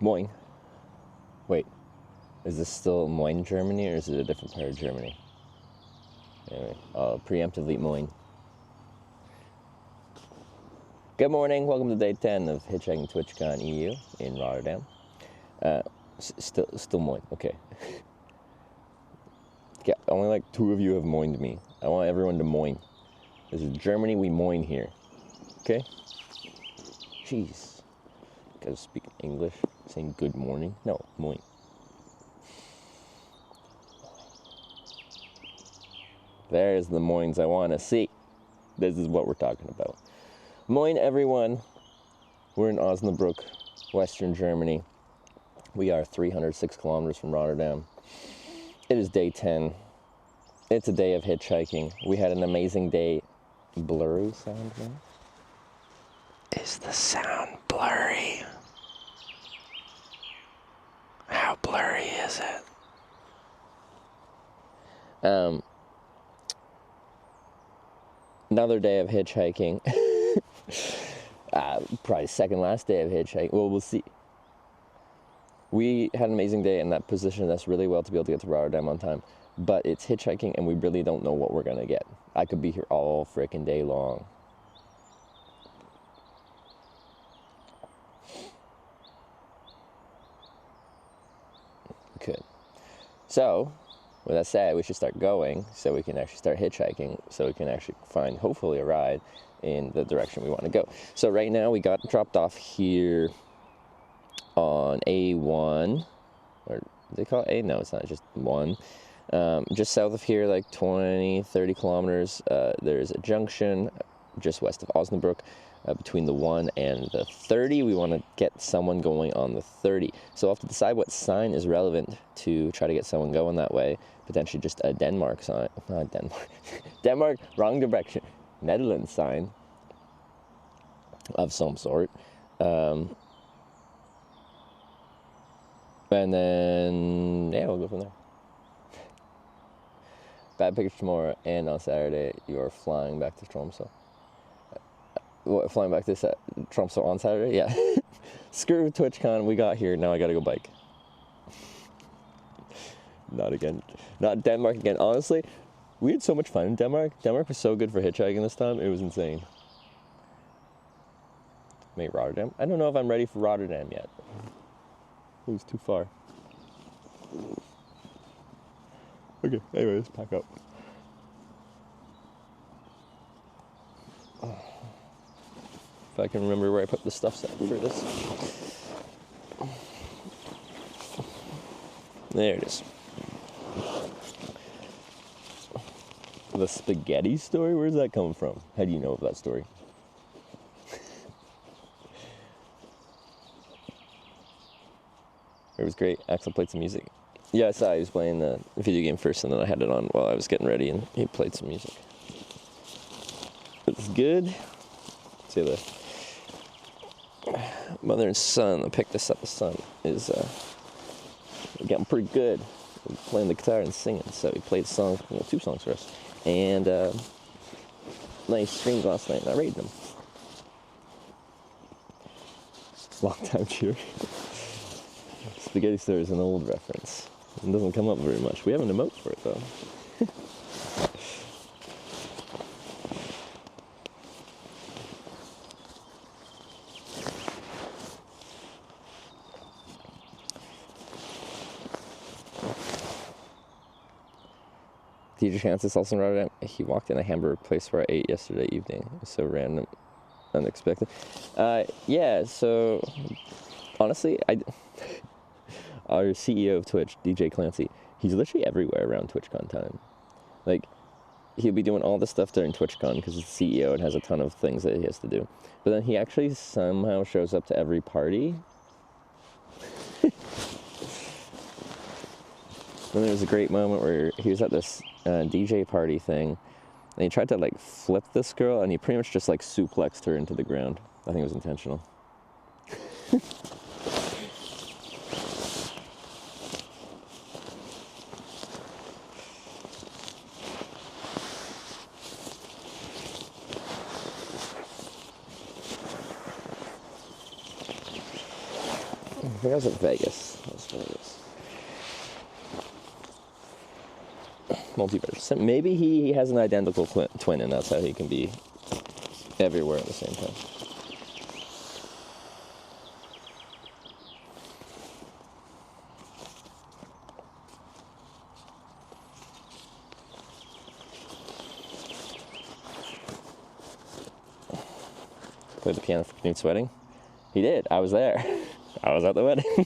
Moin. Wait, is this still Moin, Germany, or is it a different part of Germany? Anyway, I'll preemptively Moin. Good morning, welcome to day 10 of Hitchhiking TwitchCon EU in Rotterdam. Still Moin, okay. Yeah, only like 2 of you have moined me. I want everyone to moin. This is Germany, we moin here. Okay? Jeez. Gotta speak English, saying good morning. No, moin. There's the moins I want to see. This is what we're talking about. Moin, everyone. We're in Osnabrück, Western Germany. We are 306 kilometers from Rotterdam. It is day 10. It's a day of hitchhiking. We had an amazing day. Blurry sound, man? Is the sound blurry? How blurry is it? Another day of hitchhiking. Probably second last day of hitchhiking. Well, we'll see. We had an amazing day, and that positioned us really well to be able to get to Rotterdam on time. But it's hitchhiking, and we really don't know what we're going to get. I could be here all frickin' day long. Could. So, with that said, we should start going so we can actually start hitchhiking, so we can actually find, hopefully, a ride in the direction we want to go. So right now, we got dropped off here on A1, or do they call it A? No, it's not, just 1. Just south of here, like 20, 30 kilometers, there's a junction just west of Osnabrück. Between the 1 and the 30, we want to get someone going on the 30. So we'll have to decide what sign is relevant to try to get someone going that way. Potentially just a Denmark sign. Not Denmark. Denmark, wrong direction. Netherlands sign of some sort. And then, yeah, we'll go from there. Bad picture tomorrow, and on Saturday, you're flying back to Tromsø. What, flying back to Tromsø on Saturday? Yeah. Screw TwitchCon, we got here, now I gotta go bike. Not again. Not Denmark again. Honestly, we had so much fun in Denmark. Denmark was so good for hitchhiking this time, it was insane. Maybe Rotterdam? I don't know if I'm ready for Rotterdam yet. It was too far. Okay, anyway, let's pack up. If I can remember where I put the stuff set for this. There it is. The spaghetti story? Where's that coming from? How do you know of that story? It was great. Axel played some music. Yeah, I saw he was playing the video game first, and then I had it on while I was getting ready, and he played some music. It's good. See the mother and son that picked us up. The son is getting pretty good at playing the guitar and singing. So he played 2 songs for us, and nice streams last night, and I rated them. Long time cheer. Spaghetti story is an old reference. It doesn't come up very much. We have an emote for it though. DJ Chance's also in Rotterdam. He walked in a hamburger place where I ate yesterday evening. It was so random, unexpected. Yeah, so honestly, our CEO of Twitch, DJ Clancy, he's literally everywhere around TwitchCon time. Like, he'll be doing all the stuff during TwitchCon because he's the CEO and has a ton of things that he has to do. But then he actually somehow shows up to every party. Then there was a great moment where he was at this DJ party thing, and he tried to like flip this girl, and he pretty much just like suplexed her into the ground. I think it was intentional. think I was at Vegas. Multiverse. Maybe he has an identical twin, and that's how he can be everywhere at the same time. Played the piano for Knut's wedding. He did. I was there. I was at the wedding.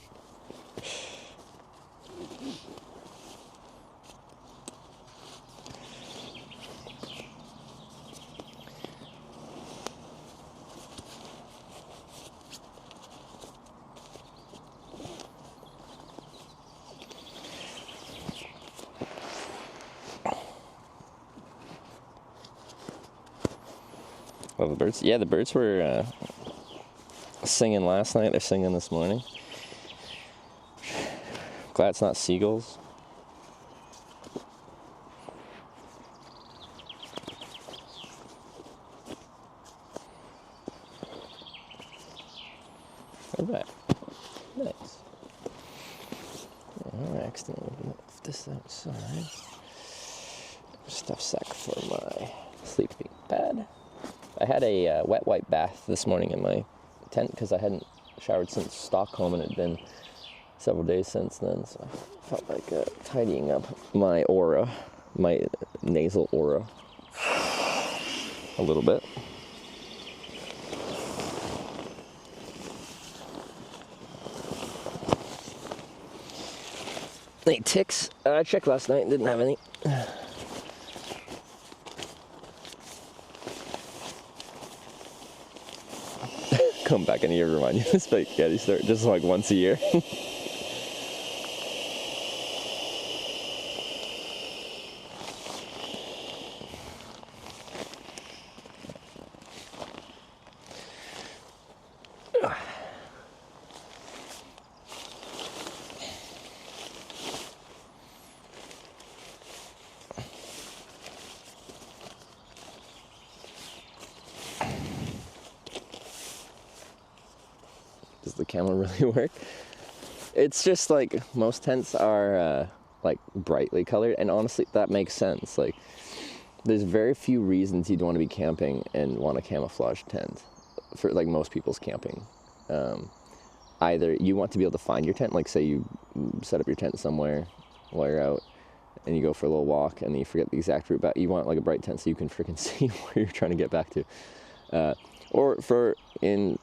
Love the birds. Yeah, the birds were singing last night. They're singing this morning. Glad it's not seagulls. All right. Nice. I accidentally left this outside. Stuff sack for my sleeping pad. I had a wet wipe bath this morning in my tent because I hadn't showered since Stockholm, and it had been several days since then, so I felt like tidying up my aura, my nasal aura, a little bit. Any ticks? I checked last night, didn't have any. Come back in a year to remind you the spaghetti start just like once a year. Does the camera really work? It's just like most tents are like brightly colored, and honestly that makes sense. Like there's very few reasons you'd want to be camping and want a camouflage tent for like most people's camping. Either you want to be able to find your tent, like say you set up your tent somewhere while you're out and you go for a little walk and then you forget the exact route back. You want like a bright tent so you can freaking see where you're trying to get back to. Or for in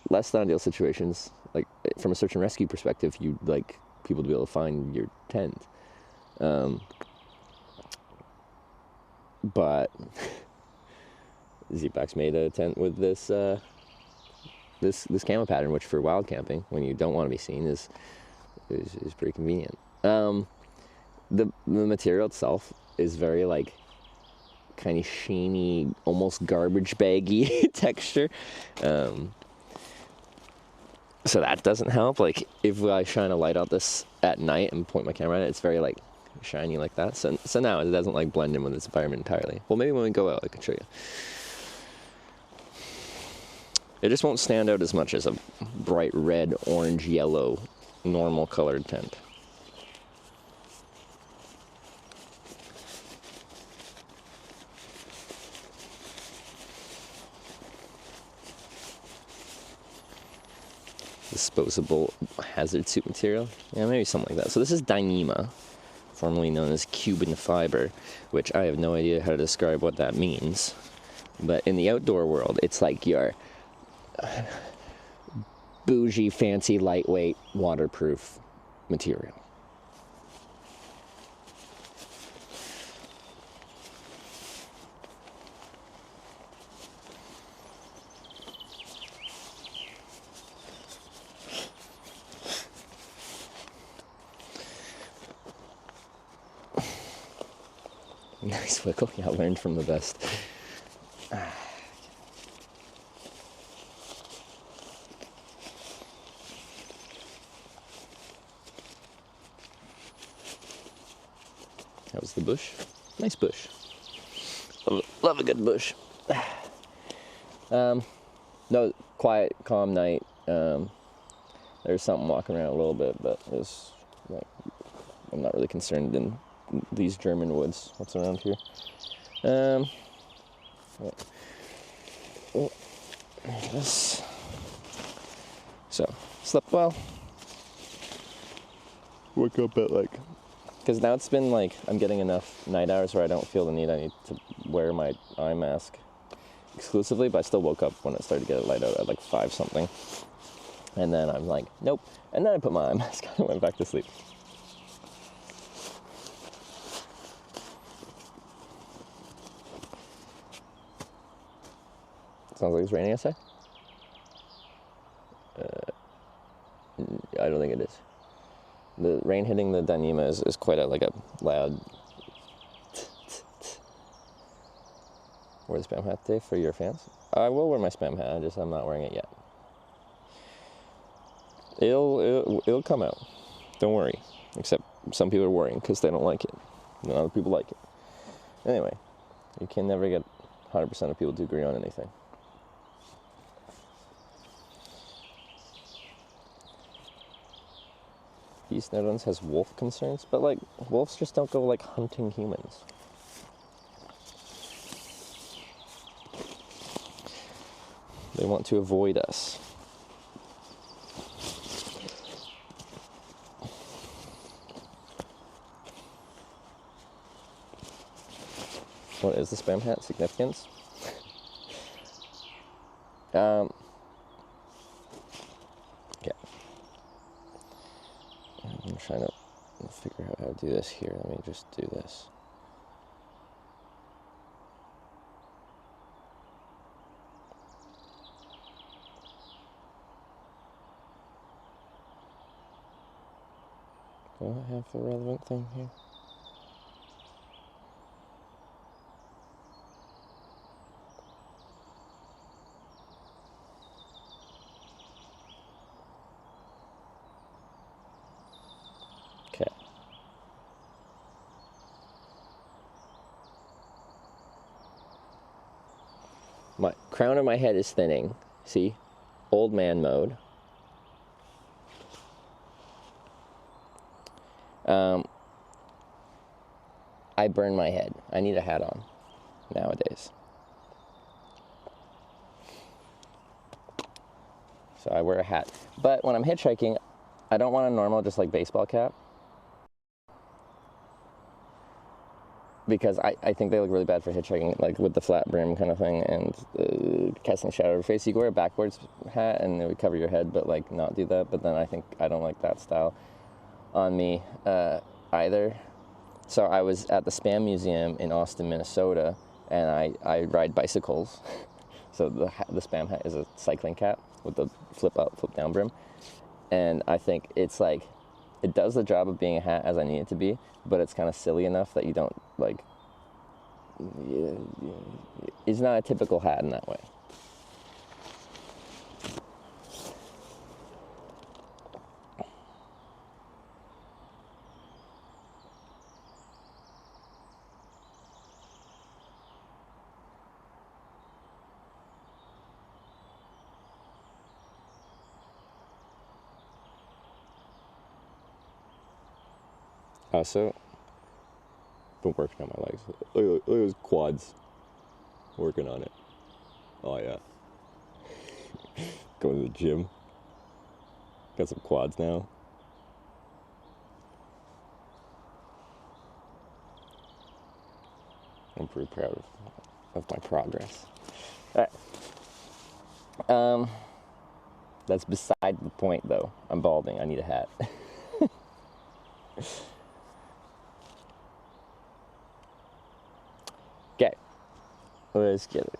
less than ideal situations, like from a search and rescue perspective, you'd like people to be able to find your tent. But Z-Packs made a tent with this this camo pattern, which for wild camping, when you don't want to be seen, is pretty convenient. The material itself is very like kind of sheeny, almost garbage baggy texture. So that doesn't help. Like if I shine a light on this at night and point my camera at it, it's very like shiny like that. So now it doesn't like blend in with its environment entirely. Well, maybe when we go out, I can show you. It just won't stand out as much as a bright red, orange, yellow, normal colored tent. Disposable hazard suit material. Yeah, maybe something like that. So this is Dyneema, formerly known as Cuban fiber, which I have no idea how to describe what that means. But in the outdoor world, it's like your bougie, fancy, lightweight, waterproof material. Nice wiggle. Yeah, I learned from the best. That was the bush. Nice bush. Love a good bush. No, quiet, calm night. There's something walking around a little bit, but it's like, I'm not really concerned in these German woods. What's around here? This. So, slept well. Woke up at like, because now it's been like, I'm getting enough night hours where I don't feel the need I need to wear my eye mask exclusively, but I still woke up when it started to get light out at like 5 something. And then I'm like, nope. And then I put my eye mask on and went back to sleep. Sounds like it's raining outside. I don't think it is. The rain hitting the Dyneema is quite a loud. Wear the spam hat today for your fans. I will wear my spam hat. I'm not wearing it yet. It'll come out. Don't worry. Except some people are worrying because they don't like it. And other people like it. Anyway, you can never get 100% of people to agree on anything. East Netherlands has wolf concerns, but like wolves just don't go like hunting humans. They want to avoid us. What is the spam hat significance? Okay. I'm trying to figure out how to do this here. Let me just do this. Do I have the relevant thing here? Okay. My crown of my head is thinning. See? Old man mode. I burn my head. I need a hat on nowadays. So I wear a hat. But when I'm hitchhiking, I don't want a normal, just like baseball cap. Because I think they look really bad for hitchhiking, like with the flat brim kind of thing and casting shadow over your face. You could wear a backwards hat and it would cover your head, but like not do that. But then I don't like that style on me either. So I was at the Spam Museum in Austin, Minnesota, and I ride bicycles. So the Spam hat is a cycling cap with the flip up, flip down brim. And I think it's like, it does the job of being a hat as I need it to be, but it's kind of silly enough that you don't like, it's not a typical hat in that way. Also, been working on my legs. Look at those quads. Working on it. Oh yeah. Going to the gym. Got some quads now. I'm pretty proud of my progress. Alright. That's beside the point though. I'm balding. I need a hat. Okay, let's get it.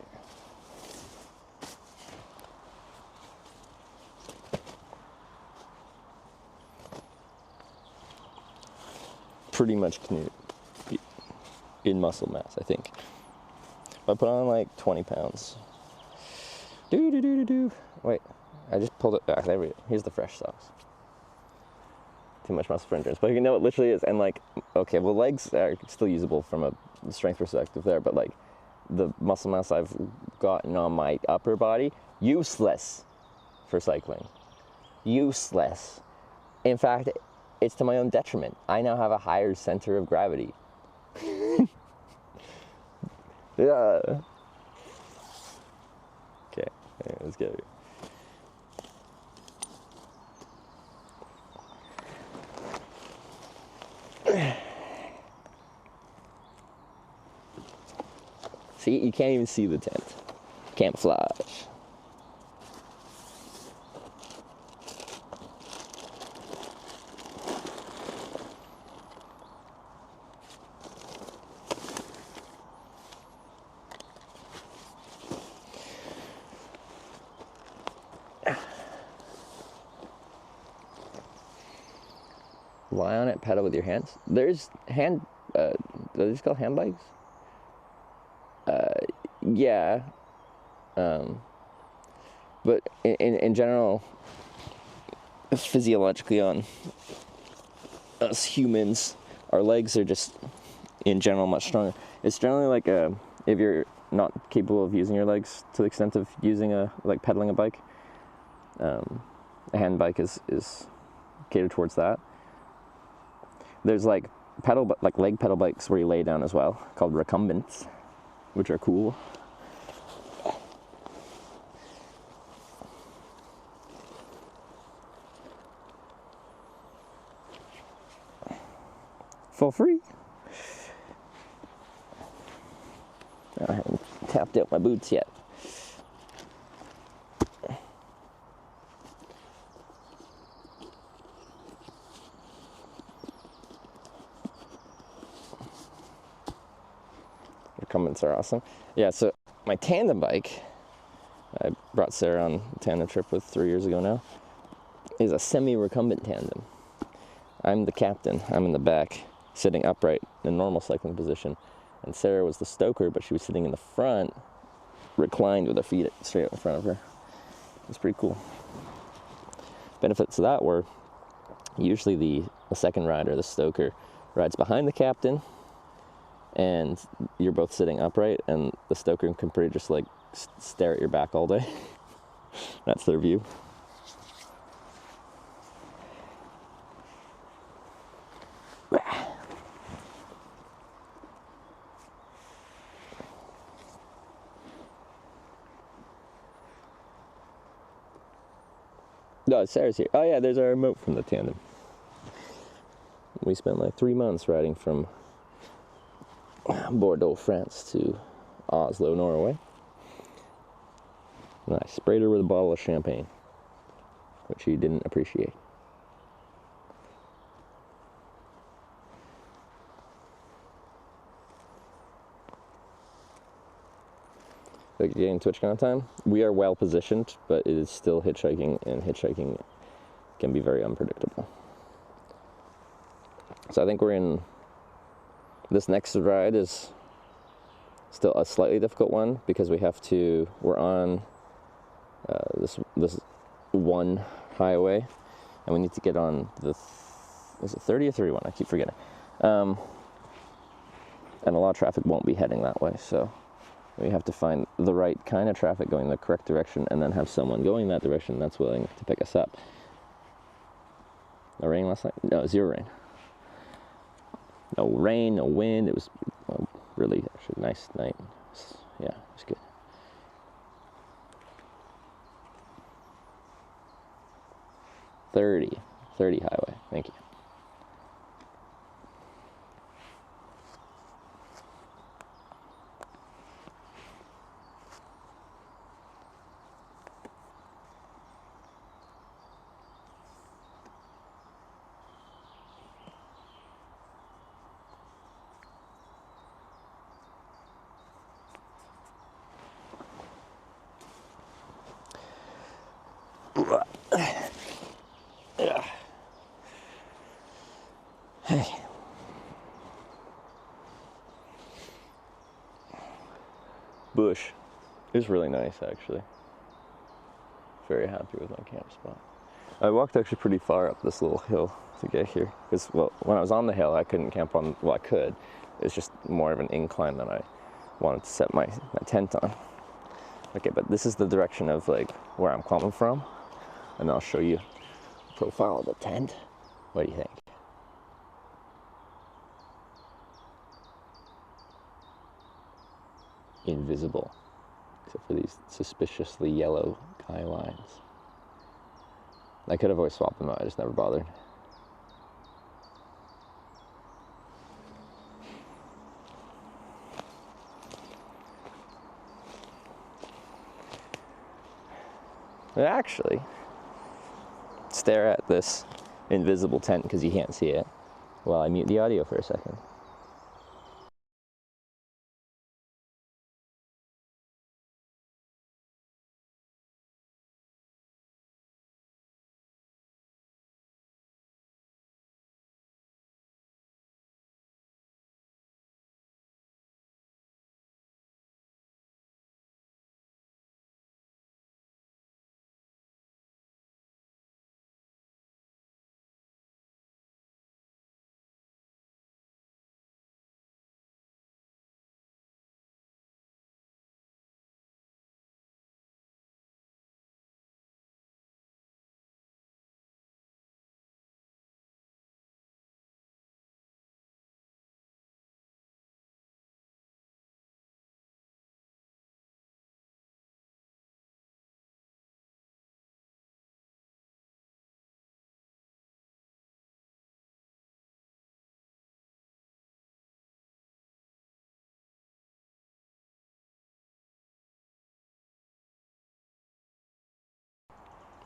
Pretty much in muscle mass, I think. I put on like 20 pounds. Wait, I just pulled it back. There we go. Here's the fresh socks. Too much muscle for endurance, but you know what literally is, and like, okay, well, legs are still usable from a strength perspective there, but like the muscle mass I've gotten on my upper body, useless for cycling. useless. In fact, it's to my own detriment. I now have a higher center of gravity. Yeah. Okay, let's get it. See, you can't even see the tent. Camouflage. Lie on it, pedal with your hands. There's are these called hand bikes? Yeah. But in general, physiologically on us humans, our legs are just, in general, much stronger. It's generally like if you're not capable of using your legs to the extent of using like pedaling a bike, a hand bike is catered towards that. There's like leg pedal bikes where you lay down as well, called recumbents, which are cool. For free. I haven't tapped out my boots yet. Recumbents are awesome. Yeah, so my tandem bike, I brought Sarah on a tandem trip with 3 years ago now, is a semi-recumbent tandem. I'm the captain, I'm in the back, sitting upright in a normal cycling position, and Sarah was the stoker, but she was sitting in the front, reclined with her feet straight out in front of her. It was pretty cool. Benefits of that were usually the second rider, the stoker, rides behind the captain, and you're both sitting upright, and the stoker can pretty just like stare at your back all day. That's their view. No, Sarah's here. Oh yeah, there's our remote from the tandem. We spent like 3 months riding from Bordeaux, France to Oslo, Norway. And I sprayed her with a bottle of champagne, which she didn't appreciate. Like getting TwitchCon time, we are well positioned, but it is still hitchhiking, and hitchhiking can be very unpredictable. So I think we're in, this next ride is still a slightly difficult one because we're on this one highway, and we need to get on is it 30 or 31? I keep forgetting. And a lot of traffic won't be heading that way, so we have to find the right kind of traffic going the correct direction, and then have someone going that direction that's willing to pick us up. No rain last night? No, zero rain. No rain, no wind. It was really actually a nice night. Yeah, it was good. Thirty highway. Thank you. Hey. Bush. It was really nice, actually. Very happy with my camp spot. I walked actually pretty far up this little hill to get here. Because, well, when I was on the hill, I couldn't camp on, well, I could. It's just more of an incline than I wanted to set my tent on. Okay, but this is the direction of, like, where I'm coming from. And I'll show you profile of the tent. What do you think? Invisible, except for these suspiciously yellow guy lines. I could have always swapped them out, I just never bothered. But actually, stare at this invisible tent because you can't see it while I mute the audio for a second.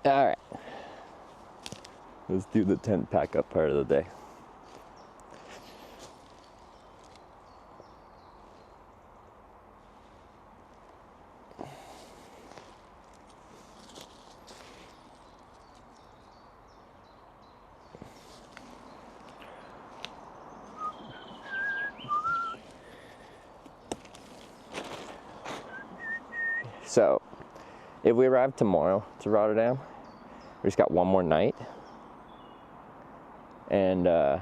All right, let's do the tent pack up part of the day. So, if we arrive tomorrow to Rotterdam, we just got one more night, and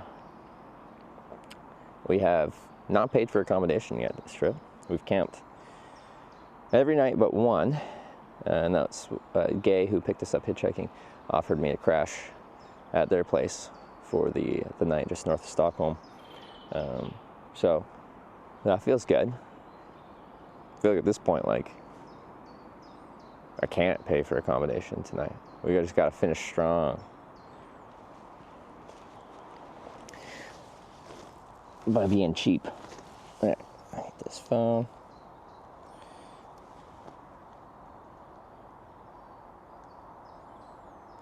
we have not paid for accommodation yet this trip. We've camped every night but one, and that's Gay, who picked us up hitchhiking, offered me to crash at their place for the night just north of Stockholm. So that feels good. I feel like at this point, like, I can't pay for accommodation tonight. We just gotta finish strong. By being cheap. All right, I hit this phone.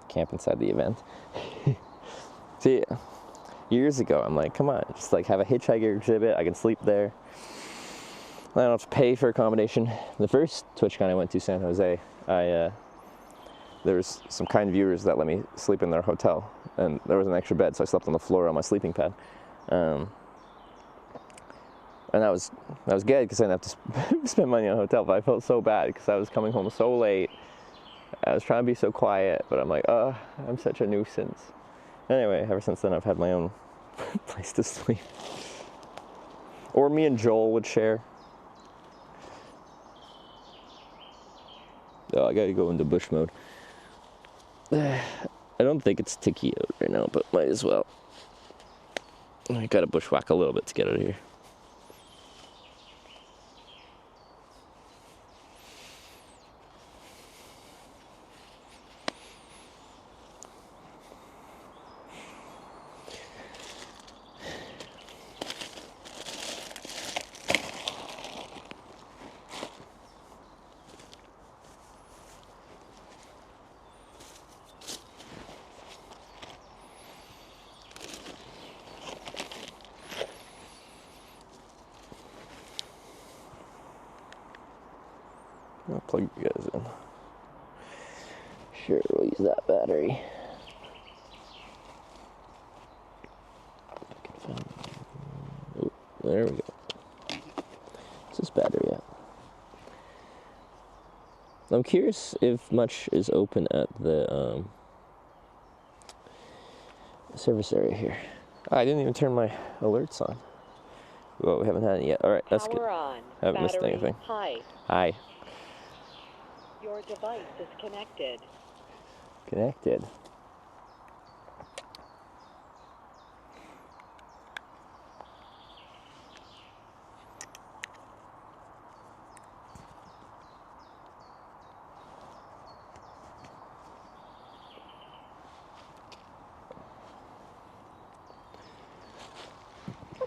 Camp inside the event. See, years ago, I'm like, come on, just like have a hitchhiker exhibit. I can sleep there. I don't have to pay for accommodation. The first TwitchCon I went to, San Jose, there was some kind viewers that let me sleep in their hotel, and there was an extra bed, so I slept on the floor on my sleeping pad. And that was good because I didn't have to spend money on a hotel, but I felt so bad because I was coming home so late. I was trying to be so quiet, but I'm like, I'm such a nuisance. Anyway, ever since then, I've had my own place to sleep. Or me and Joel would share. Oh, I gotta go into bush mode. I don't think it's ticky out right now, but might as well. I gotta bushwhack a little bit to get out of here. I'll plug you guys in. Sure, we'll use that battery. Oh, there we go. What's this battery at? I'm curious if much is open at the service area here. I didn't even turn my alerts on. Well, we haven't had it yet. All right, that's good. On. Haven't missed Battery anything. high. Hi. Your device is connected. Connected.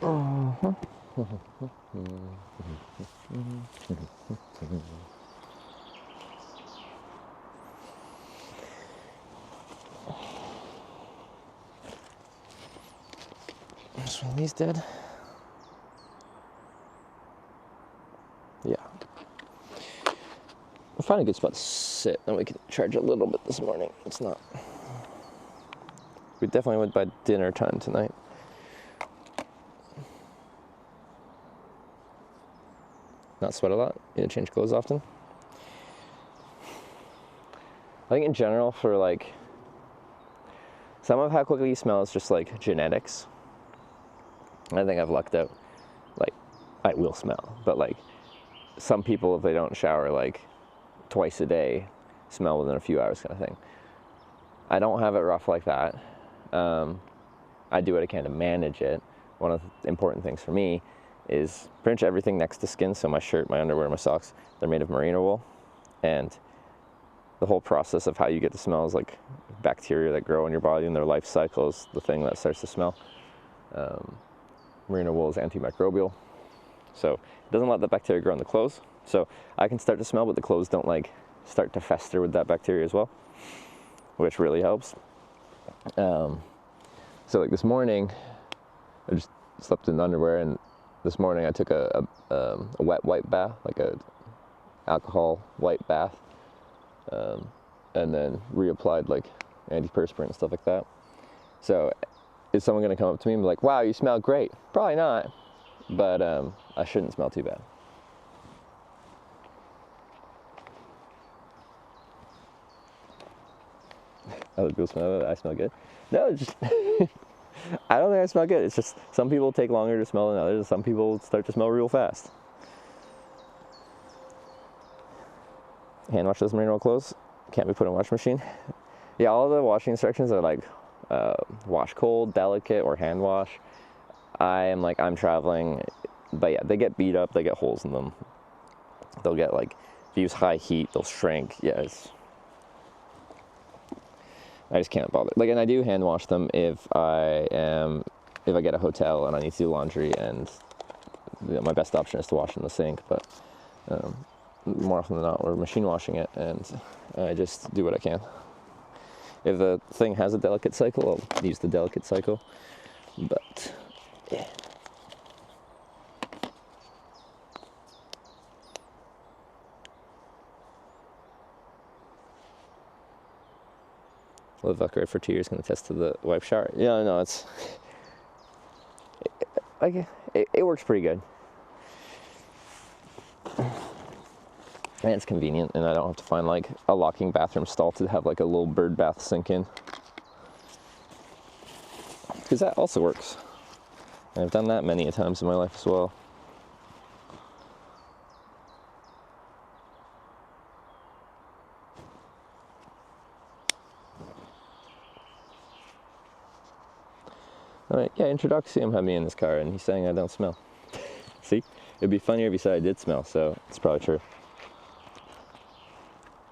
This one of these dead. Yeah. We'll find a good spot to sit, and we can charge a little bit this morning. It's not. We definitely went by dinner time tonight. Not sweat a lot. You know, change clothes often. I think in general, for like, some of how quickly you smell is just like genetics. I think I've lucked out. Like, I will smell, but like, some people, if they don't shower like twice a day, smell within a few hours, kind of thing. I don't have it rough like that. I do what I can to manage it. One of the important things for me is pretty much everything next to skin. So my shirt, my underwear, my socks, they're made of merino wool, and the whole process of how you get the smells, like bacteria that grow in your body and their life cycle, is the thing that starts to smell. Merino wool is antimicrobial, so it doesn't let the bacteria grow in the clothes. So I can start to smell, but the clothes don't like start to fester with that bacteria as well, which really helps. So like this morning, I just slept in underwear, and this morning I took a wet wipe bath, like a alcohol wipe bath, and then reapplied like antiperspirant and stuff like that. So is someone going to come up to me and be like, wow, you smell great? Probably not, but I shouldn't smell too bad. Other people smell it, I smell good. No, it's just I don't think I smell good. It's just some people take longer to smell than others, and some people start to smell real fast. Hand wash those merino clothes. Can't be put in a washing machine. Yeah, all the washing instructions are like wash cold, delicate, or hand wash. I'm traveling, but yeah, they get beat up, they get holes in them. They'll get like, if you use high heat, they'll shrink. Yeah, I just can't bother. Like, and I do hand wash them if I get a hotel and I need to do laundry, and my best option is to wash in the sink, but more often than not, we're machine washing it, and I just do what I can. If the thing has a delicate cycle, I'll use the delicate cycle, but yeah. Lived Valkyrie for 2 years, can attest to the wipe shower. Yeah, no, it's like it works pretty good, and it's convenient, and I don't have to find like a locking bathroom stall to have like a little bird bath sink in, because that also works. And I've done that many a times in my life as well. Alright, yeah, Introduxium had me in this car, and he's saying I don't smell. See? It'd be funnier if he said I did smell, so it's probably true. A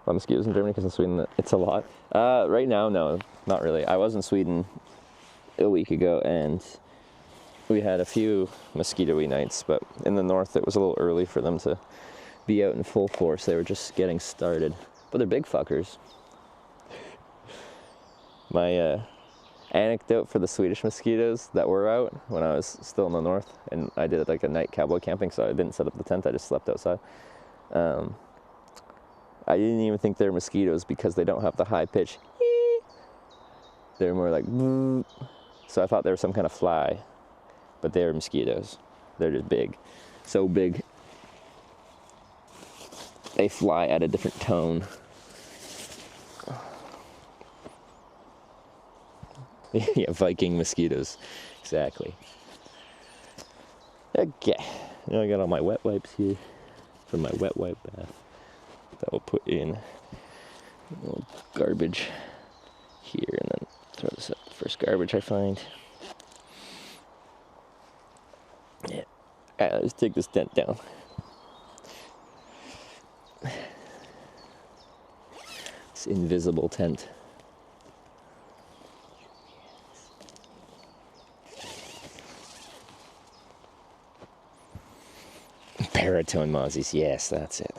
lot of mosquitoes in Germany, because in Sweden it's a lot. Right now, no, not really. I was in Sweden a week ago, and we had a few mosquito-y nights, but in the north it was a little early for them to be out in full force. They were just getting started. But they're big fuckers. My anecdote for the Swedish mosquitoes that were out when I was still in the north, and I did like a night cowboy camping, so I didn't set up the tent, I just slept outside. I didn't even think they're mosquitoes because they don't have the high pitch. They're more like, so I thought they were some kind of fly, but they're mosquitoes. They're just big, so big they fly at a different tone. Yeah, Viking mosquitoes, exactly. Okay, now I got all my wet wipes here for my wet wipe bath that we'll put in a little garbage here, and then throw this up, the first garbage I find. Yeah, alright, let's take this tent down. This invisible tent. Baritone mozzies, yes, that's it.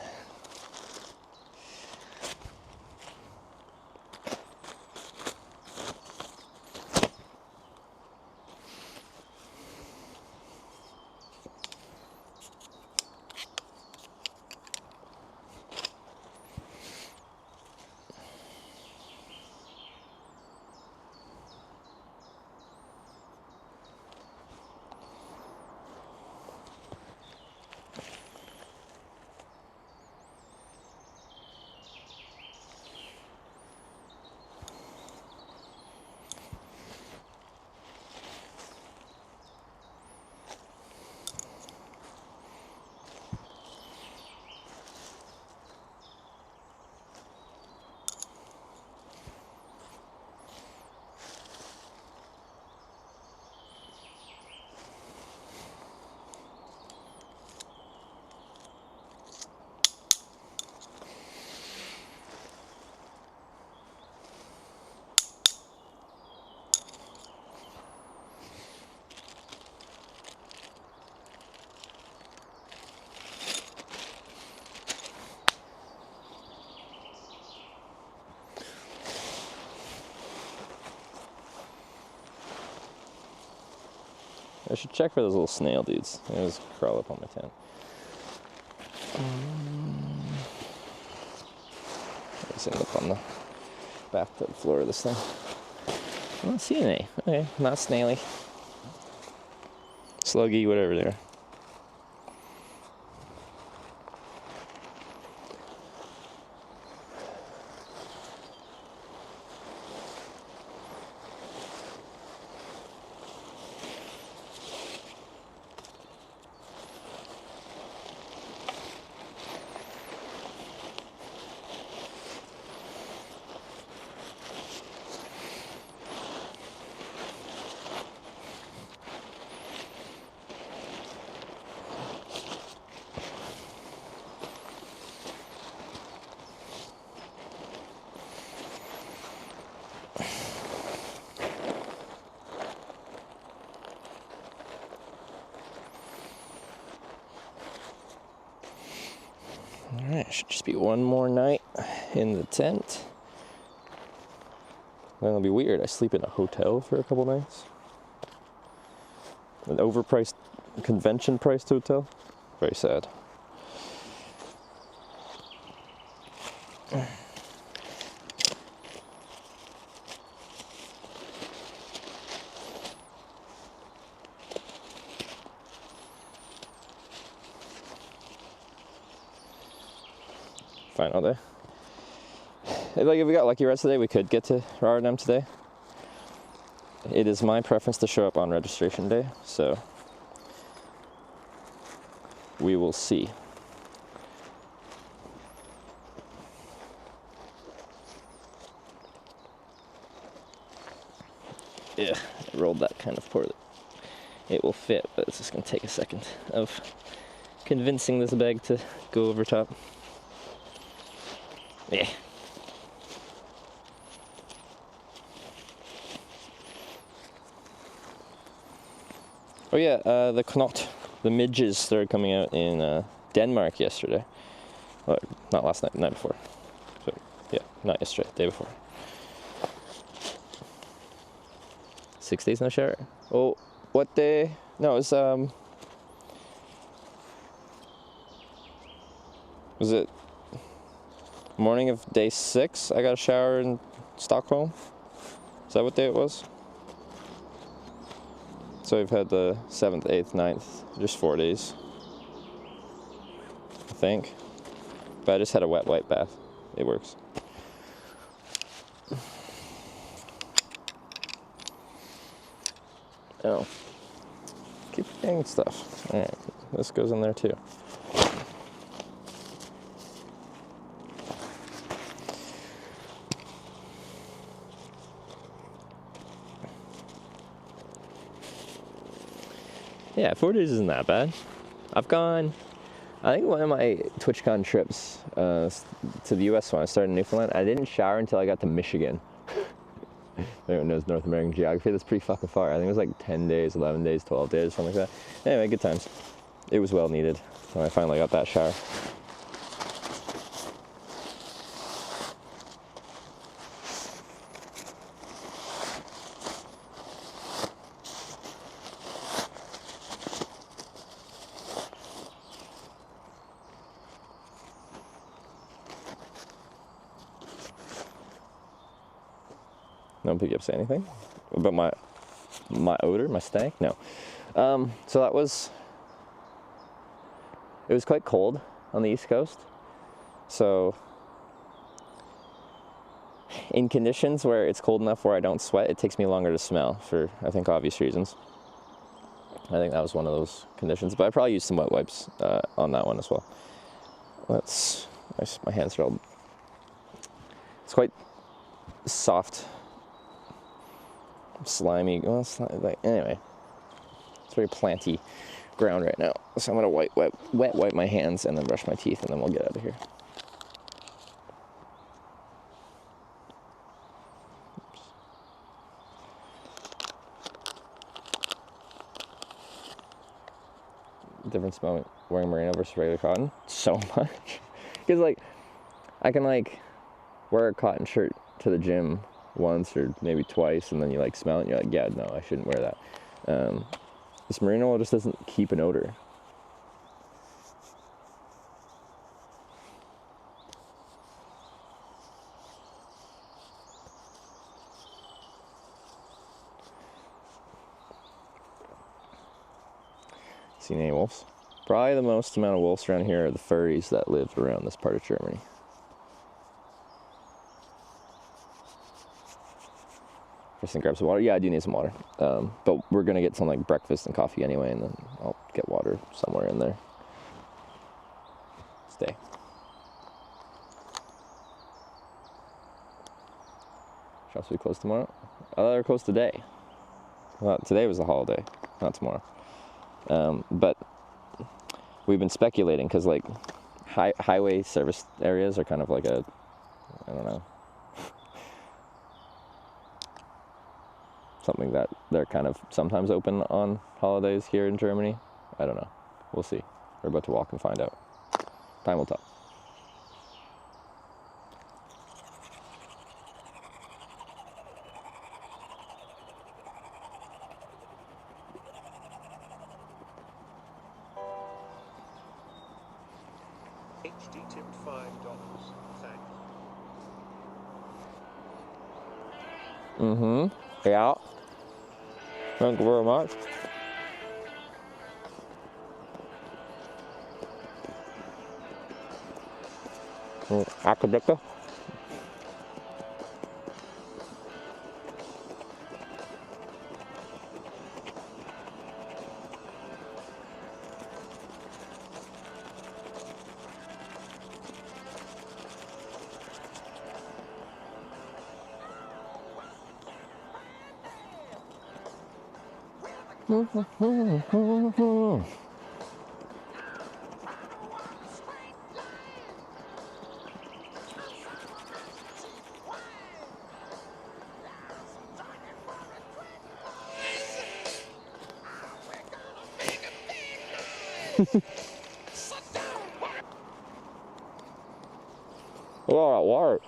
I should check for those little snail dudes. They just crawl up on my tent. Let's end up on the bathtub floor of this thing. I don't see any. Okay, not snaily. Sluggy, whatever they are. Alright, should just be one more night in the tent. Then it'll be weird. I sleep in a hotel for a couple nights. An overpriced, convention-priced hotel. Very sad. Fine all day. Like if we got lucky rest today, we could get to Rotterdam today. It is my preference to show up on registration day, so we will see. Yeah, I rolled that kind of poorly. It will fit, but it's just gonna take a second of convincing this bag to go over top. Yeah. Oh yeah, the knot, the midges started coming out in Denmark yesterday. Well, not last night, the night before. So, yeah, not yesterday, day before. 6 days no shower. Oh, what day? No, it was it morning of day 6? I got a shower in Stockholm. Is that what day it was? So we've had the 7th, 8th, 9th, just 4 days, I think. But I just had a wet wipe bath. It works. Oh, keep getting stuff. All right, this goes in there too. Yeah, 4 days isn't that bad. I've gone, I think one of my TwitchCon trips to the US one, I started in Newfoundland. I didn't shower until I got to Michigan. Everyone knows North American geography. That's pretty fucking far. I think it was like 10 days, 11 days, 12 days, something like that. Anyway, good times. it was well needed. So I finally got that shower. No one pick up say anything about my odor, my stank? No. So it was quite cold on the East Coast. So in conditions where it's cold enough where I don't sweat, it takes me longer to smell for, I think, obvious reasons. I think that was one of those conditions, but I probably used some wet wipes on that one as well. My hands are all, it's quite soft, slimy, well, anyway, it's very planty ground right now. So I'm gonna wet wipe my hands and then brush my teeth, and then we'll get out of here. Difference about wearing merino versus regular cotton? So much. Because like, I can like wear a cotton shirt to the gym once or maybe twice, and then you like smell it and you're like, yeah, no, I shouldn't wear that. This merino just doesn't keep an odor. Seen any wolves? Probably the most amount of wolves around here are the furries that live around this part of Germany. First thing, grab some water. Yeah, I do need some water. But we're gonna get some like breakfast and coffee anyway, and then I'll get water somewhere in there. Stay. Shops will be closed tomorrow. They're closed today. Well, today was a holiday, not tomorrow. But we've been speculating because like highway service areas are kind of like a, I don't know, something that they're kind of sometimes open on holidays here in Germany. I don't know. We'll see. We're about to walk and find out. Time will tell. HD tipped $5. Thanks. Yeah. Thank you very much. Akadika. Look at all that water.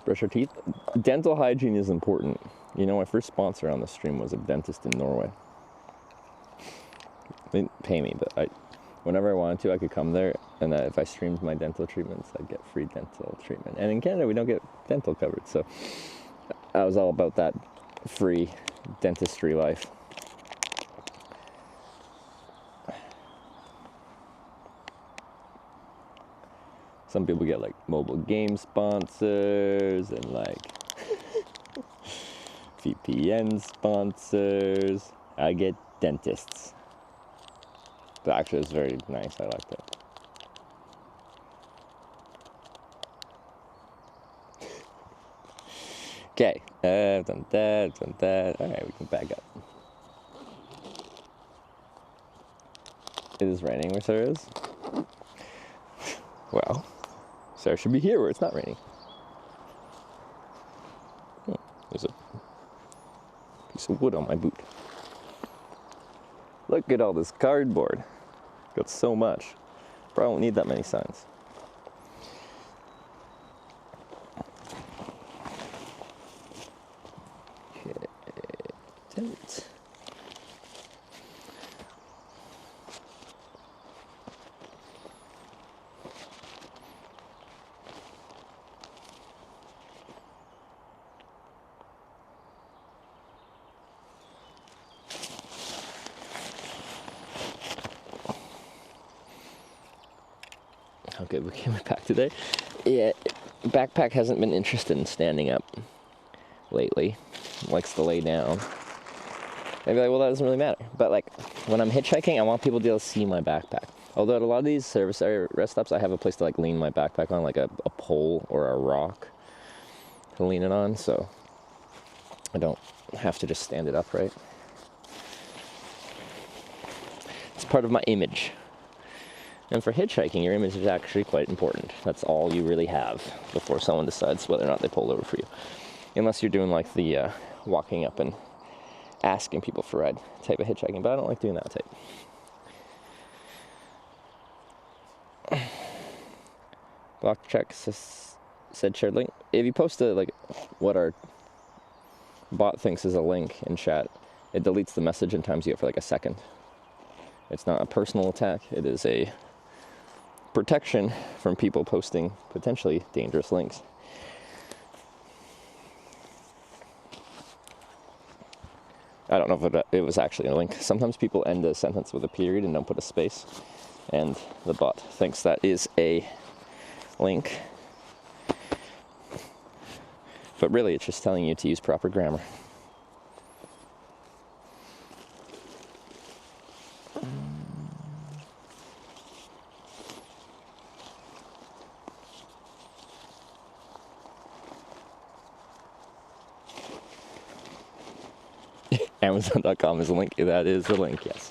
Brush your teeth. Dental hygiene is important. You know, my first sponsor on the stream was a dentist in Norway. They didn't pay me, but whenever I wanted to, I could come there, and if I streamed my dental treatments, I'd get free dental treatment. And in Canada, we don't get dental covered, so I was all about that free dentistry life. Some people get like mobile game sponsors and like VPN sponsors. I get dentists. But actually, it's very nice. I liked it. Okay, I've done that. Alright, we can back up. It is raining where Sarah is. Well, Sarah should be here where it's not raining. Oh, there's a piece of wood on my boot. Look at all this cardboard. Got so much. Probably won't need that many signs. Okay, tent. How good we came back today. Yeah, backpack hasn't been interested in standing up lately. Likes to lay down. I'd be like, well, that doesn't really matter. But like, when I'm hitchhiking, I want people to be able to see my backpack. Although at a lot of these service area rest stops, I have a place to like lean my backpack on, like a pole or a rock to lean it on, so I don't have to just stand it upright. It's part of my image. And for hitchhiking, your image is actually quite important. That's all you really have before someone decides whether or not they pull over for you. Unless you're doing like the walking up and asking people for a ride type of hitchhiking, but I don't like doing that type. Block check said shared link. If you post like what our bot thinks is a link in chat, it deletes the message and times you up for like a second. It's not a personal attack, it is a protection from people posting potentially dangerous links. I don't know if it was actually a link. Sometimes people end a sentence with a period and don't put a space, and the bot thinks that is a link. But really, it's just telling you to use proper grammar. Amazon.com is a link. That is a link, yes.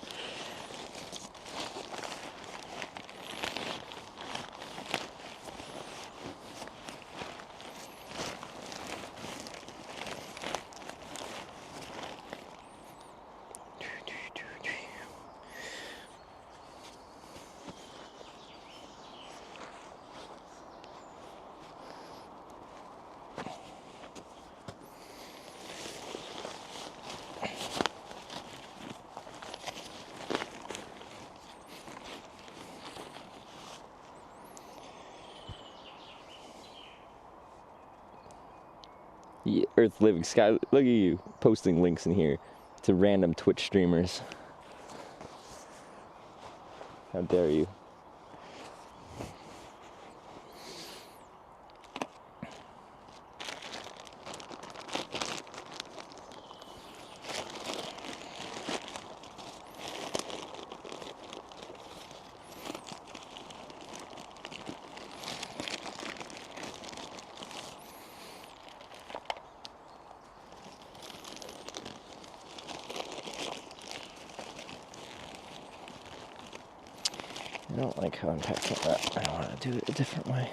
Yeah, Earth Living Sky, look at you posting links in here to random Twitch streamers. How dare you? I don't like how I'm packing that. I want to do it a different way.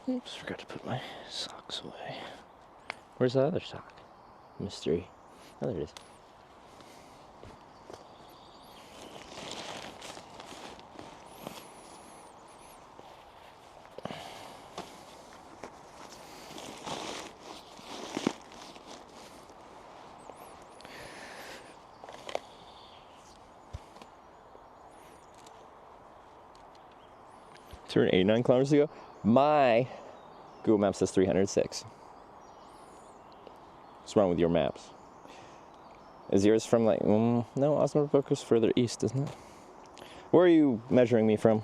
Oops, forgot to put my socks away. Where's the other sock? Mystery. Oh, there it is. 289 kilometers to go. My Google Maps says 306. What's wrong with your maps? Is yours from like, no, Osnabrück is further east, isn't it? Where are you measuring me from?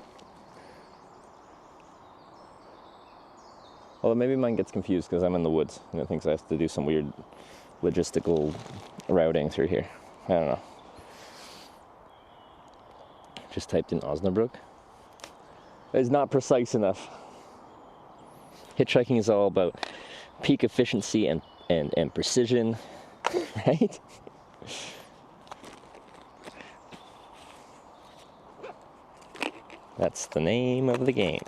Although maybe mine gets confused because I'm in the woods and it thinks I have to do some weird logistical routing through here. I don't know. Just typed in Osnabrück. It's not precise enough. Hitchhiking is all about peak efficiency and precision, right? That's the name of the game.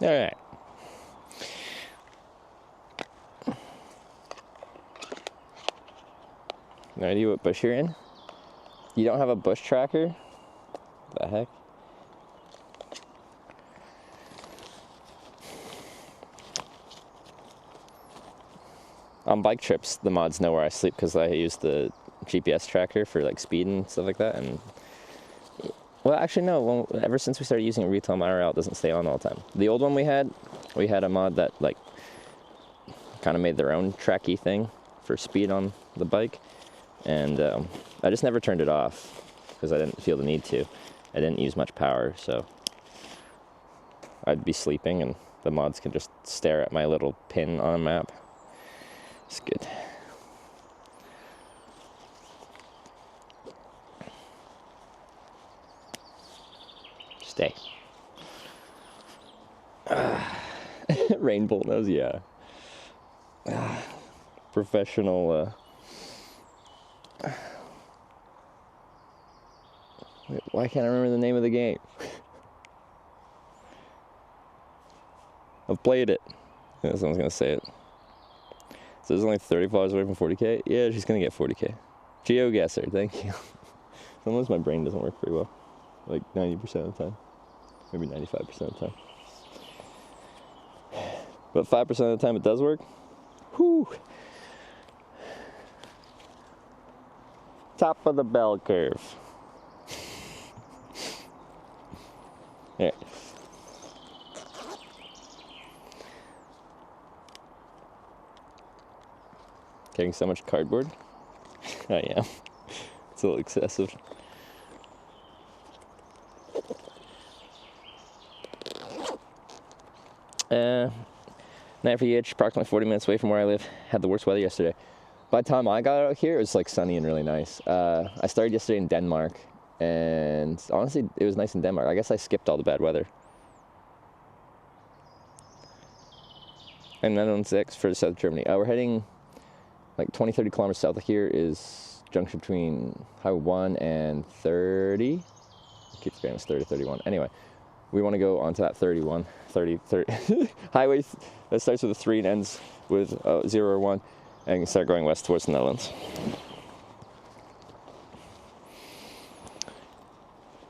All right. No idea what bush you're in? You don't have a bush tracker? What the heck? On bike trips, the mods know where I sleep because I use the GPS tracker for like speed and stuff like that. And well, actually no. Well, ever since we started using it retail, my RL doesn't stay on all the time. The old one we had a mod that like kind of made their own tracky thing for speed on the bike, and I just never turned it off because I didn't feel the need to. I didn't use much power, so I'd be sleeping and the mods can just stare at my little pin on a map. It's good. Stay. Rainbow nose, yeah. Professional. Wait, why can't I remember the name of the game? I've played it. Yeah, someone's gonna say it. So it's only 30 followers away from 40K? Yeah, she's gonna get 40K. GeoGuessr, thank you. Sometimes my brain doesn't work very well. Like 90% of the time. Maybe 95% of the time. But 5% of the time it does work. Whew. Top of the bell curve. Yeah. Carrying so much cardboard? I am. It's a little excessive. Night for Hitch, approximately 40 minutes away from where I live. Had the worst weather yesterday. By the time I got out here, it was like sunny and really nice. I started yesterday in Denmark, and honestly, it was nice in Denmark. I guess I skipped all the bad weather. And 916 for south of Germany. We're heading like 20-30 kilometers south of here is junction between Highway 1 and 30. It keeps going, it's 30, 31. Anyway, we want to go onto that 30 highway that starts with a 3 and ends with 0 or 1, and start going west towards the Netherlands.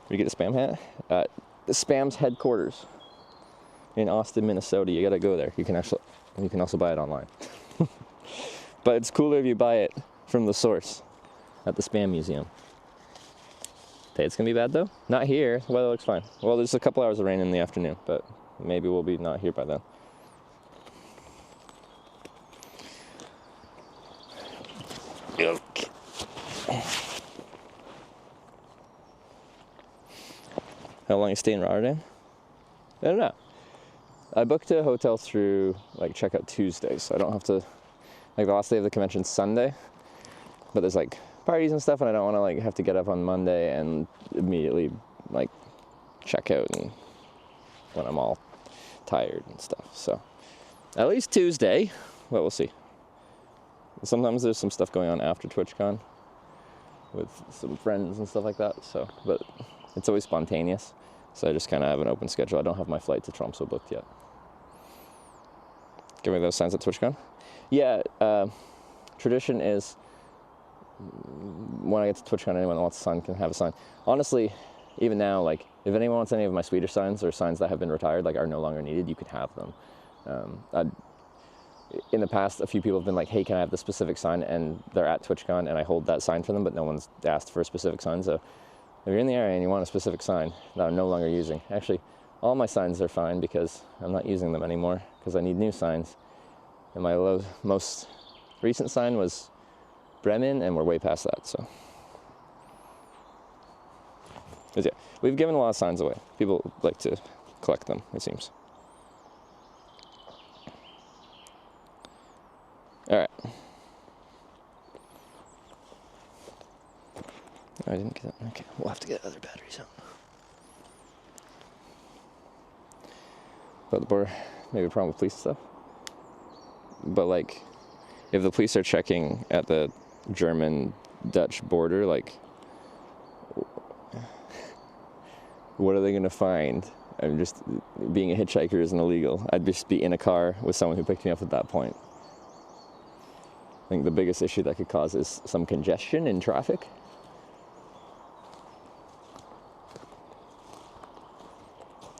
You get a spam hat? The Spam's headquarters in Austin, Minnesota. You gotta go there. You can also buy it online. But it's cooler if you buy it from the source at the Spam Museum. Okay, it's gonna be bad though? Not here. The weather looks fine. Well, there's a couple hours of rain in the afternoon, but maybe we'll be not here by then. Okay. How long you stay in Rotterdam? I don't know. I booked a hotel through like checkout Tuesday, so I don't have to, like the last day of the convention's Sunday, but there's like parties and stuff, and I don't want to like have to get up on Monday and immediately like check out and when I'm all tired and stuff. So at least Tuesday, but we'll see. Sometimes there's some stuff going on after TwitchCon with some friends and stuff like that, so, but it's always spontaneous, so I just kind of have an open schedule. I don't have my flight to Tromsø booked yet. Give me those signs at TwitchCon. Yeah, tradition is when I get to TwitchCon, anyone that wants a sign can have a sign. Honestly, even now, like, if anyone wants any of my Swedish signs or signs that have been retired, like, are no longer needed, you can have them. in the past, a few people have been like, hey, can I have the specific sign? And they're at TwitchCon, and I hold that sign for them, but no one's asked for a specific sign. So if you're in the area and you want a specific sign that I'm no longer using, actually, all my signs are fine because I'm not using them anymore because I need new signs. And my most recent sign was Bremen, and we're way past that. So, because yeah, we've given a lot of signs away. People like to collect them, it seems. All right. I didn't get that. Okay, we'll have to get other batteries out. But the border, maybe a problem with police and stuff. But like, if the police are checking at the German-Dutch border, like, what are they gonna find? I'm just, being a hitchhiker isn't illegal. I'd just be in a car with someone who picked me up at that point. I think the biggest issue that could cause is some congestion in traffic.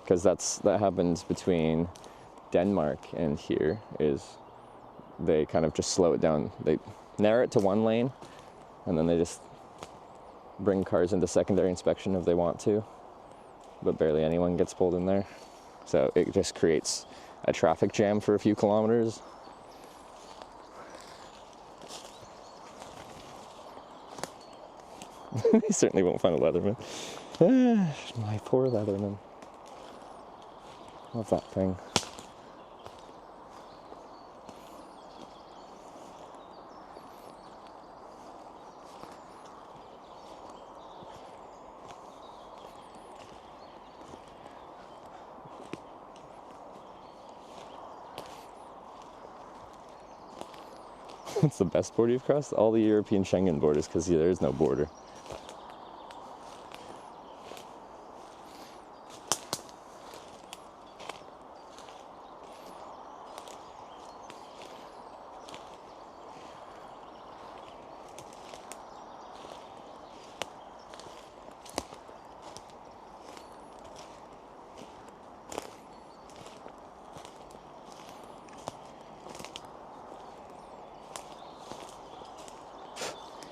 Because that happens between Denmark and here, is they kind of just slow it down. They narrow it to one lane, and then they just bring cars into secondary inspection if they want to, but barely anyone gets pulled in there. So it just creates a traffic jam for a few kilometers. They certainly won't find a Leatherman. My poor Leatherman. Love that thing. What's the best border you've crossed? All the European Schengen borders, because there is no border.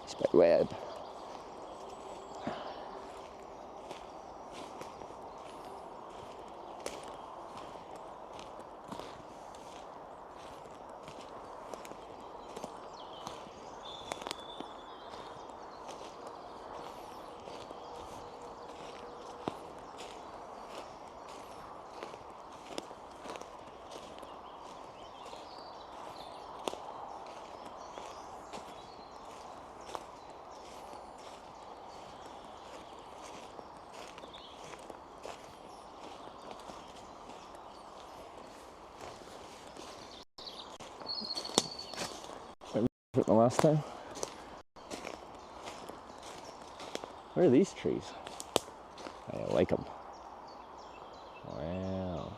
Spider web. The last time. Where are these trees? I like them. Wow.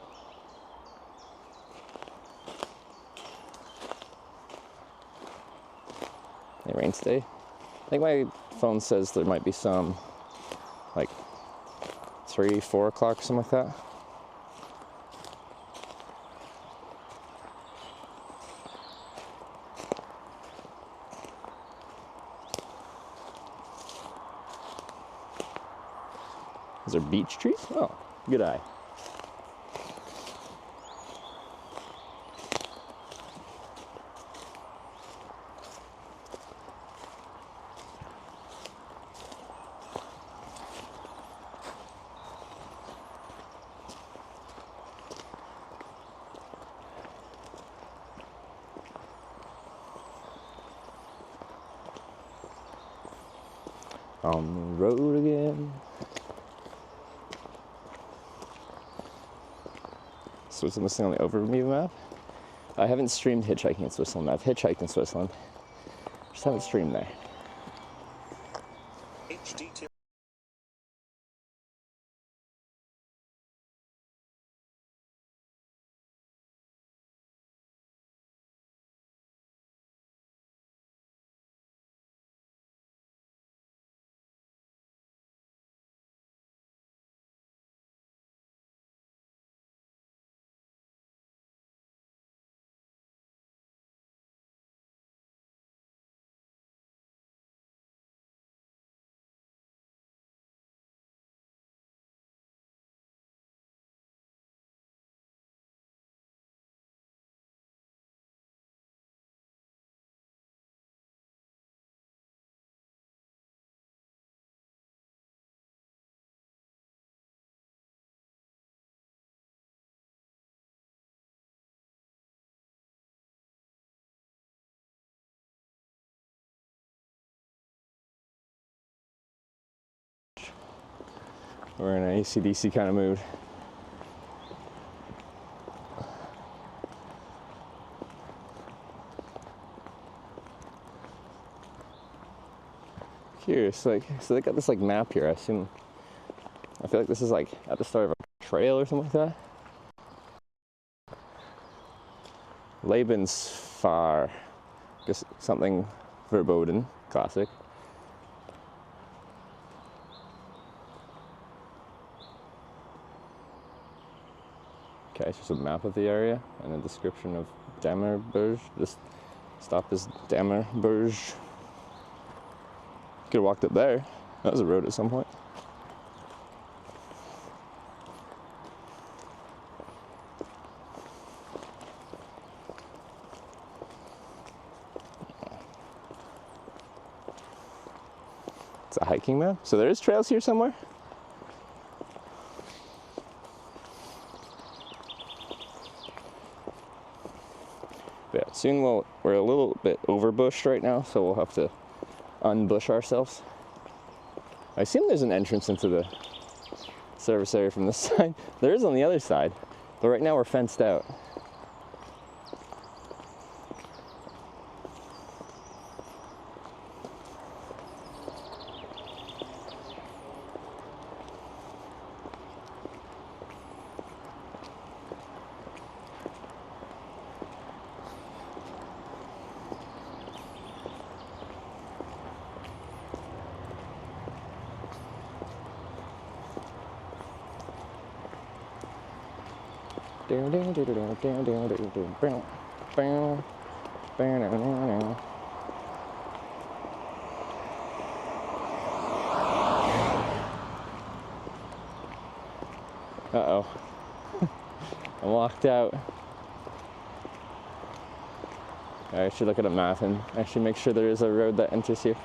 Hey, rain today. I think my phone says there might be some, like 3, 4 o'clock, something like that. Those are beech trees? Oh, good eye. On the road again. Switzerland listing on the overview map. I haven't streamed hitchhiking in Switzerland. I've hitchhiked in Switzerland. Just haven't streamed there. HD We're in an AC/DC kind of mood. Curious, like, so they got this like map here. I feel like this is like at the start of a trail or something like that. Lebensfahr, just something verboten, classic. Okay, it's just a map of the area and a description of Dammerberg. This stop is Dammerberg. Could have walked up there. That was a road at some point. It's a hiking map. So there is trails here somewhere? But yeah, soon we're a little bit overbushed right now, so we'll have to unbush ourselves. I assume there's an entrance into the service area from this side. There is on the other side, but right now we're fenced out. Uh-oh. I'm locked out. I should look at a map and actually make sure there is a road that enters here.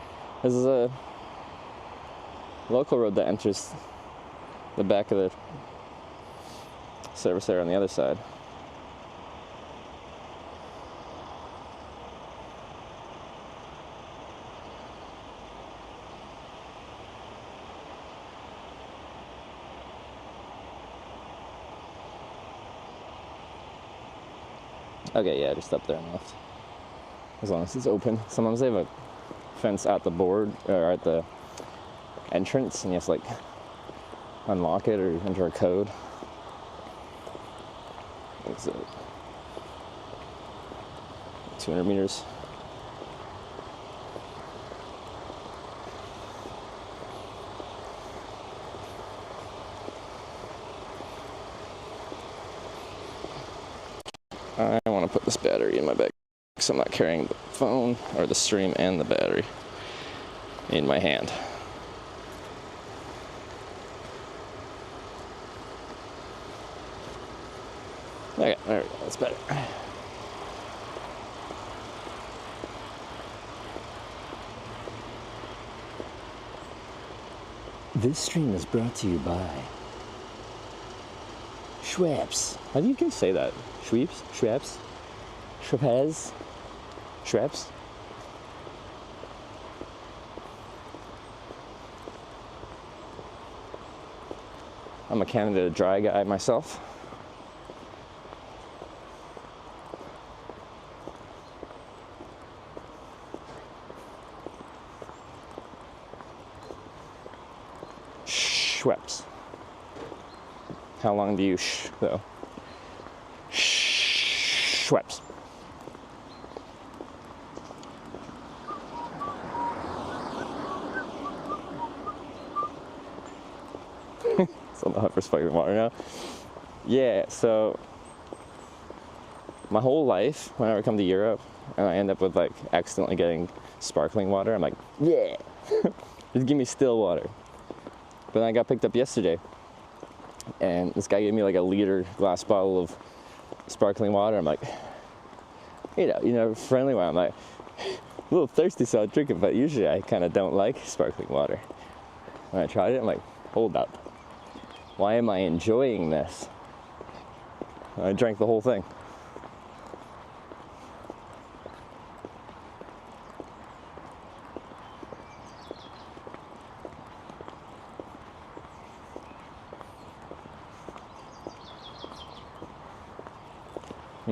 This is a local road that enters the back of the service area on the other side. Okay, yeah, just up there and left. As long as it's open. Sometimes they have a fence at the board, or at the entrance, and you have to like unlock it or enter a code. It's 200 meters. I want to put this battery in my bag, so I'm not carrying the phone or the stream and the battery in my hand. Okay, there we go, that's better. This stream is brought to you by Schweppes. How do you say that? Schweppes? Schweppes? Schweppes? Schweppes? I'm a Canada Dry guy myself. Schweppes. How long do you though? Schweppes. It's on the hunt for sparkling water now. Yeah, so my whole life, whenever I come to Europe and I end up with like accidentally getting sparkling water, I'm like, yeah, just give me still water. But then I got picked up yesterday, and this guy gave me like a liter glass bottle of sparkling water. I'm like, friendly one. I'm like, a little thirsty, so I'll drink it, but usually I kind of don't like sparkling water. When I tried it, I'm like, hold up. Why am I enjoying this? And I drank the whole thing.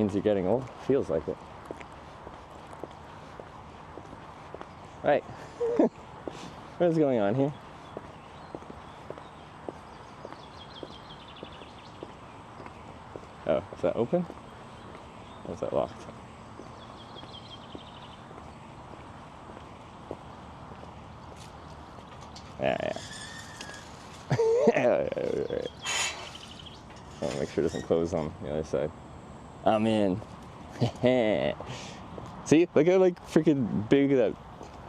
Means you're getting old. Feels like it. Right. What is going on here? Oh, is that open? Or is that locked? Yeah. Right. I'll make sure it doesn't close on the other side. I'm in. See, look how like freaking big that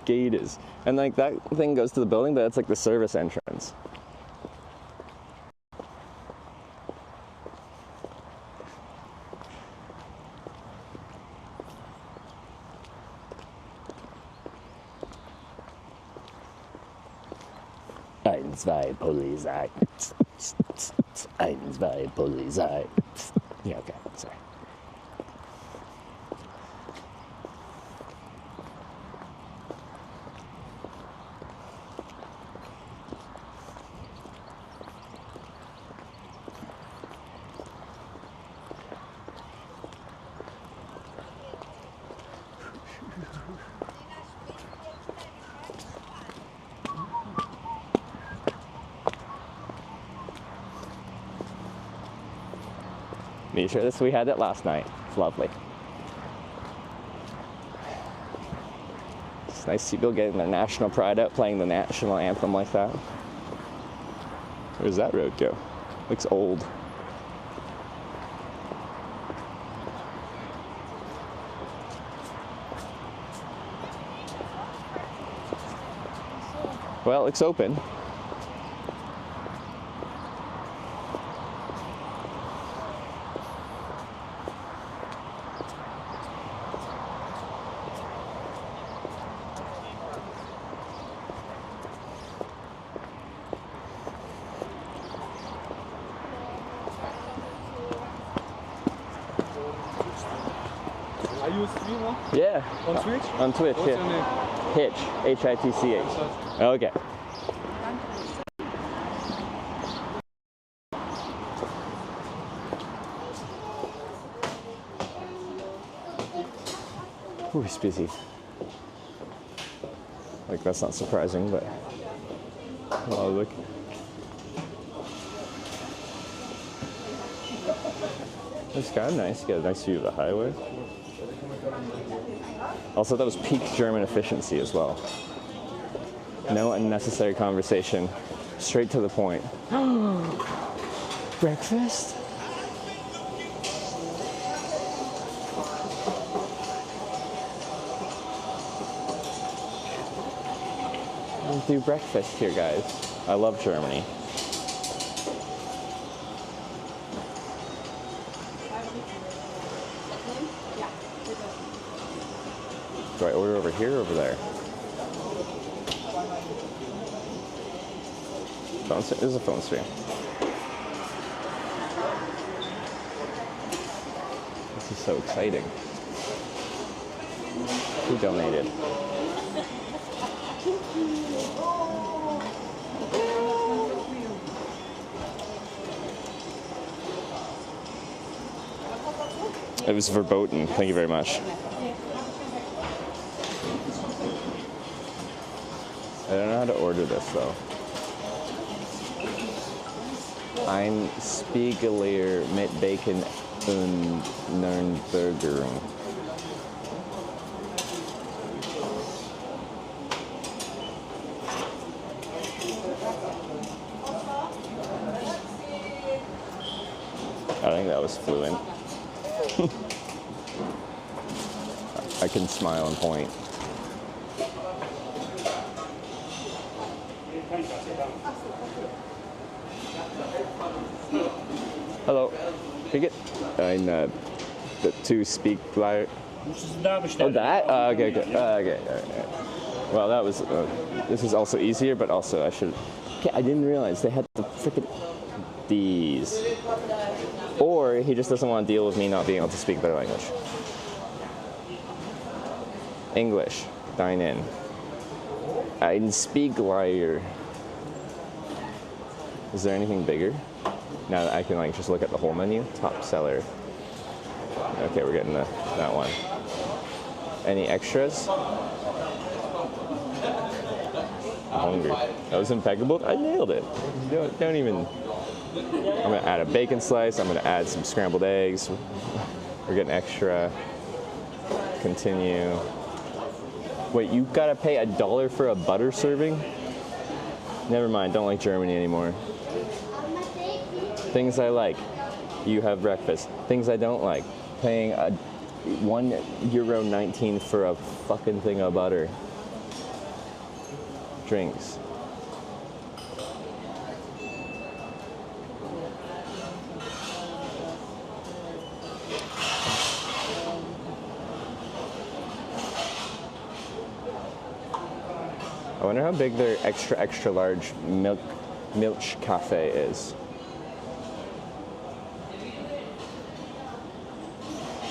gate is. And like that thing goes to the building, but that's like the service entrance. Eins, zwei, Polizei. Eins, zwei, Polizei. Yeah, okay, sorry. Me sure this, we had it last night. It's lovely. It's nice to see people getting their national pride out, playing the national anthem like that. Where's that road go? Looks old. Well, it looks open. Are you a streamer? Yeah. On Twitch? On Twitch, What's yeah. your name? Hitch. H-I-T-C-H. Okay. Ooh, he's busy. Like, that's not surprising, but... Oh, look. It's kind of nice. You get a nice view of the highway. Also, that was peak German efficiency as well. No unnecessary conversation. Straight to the point. Breakfast? We'll do breakfast here, guys. I love Germany. Do I order over here or over there? Phone stream? This is a phone stream. This is so exciting. Who donated? It was verboten. Thank you very much. I don't know how to order this though. Ein Spiegeleier mit Bacon und Nürnberger. I think that was fluent. I can smile and point. Hello. Can you get the two speak flyer? Oh, that? Okay, good. Okay. Right. Well, that was. This is also easier, but also I should. Okay, I didn't realize they had the frickin' these. Or he just doesn't want to deal with me not being able to speak their language. English. Dine in. Ein Spiegeleier. Is there anything bigger? Now that I can like just look at the whole menu. Top seller. Okay, we're getting that one. Any extras? I'm hungry. That was impeccable. I nailed it. Don't even. I'm gonna add a bacon slice. I'm gonna add some scrambled eggs. We're getting extra. Continue. Wait, you gotta pay $1 for a butter serving? Never mind. Don't like Germany anymore. Things I like. You have breakfast. Things I don't like. Paying €1.19 for a fucking thing of butter. Drinks. I wonder how big their extra large milk cafe is.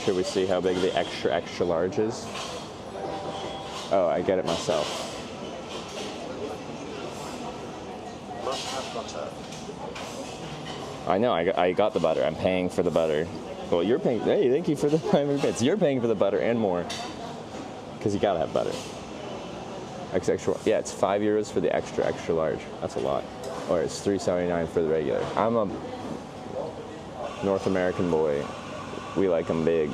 Should we see how big the extra large is? Oh, I get it myself. Must have butter. I know, I got the butter. I'm paying for the butter. Well, you're paying. Hey, thank you for the 500 bits. You're paying for the butter and more. Because you gotta have butter. Extra. Yeah, it's €5 for the extra large. That's a lot. Or it's $3.79 for the regular. I'm a North American boy. We like them big.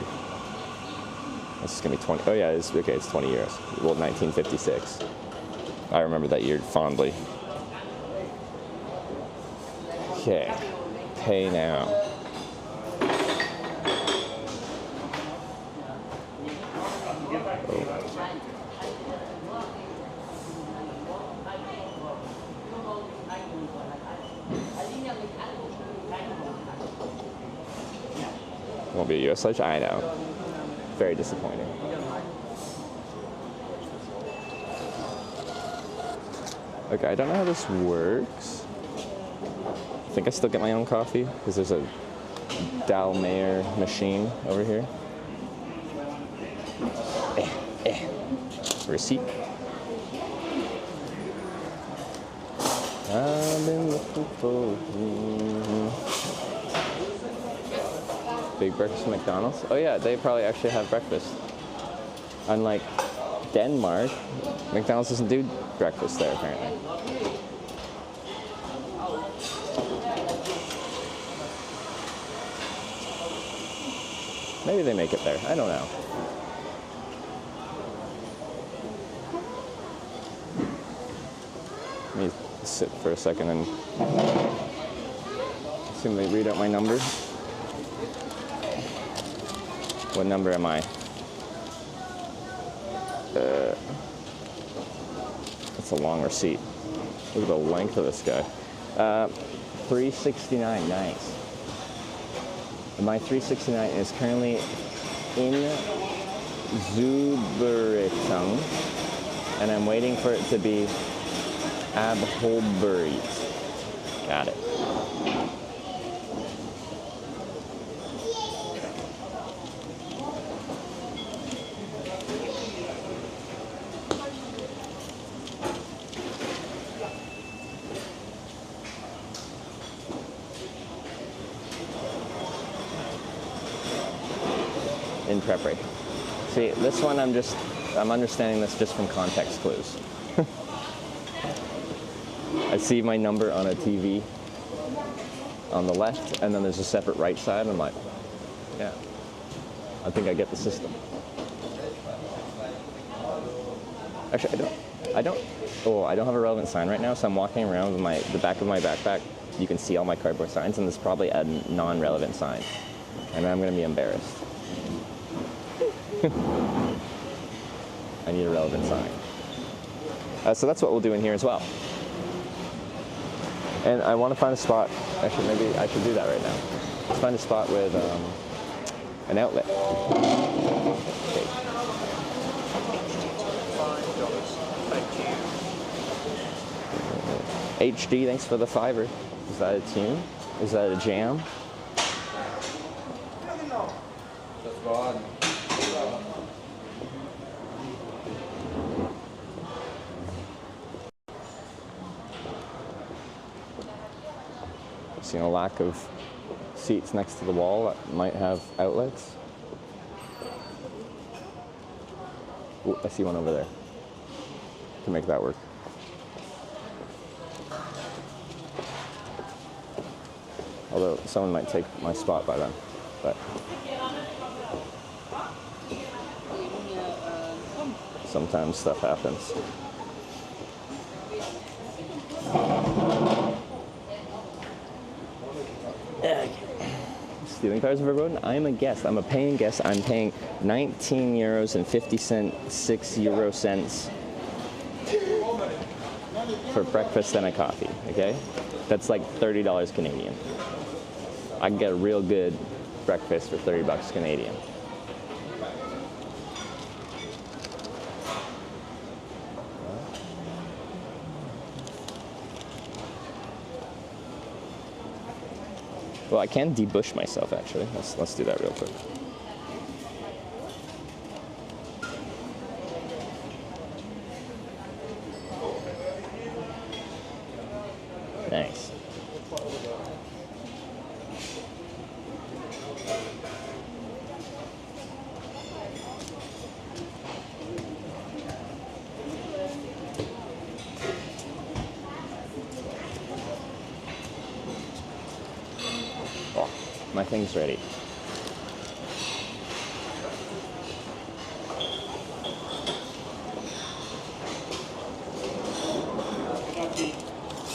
This is gonna be 20. Oh yeah, it's okay. It's €20. Well, 1956. I remember that year fondly. Okay, pay now. Won't be a US sledge? I know. Very disappointing. Okay, I don't know how this works. I think I still get my own coffee because there's a Dalmayer machine over here. Receipt. I've been looking for you. Big breakfast at McDonald's? Oh yeah, they probably actually have breakfast. Unlike Denmark, McDonald's doesn't do breakfast there apparently. Maybe they make it there. I don't know. Let me sit for a second and assume they read out my number. What number am I? That's a long receipt. Look at the length of this guy. 369, nice. My 369 is currently in Zuberitung, and I'm waiting for it to be Abholbury. Got it. In preparation. See, this one I'm understanding this just from context clues. I see my number on a TV on the left, and then there's a separate right side, and I'm like, yeah, I think I get the system. Actually, I don't have a relevant sign right now, so I'm walking around with the back of my backpack. You can see all my cardboard signs, and there's probably a non-relevant sign, and I'm gonna be embarrassed. I need a relevant sign. So that's what we'll do in here as well. And I want to find a spot. Actually, maybe I should do that right now. Let's find a spot with an outlet. Okay. HD, thanks for the $5. Is that a tune? Is that a jam? That's gone. I've seen a lack of seats next to the wall that might have outlets. Ooh, I see one over there. Can make that work. Although someone might take my spot by then, but sometimes stuff happens. Stealing cars of a road? I'm a guest. I'm a paying guest. I'm paying 19 euros and 50 cents, 6 euro cents for breakfast and a coffee, okay? That's like $30 Canadian. I can get a real good breakfast for 30 bucks Canadian. Well, I can debush myself, actually. Let's do that real quick. Nice. My thing's ready.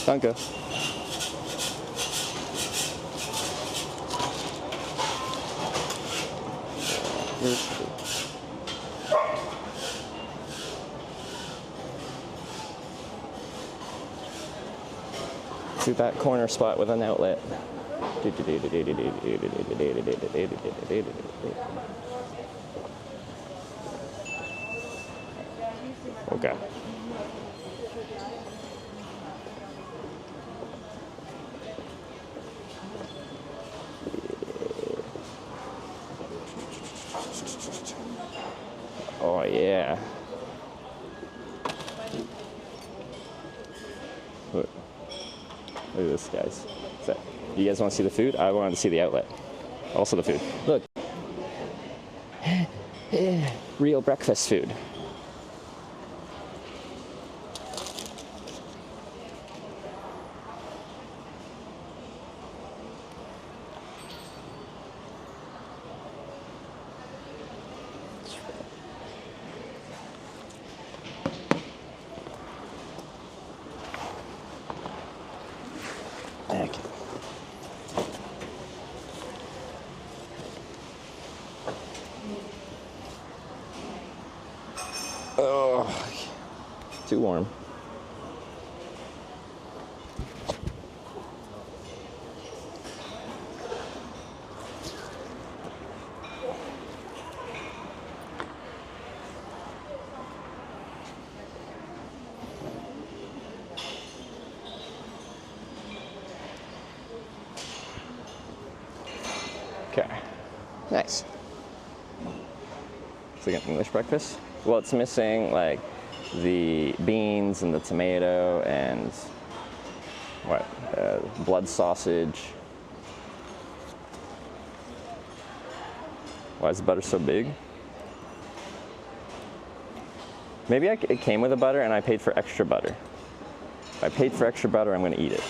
Danke. To that corner spot with an outlet. Okay. Oh yeah. Look at this, guys. You guys want to see the food? I wanted to see the outlet. Also the food. Look. Real breakfast food. Okay. Oh, too warm. Okay, nice. It's like an English breakfast. Well, it's missing like the beans and the tomato and what? Blood sausage. Why is the butter so big? Maybe it came with a butter and I paid for extra butter. If I paid for extra butter, I'm going to eat it.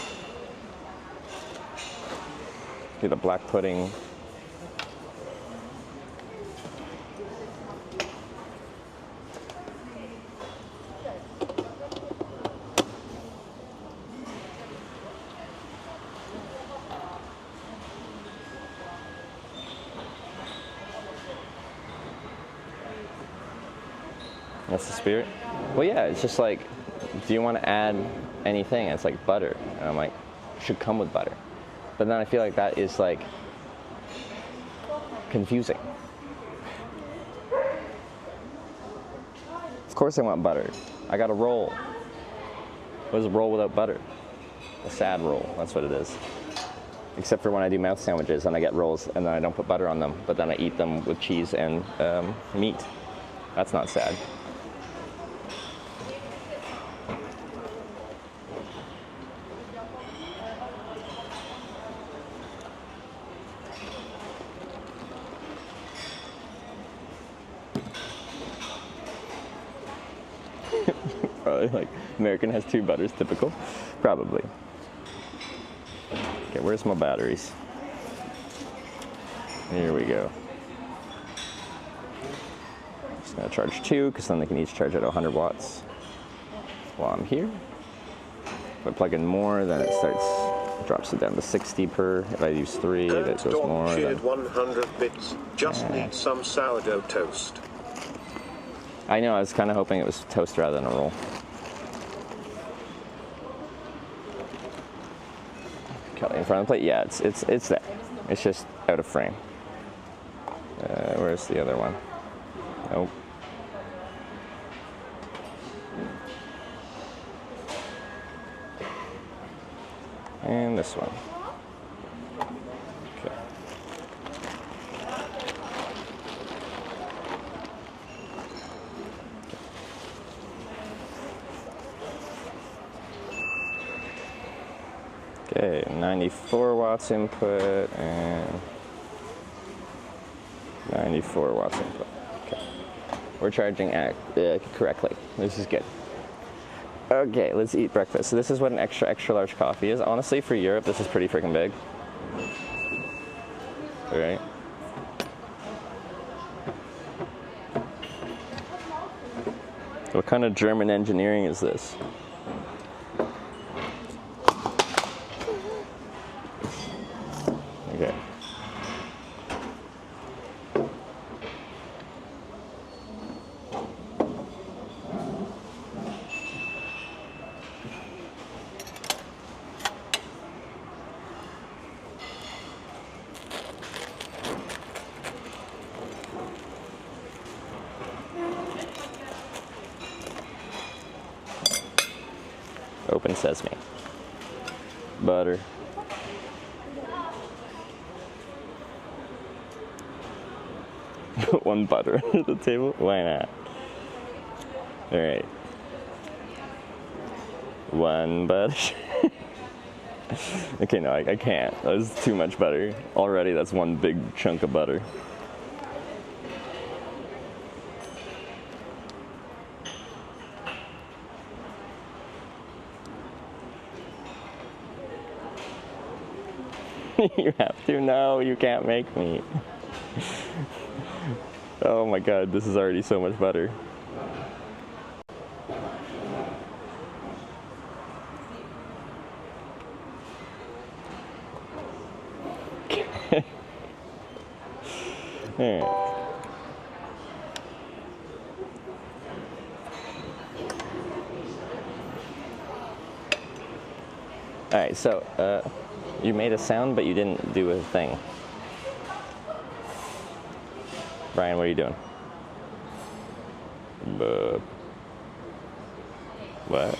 Do the black pudding. That's the spirit? Well, yeah, it's just like, do you want to add anything? It's like butter. And I'm like, should come with butter. But then I feel like that is like confusing. Of course I want butter. I got a roll. What is a roll without butter? A sad roll, that's what it is. Except for when I do mouth sandwiches and I get rolls and then I don't put butter on them, but then I eat them with cheese and meat. That's not sad. Probably like American has 2 butters, typical. Probably. Okay, where's my batteries? Here we go. Just gonna charge 2 because then they can each charge at 100 watts while I'm here. If I plug in more, then it drops it down to 60 per. If I use 3, that goes more. Cheered 100 bits. Just need some sourdough toast. I know, I was kind of hoping it was toast rather than a roll. Kelly in front of the plate, yeah, it's there. It's just out of frame. Where's the other one? Nope. And this one. Okay. Okay, 94 watts input and 94 watts input. Okay. We're charging correctly. This is good. Okay, let's eat breakfast. So this is what an extra large coffee is. Honestly, for Europe, this is pretty freaking big. All right. What kind of German engineering is this? Okay. Open sesame. Butter. One butter under the table? Why not? Alright. One butter. Okay, no, I can't. That's too much butter. Already, that's one big chunk of butter. You have to? No, you can't make me. Oh my god, this is already so much butter. Alright. Alright, so, you made a sound, but you didn't do a thing. Brian, what are you doing? What?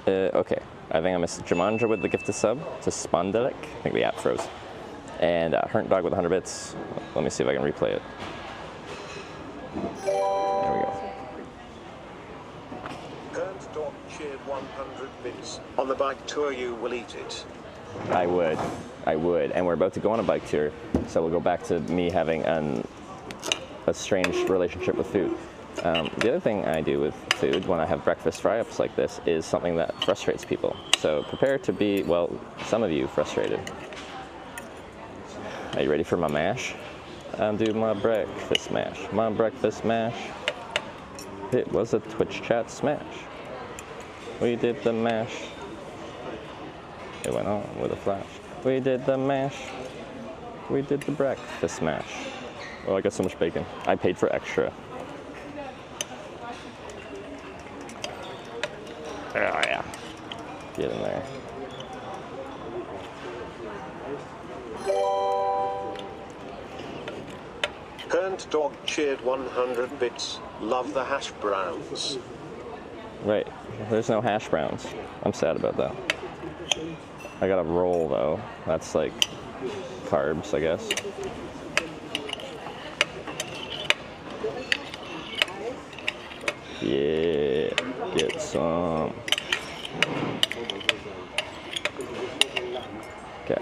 Okay. I think I missed Jamandra with the gifted sub to Spondelic. I think the app froze. And Hernt Dog with 100 bits. Let me see if I can replay it. There we go. Hernt Dog cheered 100 bits. On the bike tour, you will eat it. I would. And we're about to go on a bike tour, so we'll go back to me having a strange relationship with food. The other thing I do with food when I have breakfast fry-ups like this is something that frustrates people. So prepare to be, well, some of you frustrated. Are you ready for my mash? I'll do my breakfast mash. My breakfast mash. It was a Twitch chat smash. We did the mash. It went on with a flash. We did the mash. We did the breakfast mash. Oh, I got so much bacon. I paid for extra. Oh yeah. Get in there. Hernt Dog cheered 100 bits. Love the hash browns. Right. There's no hash browns. I'm sad about that. I got a roll though. That's like carbs, I guess. Yeah, get some. Okay.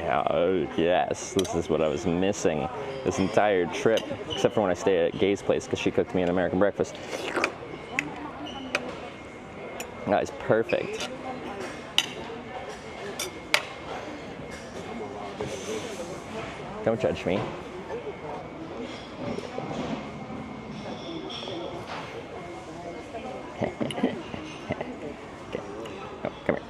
Yeah, oh, yes, this is what I was missing this entire trip, except for when I stayed at Gay's place because she cooked me an American breakfast. That is perfect. Don't judge me. Okay. Oh, come here.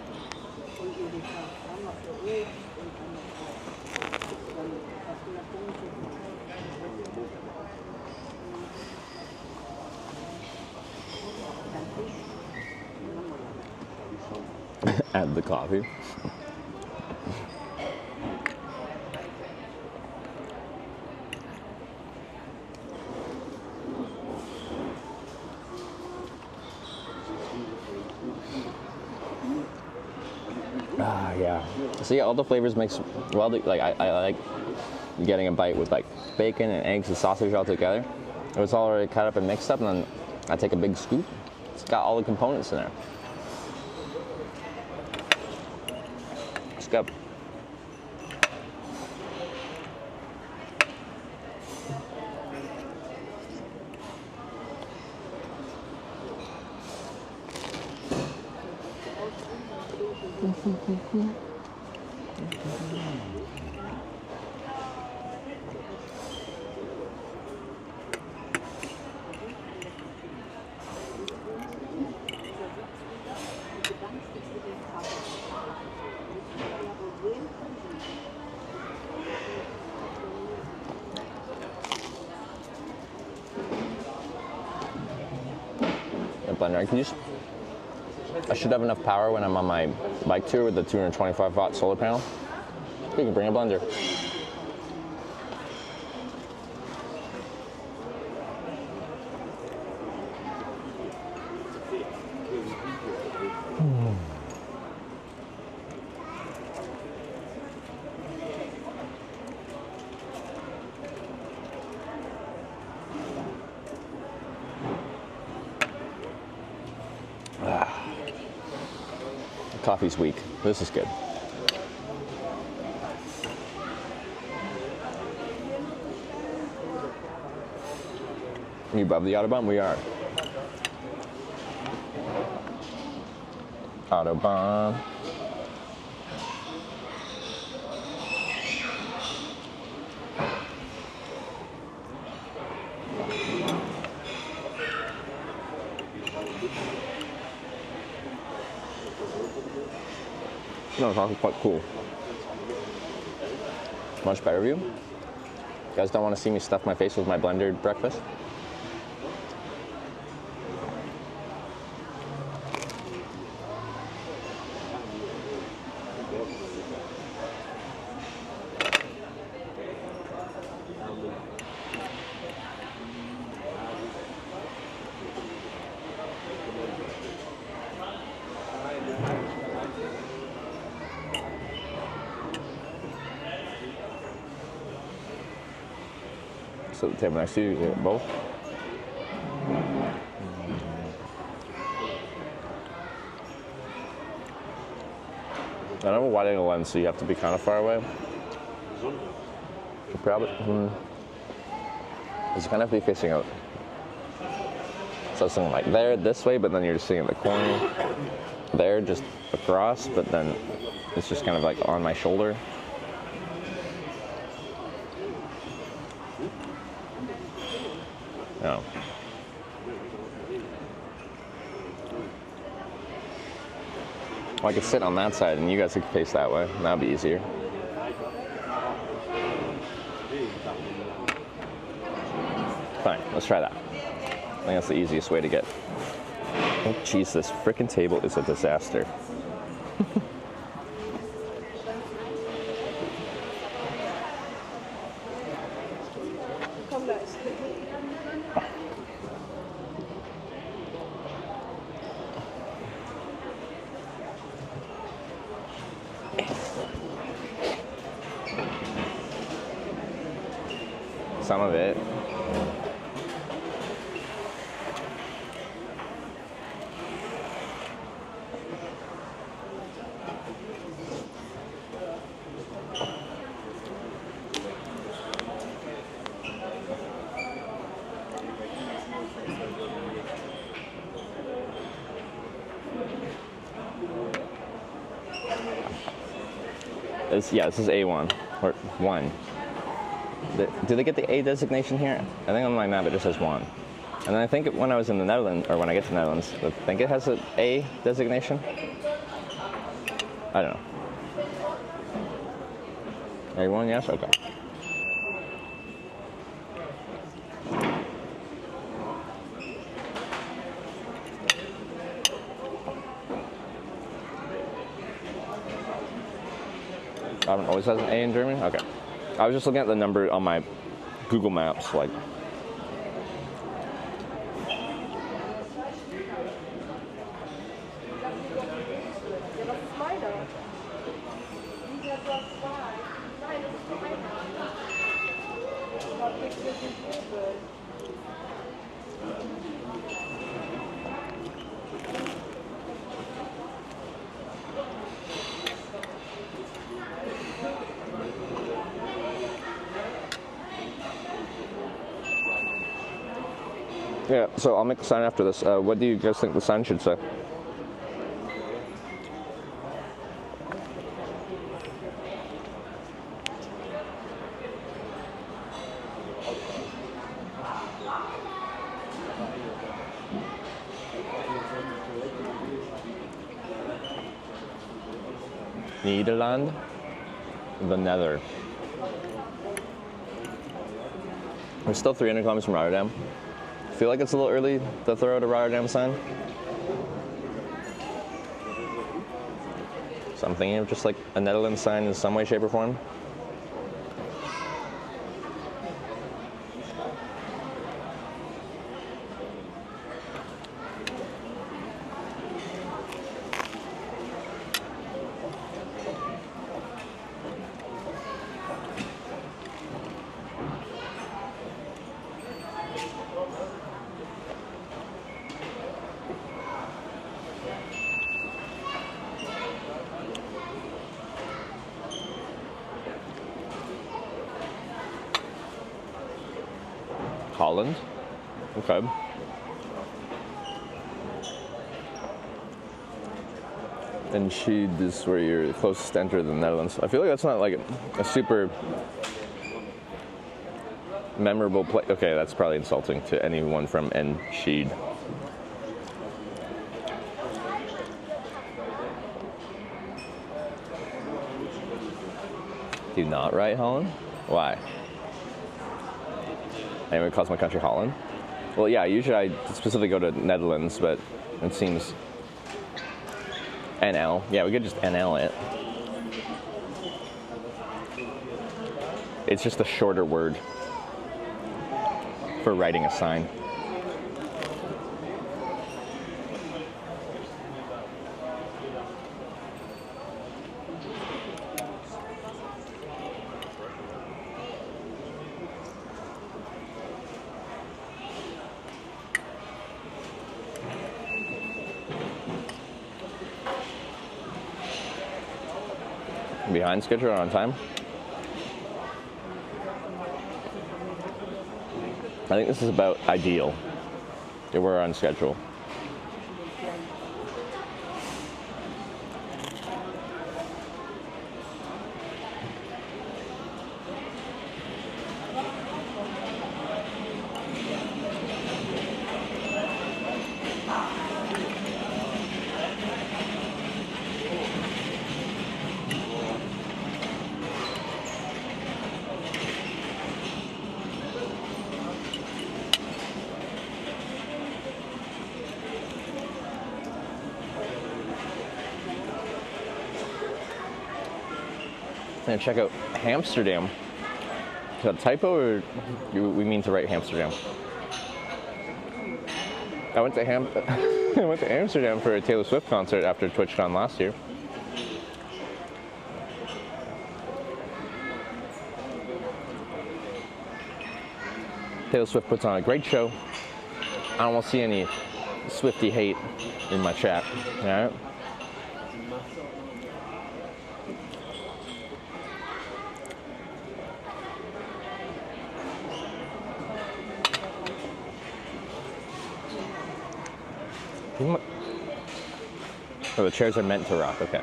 Add the coffee. Ah, yeah. So yeah, all the flavors mix well. Like I like getting a bite with like bacon and eggs and sausage all together. It was already cut up and mixed up, and then I take a big scoop. It's got all the components in there. It's good. Blender. I should have enough power when I'm on my bike tour with the 225 watt solar panel. We can bring a blender. Coffee's weak. This is good. You above the Autobahn? We are. Autobahn. No, it's actually quite cool. Much better view. You guys don't want to see me stuff my face with my blended breakfast? So the table next to you, yeah, both. I don't have a wide angle lens, so you have to be kind of far away. Probably. Because you kind of have to be facing out. So something like there, this way, but then you're just sitting in the corner. There, just across, but then it's just kind of like on my shoulder. No. Well, I could sit on that side and you guys could face that way. That'd be easier. Fine, let's try that. I think that's the easiest way to get. Oh, jeez, this frickin' table is a disaster. Some of it. Yeah, this is A1 or 1. Do they get the A designation here? I think on my map it just says 1. And then I think when I was in the Netherlands, or when I get to the Netherlands, I think it has an A designation. I don't know. A1, yes? Okay. Always has an A in Germany? Okay. I was just looking at the number on my Google Maps, like. Yeah, so I'll make the sign after this. What do you guys think the sign should say? Nederland, the Nether. We're still 300 kilometers from Rotterdam. I feel like it's a little early to throw out a Rotterdam sign. So I'm thinking of just like a Netherlands sign in some way, shape, or form. Holland. Okay. And Schied is where you're closest to enter the Netherlands. I feel like that's not like a super memorable place. Okay, that's probably insulting to anyone from Schied. Do you not write Holland? Why? Anyone calls my country Holland? Well, yeah, usually I specifically go to Netherlands, but it seems NL. Yeah, we could just NL it. It's just a shorter word for writing a sign. Behind schedule or on time? I think this is about ideal. Yeah, we're on schedule. And check out Amsterdam. Is that a typo, or do we mean to write Amsterdam? I went to I went to Amsterdam for a Taylor Swift concert after TwitchCon last year. Taylor Swift puts on a great show. I don't want to see any Swiftie hate in my chat. All right. Oh, the chairs are meant to rock, okay.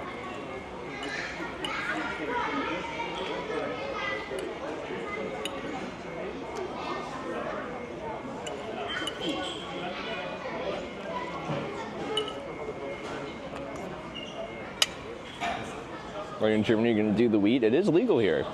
Or in Germany, you're going to do the wheat. It is legal here.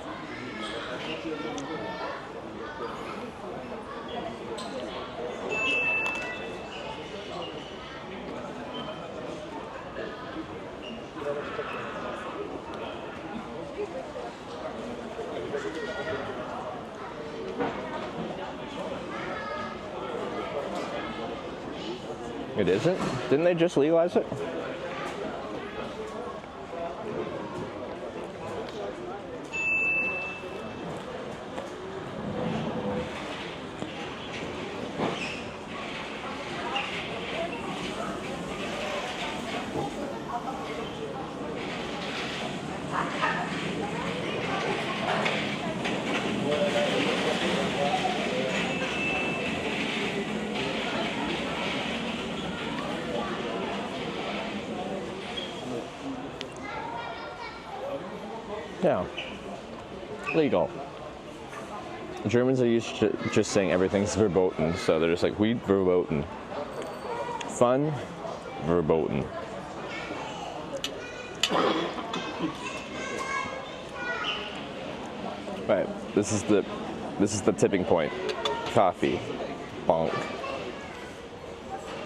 It isn't? Didn't they just legalize it? Yeah. Legal. Germans are used to just saying everything's verboten, so they're just like, weed verboten. Fun, verboten. Right, this is the tipping point. Coffee, bonk.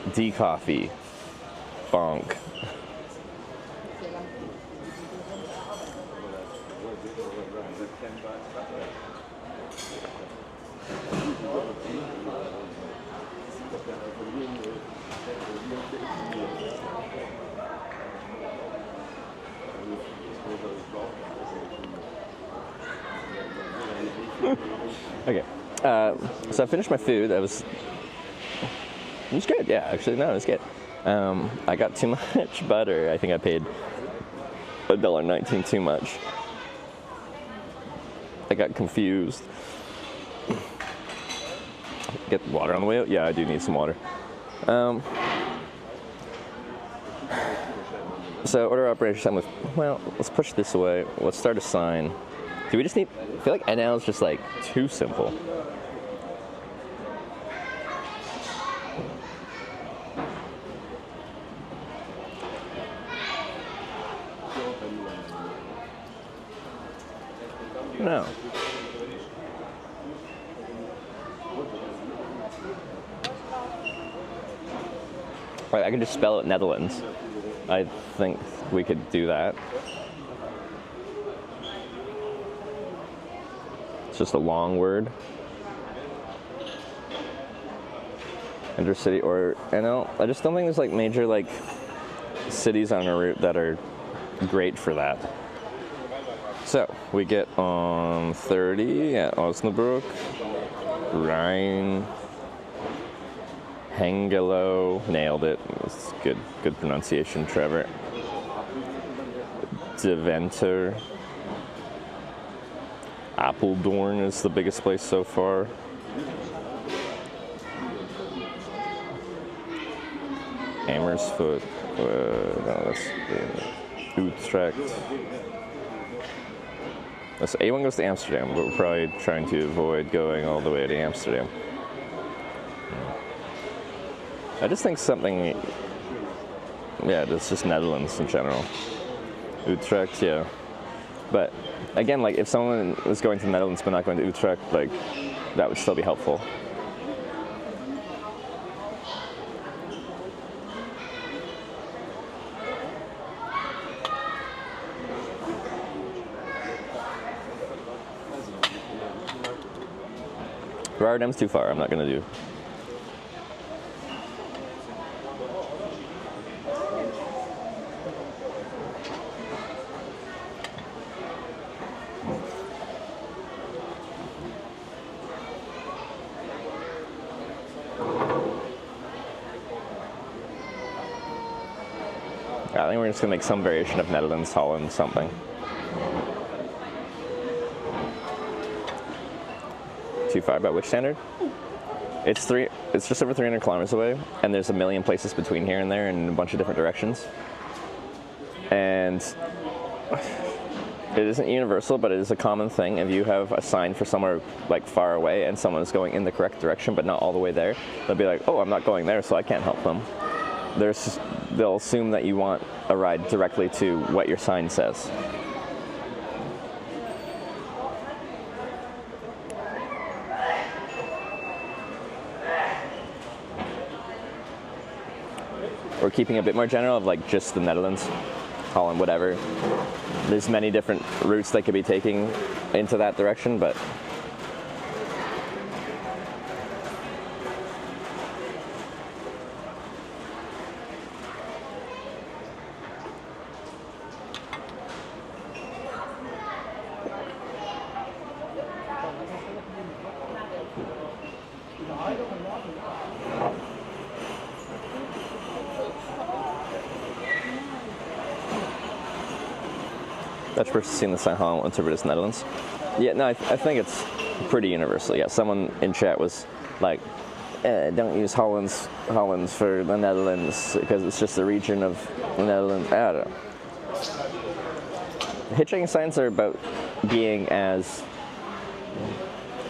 Decoffee, bonk. Okay, so I finished my food. It was good. Yeah, actually, no, it was good. I got too much butter. I think I paid $1.19 too much. I got confused. Get water on the way out? Yeah, I do need some water. So order operation time was, well, let's push this away. Let's start a sign. Do we just need, I feel like NL is just like too simple. No. Right, I can just spell it Netherlands. I think we could do that. It's just a long word. Intercity or NL. I just don't think there's like major like cities on our route that are great for that. So we get on 30 at Osnabrück, Rhein, Hengelo, nailed it. It's good pronunciation, Trevor. Deventer. Apeldoorn is the biggest place so far. Amersfoort. No, that's Utrecht. So A1 goes to Amsterdam, but we're probably trying to avoid going all the way to Amsterdam. I just think something, yeah, it's just Netherlands in general. Utrecht, yeah. But again, like if someone was going to the Netherlands but not going to Utrecht, like that would still be helpful. Rotterdam's too far, I'm not gonna do. I think we're just gonna make some variation of Netherlands, Holland, something. Too far by which standard? It's just over 300 kilometers away, and there's a million places between here and there in a bunch of different directions. And it isn't universal, but it is a common thing. If you have a sign for somewhere like far away and someone is going in the correct direction but not all the way there, they'll be like, oh, I'm not going there, so I can't help them. They'll assume that you want a ride directly to what your sign says. keeping a bit more general of like just the Netherlands, Holland, whatever. There's many different routes they could be taking into that direction, but Dutch person seen the sign Holland interpret as Netherlands. Yeah, no, I think it's pretty universal. Yeah, someone in chat was like, don't use Hollands for the Netherlands because it's just a region of the Netherlands. I don't know. Hitchhiking signs are about being as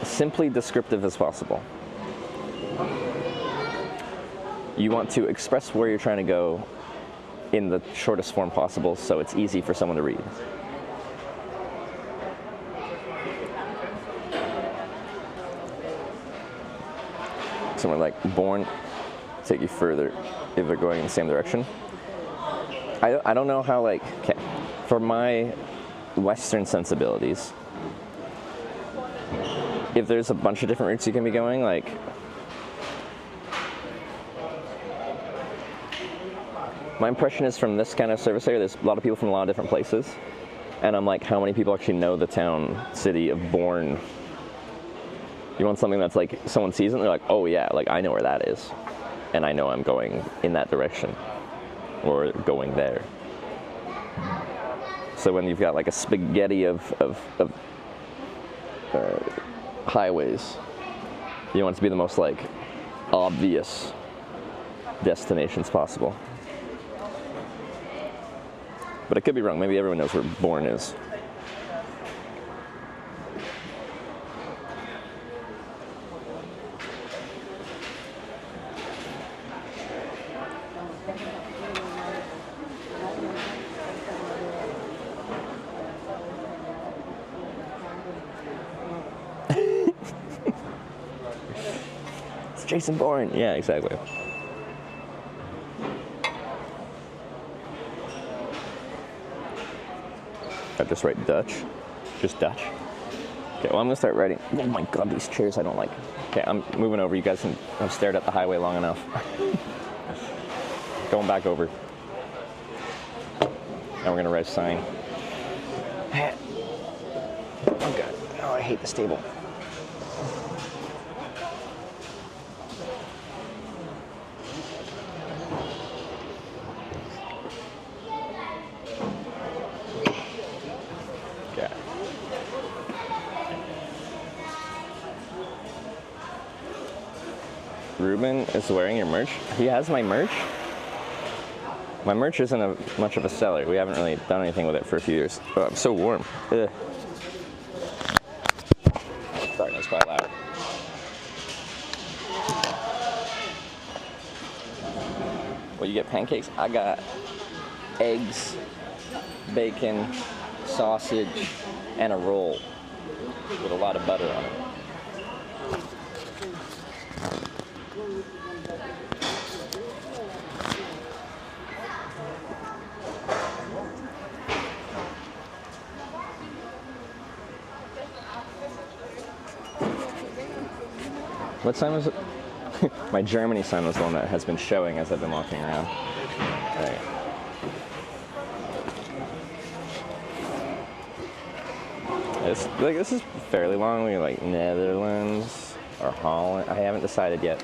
simply descriptive as possible. You want to express where you're trying to go in the shortest form possible so it's easy for someone to read. Somewhere like Born take you further if they're going in the same direction. I don't know how, like, okay, for my Western sensibilities, if there's a bunch of different routes you can be going, like, my impression is from this kind of service area, there's a lot of people from a lot of different places, and I'm like, how many people actually know the town, city of Born? You want something that's like, someone sees it and they're like, oh yeah, like I know where that is. And I know I'm going in that direction or going there. So when you've got like a spaghetti of highways, you want it to be the most like obvious destinations possible. But I could be wrong, maybe everyone knows where Born is. Jason Bourne. Yeah, exactly. I just write Dutch. Just Dutch. Okay, well I'm gonna start writing. Oh my god, these chairs I don't like. Okay, I'm moving over. You guys have stared at the highway long enough. Going back over. Now we're gonna write a sign. Oh god. Oh, I hate this table. Ruben is wearing your merch. He has my merch. My merch isn't much of a seller. We haven't really done anything with it for a few years. Oh, I'm so warm. Ugh. Sorry, that's quite loud. Well, you get pancakes. I got eggs, bacon, sausage, and a roll with a lot of butter on it. What sign was it? My Germany sign was the one that has been showing as I've been walking around. Right. This is fairly long. We're like Netherlands or Holland. I haven't decided yet.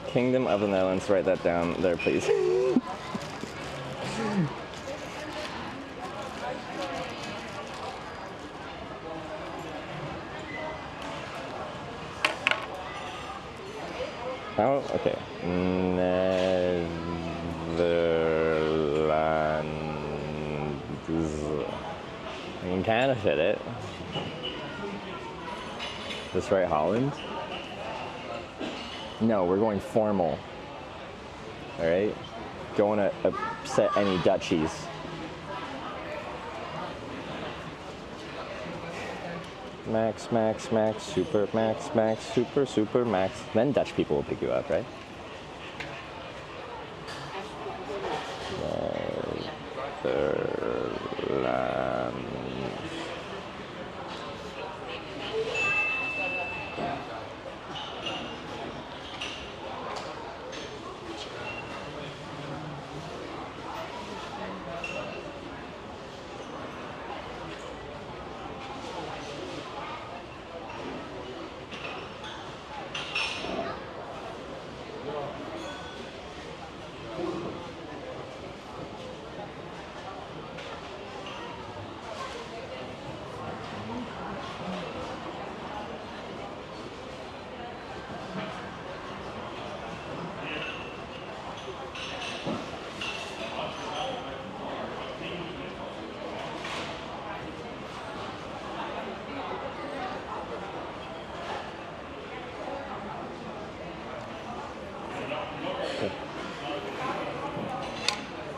Kingdom of the Netherlands, write that down there, please. Oh, okay. Netherlands. You can kind of fit it. This right, Holland? No, we're going formal. All right? Don't want to upset any Dutchies. Max, max, max, super, max, max, super, super, max. Then Dutch people will pick you up, right?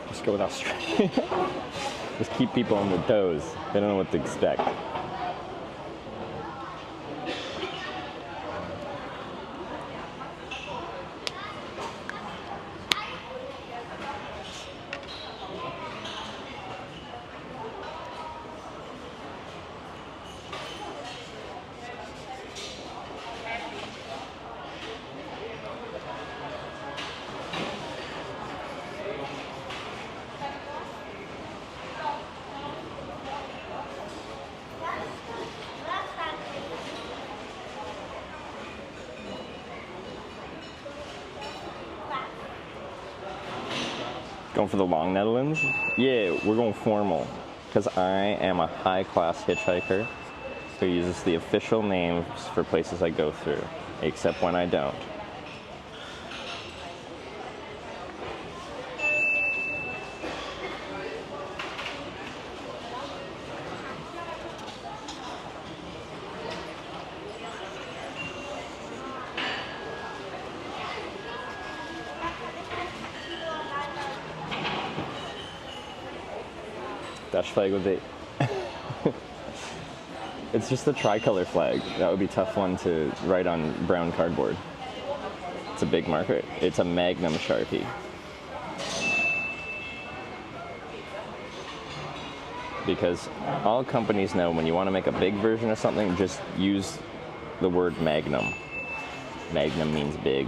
Let's go with Australia. Just keep people on their toes. They don't know what to expect. Going for the long Netherlands? Yeah, we're going formal. Because I am a high-class hitchhiker who uses the official names for places I go through, except when I don't. Dutch flag with it. It's just a tricolor flag. That would be a tough one to write on brown cardboard. It's a big marker. It's a Magnum Sharpie. Because all companies know when you want to make a big version of something, just use the word Magnum. Magnum means big.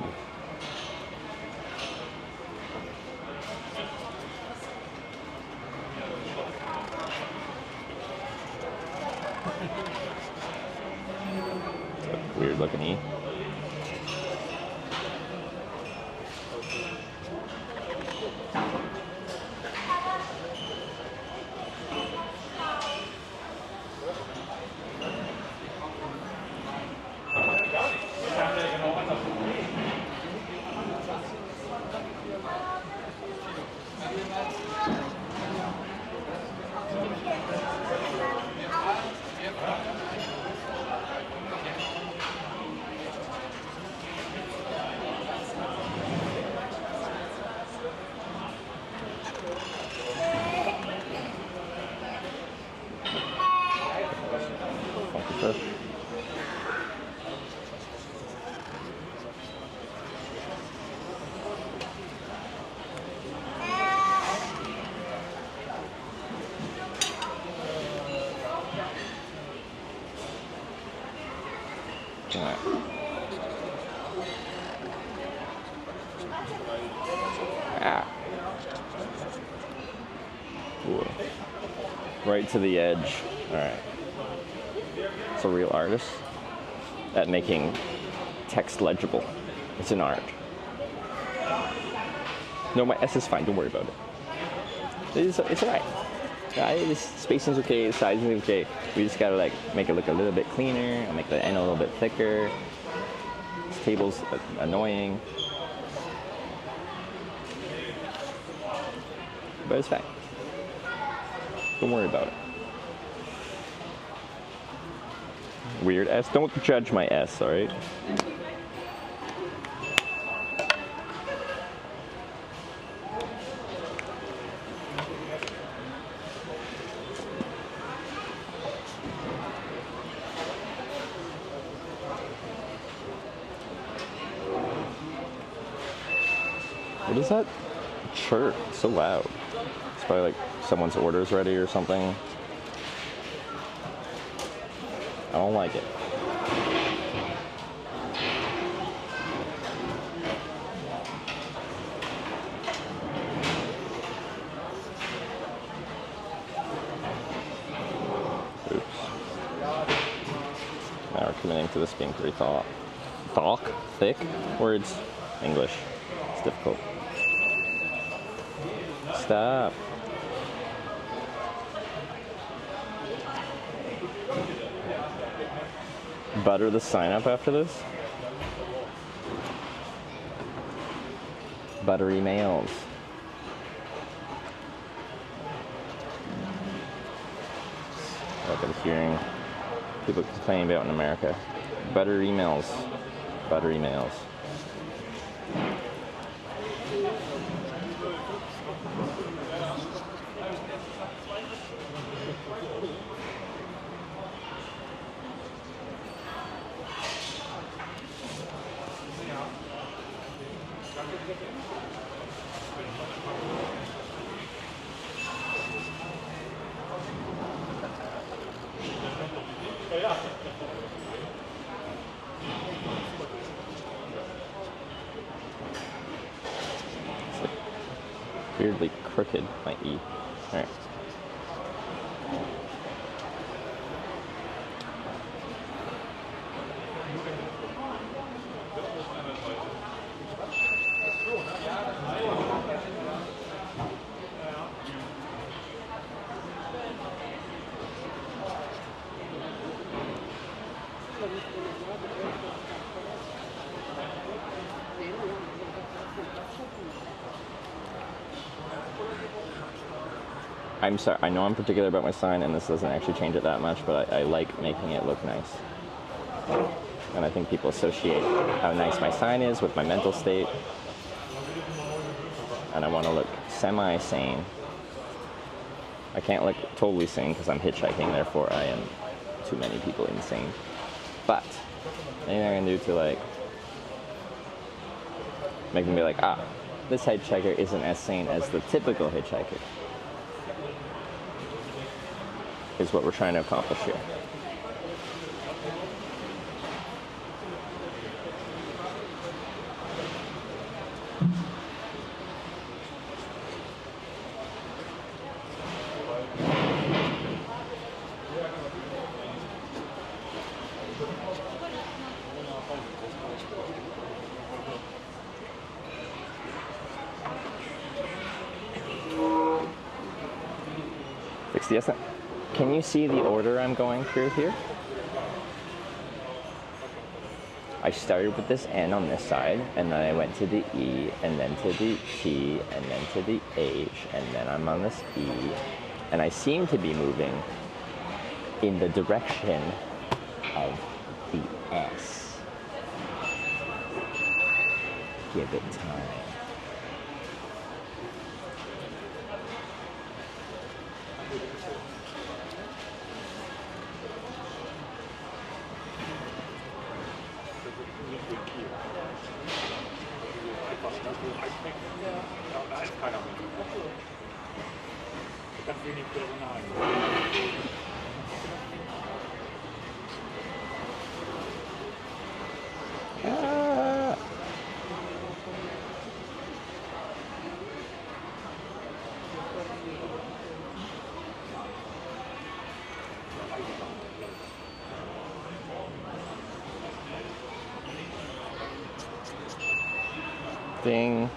Weird looking E. Cool. Right to the edge. All right. It's a real artist at making text legible. It's an art. No, my S is fine. Don't worry about it. It's alright. The spacing's okay. The sizing's okay. We just gotta like make it look a little bit cleaner. I'll make the end a little bit thicker. This table's annoying, but it's fine. Don't worry about it. weird S. Don't judge my S, alright? What is that chirp? It's so loud. It's probably like someone's order's ready or something. I don't like it. Oops. Now we're committing to this being pretty thick words. English. It's difficult. Stop. Butter the sign up after this? Buttery mails. Like I'm hearing people complaining about in America. Buttery mails. Buttery mails. Weirdly crooked, my E. Alright. I'm sorry, I know I'm particular about my sign and this doesn't actually change it that much, but I like making it look nice. And I think people associate how nice my sign is with my mental state. And I want to look semi-sane. I can't look totally sane because I'm hitchhiking, therefore I am too many people insane. But anything I can do to like make them be like, ah, this hitchhiker isn't as sane as the typical hitchhiker, is what we're trying to accomplish here. Can you see the order I'm going through here? I started with this N on this side, and then I went to the E, and then to the T, and then to the H, and then I'm on this E, and I seem to be moving in the direction of the S. Give it time. Ding.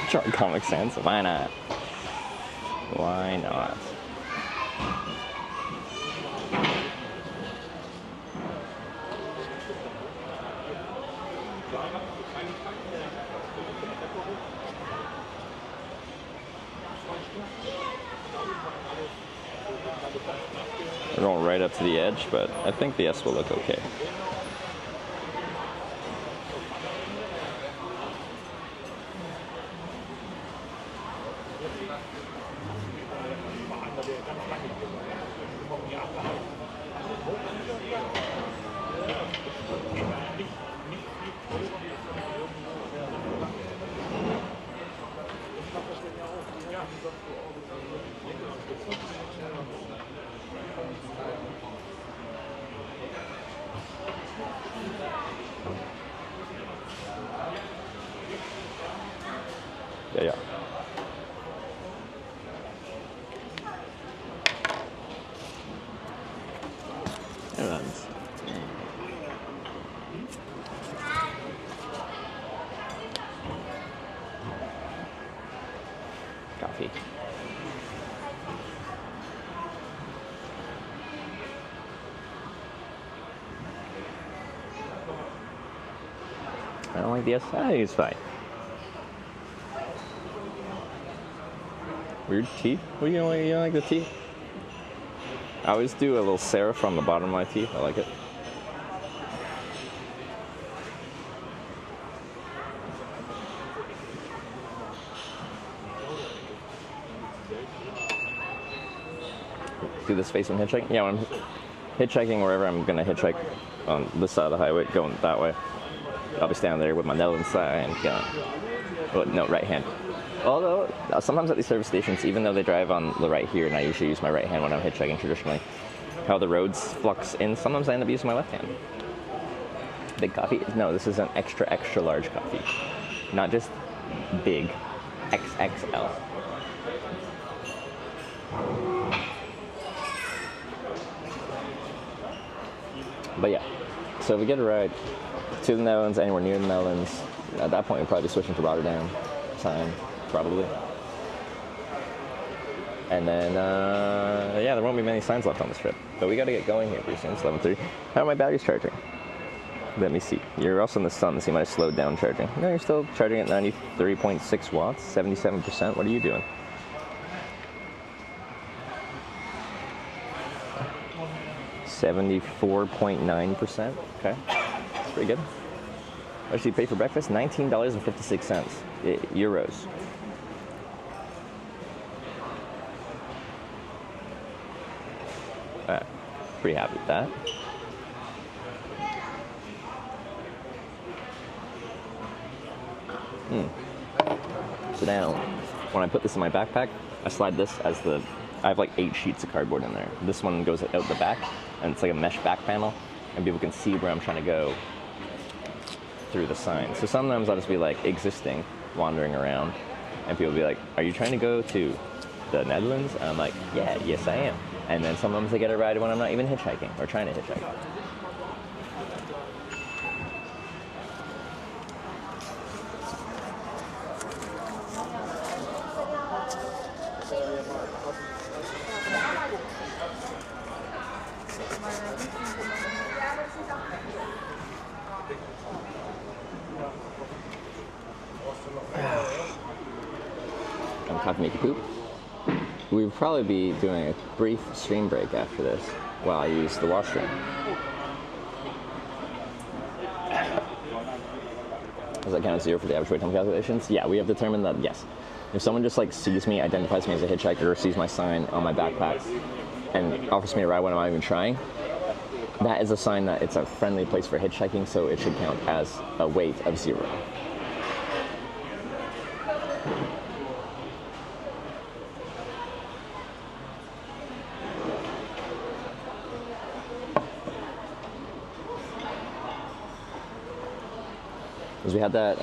Try Comic Sans, why not? Why not? We're going right up to the edge, but I think the S will look okay. Yeah. Evans. Coffee. I don't like the S. I think it's fine. Weird teeth? What do you don't like the teeth? I always do a little serif on the bottom of my teeth. I like it. Do this face when hitchhiking? Yeah, when I'm hitchhiking wherever I'm gonna hitchhike on this side of the highway, going that way, I'll be standing there with my Netherlands sign, right hand. Although, sometimes at these service stations, even though they drive on the right here, and I usually use my right hand when I'm hitchhiking traditionally, how the roads flux in, sometimes I end up using my left hand. Big coffee? No, this is an extra, extra large coffee. Not just big, XXL. But yeah, so if we get a ride to the Netherlands, anywhere near the Netherlands, at that point we'll probably be switching to Rotterdam time. Probably. And then, yeah, there won't be many signs left on this trip. But we got to get going here pretty soon. It's 11:30. How are my batteries charging? Let me see. You're also in the sun, so you might have slowed down charging. No, you're still charging at 93.6 watts, 77%. What are you doing? $74.9%. Okay. That's pretty good. What did you pay for breakfast? $19.56. Euros. Pretty happy with that. So now, when I put this in my backpack, I slide this as I have like 8 sheets of cardboard in there. This one goes out the back, and it's like a mesh back panel, and people can see where I'm trying to go through the sign. So sometimes I'll just be like existing, wandering around, and people will be like, are you trying to go to the Netherlands? And I'm like, yeah, yes I am. And then sometimes they get a ride when I'm not even hitchhiking or trying to hitchhike. have to make a poop. We would probably be doing a brief stream break after this while I use the washroom. Does that count as 0 for the average wait time calculations? Yeah, we have determined that, yes. If someone just like sees me, identifies me as a hitchhiker, or sees my sign on my backpack and offers me a ride when I'm not even trying, that is a sign that it's a friendly place for hitchhiking, so it should count as a wait of 0. Because we had that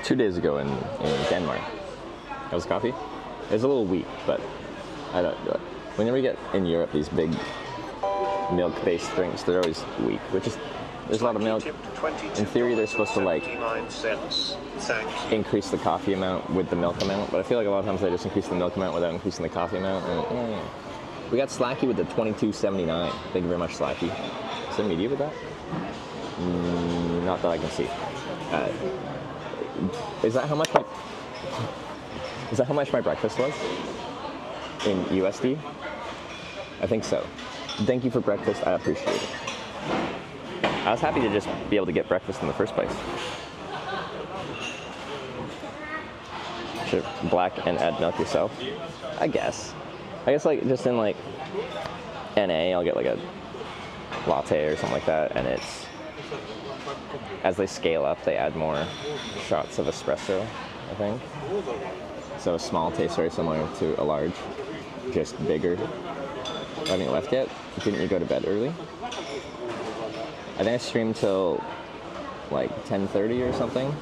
2 days ago in Denmark. That was coffee. It was a little weak, but I don't. Whenever we get in Europe, these big milk-based drinks, they're always weak. Which is, there's a lot of milk. In theory, they're supposed to like increase the coffee amount with the milk amount, but I feel like a lot of times they just increase the milk amount without increasing the coffee amount. And, we got Slacky with the 22.79. Thank you very much, Slacky. Is there media with that? Not that I can see. Is that how much my breakfast was in USD? I think so. Thank you for breakfast. I appreciate it. I was happy to just be able to get breakfast in the first place. Should black and add milk yourself? I guess like just in like NA, I'll get like a latte or something like that, and it's, as they scale up, they add more shots of espresso, I think. So a small tastes very similar to a large, just bigger. Haven't left yet? Didn't you go to bed early? I think I streamed till like 10:30 or something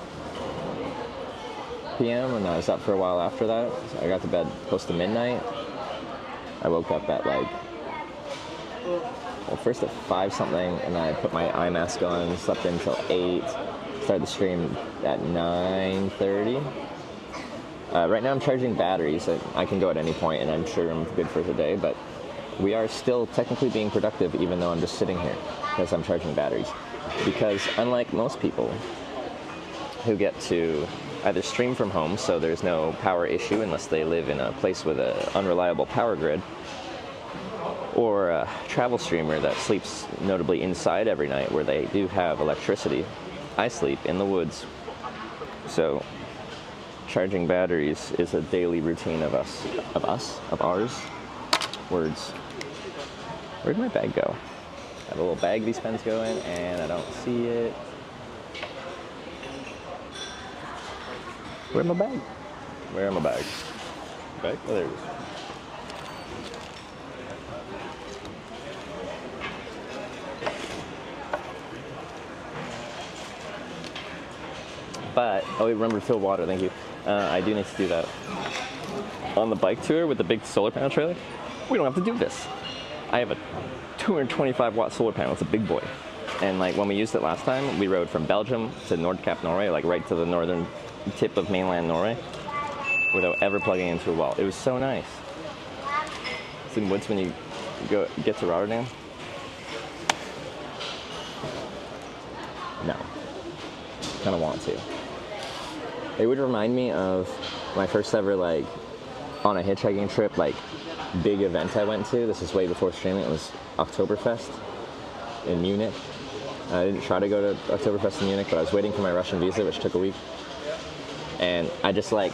p.m. and I was up for a while after that. So I got to bed close to midnight. I woke up at like, well, first at 5 something, and then I put my eye mask on, slept in until 8, started the stream at 9:30. Right now I'm charging batteries. I can go at any point, and I'm sure I'm good for the day, but we are still technically being productive even though I'm just sitting here because I'm charging batteries. Because unlike most people who get to either stream from home, so there's no power issue unless they live in a place with an unreliable power grid, or a travel streamer that sleeps notably inside every night where they do have electricity, I sleep in the woods. So charging batteries is a daily routine of ours. Words. Where'd my bag go? I have a little bag these pens go in, and I don't see it. Where's my bag? Where are my bags? Bag? Oh, there it is. But, oh, remember to fill water, thank you. I do need to do that. On the bike tour with the big solar panel trailer, we don't have to do this. I have a 225 watt solar panel, it's a big boy. And like when we used it last time, we rode from Belgium to Nordkapp, Norway, like right to the northern tip of mainland Norway, without ever plugging into a wall. It was so nice. It's in woods when you get to Rotterdam. No. Kind of want to. It would remind me of my first ever, like, on a hitchhiking trip, like, big event I went to. This is way before streaming. It was Oktoberfest in Munich. I didn't try to go to Oktoberfest in Munich, but I was waiting for my Russian visa, which took a week. And I just, like,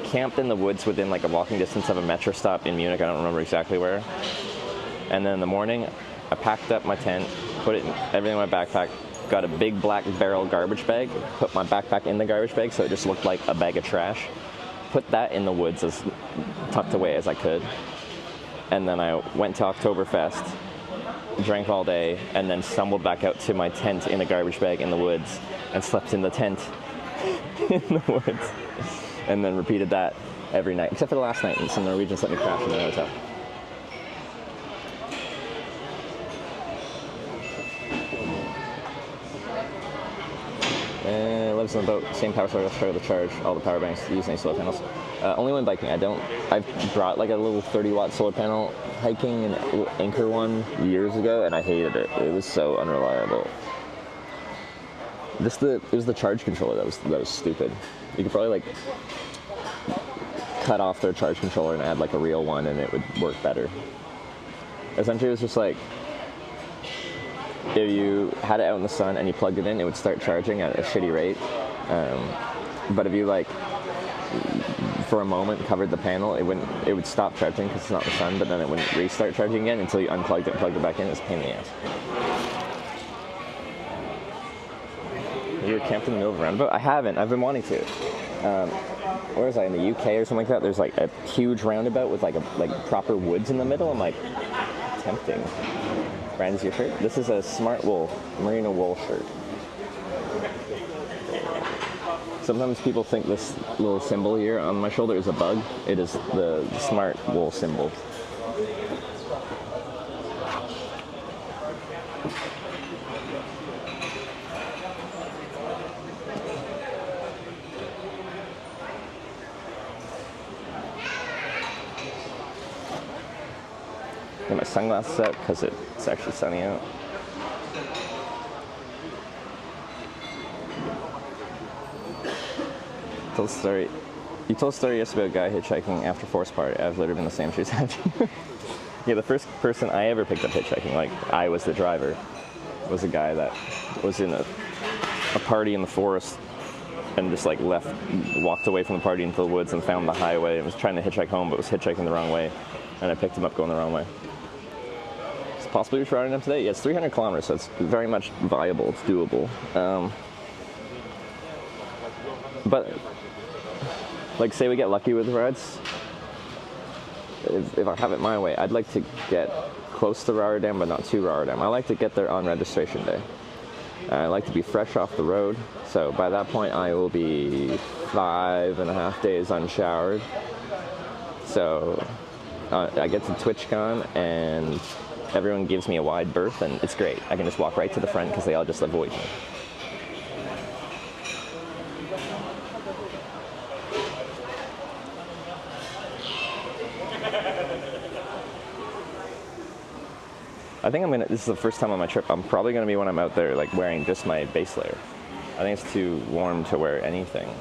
camped in the woods within, like, a walking distance of a metro stop in Munich. I don't remember exactly where. And then in the morning, I packed up my tent, put everything in my backpack, got a big black barrel garbage bag, put my backpack in the garbage bag so it just looked like a bag of trash, put that in the woods as tucked away as I could, and then I went to Oktoberfest, drank all day, and then stumbled back out to my tent in a garbage bag in the woods and slept in the tent in the woods, and then repeated that every night, except for the last night, and some Norwegians let me crash in the hotel. Lives on the boat, same power source, struggle to charge all the power banks, using solar panels. Only when biking. I've brought like a little 30 watt solar panel hiking and anchor one years ago, and I hated it. It was so unreliable. It was the charge controller that was stupid. You could probably like cut off their charge controller and add like a real one, and it would work better. Essentially, it was just like if you had it out in the sun and you plugged it in, it would start charging at a shitty rate. But if you like for a moment covered the panel, it would stop charging because it's not the sun, but then it wouldn't restart charging again until you unplugged it and plugged it back in. It's a pain in the ass. You camped in the middle of a roundabout? I haven't. I've been wanting to. Where was I, in the UK or something like that? There's like a huge roundabout with like proper woods in the middle. I'm like, tempting. Brand is your shirt? This is a Smart Wool, merino wool shirt. Sometimes people think this little symbol here on my shoulder is a bug. It is the Smart Wool symbol. Get my sunglasses out because it's actually sunny out. You told a story yesterday about a guy hitchhiking after Force Party. I've literally been in the same shoes as you. Yeah, the first person I ever picked up hitchhiking, like I was the driver, was a guy that was in a party in the forest and just like walked away from the party into the woods and found the highway and was trying to hitchhike home, but was hitchhiking the wrong way. And I picked him up going the wrong way. It's possibly reach Rotterdam today? Yeah, it's 300 kilometers, so it's very much viable. It's doable. But like, say we get lucky with rides, if I have it my way, I'd like to get close to Rotterdam, but not too Rotterdam. I like to get there on registration day. I like to be fresh off the road, so by that point I will be 5.5 days unshowered. So I get to TwitchCon and everyone gives me a wide berth, and it's great. I can just walk right to the front because they all just avoid me. I think this is the first time on my trip, I'm probably going to be when I'm out there like wearing just my base layer. I think it's too warm to wear anything,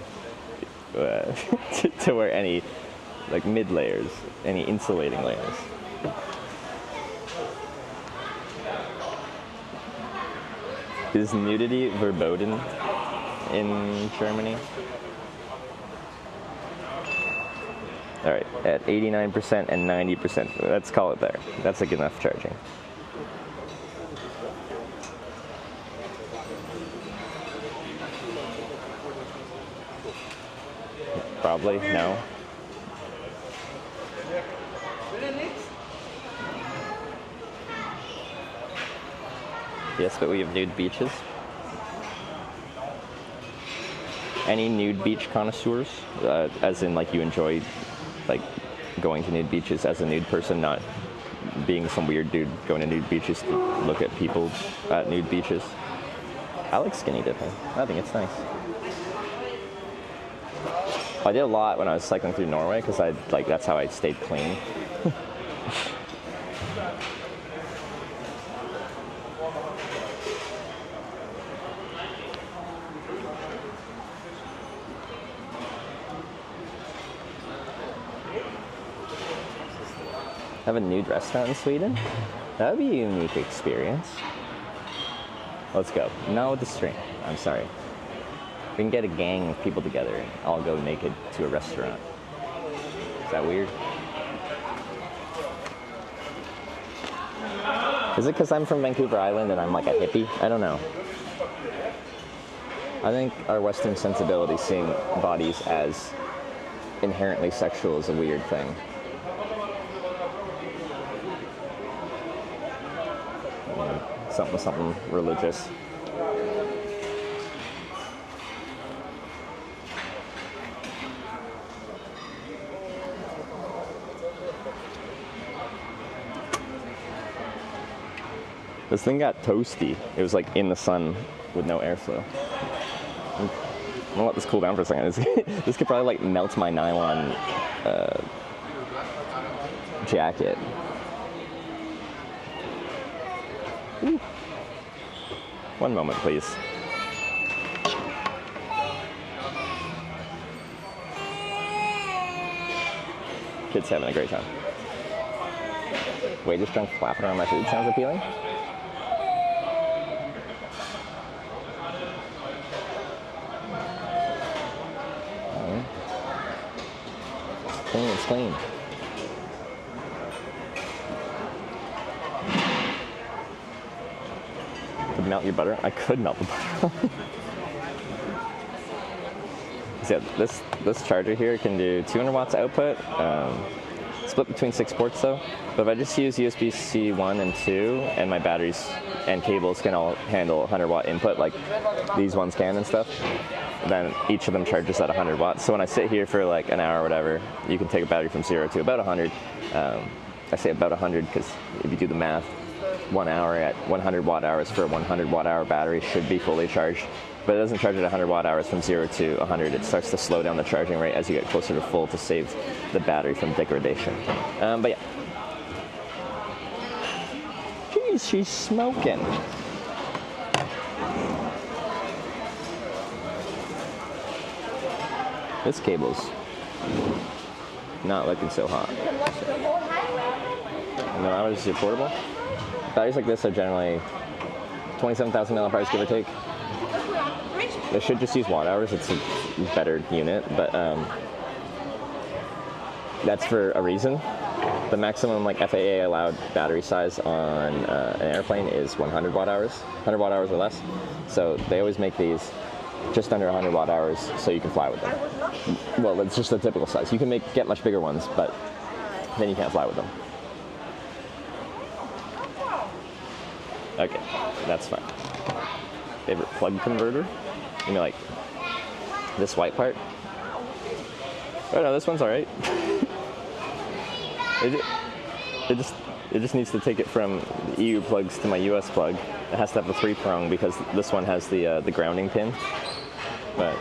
to wear any like mid layers, any insulating layers. Is nudity verboten in Germany? All right, at 89% and 90%, let's call it there. That's like enough charging. Probably, no. Yes, but we have nude beaches. Any nude beach connoisseurs? As in, like, you enjoy, like, going to nude beaches as a nude person, not being some weird dude going to nude beaches to look at people at nude beaches. I like skinny dipping. I think it's nice. I did a lot when I was cycling through Norway because that's how I stayed clean. Have a nude restaurant in Sweden? That would be a unique experience. Let's go. Not with the stream. I'm sorry. We can get a gang of people together and all go naked to a restaurant. Is that weird? Is it because I'm from Vancouver Island and I'm like a hippie? I don't know. I think our Western sensibility, seeing bodies as inherently sexual, is a weird thing. Something religious. This thing got toasty. It was like in the sun with no airflow. I'm gonna let this cool down for a second. This could probably like melt my nylon jacket. Ooh. One moment, please. Kids having a great time. Waiter's drunk flapping around my food sounds appealing. Clean, it's clean. Could melt your butter? I could melt the butter. So yeah, this charger here can do 200 watts output. Split between 6 ports though. But if I just use USB-C 1 and 2, and my batteries and cables can all handle 100 watt input like these ones can and stuff, then each of them charges at 100 watts. So when I sit here for like an hour or whatever, you can take a battery from 0 to about 100. I say about 100 because if you do the math, 1 hour at 100 watt hours for a 100 watt hour battery should be fully charged. But it doesn't charge at 100 watt hours from 0 to 100. It starts to slow down the charging rate as you get closer to full to save the battery from degradation. But yeah. Jeez, she's smoking. This cable's not looking so hot. No, that was your portable. Batteries like this are generally 27,000 milliamperes, give or take. They should just use watt hours. It's a better unit, but that's for a reason. The maximum like FAA allowed battery size on an airplane is 100 watt hours, 100 watt hours or less. So they always make these just under 100 watt hours so you can fly with them. Well, that's just the typical size. You can get much bigger ones, but then you can't fly with them. Okay, that's fine. Favorite plug converter? You mean like this white part? Oh no, this one's alright. It just needs to take it from EU plugs to my US plug. It has to have a 3-prong because this one has the grounding pin. But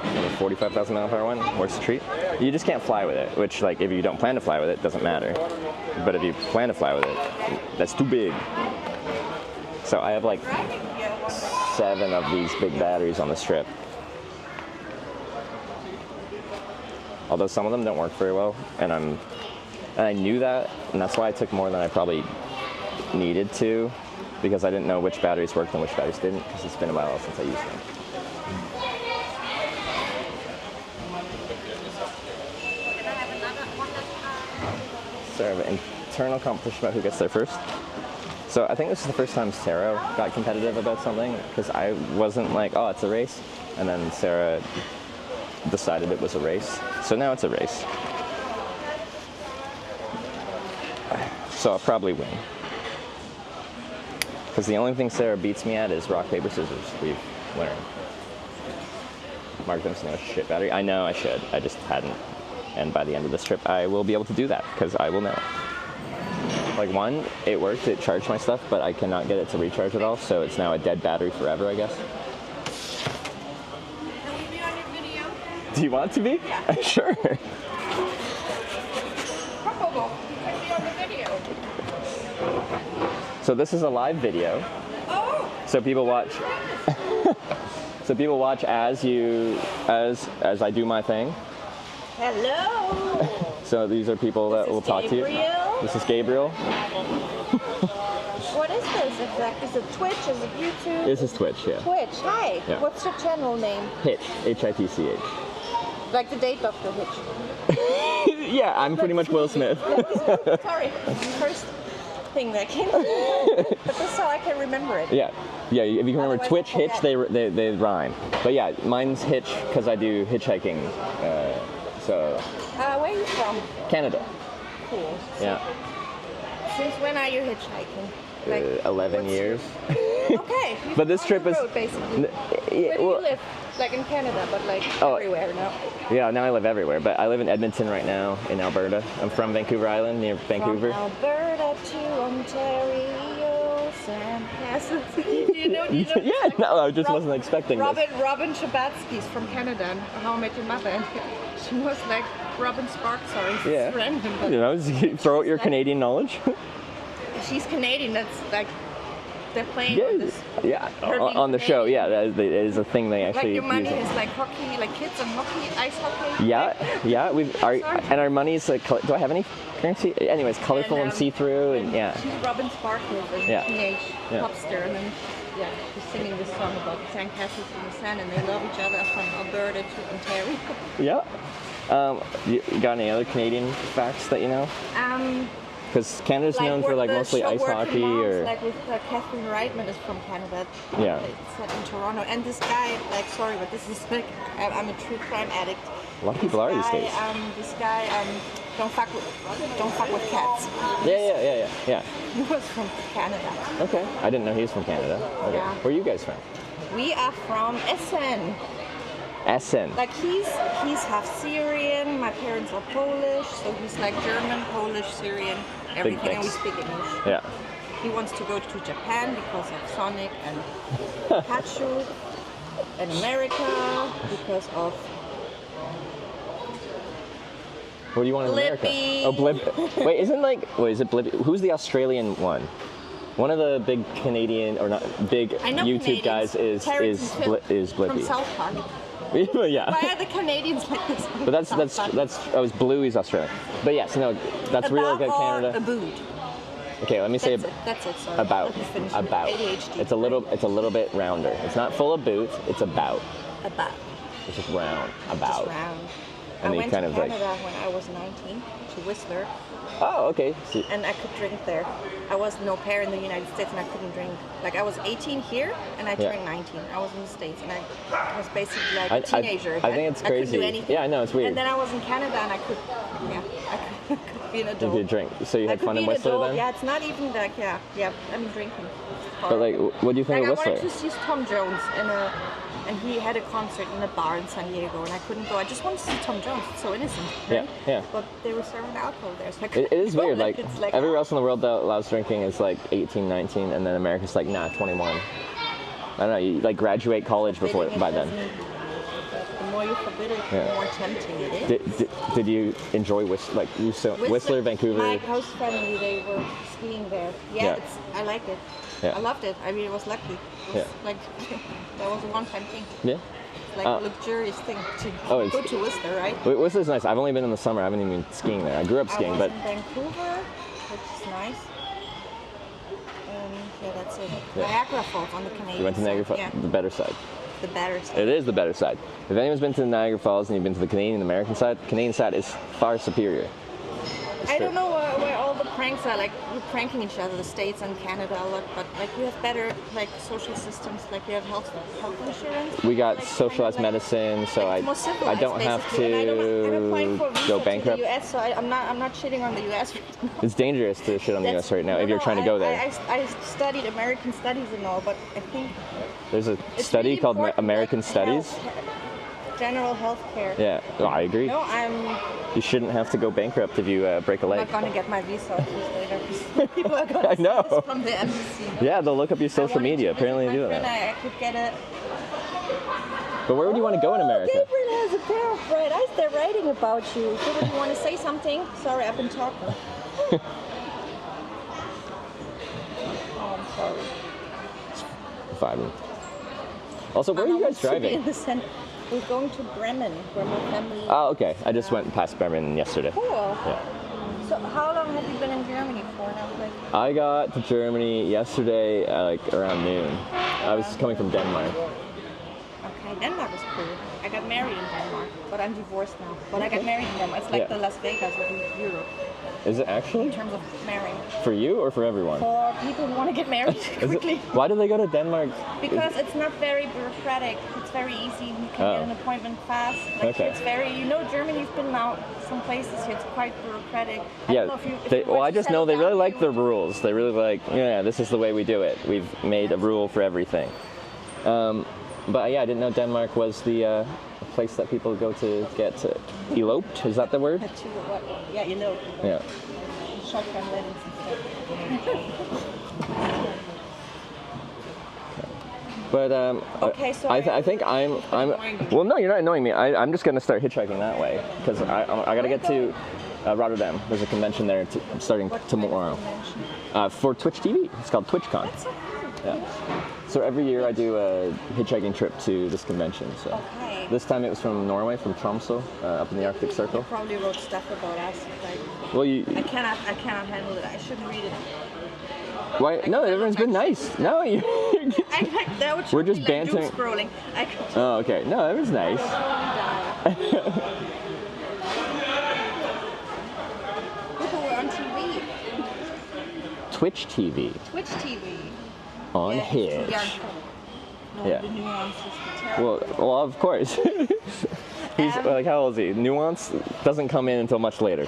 the 45,000 milliampere one works a treat. You just can't fly with it, which like if you don't plan to fly with it, doesn't matter. But if you plan to fly with it, that's too big. So I have like 7 of these big batteries on the strip. Although some of them don't work very well, and I knew that, and that's why I took more than I probably needed to, because I didn't know which batteries worked and which batteries didn't, because it's been a while since I used them. Sort of an internal competition about who gets there first. So I think this is the first time Sarah got competitive about something, because I wasn't like, oh, it's a race, and then Sarah decided it was a race. So now it's a race. So I'll probably win. Because the only thing Sarah beats me at is rock, paper, scissors. We've learned. Mark Dempsey, no shit battery. I know I should. I just hadn't. And by the end of this trip, I will be able to do that, because I will know. Like one, it worked, it charged my stuff, but I cannot get it to recharge at all, so it's now a dead battery forever, I guess. Can we be on your video? Do you want to be? Yeah. Sure. Probable. You can be on the video. So this is a live video. Oh! So people watch. So people watch as I do my thing. Hello! So these are people that will talk to you. This is Gabriel. What is this exactly? Is it Twitch? Is it YouTube? This is Twitch, yeah. Twitch, hi. Yeah. What's your channel name? Hitch, Hitch. Like the date Dr. Hitch. Yeah, I'm pretty much Will Smith. Sorry, first thing that came to me. But this is how I can remember it. Yeah, if you can remember Otherwise Twitch, I Hitch, forget. they rhyme. But yeah, mine's Hitch because I do hitchhiking. So. Where are you from? Canada. Cool. Yeah. Since when are you hitchhiking? Like 11 years. Okay. But this trip road, is. basically. Yeah, Where do you live? Like in Canada, but like everywhere now. Yeah, now I live everywhere, but I live in Edmonton right now, in Alberta. I'm from Vancouver Island, near Vancouver. From Alberta to Ontario, Sandcastles. Do you know? Yeah, no, I just wasn't expecting this. Robin Shabatsky's from Canada, and How I Met Your Mother. And she was like Robin Sparks, sorry, Yeah. random. But You know, throw out your Canadian knowledge. she's Canadian. That's like they're playing on this. Yeah, They're being on the show. Canadian. Yeah, that is a thing they Like actually your money use. is like hockey, like kids on hockey, ice hockey. Yeah. And our money's like. Do I have any currency? Anyways, colorful and see-through, and yeah. She's Robin Sparkles, a teenage popster, and then she's singing this song about sandcastles in the sand, and they love each other from Alberta to Ontario. Yeah. You got any other Canadian facts that you know? Because Canada's known for like mostly ice hockey, or like with Catherine Reitman is from Canada. Yeah. It's set in Toronto, and this guy, like, sorry, but this is like, I'm a true crime addict. a lot of people are these days. This guy, don't fuck with cats. Yeah. He was from Canada. Okay, I didn't know he was from Canada. Okay, Yeah. where are you guys from? We are from Essen. Essen. Like he's half Syrian. My parents are Polish, so he's like German, Polish, Syrian, everything, and we speak English. Yeah. He wants to go to Japan because of Sonic and Pikachu, and America because of What do you want in America? Blippi. Oh, Blippi. Wait, is it Blippi? Who's the Australian one? One of the big Canadian, or not big YouTube guys is Blippi. From South Park. Yeah. Why are the Canadians like this? But that's Bluey's Australian. But yes, no, that's really like Canada. Aboot. Okay, let me say That's it. Sorry. about. Let me finish. About. ADHD. It's a little bit rounder. It's not full of boot. It's about. About. It's just round. About. Just round. And I they went kind to of Canada when I was 19 to Whistler, Oh, okay. So, and I could drink there. I was an au pair in the United States, and I couldn't drink. Like I was 18 here, and I turned 19. I was in the States, and I was basically like a teenager. I think it's I couldn't crazy. do anything. Yeah, I know, it's weird. And then I was in Canada, and I could be an adult. You could drink. So you had fun in Whistler then? Yeah, it's not even like I'm drinking. But like, what do you think Like, of Whistler? I wanted to see Tom Jones and he had a concert in a bar in San Diego, and I couldn't go. I just wanted to see Tom Jones. It's so innocent, right? Yeah. But they were serving alcohol there, so I It couldn't is go. weird. Like, it's like everywhere else in the world that allows drinking is like 18, 19, and then America's like, nah, 21. I don't know. You like graduate college before by then. The more you forbid it, the more tempting it is. Did you enjoy Whistler, Vancouver? My host family, they were skiing there. Yeah. I like it. Yeah. I loved it. I mean, it was lucky. It was like that was a one-time thing. Yeah. Like a luxurious thing to Oh, go to Whistler, right? Whistler's nice. I've only been in the summer. I haven't even been skiing there. I grew up skiing, I was but in Vancouver, which is nice. Yeah, that's it. Yeah. Niagara Falls on the Canadian you went to Niagara Falls, Yeah, the better side. the better side. It is the better side. If anyone's been to the Niagara Falls and you've been to the Canadian American side, the Canadian side is far superior. I don't know where all the pranks are. Like we're pranking each other, the States and Canada a lot, but like we have better like social systems. Like we have health insurance. We got like, socialized medicine, so like, more I civilized, don't have basically. And I'm applying for a to visa go to bankrupt. the US, so I'm not shitting on the US. It's dangerous to shit on the US right now if you're trying to go there. I studied American studies and all, but I think There's a it's study really called important, American like, Studies. General health care. Yeah, well, I agree. No, I'm You shouldn't have to go bankrupt if you break a leg. not gonna get my visa later. Because people are gonna I see know. this from the embassy. Yeah, they'll look up your I social wanted media. to visit Apparently they my do friend. that. I could get it. But where would you want to go in America? Gabriel has a pair of bright eyes. They're writing about you. So do you want to say something? Sorry, I've been talking. Oh, I'm sorry. 5 minutes. Also, where are you guys driving? In the center. We're going to Bremen, where my family. Oh, okay. I just went past Bremen yesterday. Cool. Yeah. So, how long have you been in Germany for now? Like, I got to Germany yesterday, like around noon. I was coming from Denmark. okay, Denmark was cool. I got married in Denmark, but I'm divorced now. But I got married in Denmark. It's like the Las Vegas of Europe Is it actually? in terms of marrying. For you or for everyone? For people who want to get married quickly. Why do they go to Denmark? Because it's not very bureaucratic. It's very easy. You can get an appointment fast. Like it's very, Germany's been now some places here. It's quite bureaucratic. I don't know if you I just know they really like the rules. They really like, this is the way we do it. We've made a rule for everything. But yeah, I didn't know Denmark was the place that people go to get eloped. Is that the word? Yeah, elope. Yeah. Shotgun weddings and stuff. But okay, sorry. I think I'm. Well, no, you're not annoying me. I'm just gonna start hitchhiking that way because I gotta get to Rotterdam. There's a convention there starting tomorrow for Twitch TV. It's called TwitchCon. That's so cool. Yeah. So every year I do a hitchhiking trip to this convention. So Okay. this time it was from Norway, from Tromsø, up in the Arctic Circle. You probably wrote stuff about us. Like, Well, I cannot handle it. I shouldn't read it. why? No, everyone's been nice. No, you. I like that. Would We're just like bantering. doom scrolling. Oh, okay. No, it was nice. Look, we're on TV. Twitch TV Twitch TV. on Yeah, Hitch. No, Yeah. the nuances. The terrible. Well, of course. He's like, how old is he? Nuance doesn't come in until much later.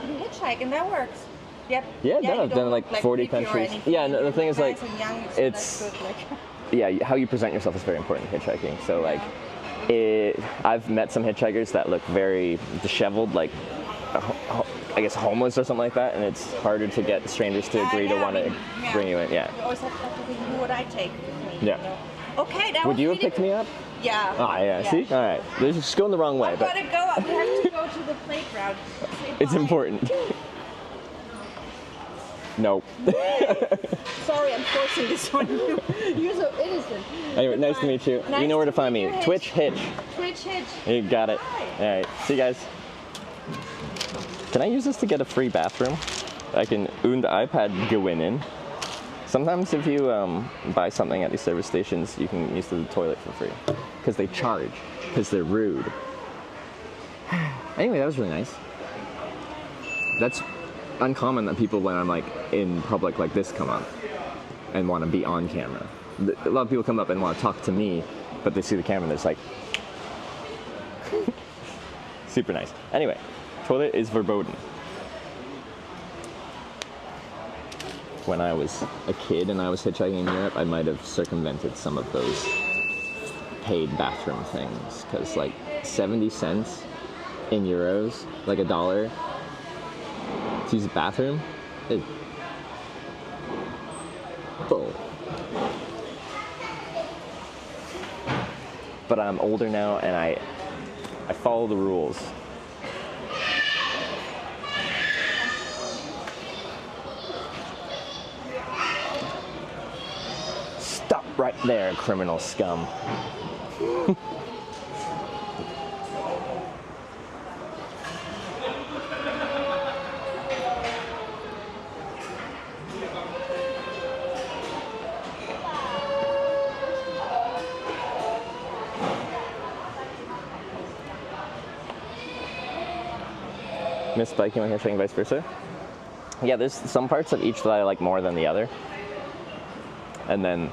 You hitchhike and that works. Yep. Yeah, no, you I've don't done like look 40 creepy or countries. anything. Yeah, no, the You're thing is like, nice and young, so it's- that's good, like. yeah, how you present yourself is very important in hitchhiking. So like, I've met some hitchhikers that look very disheveled, like I guess homeless or something like that, and it's harder to get strangers to agree to want to bring you in. Yeah. You always have to think, who would I take with me? Yeah. You know? Okay, that Would was you have really picked me up? Yeah. Ah, yeah. See, all right. They're just going the wrong way, I've but got to go. We have to go to the playground. Say it's bye. important. Nope. Sorry, I'm forcing this on you. You're so innocent. Anyway, nice to meet you. Nice You know where to find meet me. you, Twitch Hitch. Twitch Hitch. You got it. Hi. All right. See you guys. Can I use this to get a free bathroom? I can und iPad go in. Sometimes if you buy something at these service stations, you can use the toilet for free. Because they charge. Because they're rude. Anyway, that was really nice. That's uncommon that people, when I'm like in public like this, come up and want to be on camera. A lot of people come up and want to talk to me, but they see the camera and they're just like, super nice. Anyway, toilet is verboten. When I was a kid and I was hitchhiking in Europe, I might have circumvented some of those paid bathroom things, because like 70 cents in euros, like $1 to use a bathroom is bull. But I'm older now and I follow the rules. Stop right there, criminal scum. Miss biking when hitchhiking, vice versa. Yeah, there's some parts of each that I like more than the other. And then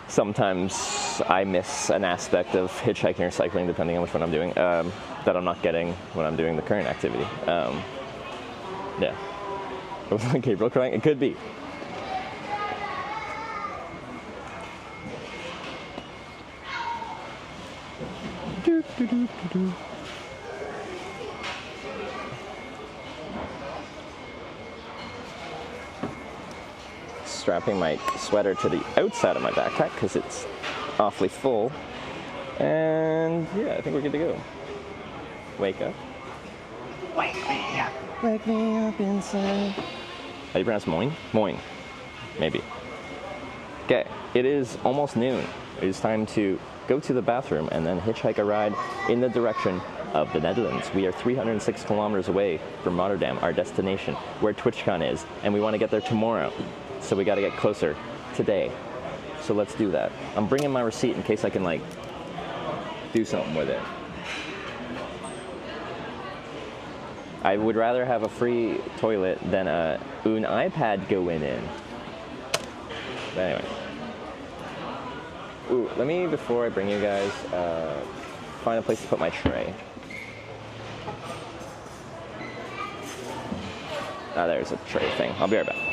sometimes I miss an aspect of hitchhiking or cycling, depending on which one I'm doing, that I'm not getting when I'm doing the current activity. Yeah. Was that Gabriel crying? It could be. Strapping my sweater to the outside of my backpack because it's awfully full. And yeah, I think we're good to go. Wake up. Wake me up. Wake me up inside. How do you pronounce moin? Moin. Maybe. Okay, it is almost noon. It is time to go to the bathroom and then hitchhike a ride in the direction of the Netherlands. We are 306 kilometers away from Rotterdam, our destination, where TwitchCon is, and we want to get there tomorrow. So we got to get closer today. So let's do that. I'm bringing my receipt in case I can like do something with it. I would rather have a free toilet than an iPad go in. But anyway. Ooh, let me, before I bring you guys, find a place to put my tray. Ah, there's a tray thing. I'll be right back.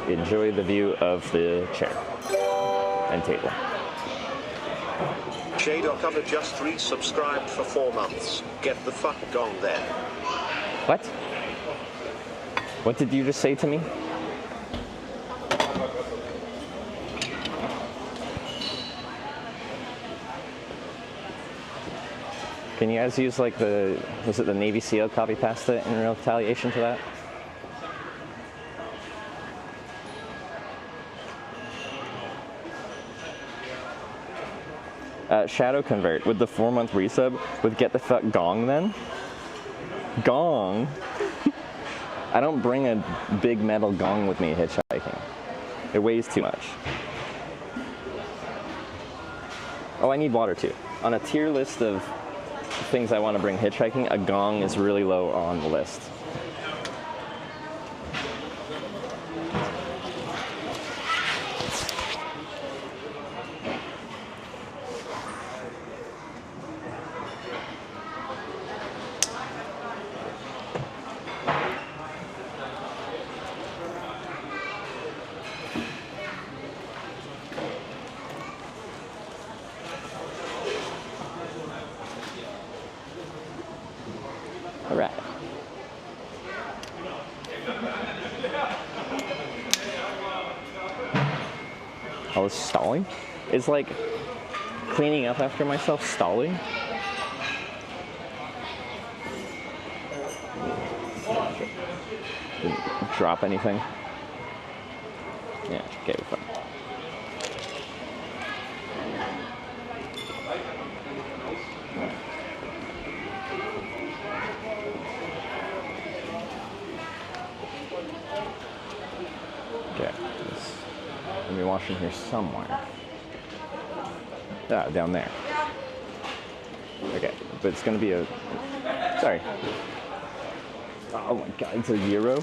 Enjoy the view of the chair and table. J.Cover just resubscribed for 4 months. Get the fuck gone then. What? What did you just say to me? Can you guys use like was it the Navy SEAL copy pasta in retaliation to that? Shadow Convert with the 4-month resub with Get the Fuck Gong then? Gong? I don't bring a big metal gong with me hitchhiking. It weighs too much. Oh, I need water too. On a tier list of things I want to bring hitchhiking, a gong is really low on the list. All right. I was stalling? Is like cleaning up after myself stalling? Didn't drop anything? Yeah, okay, we're fine. Let me wash in here somewhere. Ah, down there. Okay, but it's gonna be a. Sorry. Oh my god, it's a euro?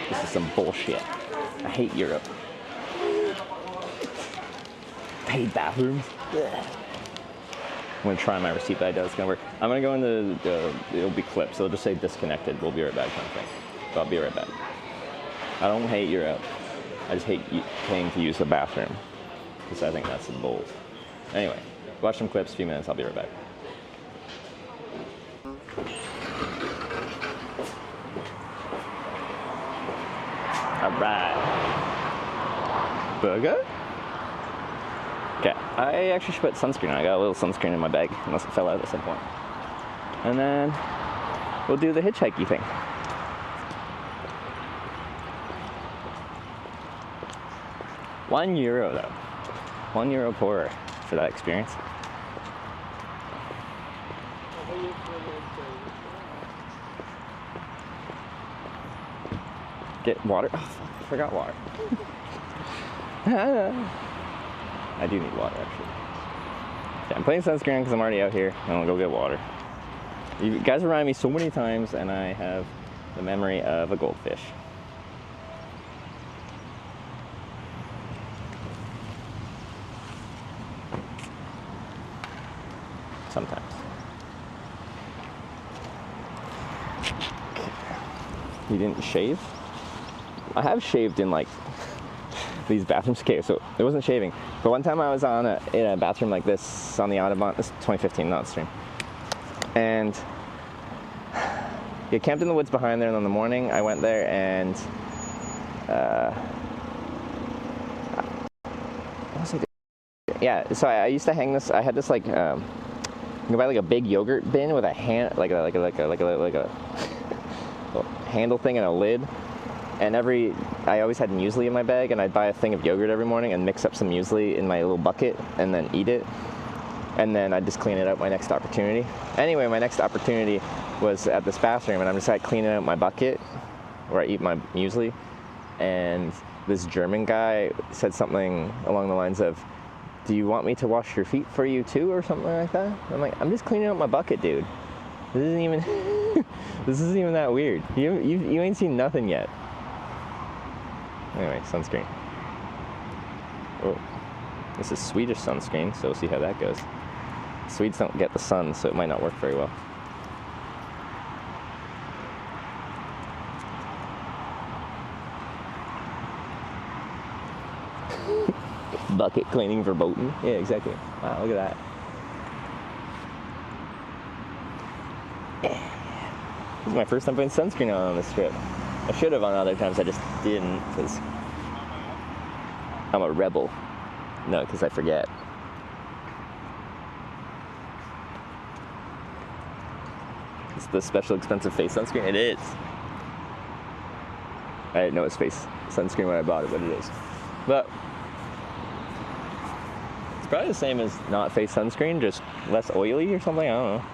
This is some bullshit. I hate Europe. I hate bathrooms. Ugh. I'm gonna try my receipt that I know it's gonna work. I'm gonna go into it'll be clipped, so it'll just say disconnected. We'll be right back kind of thing. So I'll be right back. I don't hate Europe. I just hate paying to use the bathroom, because I think that's the bull. Anyway, watch some clips, a few minutes, I'll be right back. All right. Burger? Okay, I actually should put sunscreen on. I got a little sunscreen in my bag, unless it fell out at some point. And then we'll do the hitchhiking thing. €1 though. €1 poorer for that experience. Get water. Oh, fuck, I forgot water. I do need water actually. Yeah, I'm putting sunscreen because I'm already out here. And I'll go get water. You guys remind me so many times, and I have the memory of a goldfish. Sometimes. You didn't shave? I have shaved in like these bathrooms. Okay, so it wasn't shaving. But one time I was in a bathroom like this on the Autobahn. This is 2015, not stream. And get camped in the woods behind there, and in the morning I went there and what was I doing? Yeah, so I used to hang this. I had this like you can buy like a big yogurt bin with a hand, like a handle thing and a lid. And I always had muesli in my bag, and I'd buy a thing of yogurt every morning and mix up some muesli in my little bucket and then eat it. And then I'd just clean it out my next opportunity. Anyway, my next opportunity was at this bathroom, and I'm just like cleaning out my bucket where I eat my muesli. And this German guy said something along the lines of, "Do you want me to wash your feet for you too?" or something like that. I'm like, I'm just cleaning out my bucket, dude. This isn't even this isn't even that weird. You ain't seen nothing yet. Anyway, sunscreen. Oh, this is Swedish sunscreen, so we'll see how that goes. Swedes don't get the sun, so it might not work very well. Bucket cleaning verboten. Yeah, exactly. Wow, look at that. This is my first time putting sunscreen on this trip. I should have on other times, I just didn't, because I'm a rebel. No, because I forget. It's the special expensive face sunscreen. It is. I didn't know it was face sunscreen when I bought it, but it is. But it's probably the same as not face sunscreen, just less oily or something. I don't know.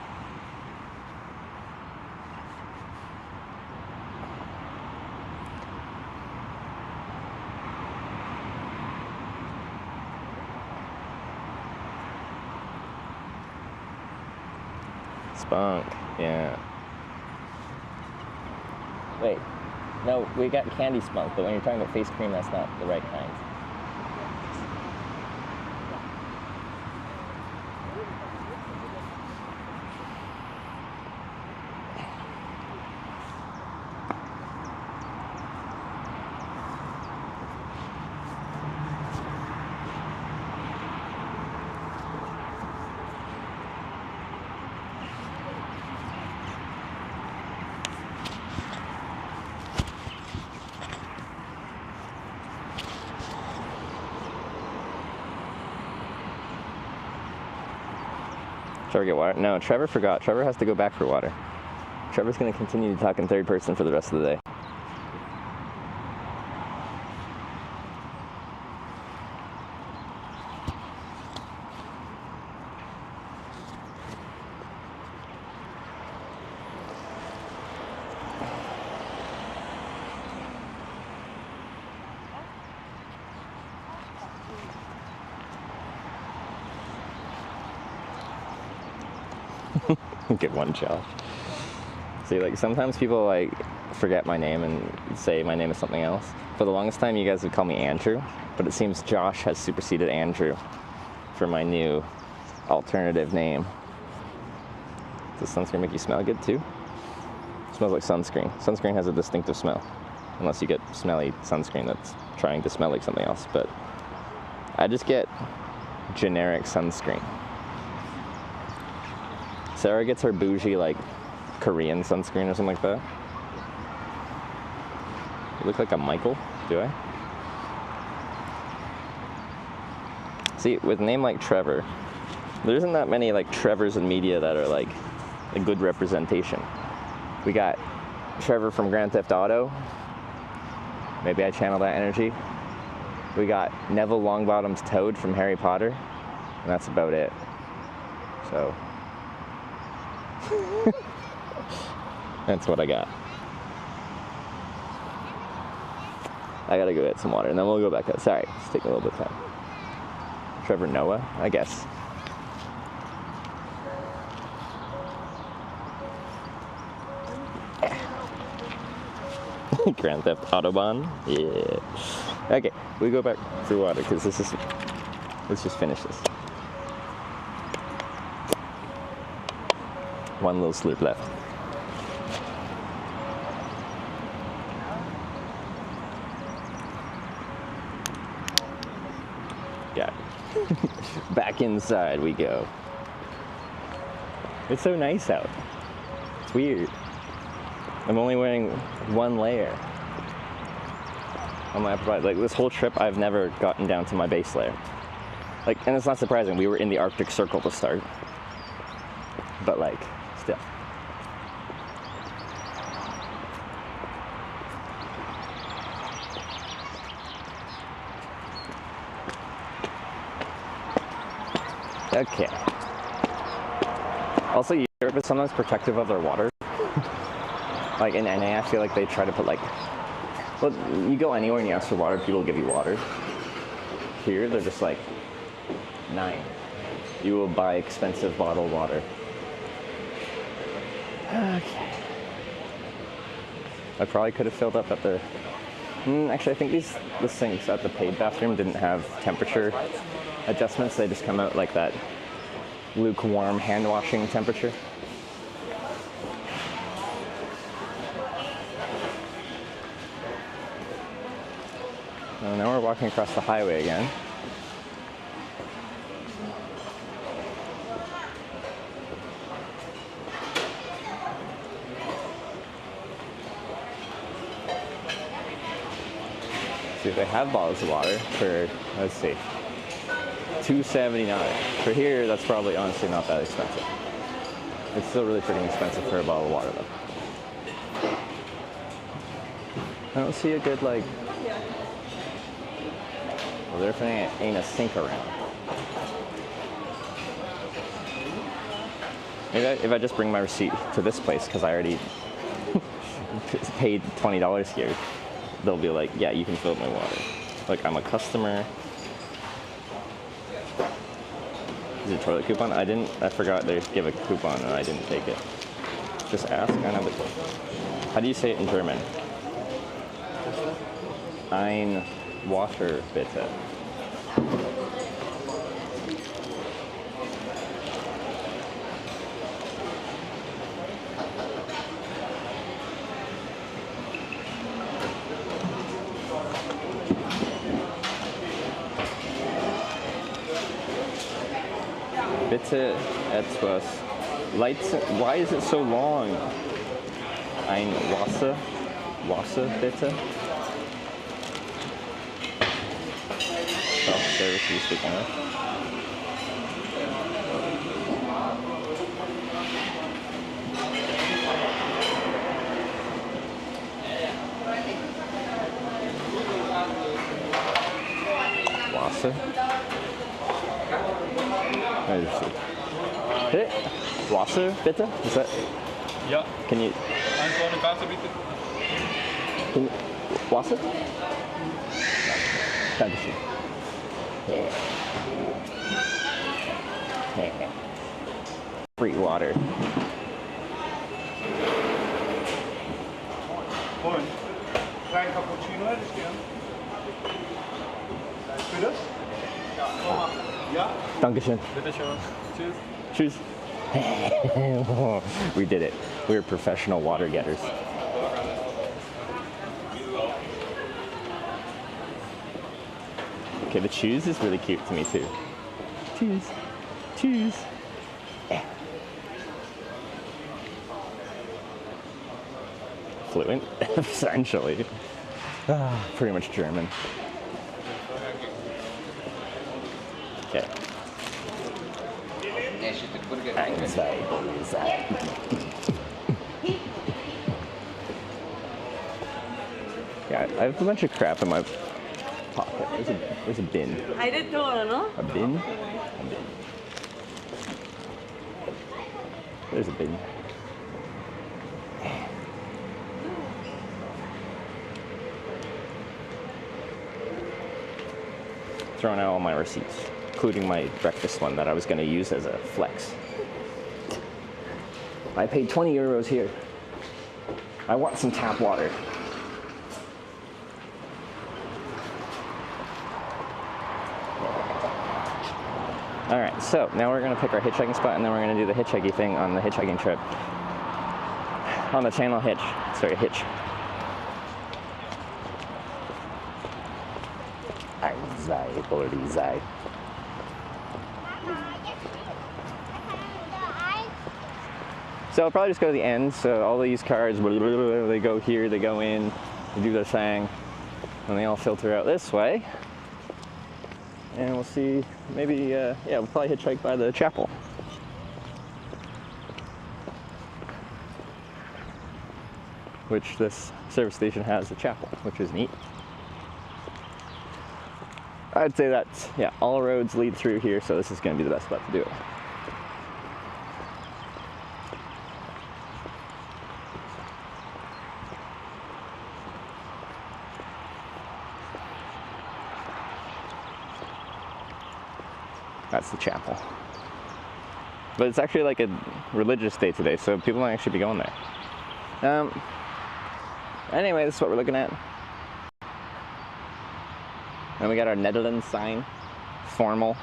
Spunk, yeah. Wait, no, we got candy spunk, but when you're talking about face cream, that's not the right kind. Trevor get water? No, Trevor forgot. Trevor has to go back for water. Trevor's going to continue to talk in third person for the rest of the day. Good one, Josh. See, like, sometimes people, like, forget my name and say my name is something else. For the longest time, you guys would call me Andrew, but it seems Josh has superseded Andrew for my new alternative name. Does sunscreen make you smell good, too? It smells like sunscreen. Sunscreen has a distinctive smell, unless you get smelly sunscreen that's trying to smell like something else, but I just get generic sunscreen. Sarah gets her bougie, like, Korean sunscreen or something like that. You look like a Michael, do I? See, with a name like Trevor, there isn't that many, like, Trevors in media that are, like, a good representation. We got Trevor from Grand Theft Auto. Maybe I channel that energy. We got Neville Longbottom's Toad from Harry Potter. And that's about it. So... that's what I got. I gotta go get some water and then we'll go back out. Sorry, it's taking a little bit of time. Trevor Noah, I guess. Grand Theft Autobahn? Yeah. Okay, we go back for water because this is... let's just finish this. One little slurp left. Yeah. Back inside we go. It's so nice out. It's weird. I'm only wearing one layer on my upper body. Like, this whole trip, I've never gotten down to my base layer. Like, and it's not surprising. We were in the Arctic Circle to start. But, like, still. Okay. Also, Europe is sometimes protective of their water. Like, in NA, I feel like they try to put, like... well, you go anywhere and you ask for water, people give you water. Here, they're just like, 9. You will buy expensive bottled water. Okay. I probably could have filled up at the... actually, I think the sinks at the paid bathroom didn't have temperature adjustments. They just come out like that lukewarm hand washing temperature. Now we're walking across the highway again. See, they have bottles of water for, let's see, $2.79. For here, that's probably honestly not that expensive. It's still really freaking expensive for a bottle of water, though. I don't see a good, like... Well, there definitely ain't a sink around. Maybe if I just bring my receipt to this place, because I already paid $20 here, they'll be like, yeah, you can fill up my water. Like, I'm a customer. Is it a toilet coupon? I forgot they give a coupon and I didn't take it. Just ask, I know, but how do you say it in German? Ein Wasser, bitte. Bitte etwas Leitzen. Why is it so long? Ein Wasser. Wasser, bitte. Self-service you speak English. Wasser. Hey, Wasser, bitte? Is that? Ja. Can you? Einfach eine Karte bitte. Wasser? Dankeschön. Free water. Moin. Kleinen Cappuccino hätte ich gern. Bitte? Ja. Dankeschön. Bitte schön. Tschüss. Tschüss. We did it. We're professional water getters. Okay, the choose is really cute to me too. Choose. Choose. Fluent, essentially. Pretty much German. Okay. Yeah, I have a bunch of crap in my pocket. There's a bin. I didn't know, no? A bin? A bin. There's a bin. Throwing out all my receipts, including my breakfast one that I was going to use as a flex. I paid 20 euros here. I want some tap water. All right, so now we're going to pick our hitchhiking spot, and then we're going to do the hitchhiking thing on the hitchhiking trip. On the channel Hitch. Sorry, Hitch. So I'll probably just go to the end. So all these cars, they go here, they go in, they do their thing, and they all filter out this way. And we'll see, maybe, yeah, we'll probably hitchhike by the chapel. Which this service station has a chapel, which is neat. I'd say that, yeah, all roads lead through here, so this is going to be the best spot to do it. That's the chapel. But it's actually like a religious day today, so people might actually be going there. Anyway, this is what we're looking at. And we got our Netherlands sign, formal,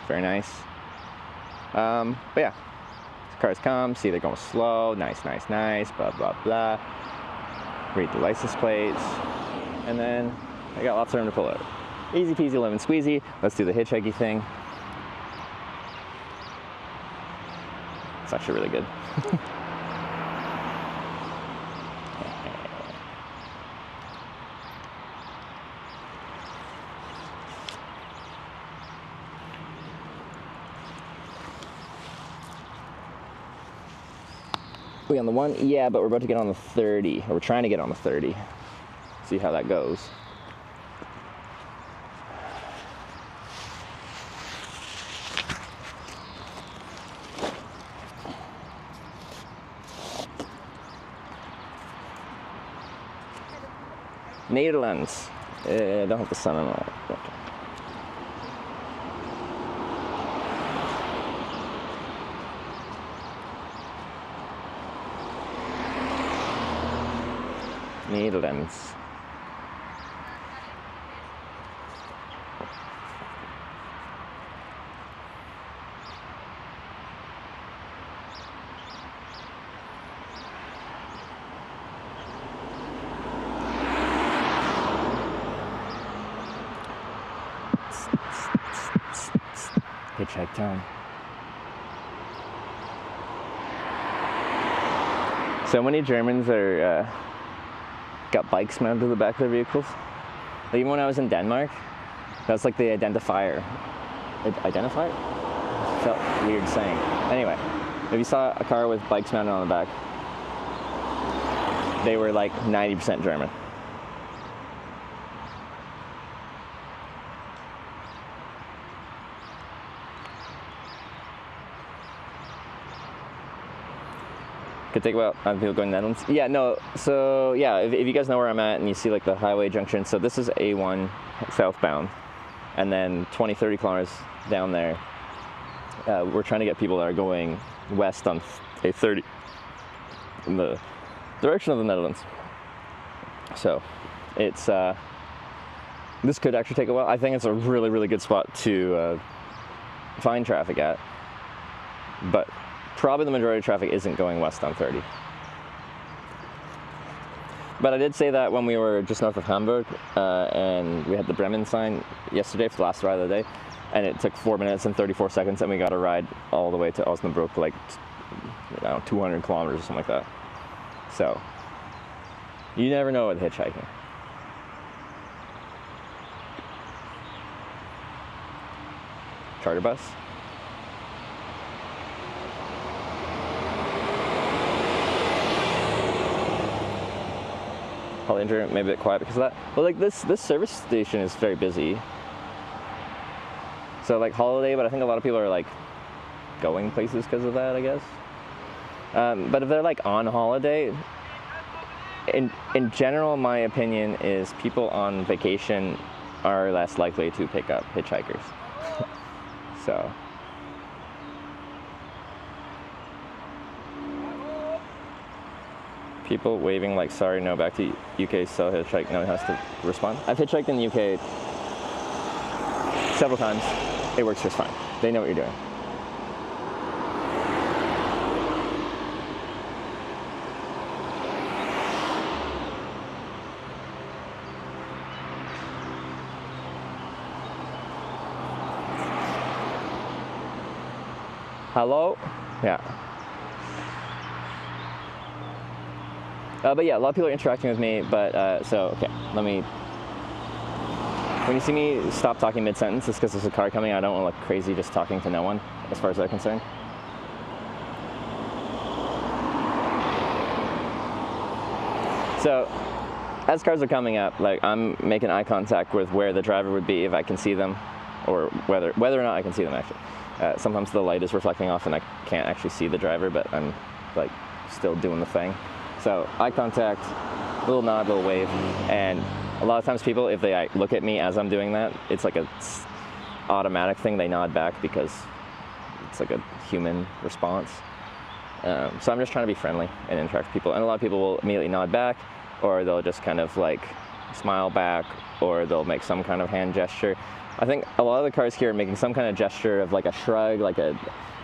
very nice. But yeah, the cars come, see they're going slow, nice, nice, nice, blah, blah, blah. Read the license plates, and then they got lots of room to pull out. Easy peasy, lemon squeezy. Let's do the hitchhiking thing. It's actually really good. We on the 1? Yeah, but we're about to get on the 30. Or we're trying to get on the 30. See how that goes. Netherlands. Don't have the sun on all. Netherlands. Hitchhike time. So many Germans are got bikes mounted to the back of their vehicles. Like even when I was in Denmark, that's like the identifier. Identifier? Felt weird saying. Anyway, if you saw a car with bikes mounted on the back, they were like 90% German. Could take about people going Netherlands. Yeah, no. So yeah, if you guys know where I'm at and you see like the highway junction, so this is A1 southbound, and then 20-30 kilometers down there, we're trying to get people that are going west on A30 in the direction of the Netherlands. So it's this could actually take a while. I think it's a really, really good spot to find traffic at, but probably the majority of traffic isn't going west on 30. But I did say that when we were just north of Hamburg, and we had the Bremen sign yesterday for the last ride of the day, and it took 4 minutes and 34 seconds, and we got a ride all the way to Osnabrück, like 200 kilometers or something like that. So you never know with hitchhiking. Charter bus. Probably maybe a bit quiet because of that. But like this service station is very busy. So like holiday, but I think a lot of people are like going places because of that, I guess. But if they're like on holiday, in general, my opinion is people on vacation are less likely to pick up hitchhikers. So. People waving like, sorry, no, back to UK, so hitchhike, no one has to respond. I've hitchhiked in the UK several times. It works just fine. They know what you're doing. Hello? Yeah. But yeah, a lot of people are interacting with me, but so, okay, let me, when you see me stop talking mid-sentence, it's because there's a car coming. I don't want to look crazy just talking to no one, as far as they're concerned. So, as cars are coming up, like, I'm making eye contact with where the driver would be if I can see them, or whether or not I can see them, actually. Sometimes the light is reflecting off and I can't actually see the driver, but I'm, like, still doing the thing. So eye contact, little nod, little wave, and a lot of times people, if they look at me as I'm doing that, it's like a automatic thing. They nod back because it's like a human response. So I'm just trying to be friendly and interact with people, and a lot of people will immediately nod back, or they'll just kind of like smile back, or they'll make some kind of hand gesture. I think a lot of the cars here are making some kind of gesture of like a shrug, like a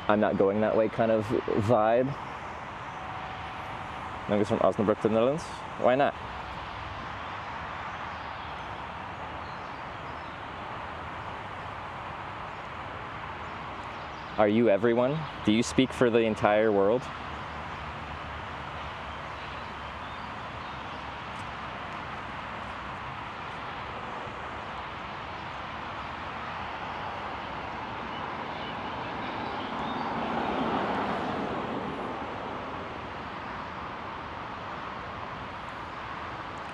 I'm not going that way kind of vibe. Maybe from Osnabrück to the Netherlands? Why not? Are you everyone? Do you speak for the entire world?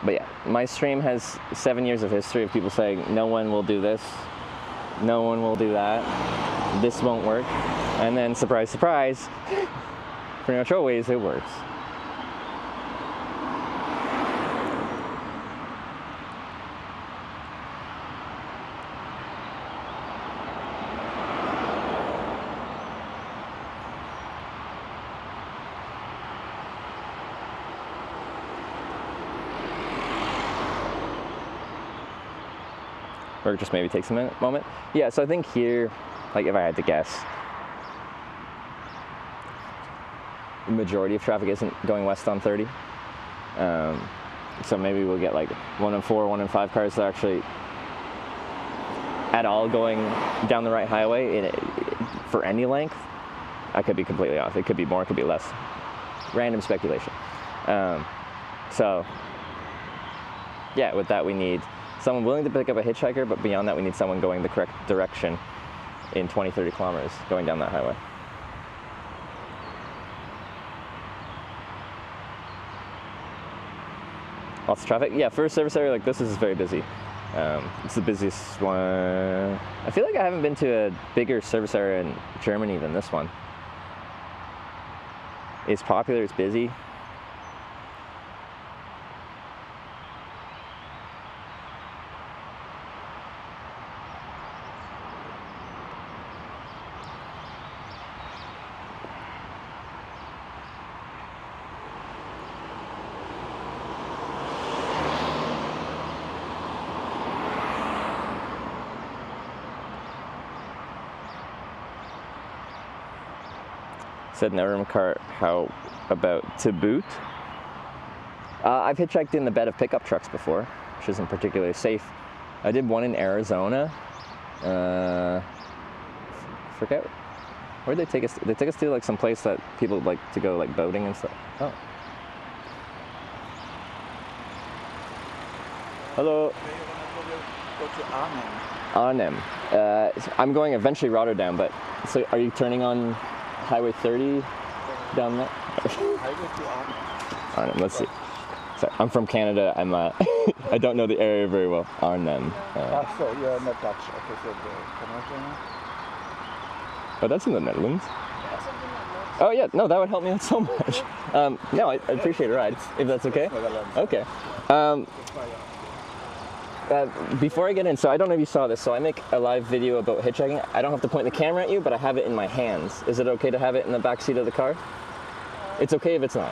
But yeah, my stream has 7 years of history of people saying, no one will do this, no one will do that, this won't work. And then, surprise, surprise, pretty much always it works. Or just maybe takes a moment. Yeah, so I think here, like if I had to guess, the majority of traffic isn't going west on 30. So maybe we'll get like 1 in 4, 1 in 5 cars that are actually at all going down the right highway for any length. I could be completely off. It could be more, it could be less. Random speculation. So yeah, with that we need someone willing to pick up a hitchhiker, but beyond that we need someone going the correct direction in 20, 30 kilometers going down that highway. Lots of traffic. Yeah, for a service area like this is very busy. It's the busiest one. I feel like I haven't been to a bigger service area in Germany than this one. It's popular, it's busy. Said never in a car, how about to boot? I've hitchhiked in the bed of pickup trucks before, which isn't particularly safe. I did one in Arizona. Forget, where'd they take us? They took us to like some place that people like to go like boating and stuff. Oh. Hello. Go to Arnhem. Arnhem. I'm going eventually Rotterdam, but so are you turning on Highway 30 down there? Highway to Arnhem. Arnhem, let's see. Sorry, I'm from Canada. I'm I don't know the area very well. Arnhem. So you're not Dutch. Okay, so the Canadian. Oh, that's in the Netherlands. Oh yeah, no, that would help me out so much. No, I appreciate a ride, if that's okay. Okay. Before I get in, so I don't know if you saw this, so I make a live video about hitchhiking. I don't have to point the camera at you, but I have it in my hands. Is it okay to have it in the back seat of the car? It's okay if it's not.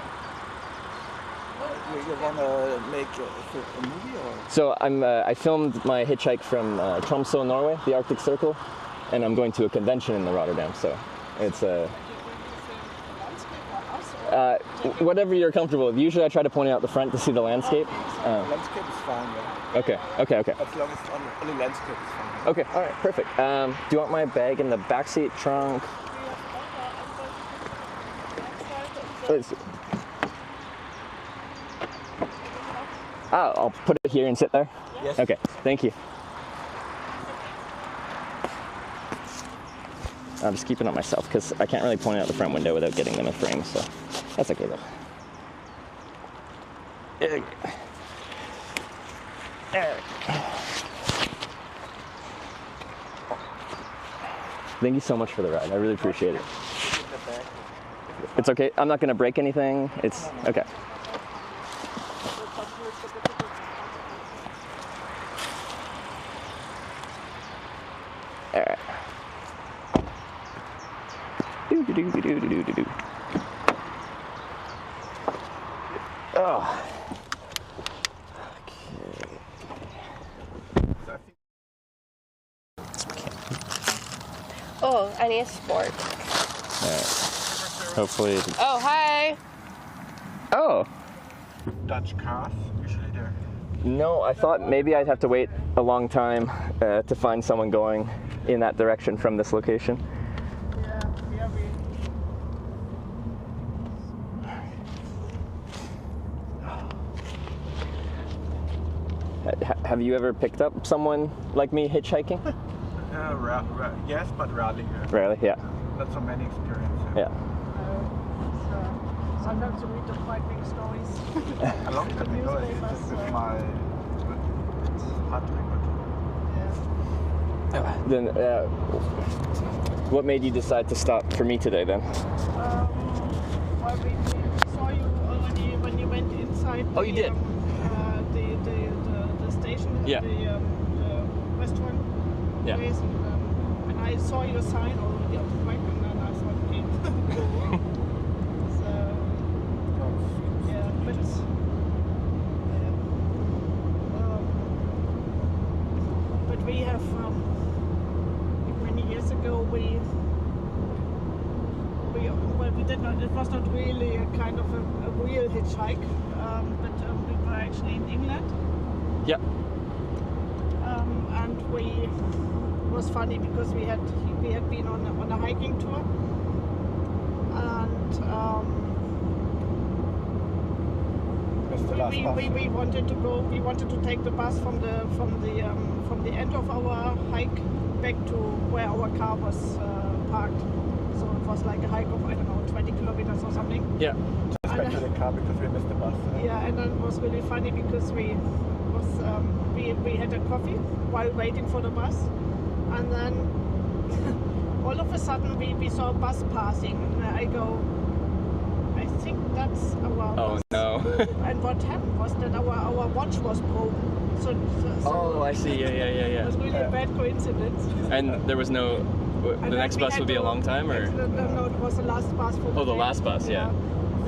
You want to make a movie or? So I filmed my hitchhike from Tromsø, Norway, the Arctic Circle, and I'm going to a convention in the Rotterdam, so it's whatever you're comfortable with. Usually I try to point it out the front to see the landscape. Landscape is fine, yeah. Okay. As long as only landscape is fine. Okay, all right, perfect. Do you want my bag in the back seat, trunk? Let's see. I'll put it here and sit there? Yes. Okay, thank you. I'm just keeping it myself because I can't really point it out the front window without getting them in frame, so that's okay though. Thank you so much for the ride. I really appreciate it. It's okay. I'm not going to break anything. It's okay. All right. Oh. Oh, I need a sport. Hopefully. Oh, hi. Oh. Dutch cars, usually they're. No, I thought maybe I'd have to wait a long time to find someone going in that direction from this location. Have you ever picked up someone like me hitchhiking? Yes, but rarely. Rarely, yeah. Not so many experiences. Yeah. sometimes you read the frightening stories. A long time ago, I did this with my hard Then, what made you decide to stop for me today then? Well, we saw you already when you went inside. Oh, you did? The station, Yeah. the restaurant place. And I saw your sign already on the back, and then I thought, okay. So, yeah, but we have many years ago we did not. It was not really a kind of a real hitchhike, but we were actually in England. Yeah. And it was funny because we had been on a hiking tour, and we wanted to go. We wanted to take the bus from the end of our hike back to where our car was parked. So it was like a hike of, I don't know, 20 kilometers or something. Yeah. Just back to the car because we missed the bus. Yeah, and then it was really funny because we had a coffee while waiting for the bus, and then all of a sudden we saw a bus passing, and I go, I think that's our bus. No. And what happened was that our watch was broken. So I see. Yeah. it was really a bad coincidence. And there was no. The next bus would be a long time, or? No, it was the last bus for the Oh, the day. last bus, yeah.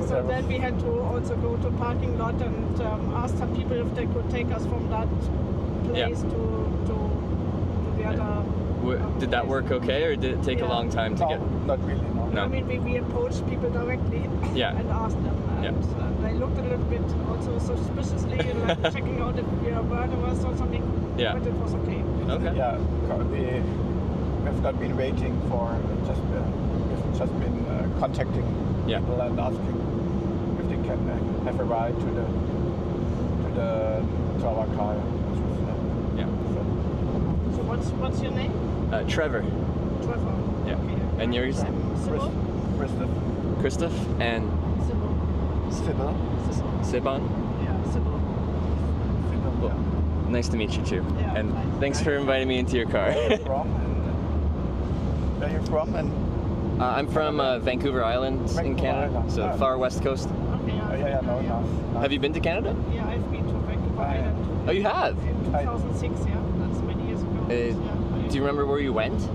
So then we had to also go to parking lot and ask some people if they could take us from that place to the other. Did that work okay, or did it take a long time to get? Not really, no. No. I mean, we approached people directly and asked them, and they looked a little bit also suspiciously, like checking out if we are murderers or something. Yeah. But it was okay. Okay. Yeah, we've not been waiting for. We've just been contacting people and asking if they can have a ride to our car. So what's your name? Trevor. Trevor. Yeah. Okay. And yours? Sybil. Christoph and Sybil. Siban. Yeah, Sybil. Well, nice to meet you too. Yeah, and nice. thanks for inviting me into your car. Where are you from? And I'm from Vancouver Island in Canada, Island. so far west coast. Okay. no. Have you been to Canada? Yeah, I've been to Vancouver Island. Oh, you have? In 2006, yeah. That's many years ago. Do you remember where you went?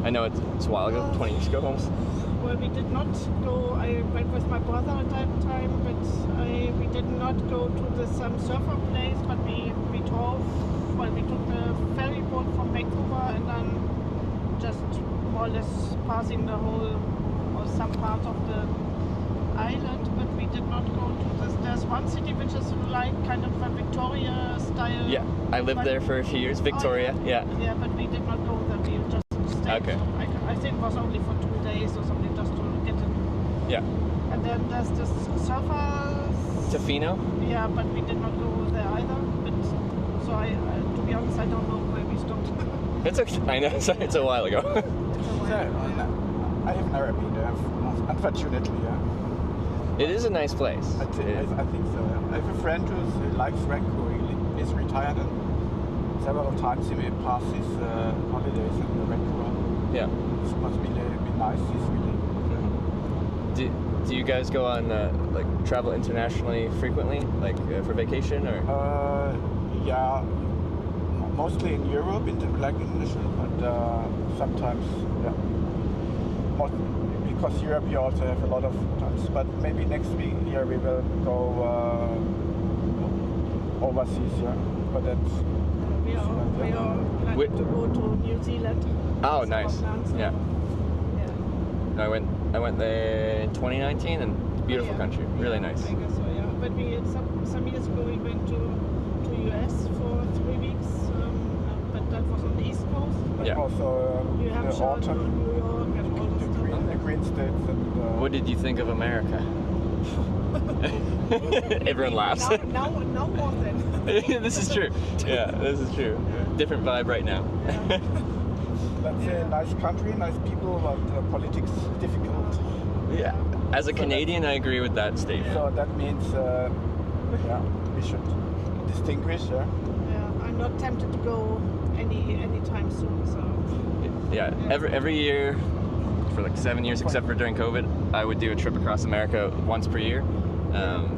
I know it's a while ago, 20 years ago almost. Well, we did not go. I went with my brother at that time, but we did not go to some surfer place. But we drove. Well, we took the ferry boat from Vancouver and then just more or less passing the whole or some part of the island. But we did not go to this. There's one city which is like kind of a Victoria style. Yeah, I lived there for a few years, Victoria. Yeah, but we did not go there. We just stayed. Okay. I think it was only for 2 days or something, just to get in. Yeah. And then there's this surfer. Tofino? Yeah, but we did not go there either. But so to be honest, I don't know where we stopped. It's okay. I know. It's a while ago. I have never been there, unfortunately. It is a nice place. I think so. I have a friend who likes Vancouver. He is retired, and several times he may pass his holidays in Vancouver. Yeah. It must be nice. He's really. Do you guys go on like travel internationally frequently, like for vacation or? Yeah, mostly in Europe, international, but sometimes, because Europe you also have a lot of times. But maybe next year we will go overseas. Yeah, but that's. We are planning to go to New Zealand. Oh, nice. Yeah. Yeah. I went there in 2019 and beautiful country, really nice. I guess so, yeah. But some years ago we went to US for 3 weeks, but that was on the East Coast. Yeah. Also New Hampshire, autumn, New York, and all this stuff. the Green States. And, What did you think of America? Everyone laughs. Now more than. This is true. Yeah, this is true. Different vibe right now. That's a nice country, nice people, but politics difficult. Yeah. As a Canadian, I agree with that statement. So that means, yeah, we should distinguish. Yeah. Yeah, I'm not tempted to go anytime soon. So. Yeah, every year for like 7 years, except for during COVID, I would do a trip across America once per year.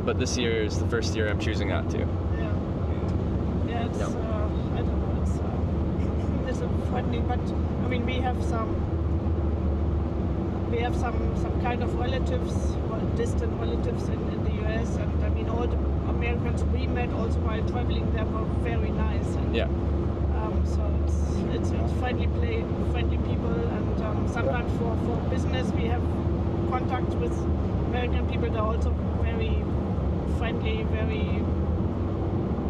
But this year is the first year I'm choosing not to. Yeah, it's I don't know. It's disappointing, but I mean we have some kind of relatives, well, distant relatives in the US, and I mean all the Americans we met also while traveling there were very nice. And, yeah. So it's friendly people, and sometimes for business we have contact with American people. They're also very friendly, very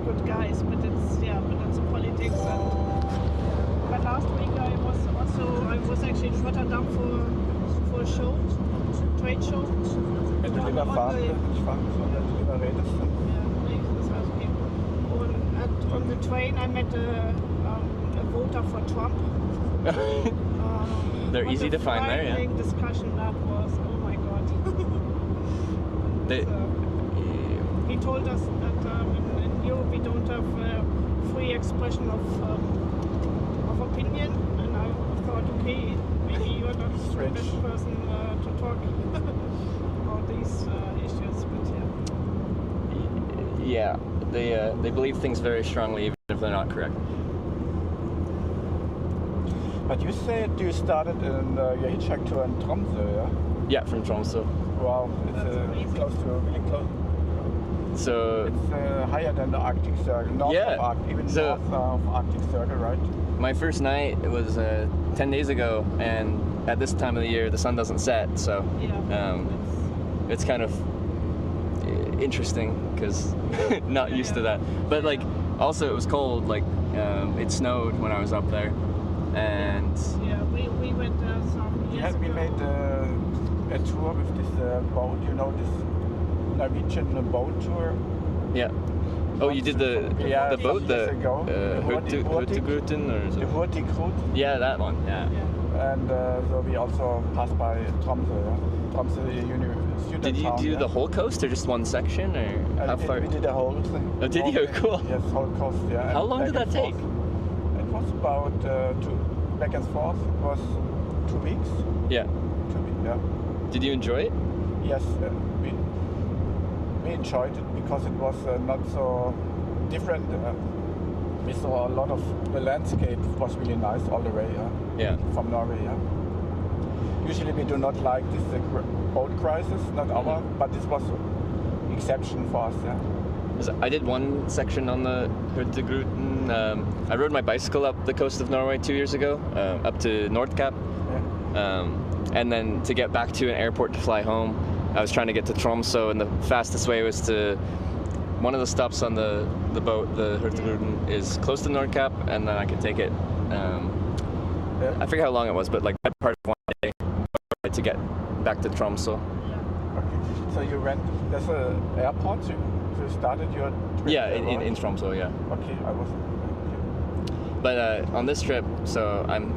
good guys. But it's the politics. But last week I was actually in Rotterdam for a show, trade show. Wenn du lieber fahren willst, lieber redest. On the train I met a voter for Trump. They're easy to find there, yeah. Discussion that was, oh my god. He told us that in Europe we don't have free expression of opinion, and I thought, okay, maybe you are not the best person to talk about these issues, but yeah. Yeah, they believe things very strongly, even if they're not correct. But you said you started in your hitchhike tour in Tromsø, yeah? Yeah, from Tromsø. Wow, it's close to, really close. So it's higher than the Arctic Circle, north of Arctic, even north of Arctic Circle, right? My first night was 10 days ago, and at this time of the year the sun doesn't set, so it's kind of interesting because not used to that. But like also it was cold, like it snowed when I was up there, and we went some years ago. We made a tour with this boat, you know, this Norwegian boat tour. Yeah. Oh, you did the boat, the Hurtigruten or the Hurtigruten. Yeah, that one. Yeah. And so we also passed by Tromsø. Tromsø University. Did you do the whole coast or just one section, or how far? We did the whole thing. Oh, did you? Cool. Yes, whole coast. Yeah. How long did that take? It was about back and forth. It was 2 weeks. Yeah. 2 weeks. Yeah. Did you enjoy it? Yes, we enjoyed it because it was not so different. We saw a lot of the landscape was really nice all the way. Yeah. From Norway. Yeah. Usually we do not like this boat crisis, not our, but this was an exception for us. Yeah. I did one section on the Hurtigruten. I rode my bicycle up the coast of Norway 2 years ago, up to Nordkapp. Yeah. And then to get back to an airport to fly home, I was trying to get to Tromsø, and the fastest way was to, one of the stops on the boat, the Hurtigruten, is close to Nordkapp, and then I could take it, I forget how long it was, but like that part of one day to get back to Tromsø. Okay. So you went, there's an airport, so you started your trip? Yeah, in Tromsø, yeah. Okay, I was. Okay. But on this trip, so I'm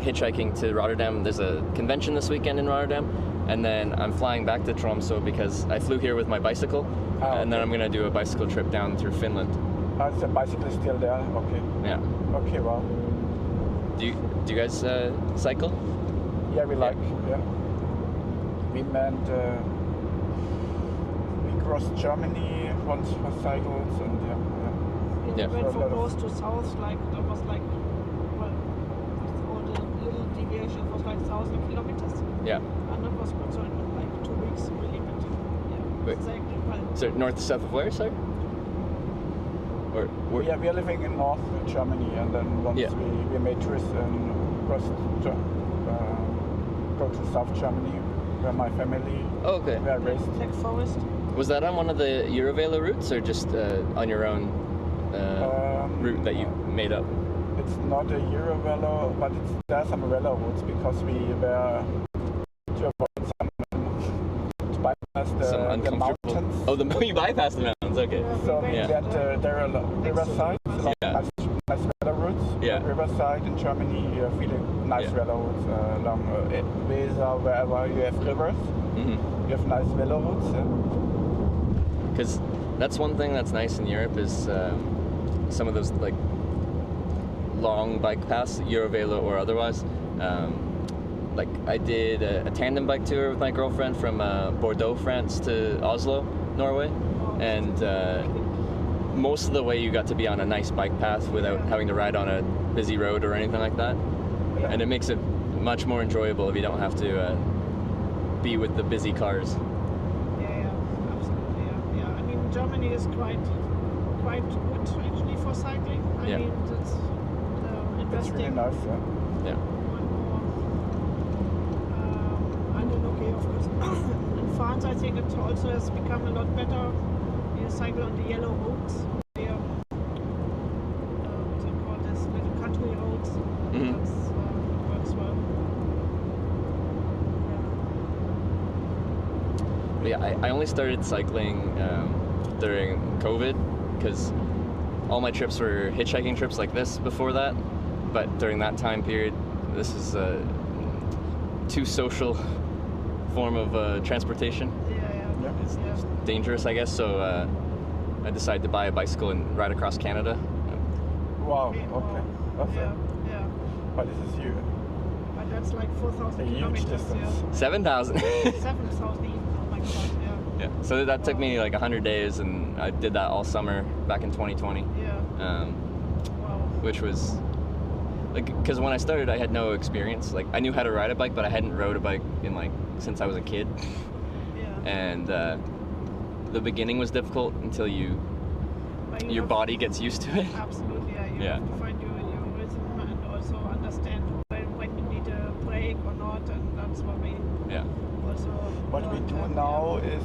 hitchhiking to Rotterdam. There's a convention this weekend in Rotterdam, and then I'm flying back to Tromsø because I flew here with my bicycle, and then I'm gonna do a bicycle trip down through Finland. The bicycle is still there. Okay. Yeah. Okay. Well. Do you guys cycle? Yeah, we like. Yeah. We went. We crossed Germany once for cycles, and we went from north to south. Like there was like, well, with all the little deviations, was like 1,000 kilometers. Yeah. And that was also in like 2 weeks, really. But yeah. Exactly. Well, so north to south of where, sir? Yeah, we are living in North Germany, and then once we made tourists and go to South Germany, where my family were raised. Like forest. Was that on one of the Eurovelo routes, or just on your own route that you made up? It's not a Eurovelo, but there are some Velo routes because we were to avoid to bypass the mountains. Oh, you bypassed the mountains. Okay. So we went there are riversides, nice weather routes. the riverside in Germany. You have really nice velo routes along Weser, wherever you have rivers. You have nice velo routes. Because that's one thing that's nice in Europe is some of those like long bike paths, Eurovelo or otherwise. Like I did a tandem bike tour with my girlfriend from Bordeaux, France to Oslo, Norway, and most of the way you got to be on a nice bike path without having to ride on a busy road or anything like that. And it makes it much more enjoyable if you don't have to be with the busy cars. Yeah, absolutely. Yeah. I mean, Germany is quite good actually for cycling. I mean, it's It's really nice. Yeah. Okay, of course. In France, I think it also has become a lot better. You cycle on the yellow roads, what do you call this, little country roads. That works well. Yeah, I only started cycling during COVID because all my trips were hitchhiking trips like this before that. But during that time period, this is a too social form of transportation. It's dangerous, I guess. So I decided to buy a bicycle and ride across Canada. Wow. Okay. Yeah. But this is huge. But that's like 4,000 A huge kilometers. distance. 7,000. 7,000. Oh my god. Yeah. So that took me like 100 days, and I did that all summer back in 2020. Wow. Which was like, because when I started, I had no experience. Like, I knew how to ride a bike, but I hadn't rode a bike in like since I was a kid. And the beginning was difficult until your body gets used to it. Absolutely. You have to find your rhythm and also understand when you need a break or not, and that's what we also. What we do now is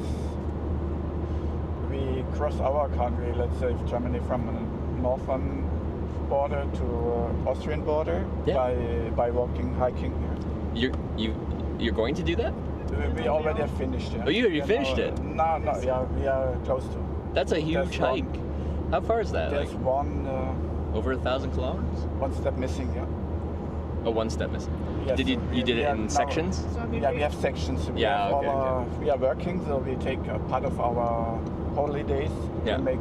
we cross our country, let's say Germany, from the northern border to Austrian border by walking, hiking. You're going to do that? We already have finished. Yeah. Oh, you finished it? No, yeah, we are close to. That's a huge hike. How far is that? There's like one. Over 1,000 kilometers? One step missing, yeah. Oh, one step missing. Yes, did you did it in sections? Yeah, we have sections. We are working, so we take a part of our holidays. We make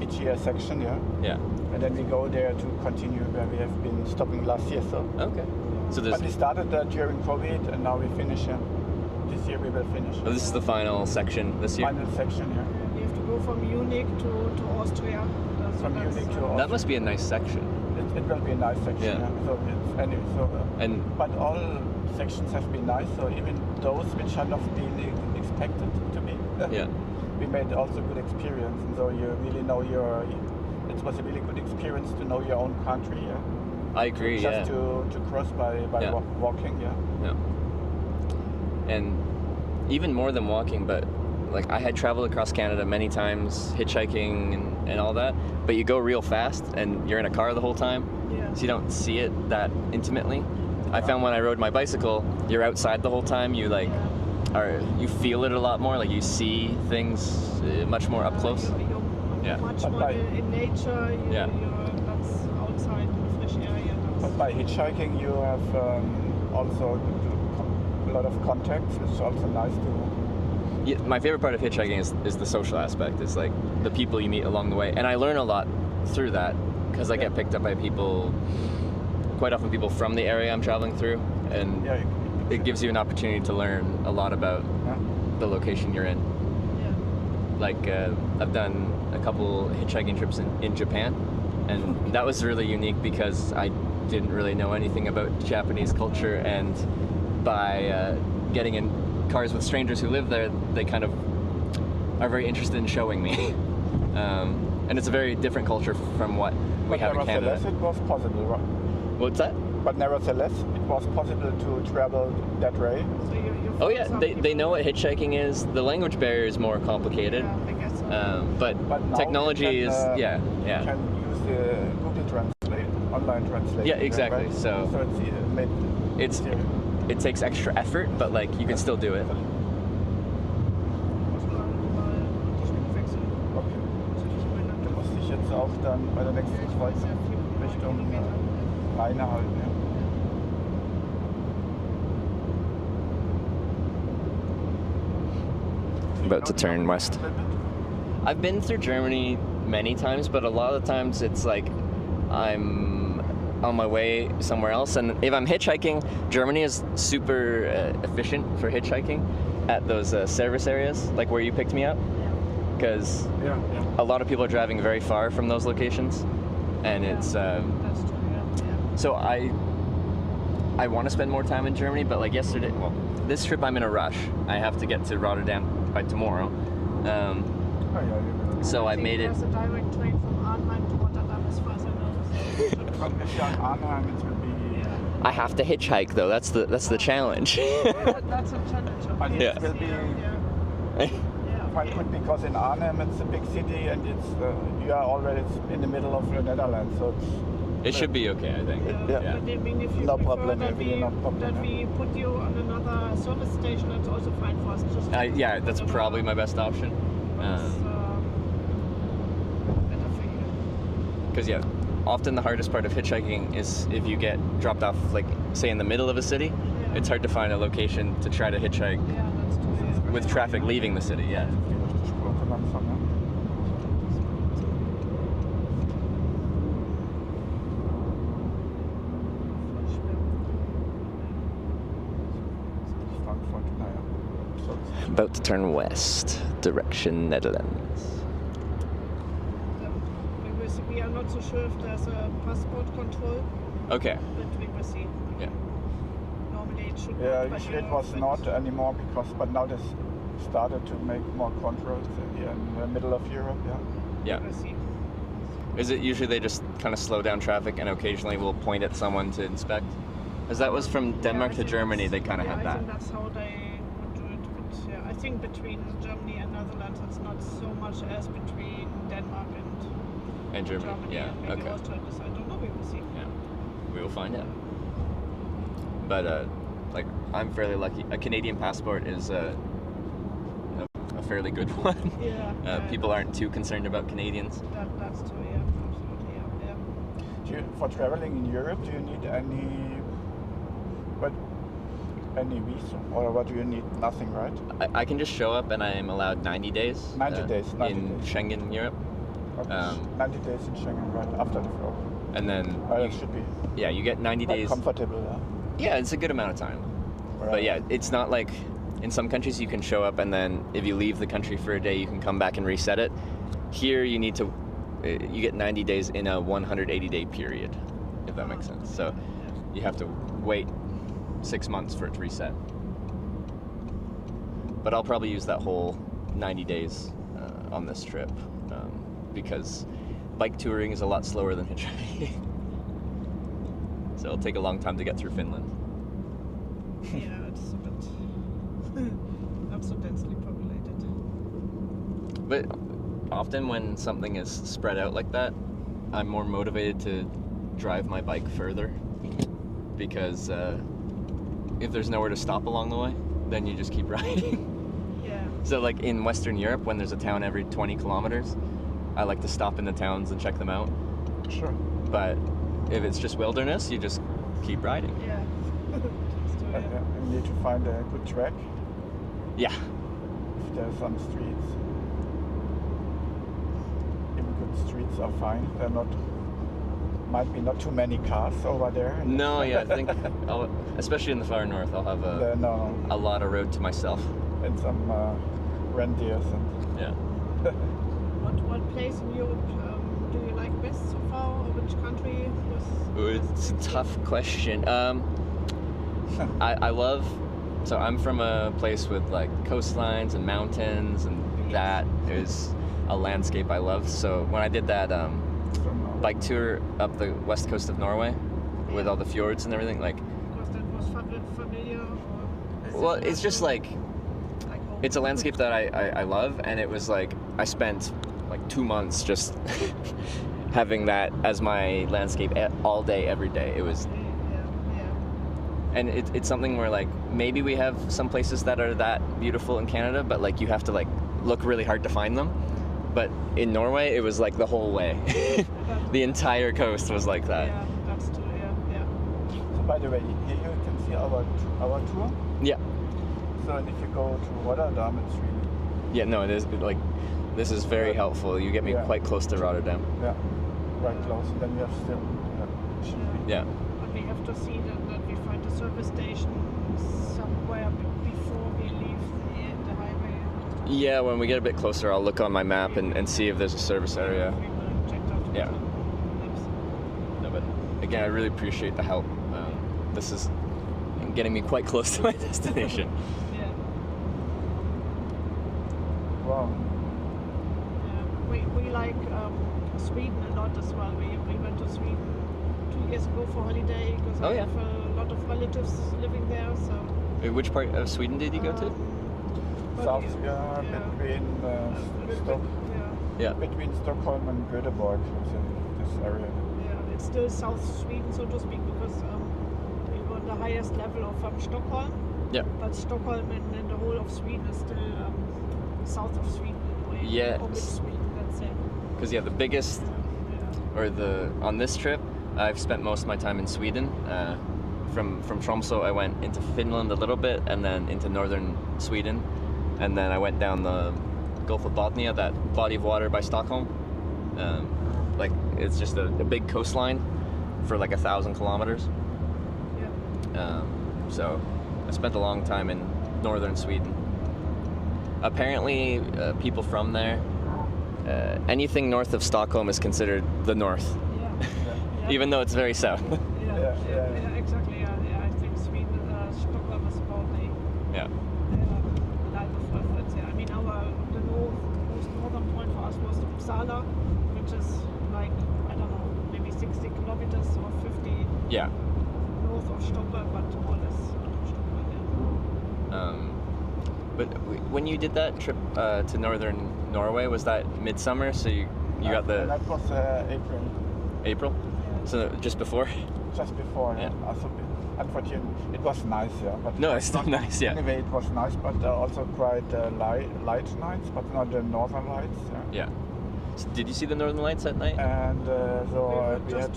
each year a section, Yeah. And then we go there to continue where we have been stopping last year. So. Okay. So but we started during COVID, and now we finish. This year we will finish. Oh, this is the final section this year? Final section, yeah. You have to go from Munich to Austria. From Munich to Austria. That must be a nice section. It will be a nice section, yeah. So but all sections have been nice, so even those which are not being expected to be. We made also good experience, and so you really know it was a really good experience to know your own country, yeah. I agree, Just to cross by walking, Yeah. And even more than walking, but like I had traveled across Canada many times, hitchhiking and all that, but you go real fast and you're in a car the whole time, so you don't see it that intimately. I found when I rode my bicycle, you're outside the whole time, you you feel it a lot more, like you see things much more up close. You're much more in nature, you're that's outside in the fresh area. But by hitchhiking you have also a lot of contacts, which is also nice to. Yeah, my favorite part of hitchhiking is the social aspect. It's like the people you meet along the way, and I learn a lot through that because I get picked up by people, quite often people from the area I'm traveling through, and it gives you an opportunity to learn a lot about the location you're in. Like I've done a couple hitchhiking trips in Japan, and that was really unique because I didn't really know anything about Japanese culture, and by getting in cars with strangers who live there, they kind of are very interested in showing me. And it's a very different culture from what we have in Canada. Nevertheless, it was possible, right? What's that? But nevertheless, it was possible to travel that way. Oh yeah, they know what hitchhiking is. The language barrier is more complicated. I guess so. But technology is, You can use the Google Translate, online translation. Yeah, exactly. Right? So it takes extra effort, but like you can still do it. Auch dann bei der nächsten Kreuzung Richtung Alleine halt, ja. About to turn west. I've been through Germany many times, but a lot of the times it's like I'm on my way somewhere else, and if I'm hitchhiking, Germany is super efficient for hitchhiking at those service areas, like where you picked me up, because a lot of people are driving very far from those locations, and it's That's true, yeah. so I want to spend more time in Germany, but like yesterday, well, this trip I'm in a rush. I have to get to Rotterdam by tomorrow. So I made it. There's a direct train from Arnhem to Rotterdam as far as I know. From if you're in Arnhem, it will be... I have to hitchhike though. That's the challenge. That's a challenge. But Okay. it will be quite good because in Arnhem it's a big city and it's you are already in the middle of the Netherlands, so It should be okay, I think. But I mean, if you No prefer problem, that really no problem, that we put you on another service station, that's also fine for us. Just Yeah, that's probably my best option. better for you. Because often the hardest part of hitchhiking is if you get dropped off, like say in the middle of a city, it's hard to find a location to try to hitchhike Yeah, that's true. with traffic leaving the city. Yeah. About to turn west, direction Netherlands. We are not so sure if there's a passport control, Okay. but we will see. Yeah. Normally it should Yeah, not, but usually it was not anymore but now they started to make more controls here in the middle of Europe. Yeah. We'll see. Is it usually they just kind of slow down traffic and occasionally will point at someone to inspect? As that was from Denmark to Germany, they kind of had I that. think that's how they would do it. But yeah, I think between Germany and Netherlands, it's not so much as between Denmark and Germany. Yeah. Maybe Okay. Austria. I don't know. We will see. Yeah. We will find out. But like I'm fairly lucky. A Canadian passport is a fairly good one. Yeah. People aren't too concerned about Canadians. That's true. Yeah. Absolutely. Yeah. For traveling in Europe, do you need any visa, or what do you need? Nothing, right? I can just show up and I'm allowed 90 days. 90 days. 90 in days. Schengen, Europe. 90 days in Schengen, right after the flow. And then It should be you get 90 quite days. comfortable. Yeah, it's a good amount of time. Right. But yeah, it's not like in some countries you can show up and then if you leave the country for a day, you can come back and reset it. Here you need to, you get 90 days in a 180-day period, if that makes sense. So you have to wait 6 months for it to reset. But I'll probably use that whole 90 days on this trip because bike touring is a lot slower than hitchhiking. So it'll take a long time to get through Finland. Yeah, it's a bit not so densely populated. But often when something is spread out like that, I'm more motivated to drive my bike further because if there's nowhere to stop along the way, then you just keep riding. Yeah. So like in Western Europe, when there's a town every 20 kilometers, I like to stop in the towns and check them out. Sure. But if it's just wilderness, you just keep riding. Yeah. You need to find a good track. Yeah. If there's some streets. Even good streets are fine. They're not. Might be not too many cars over there. No, yeah, I think, especially in the far north, I'll have a lot of road to myself. And some reindeers and. Yeah. What place in Europe do you like best so far, or which country was? It's a tough question. I love. So I'm from a place with like coastlines and mountains, and that is a landscape I love. So when I did that bike tour up the west coast of Norway, with all the fjords and everything, like. Because that was familiar. Or Well, it's just like. It's a landscape that I love, and it was like I spent like 2 months just having that as my landscape all day, every day. It was, and it's something where like maybe we have some places that are that beautiful in Canada, but like you have to like look really hard to find them. But in Norway, it was like the whole way. The entire coast was like that. Yeah, that's true. Yeah. By the way, here you can see our tour. Yeah. So if you go to Rotterdam, it's really... Yeah, no, it is, like, this is very helpful. You get me quite close to Rotterdam. Yeah, right close. Then we have still... Yeah. But we have to see that we find a service station somewhere before we leave the highway. Yeah, when we get a bit closer, I'll look on my map and see if there's a service area. We will check out Yeah. maps. No, but again, I really appreciate the help. This is getting me quite close to my destination. Yeah. Wow. Yeah. We like Sweden a lot as well. We went to Sweden 2 years ago for holiday because I have a lot of relatives living there. So. Which part of Sweden did you go to? South, between between Stockholm and Göteborg, this area. Yeah, it's still South Sweden, so to speak, because we were on the highest level of Stockholm. Yeah. But Stockholm and the whole of Sweden is still south of Sweden in a way. Yeah. Or mid Sweden, let's say. Because the biggest, or on this trip, I've spent most of my time in Sweden. From Tromsø, I went into Finland a little bit, and then into northern Sweden, and then I went down the Gulf of Bothnia, that body of water by Stockholm. Like, it's just a big coastline for like 1,000 kilometers. Yeah. So I spent a long time in northern Sweden. Apparently, people from there, anything north of Stockholm is considered the north, even though it's very south. Yeah, exactly. Yeah, I think Sweden, Stockholm is about the line of reference. Yeah. I mean, the most northern point for us was Uppsala, which is like, I don't know, maybe 60 kilometers or 50 north of Stockholm, but more or less Stockholm. Yeah. But when you did that trip to northern Norway, was that midsummer? So you got the... That was April. April? Yeah. So just before? Just before, yeah. Also, unfortunately, it was nice, yeah. But no, it's still nice, yeah. Anyway, it was nice, but also quite light nights, but not the northern lights. Yeah. So did you see the northern lights at night? And so we had...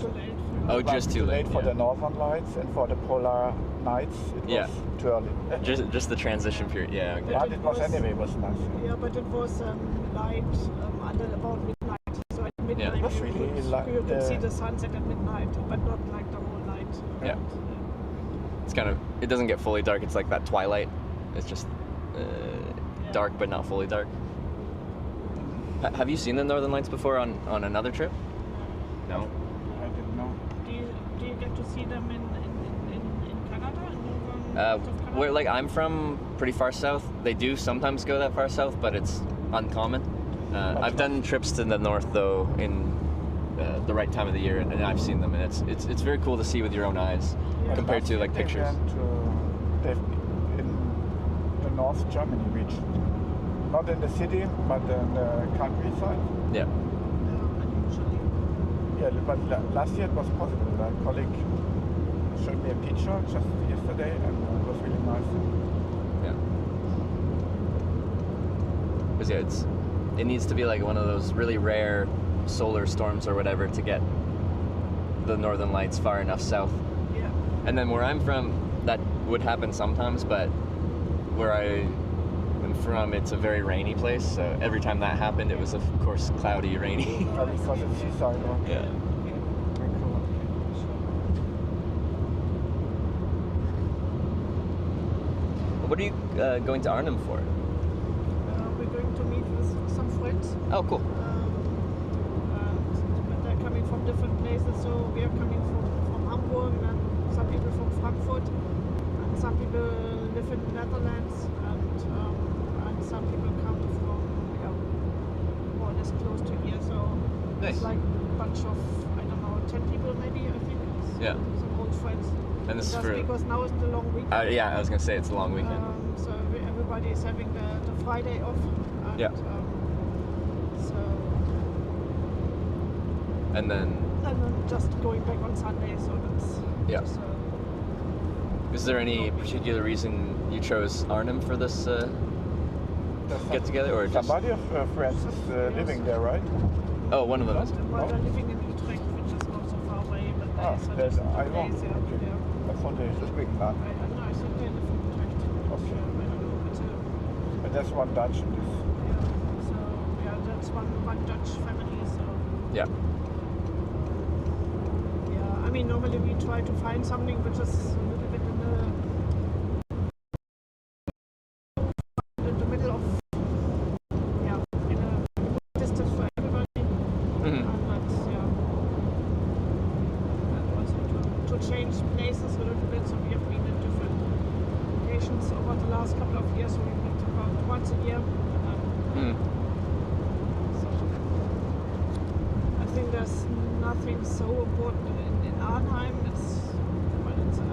Just too late for the northern lights, and for the polar nights it was too early. just the transition period, Okay. But it was anyway, it was nice. Yeah, but it was light until about midnight. So at midnight it was really you could see the sunset at midnight, but not like the whole night. Yeah. It's kind of, it doesn't get fully dark, it's like that twilight. It's just dark but not fully dark. Have you seen the northern lights before on another trip? No? I didn't know. Do you get to see them in Canada? In Canada? Where I'm from pretty far south. They do sometimes go that far south, but it's uncommon. I've done trips to the north though in the right time of the year, and I've seen them, and it's very cool to see with your own eyes compared to like pictures. In the North Germany region, not in the city, but in the countryside. Yeah. Yeah, but last year it was possible. A colleague showed me a picture just yesterday, and it was really nice. Yeah. Because it needs to be like one of those really rare solar storms or whatever to get the northern lights far enough south. Yeah. And then where I'm from, that would happen sometimes, but where I am from, it's a very rainy place. So every time that happened, it was of course cloudy, rainy. Because it's seaside. Yeah. What are you going to Arnhem for? We're going to meet with some friends. Oh, cool. But they're coming from different places, so we are coming from Hamburg, and some people from Frankfurt, and some people live in the Netherlands, and some people come from more or less close to here. So nice. It's like a bunch of, I don't know, 10 people maybe, I think. Some old friends. And this is for... because now it's the long weekend. Yeah, I was going to say it's a long weekend. So everybody is having the Friday off. And, and then just going back on Sunday, so that's... Is there any particular reason you chose Arnhem for this get together, or just... Somebody of friends is living there, right? Oh, one of them is. Well, they're living in Utrecht, which is not so far away. But days. or there's just 2 Iron. days, yeah. Okay. Yeah. I thought they just big land. I don't know, I think they live in Utrecht. Okay. I don't know, but But there's one Dutch in this. yeah. So yeah, that's one Dutch family. So Yeah. yeah, I mean normally we try to find something which is a little bit in the middle of in a distance for everybody. Mhm. But yeah, and also to change places a little bit. So we have been in different locations over the last couple of years. So we went about once a year. Mm. So I think there's nothing so important in Arnhem.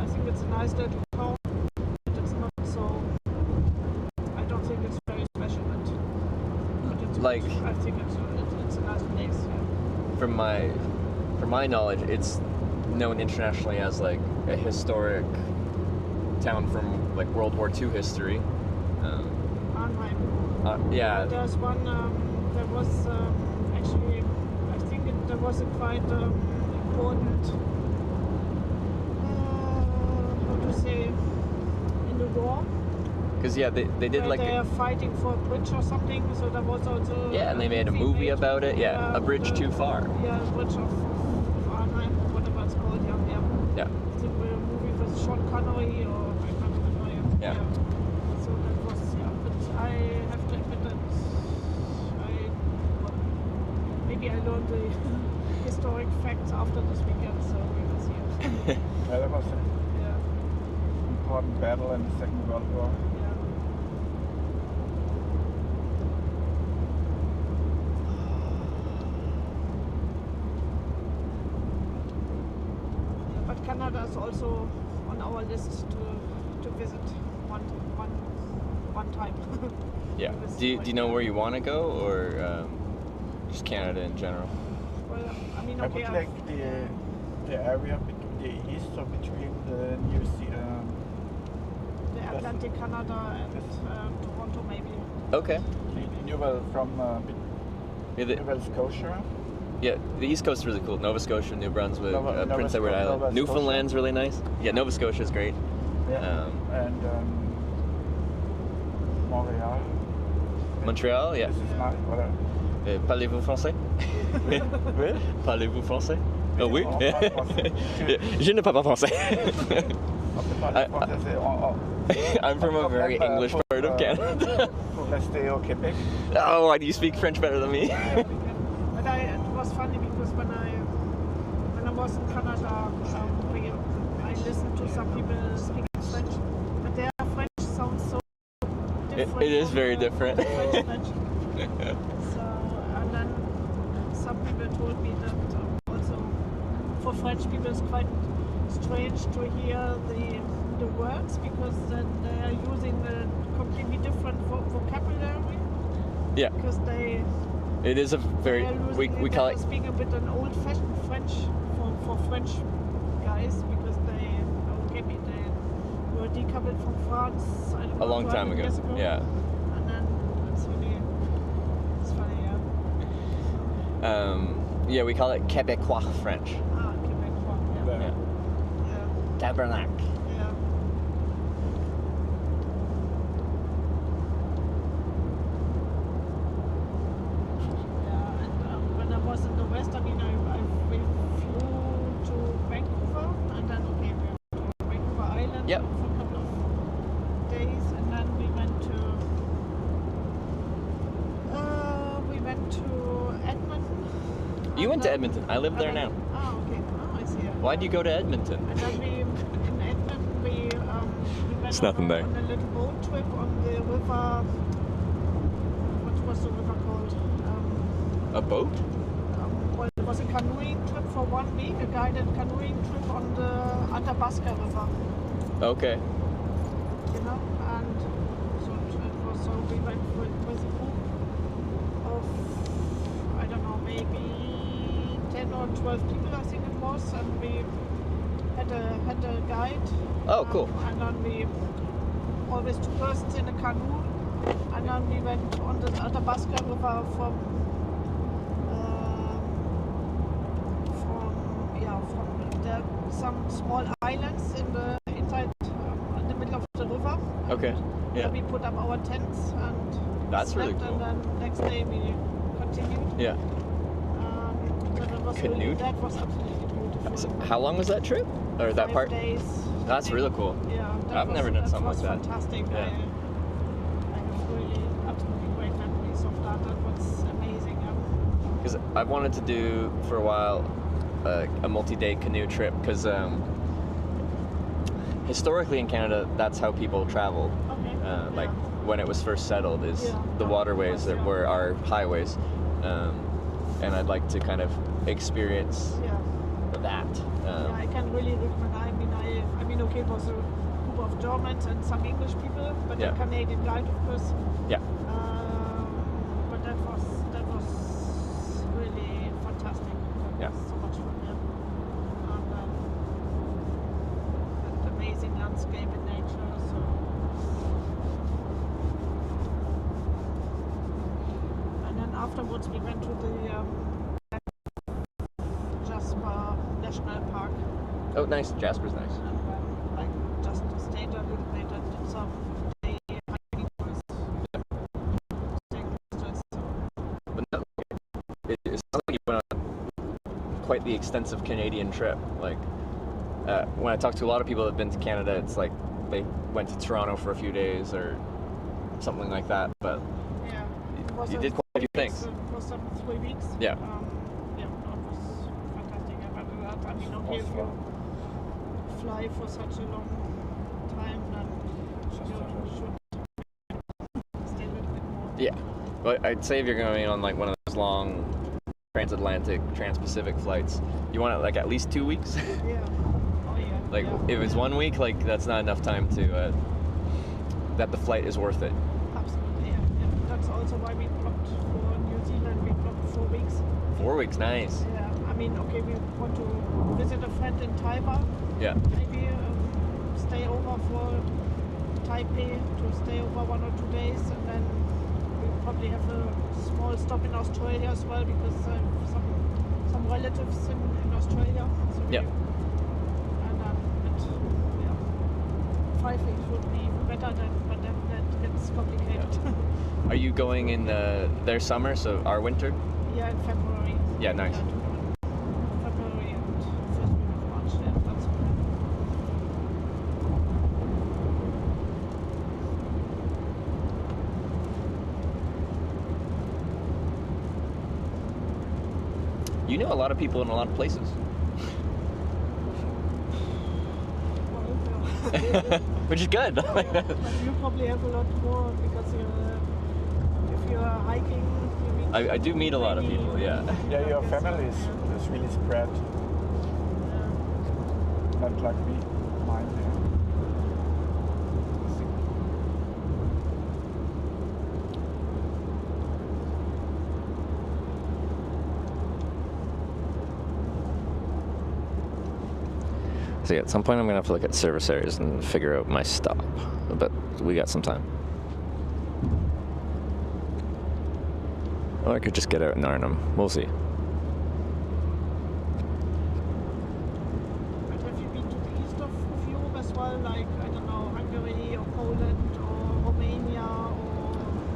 I think it's a nice little town. It's not so. I don't think it's very special, but it's Like- good. I think it's a nice place. Yeah. From my knowledge, it's known internationally as like a historic town from like World War II history. Arnhem. Yeah. There's one. There was actually. I think there was a quite important. How to say? In the war. Because they did where like they are fighting for a bridge or something. So there was also. yeah, and they made a movie made. about it. Yeah, A Bridge Too Far. Yeah, a bridge of Arnhem, whatever it's called. Yeah. Yeah. I think a movie with Sean Connery or I can't remember. Yeah. So that was but I have to admit that maybe I learned the historic facts after this weekend, so we will see. Yeah, that was an Yeah, important battle in the Second World War. yeah. But Canada is also on our list to visit one time. Yeah. This Do you way. know where you want to go, or just Canada in general? Well, I mean, I okay. would like the area the east or between the New Zealand. The Atlantic Canada and Toronto maybe. Okay. Newell from Yeah, Nova Scotia. yeah, the East Coast is really cool. Nova Scotia, New Brunswick, Nova Prince Edward Scotia, Island. Nova Newfoundland's really nice. Yeah, Nova Scotia is great. Yeah. And Montreal. Montreal, yeah. This is nice. Voilà. Parlez-vous français? Oui. Parlez-vous français? Oh oui? On parle français. Je ne parle pas français. On peut parler français, c'est- I'm from a very English part of Canada. Pour rester au Québec. Oh, why do you speak French better than me? But it was funny because when I was in Canada, I listened to some people speaking French, but their French sounds so different. It is from very the different. French. So, and then some people told me that also for French people it's quite strange to hear the words because then they are using a completely different vocabulary. Yeah. Because It is a very we call it speaking a bit an old-fashioned French for French guys because they were decoupled from France a long time ago. years ago. Yeah. And then it's funny, yeah. Yeah, we call it Québécois French. Québécois, yeah. Yeah. Yeah. Tabernacle. Yeah. Yeah, and when I was in the West, I mean, we flew to Vancouver, and then we went to Vancouver Island Yep. for a couple of days, and then we went to Edmonton. You went to Edmonton. I live there now. Oh, okay. Oh, I see. Why'd you go to Edmonton? And then in Edmonton we went It's nothing there. on a little boat trip on the river. What was the river called? A boat? Well, it was a canoeing trip for 1 week, a guided canoeing trip on the Athabasca River. Okay. You know, and so we went with a group of I don't know, maybe 10 or 12 people I think it was, and we had a guide. Oh, cool. And then we always 2 persons in a canoe, and then we went on the Athabasca River from there some small islands in the middle of the river. Okay. Yeah. We put up our tents and that's slept, really cool. and then next day we continued. Yeah. That was absolutely beautiful. So how long was that trip? Or that 5 part? days. That's really cool. Yeah. I've never done something like that. Fantastic. Yeah. I have really absolutely great memories of that. That was amazing. Because I've wanted to do for a while a multi-day canoe trip, because historically in Canada that's how people traveled. Okay. Like when it was first settled, is the waterways that were our highways, and I'd like to kind of experience that. I can really recommend. I mean, okay, it was a group of Germans and some English people, but a Canadian guide, of course. Yeah. But that was really fantastic. That was so much fun. And amazing landscape in nature. So. And then afterwards we went to the National Park. Oh, nice. Jasper's nice. And I just stayed a little bit and did some day hiking with But no, it sounds like you went on quite the extensive Canadian trip. Like, when I talk to a lot of people that have been to Canada, it's like they went to Toronto for a few days or something like that. But you did quite a few things. It was 3 weeks. Yeah. I mean, okay, if you fly for such a long time, then you should stay a little bit more. Yeah, but I'd say if you're going on like one of those long transatlantic, trans-Pacific flights, you want it like at least 2 weeks. Yeah. Oh yeah. Like if it's 1 week, like that's not enough time to that the flight is worth it. Absolutely. Yeah. That's also why we booked for New Zealand. We booked 4 weeks. 4 weeks, nice. Yeah. I mean, okay, we want to visit a friend in Taiwan. Yeah. Maybe stay over for Taipei to stay over 1 or 2 days, and then we'll probably have a small stop in Australia as well, because I have some relatives in Australia. So yeah. And 5 weeks would be even better, but then that gets complicated. Yeah. Are you going in their summer, so our winter? Yeah, in February. Yeah, nice. February and first week of March. Yeah, that's okay. You know a lot of people in a lot of places. Well, which is good. But you probably have a lot more, because if you're hiking, you meet. I do meet a lot of people. Yeah. Yeah, your family is really spread. Not like me, mine. So yeah, at some point I'm gonna have to look at service areas and figure out my stop, but we got some time. Or I could just get out in Arnhem. We'll see. But have you been to the east of Europe as well, like, I don't know, Hungary or Poland or Romania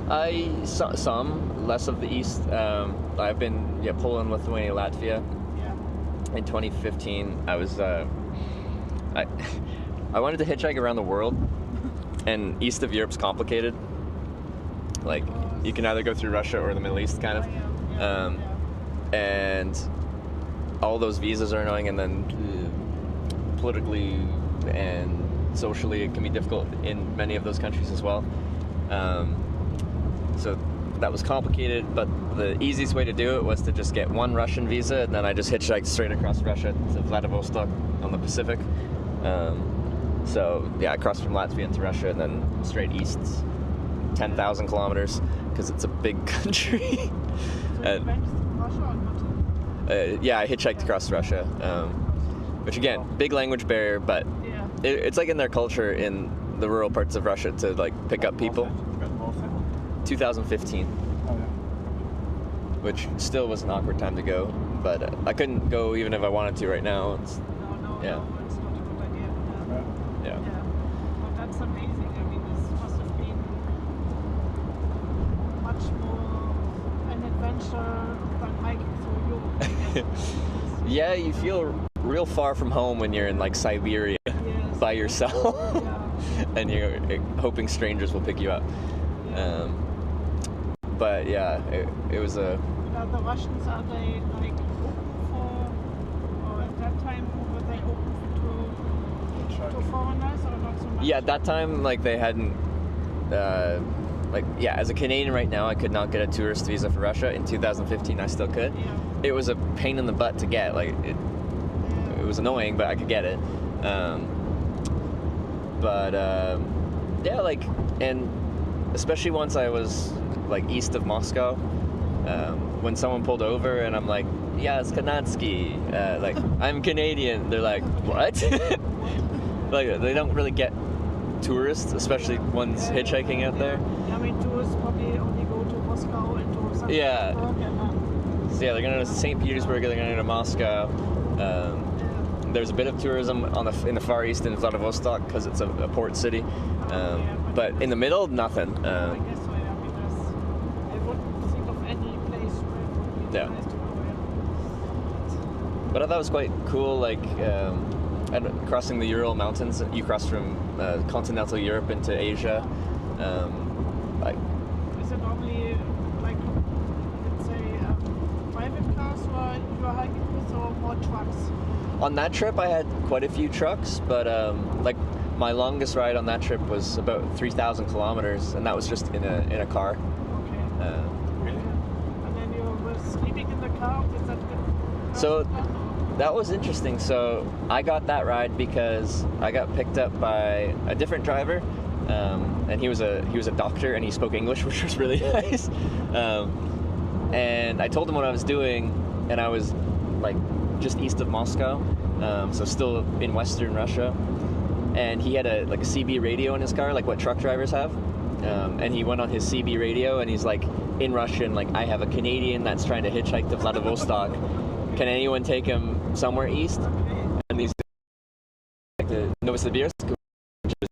or? Some, less of the east. I've been Poland, Lithuania, Latvia. Yeah. In 2015, I was I wanted to hitchhike around the world, and east of Europe's complicated. Like, you can either go through Russia or the Middle East, kind of. And all those visas are annoying, and then politically and socially it can be difficult in many of those countries as well. So that was complicated, but the easiest way to do it was to just get one Russian visa, and then I just hitchhiked straight across Russia to Vladivostok on the Pacific. So yeah, I crossed from Latvia into Russia and then straight east, 10,000 kilometers, because it's a big country. So you went to Russia or not? Yeah, I hitchhiked across Russia, which again, big language barrier, but it's like in their culture in the rural parts of Russia to like pick up people. 2015, which still was an awkward time to go, but I couldn't go even if I wanted to right now. No, Yeah. no, it's not a good idea. Yeah. But that's amazing. I mean, this must have been much more an adventure than hiking through Europe, I guess. Yeah, you feel real far from home when you're in like Siberia by yourself, and you're hoping strangers will pick you up. But yeah, it was a. The Russians, are they like open for, or at that time were they open to foreigners or not so much? Yeah, at that time, like they hadn't. As a Canadian right now, I could not get a tourist visa for Russia. In 2015, I still could. Yeah. It was a pain in the butt to get. Like it was annoying, but I could get it. And especially once I was like east of Moscow, when someone pulled over and I'm like, yeah, it's Kanadsky, like I'm Canadian, they're like, what? Like they don't really get tourists, especially ones hitchhiking out there. I mean, tourists probably only go to Moscow and to St. Petersburg. So yeah, they're going to St. Petersburg, they're going to go to Moscow. There's a bit of tourism in the Far East in Vladivostok because it's a port city. But in the middle, nothing. I guess so, yeah. I mean, I wouldn't think of any place where it would be nice to go. But I thought it was quite cool, like crossing the Ural Mountains. You cross from continental Europe into Asia. Is it normally like, let's say, private cars you are hiking with, or more trucks? On that trip, I had quite a few trucks, but my longest ride on that trip was about 3,000 kilometers, and that was just in a car. Okay. Really? And then you were sleeping in the car? Is that good? So that was interesting. So I got that ride because I got picked up by a different driver, and he was a doctor, and he spoke English, which was really nice. And I told him what I was doing, and I was like just east of Moscow, so still in Western Russia. And he had a CB radio in his car, like what truck drivers have. And he went on his CB radio, and he's like in Russian, like, I have a Canadian that's trying to hitchhike to Vladivostok. Can anyone take him somewhere east? And he's like to Novosibirsk, which is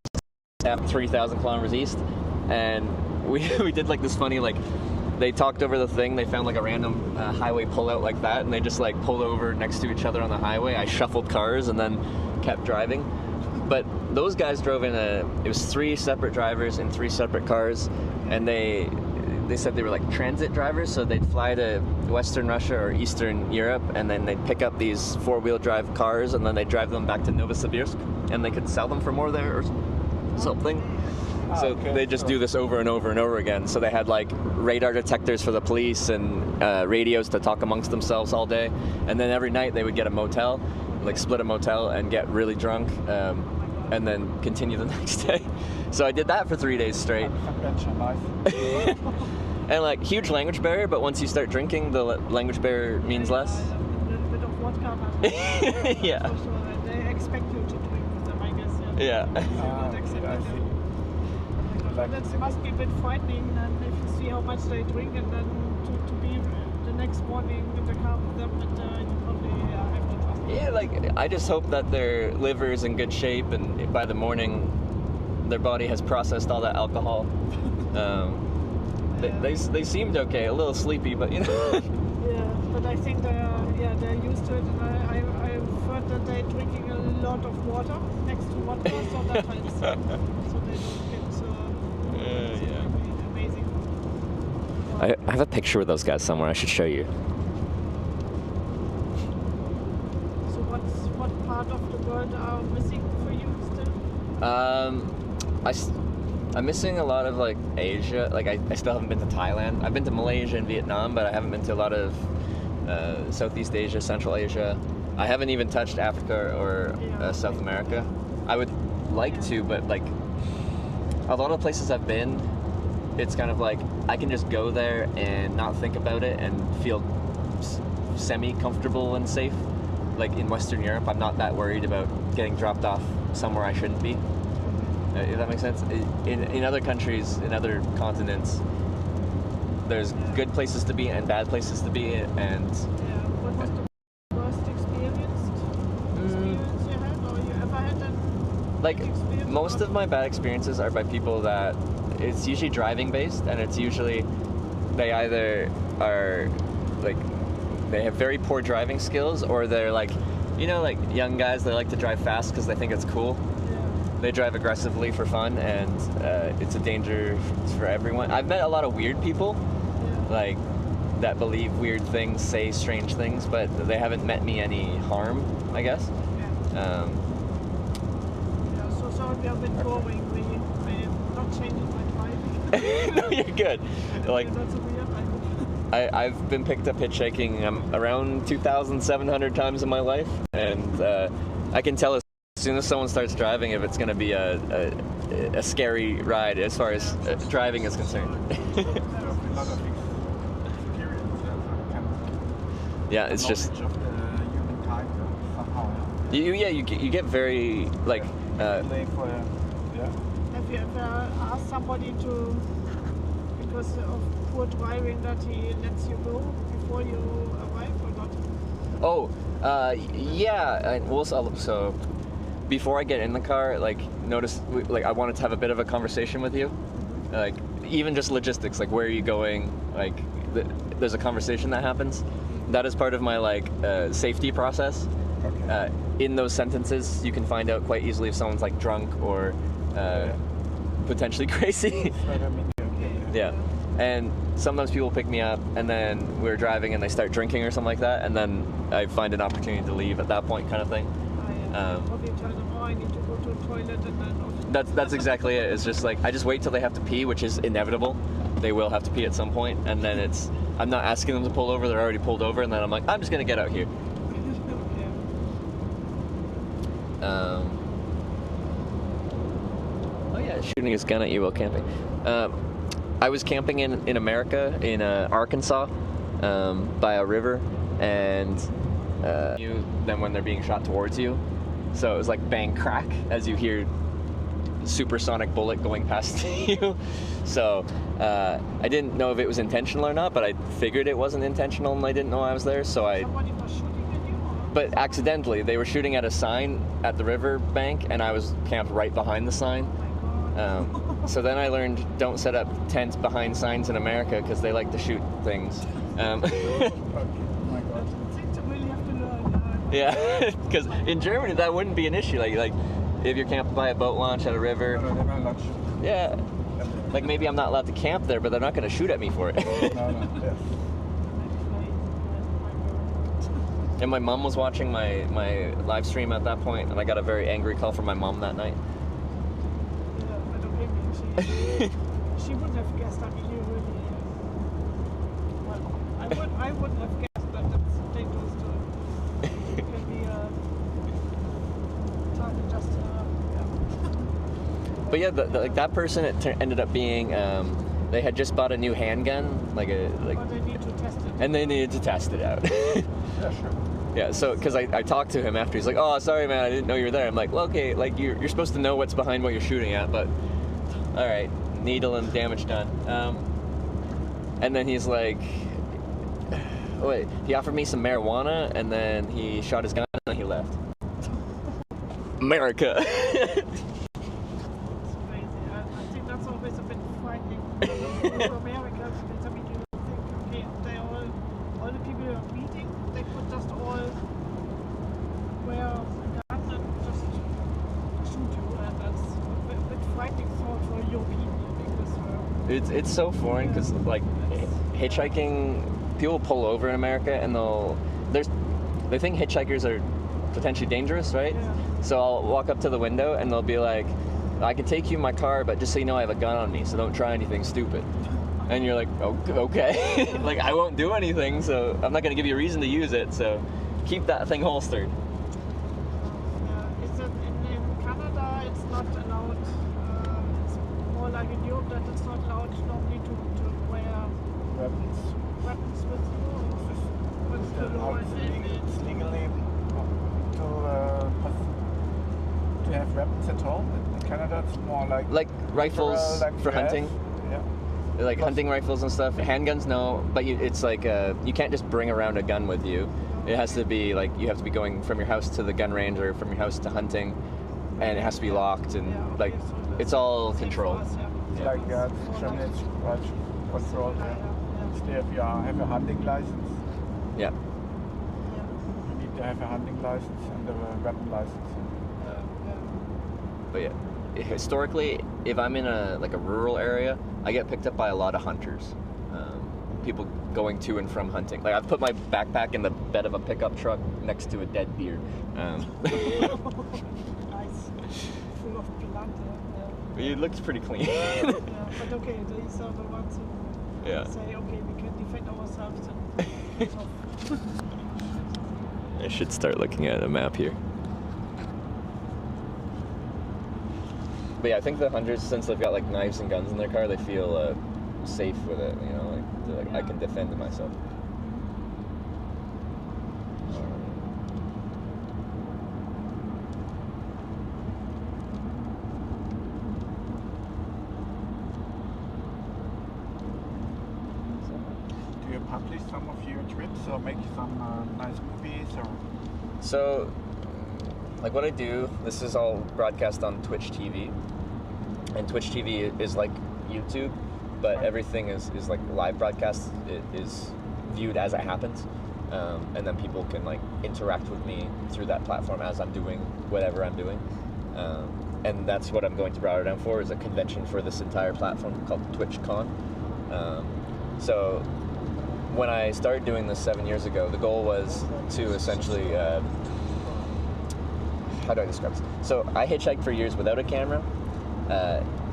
3,000 kilometers east. And we did like this funny, like, they talked over the thing. They found like a random highway pullout like that, and they just like pulled over next to each other on the highway. I shuffled cars and then kept driving. But those guys drove in it was 3 separate drivers in 3 separate cars, and they said they were like transit drivers, so they'd fly to Western Russia or Eastern Europe, and then they'd pick up these 4-wheel drive cars, and then they'd drive them back to Novosibirsk, and they could sell them for more there or something. So they just do this over and over and over again. So they had like radar detectors for the police and radios to talk amongst themselves all day, and then every night they would get a motel, like split a motel and get really drunk, and then continue the next day. So I did that for 3 days straight. And like huge language barrier, but once you start drinking, the language barrier means less. A little bit of vodka. Yeah. For sure. They expect you to drink with them, I guess. Yeah. That must be a bit frightening, and if you see how much they drink, and then to be the next morning in the car with them, and you probably have no trust. Yeah, like I just hope that their liver is in good shape, and by the morning, their body has processed all that alcohol. They seemed okay, a little sleepy, but you know. Yeah, but I think they're used to it, and I've heard that they're drinking a lot of water next to vodka, so that helps. So they don't get. Amazing. I have a picture with those guys somewhere. I should show you. So what part of the world are missing for you still? I'm missing a lot of like Asia. Like I still haven't been to Thailand. I've been to Malaysia and Vietnam, but I haven't been to a lot of Southeast Asia, Central Asia. I haven't even touched Africa or South America. I would like to, but like a lot of places I've been, it's kind of like I can just go there and not think about it and feel semi-comfortable and safe. Like in Western Europe, I'm not that worried about getting dropped off somewhere I shouldn't be. If that makes sense. In other countries, in other continents, there's good places to be and bad places to be, and What was the worst experience you had? like most of my bad experiences are by people that it's usually driving based, and it's usually they either are like they have very poor driving skills, or they're like, you know, like young guys, they like to drive fast because they think it's cool. They drive aggressively for fun, and it's a danger for everyone. I've met a lot of weird people, like that believe weird things, say strange things, but they haven't met me any harm, I guess. So sorry, we are a bit boring. We're not changing my driving. No, you're good. Like, That's so weird. I've been picked up hitchhiking around 2,700 times in my life, and I can tell as soon as someone starts driving if it's going to be a scary ride as far as driving is concerned. Yeah, it's just you get very like. Have you ever asked somebody to, because of poor driving, that he lets you go before you arrive or not? Oh, yeah. Well, so before I get in the car, like I wanted to have a bit of a conversation with you, like even just logistics, like where are you going? Like there's a conversation that happens. That is part of my like safety process. Okay. In those sentences, you can find out quite easily if someone's like drunk or potentially crazy. Yeah. And sometimes people pick me up, and then we're driving and they start drinking or something like that, and then I find an opportunity to leave at that point, kind of thing. Probably tell them, oh, I need to go to the toilet, and then. That's exactly it. It's just like I just wait till they have to pee, which is inevitable. They will have to pee at some point, and then I'm not asking them to pull over. They're already pulled over, and then I'm like, I'm just gonna get out here. Oh yeah, shooting his gun at you while camping. I was camping in America, in Arkansas, by a river, and then when they're being shot towards you, so it was like bang crack as you hear supersonic bullet going past you. So I didn't know if it was intentional or not, but I figured it wasn't intentional, and I didn't know I was there. So Somebody was shooting at you? But accidentally, they were shooting at a sign at the river bank, and I was camped right behind the sign. So then I learned don't set up tents behind signs in America because they like to shoot things. Yeah, because in Germany that wouldn't be an issue. Like if you're camped by a boat launch at a river. Yeah. Like maybe I'm not allowed to camp there, but they're not going to shoot at me for it. And my mom was watching my live stream at that point, and I got a very angry call from my mom that night. I don't blame you. She wouldn't have guessed. I mean, you really. Well, I wouldn't have guessed that that's dangerous to. It can be just. Yeah. But yeah, like that person, it ended up being. They had just bought a new handgun, like. But they need to test it. And they needed to test it out. Yeah, sure. Yeah, so because I talked to him after, he's like, "Oh, sorry, man, I didn't know you were there." I'm like, "Well, okay, like you're supposed to know what's behind what you're shooting at, but all right, needle and damage done." And then he's like, "Wait," he offered me some marijuana, and then he shot his gun, and then he left. America. It's crazy. I think that's always a bit frightening. For America, because I mean, you think, okay, all the people you're meeting, they could just all wear a gun and just shoot you, and that's a bit frightening for your people, because It's so foreign because like hitchhiking, people pull over in America and they think hitchhikers are potentially dangerous, right? Yeah. So I'll walk up to the window and they'll be like, "I can take you in my car, but just so you know I have a gun on me, so don't try anything stupid." And you're like, "Oh, okay." Like I won't do anything, so I'm not gonna give you a reason to use it, so keep that thing holstered. Is it in Canada it's not allowed, it's more like in Europe that it's not allowed normally to wear weapons with you? What's the law? It's legally to have weapons at all. In Canada it's more like rifles for hunting. Yeah. Like hunting rifles and stuff. Handguns, no, but it's like you can't just bring around a gun with you. It has to be like you have to be going from your house to the gun range or from your house to hunting. and it has to be locked, and like it's all controlled. It's like Germany is quite controlled. Still, if you have a hunting license, Yeah. you need to have a hunting license and a weapon license. But yeah, historically, if I'm in a rural area, I get picked up by a lot of hunters. People going to and from hunting. Like I've put my backpack in the bed of a pickup truck next to a dead deer. Nice. Full of blood. It looks pretty clean. Yeah, but okay, these are the ones who say, okay, we can defend ourselves. I should start looking at a map here. But yeah, I think the hunters, since they've got like knives and guns in their car, they feel safe with it. You know, like they're like, I can defend myself. Do you publish some of your trips or make some nice movies or? So, like what I do, this is all broadcast on Twitch TV, and Twitch TV is like YouTube, but everything is like live broadcast. It is viewed as it happens, and then people can like interact with me through that platform as I'm doing whatever I'm doing, and that's what I'm going to Rotterdam for, is a convention for this entire platform called TwitchCon. So when I started doing this 7 years ago, the goal was to essentially how do I describe this? So I hitchhiked for years without a camera.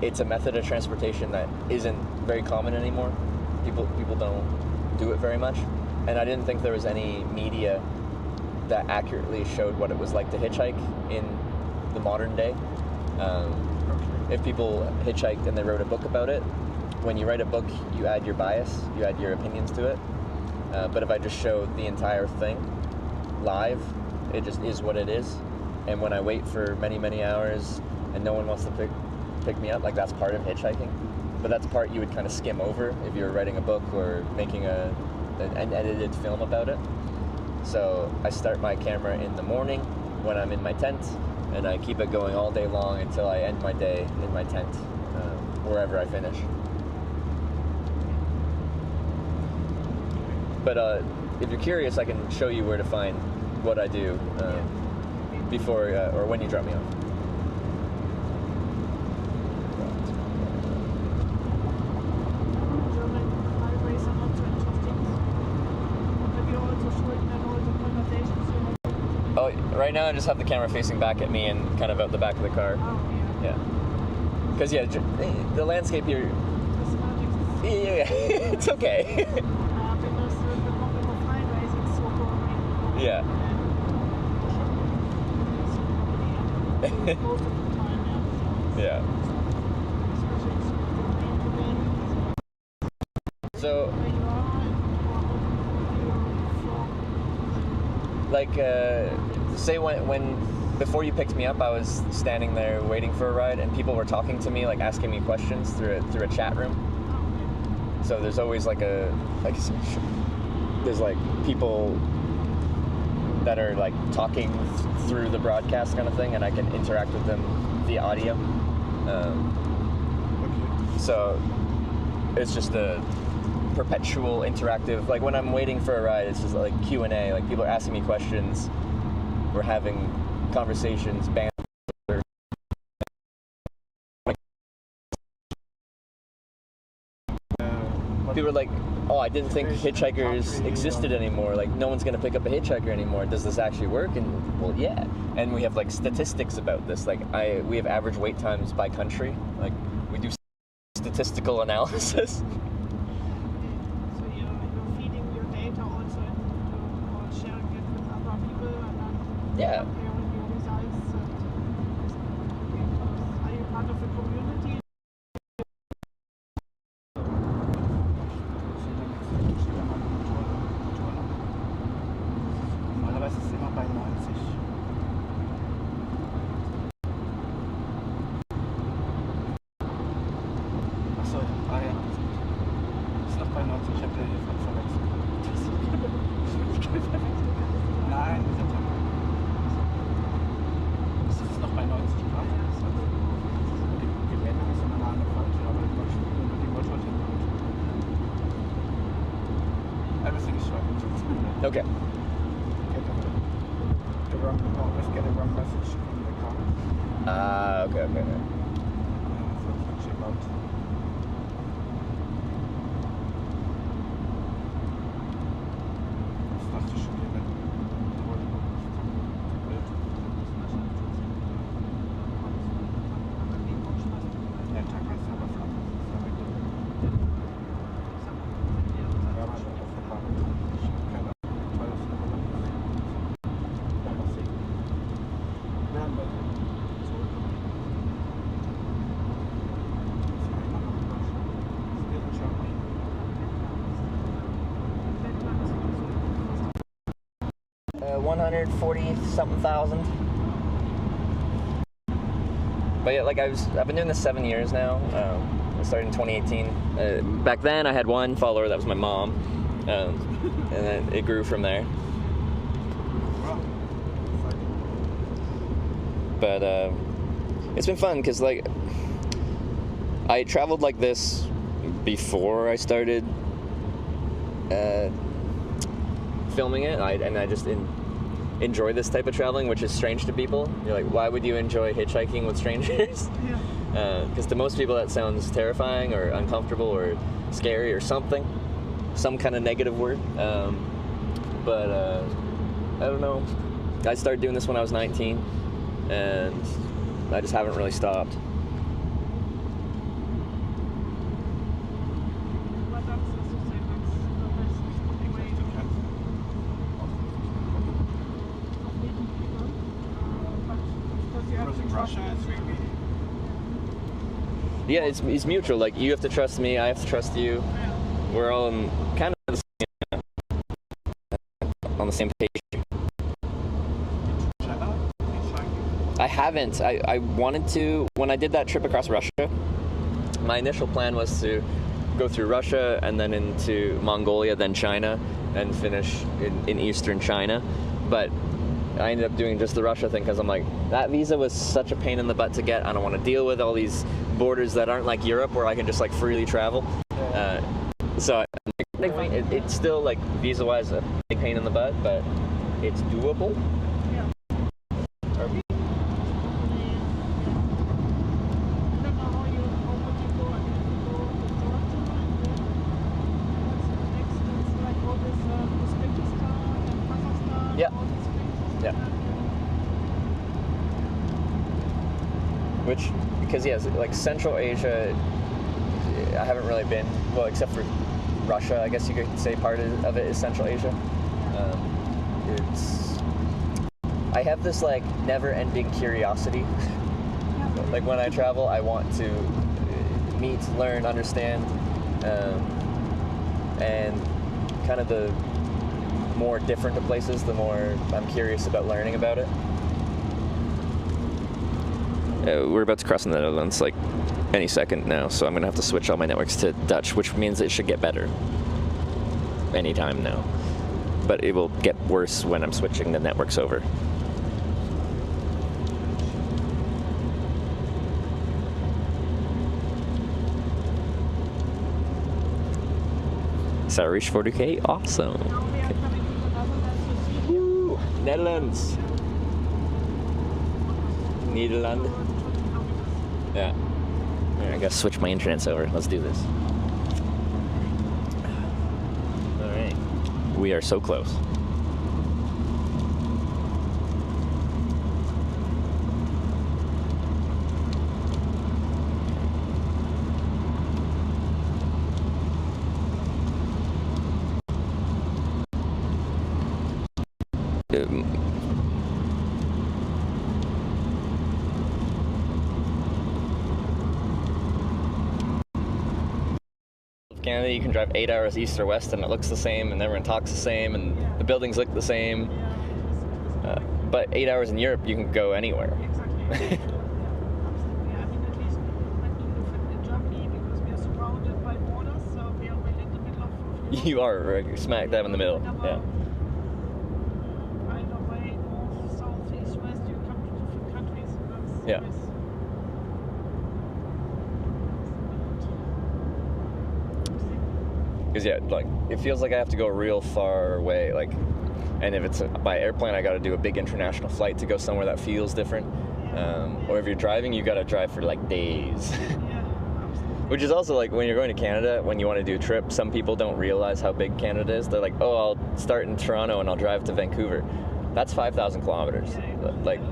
It's a method of transportation that isn't very common anymore. People don't do it very much, and I didn't think there was any media that accurately showed what it was like to hitchhike in the modern day. If people hitchhiked and they wrote a book about it, when you write a book, you add your bias, you add your opinions to it. But if I just show the entire thing live, it just is what it is. And when I wait for many, many hours and no one wants to pick me up, like that's part of hitchhiking. But that's part you would kind of skim over if you were writing a book or making an edited film about it. So I start my camera in the morning when I'm in my tent, and I keep it going all day long until I end my day in my tent, wherever I finish. But if you're curious, I can show you where to find what I do before or when you drop me off. German highways are not so interesting. But you're also showing them all the conversations you have. Oh, right now I just have the camera facing back at me and kind of out the back of the car. Oh, Yeah. Because the landscape here. Yeah, it's okay. Because the problem of highways is so boring. Yeah. Most of the time, Yeah. So, like, say when before you picked me up, I was standing there waiting for a ride, and people were talking to me, like asking me questions through a chat room. So there's always there's like people that are like talking through the broadcast kind of thing, and I can interact with them via audio. So it's just a perpetual interactive, like when I'm waiting for a ride, it's just like Q&A, like people are asking me questions, we're having conversations, banter. People are like, oh, I didn't think hitchhikers existed anymore. Like, no one's gonna pick up a hitchhiker anymore. Does this actually work? And well, yeah. And we have like statistics about this. Like, we have average wait times by country. Like, we do statistical analysis. So you're feeding your data also or sharing it with other people, and then comparing your results. Are you part of a community? Normalerweise ist es immer bei 90. Achso, ja. Ist noch bei 90. Ich habe den hier verwechselt. Nein, das ist Okay. Always get a wrong message in the car. Okay. So switching out. Das dachte ich schon wieder. Der Tag ist aber flach. Ja, aber schon auf der Bahn. Keine Ahnung, weil das ja, mal sehen. Werden wir sehen. $140-something thousand. But yeah, like I've been doing this 7 years now. I started in 2018. Back then I had one follower, that was my mom. And then it grew from there. But it's been fun because like I traveled like this before I started filming it, and I just enjoy this type of traveling, which is strange to people. You're like, why would you enjoy hitchhiking with strangers? Because to most people that sounds terrifying or uncomfortable or scary or something, some kind of negative word. But I don't know. I started doing this when I was 19, and I just haven't really stopped. Yeah, it's mutual. Like, you have to trust me, I have to trust you. We're all in kind of on the same page. I haven't. I wanted to. When I did that trip across Russia, my initial plan was to go through Russia and then into Mongolia, then China, and finish in eastern China. But I ended up doing just the Russia thing because I'm like, that visa was such a pain in the butt to get. I don't want to deal with all these borders that aren't like Europe where I can just like freely travel. So it's still like visa-wise a big pain in the butt, but it's doable. Which, because yes, like Central Asia, I haven't really been, well, except for Russia, I guess you could say part of it is Central Asia. I have this like never-ending curiosity. Like when I travel, I want to meet, learn, understand, and kind of the more different the places, the more I'm curious about learning about it. We're about to cross the Netherlands like any second now, so I'm gonna have to switch all my networks to Dutch, which means it should get better anytime now. But it will get worse when I'm switching the networks over. So I reached 40K? Awesome. Okay. Woo! Netherlands. Nederland. Yeah. Alright, I gotta switch my internets over. Let's do this. Alright. We are so close. Canada, you can drive 8 hours east or west and it looks the same and everyone talks the same and the buildings look the same. But 8 hours in Europe, you can go anywhere. Exactly. Yeah, I mean, at least in Germany, because we are surrounded by borders, so we are really in the middle of You are right, smack dab in the middle. Yeah. Either way, north, south, east, west, you come to different countries. Yeah. Because yeah, like it feels like I have to go real far away, like, and if it's by airplane, I got to do a big international flight to go somewhere that feels different. Or if you're driving, you got to drive for like days. Which is also like when you're going to Canada, when you want to do a trip, some people don't realize how big Canada is. They're like, oh, I'll start in Toronto and I'll drive to Vancouver. That's 5,000 kilometers. Like,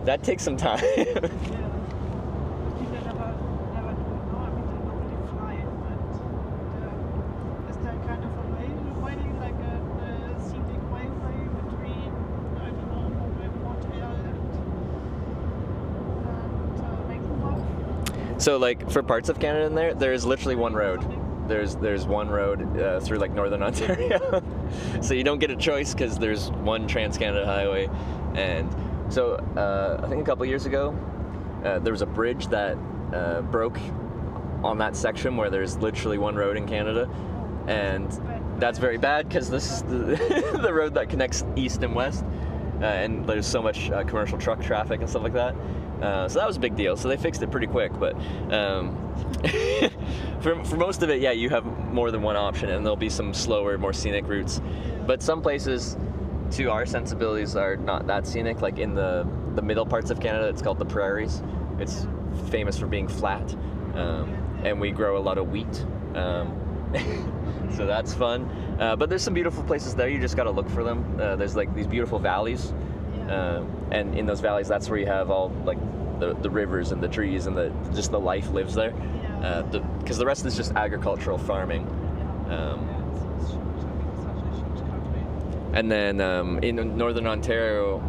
that takes some time. So like for parts of Canada in there is literally one road. There's one road through like Northern Ontario. So you don't get a choice because there's one Trans-Canada Highway. And so I think a couple years ago, there was a bridge that broke on that section where there's literally one road in Canada. And that's very bad because this is the road that connects east and west. And there's so much commercial truck traffic and stuff like that. So that was a big deal. So they fixed it pretty quick, but for most of it, yeah, you have more than one option, and there'll be some slower, more scenic routes. But some places, to our sensibilities, are not that scenic. Like in the middle parts of Canada, it's called the prairies. It's famous for being flat, and we grow a lot of wheat. So that's fun. But there's some beautiful places there. You just got to look for them. There's like these beautiful valleys. And in those valleys, that's where you have all like the rivers and the trees and just the life lives there. Because the rest is just agricultural farming. And then in Northern Ontario,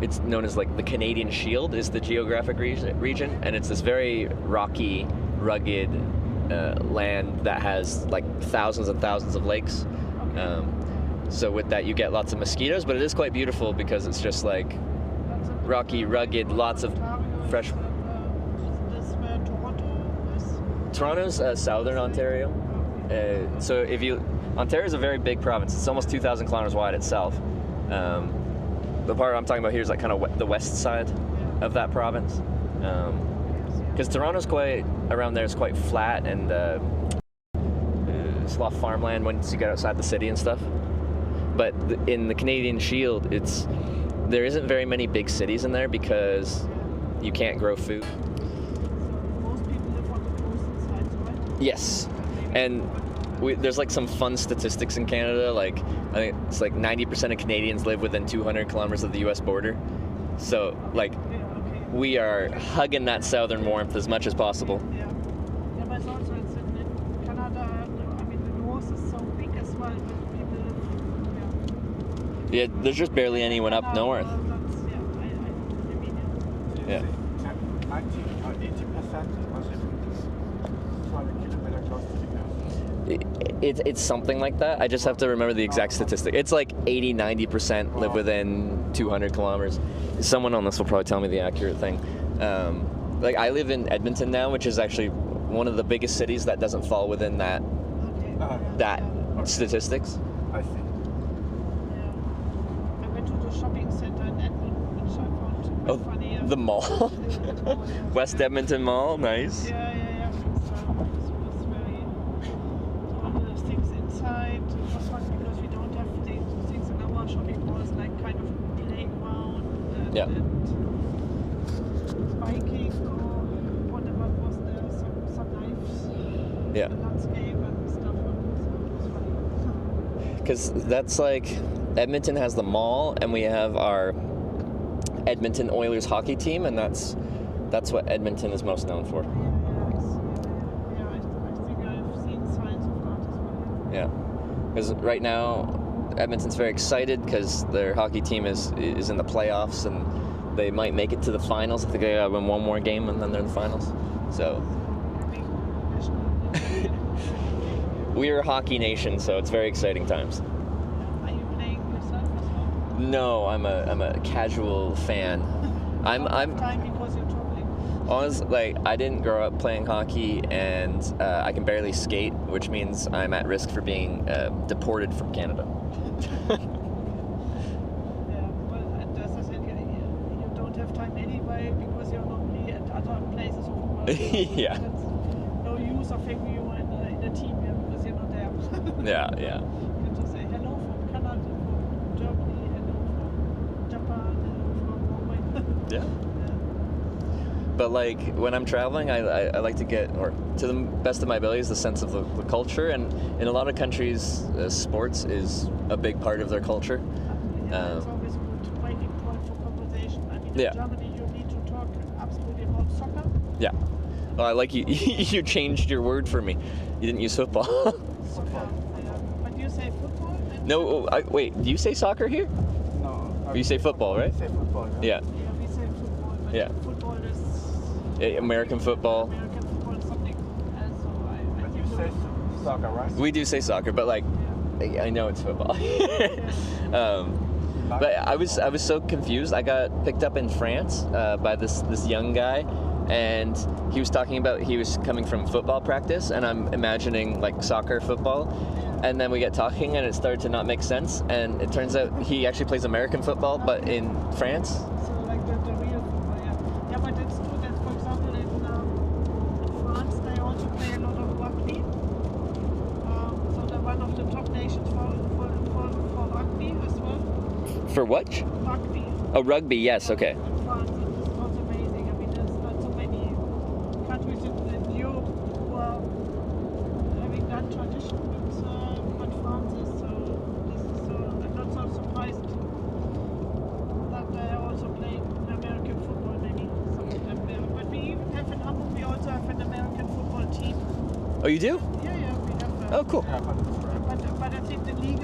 it's known as like the Canadian Shield is the geographic region, and it's this very rocky, rugged land that has like thousands and thousands of lakes. So with that, you get lots of mosquitoes, but it is quite beautiful because it's just like rocky, rugged, lots of fresh. Toronto's Southern Ontario. So Ontario is a very big province. It's almost 2,000 kilometers wide itself. The part I'm talking about here is like kind of the west side of that province. Because Toronto's quite around there is quite flat and it's a lot of farmland once you get outside the city and stuff. But in the Canadian Shield, there isn't very many big cities in there because you can't grow food. Most people live on the coastal sides, right? Yes, and there's like some fun statistics in Canada. Like I think it's like 90% of Canadians live within 200 kilometers of the U.S. border. So like we are hugging that southern warmth as much as possible. Yeah, but it's also in Canada. I mean, the north is so big as well, but people live. Yeah, there's just barely anyone up north. Yeah. 90 or 80% was 200 kilometers close to the coast. It's something like that. I just have to remember the exact statistic. It's like 80-90% live within 200 kilometers. Someone on this will probably tell me the accurate thing. Like I live in Edmonton now, which is actually one of the biggest cities that doesn't fall within that statistics. I see. I went to the shopping center in Edmonton, which I found quite funny. The mall? West Edmonton Mall, nice. Yeah. So it was very, all the things inside. It was fun because we don't have the things in our shopping malls, like kind of playground and biking or whatever was there, some knives, landscape and stuff. So it was funny. Because that's like, Edmonton has the mall, and we have our Edmonton Oilers hockey team, and that's what Edmonton is most known for. I think I've seen signs of that as well. Yeah, because right now Edmonton's very excited because their hockey team is in the playoffs, and they might make it to the finals. I think they gotta win one more game, and then they're in the finals. So we're a hockey nation, so it's very exciting times. Are you playing yourself as well? No, I'm a casual fan. I'm time because you're traveling. Honestly, like I didn't grow up playing hockey, and I can barely skate, which means I'm at risk for being deported from Canada. Yeah, well, and as I said, you don't have time anyway because you're normally at other places of the world. Yeah. That's no use of having you in the team, because you're not there. Yeah. You can just say hello from Canada, from Germany, hello from Japan, hello from Norway. Yeah. But like when I'm traveling, I like to get, or to the best of my abilities, the sense of the culture. And in a lot of countries, sports is a big part of their culture. It's always a good breaking point for conversation. I mean, in Germany, you need to talk absolutely about soccer. Yeah. Well, I like you. You changed your word for me. You didn't use football. Soccer. But you say football? No. Wait. Do you say soccer here? No. Or you say football, right? We say football. Yeah. Yeah, we say football. But football is American football. American football is something else. So But you say soccer, right? We do say soccer, but like, I know it's football. But I was so confused. I got picked up in France by this young guy, and he was talking about he was coming from football practice, and I'm imagining like soccer football, and then we get talking, and it started to not make sense, and it turns out he actually plays American football, but in France. So like the real football, yeah. Yeah, but it's true that, for example, in France they also play a lot of rugby. So they're one of the top nations for rugby as well. For what? Rugby. Oh, rugby. Yes. Okay. In France, it's also amazing. I mean, there's not so many countries in Europe who are having that tradition, but France is. So this is so. I'm not so surprised that they are also playing American football. Maybe some of them there. But we even have in Hamburg. We also have an American football team. Oh, you do? Yeah, we have. Oh, cool. But I think the league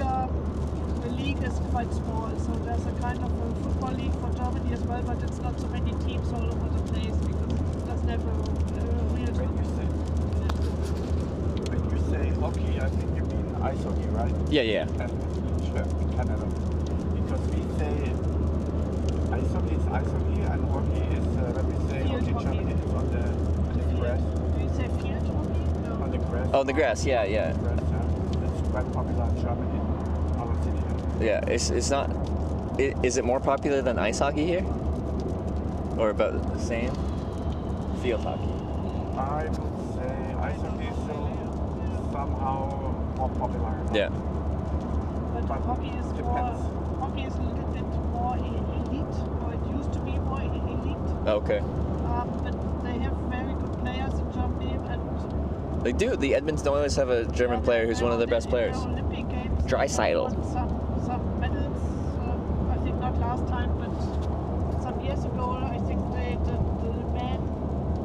is quite small, so there's a kind of a football league for Germany as well, but it's not so many teams all over the place because it doesn't have a real. When you say hockey, I think you mean ice hockey, right? Yeah. In Canada, because we say ice hockey is ice hockey and hockey is when we say Field hockey in hockey. Germany it's on the grass. Do you say field hockey? No. On the grass. Oh, the grass. Yeah. Grass, it's quite popular in Germany, our city. Yeah. It's not. Is it more popular than ice hockey here? Or about the same? Field hockey. I would say ice hockey is somehow more popular. Yeah. But hockey is a little bit more elite, or it used to be more elite. Okay. But they have very good players in Germany, and They do. The Edmonton Oilers have a German player who's one of their best players. In the Olympic Games, Draisaitl. they won some medals. I think not last time, but some years ago. I think the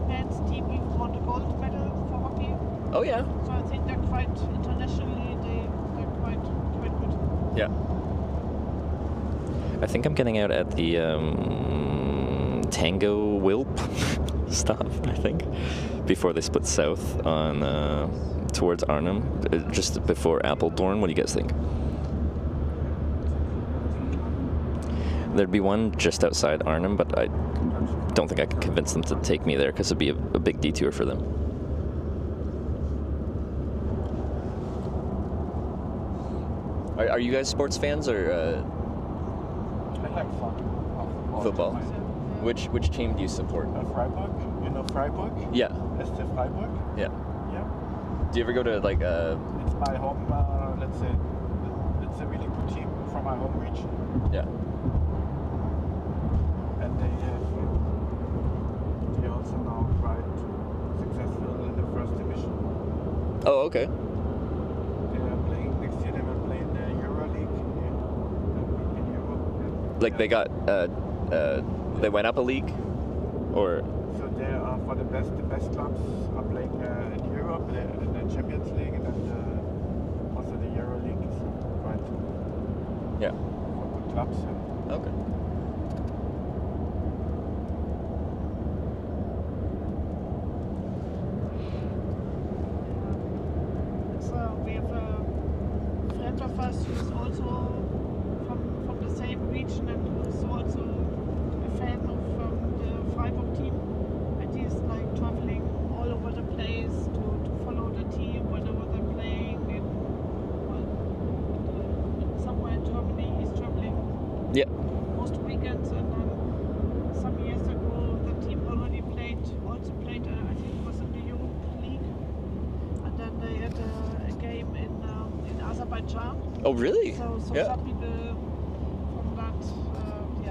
men's team even won the gold medal for hockey. Oh yeah. So I think they're quite internationally. They're quite good. Yeah. I think I'm getting out at the Tango Wilp stop, I think, before they split south on towards Arnhem, just before Apeldoorn. What do you guys think? There'd be one just outside Arnhem, but I don't think I could convince them to take me there because it'd be a big detour for them. Are you guys sports fans or I like football? Which team do you support? Freiburg. You know Freiburg? Yeah. SC Freiburg? Yeah. Yeah. Do you ever go to like It's my home, let's say, it's a really good team from my home region. Yeah. And they also now quite successful in the first division. Oh, okay. They are playing next year. They will play in the EuroLeague in Europe. Like they got they went up a league, or So they are for the best clubs are playing in Europe, in the Champions League, and then also the EuroLeague is quite yeah. for good clubs. Okay. We have a friend of us who is also from the same region and who is also a fan of the Freiburg team. And he's like traveling all over the place to follow the team whenever they're playing somewhere in Germany. He's traveling most weekends, and then some years ago the team also played I think it was in the Europe League, and then they had a Oh, really? So Yeah. some people from that,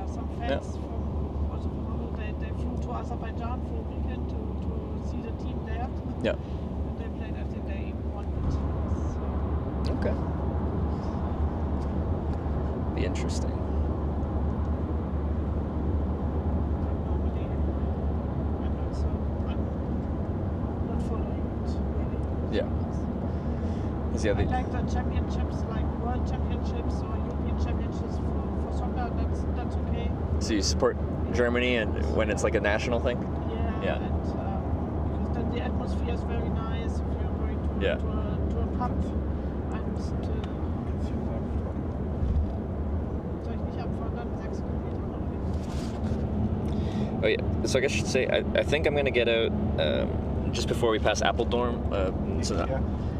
some fans from also from Hamburg, they flew to Azerbaijan for a weekend to see the team there. Yeah. And they played, I think they won it. So. Okay. Be interesting. Normally, I'm not following it really. Yeah. I like the championships, like world championships or European championships for soccer. That's okay. So you support Germany, and when it's like a national thing? Yeah. And because then the atmosphere is very nice. If you're going to a pub and soll ich nicht abfahren, dann 6 Kilometer. Oh yeah. So I guess I should say I think I'm gonna get out just before we pass Apeldoorn.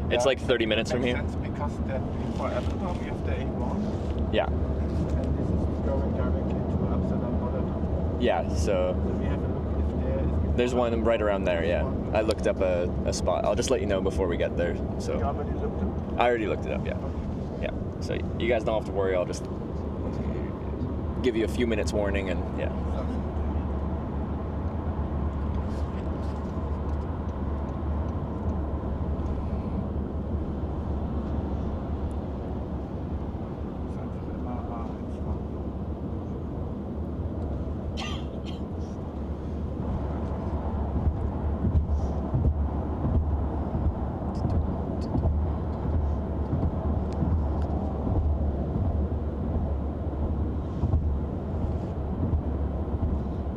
It's like 30 minutes from here. Because then before Amsterdam you have the A1. Yeah. And this is going directly to Amsterdam, Rotterdam. Yeah. So We have a look if there is. there's one right around there. Yeah. I looked up a spot. I'll just let you know before we get there. So You already looked at. I already looked it up. Yeah. Yeah. So you guys don't have to worry. I'll just give you a few minutes warning, and yeah.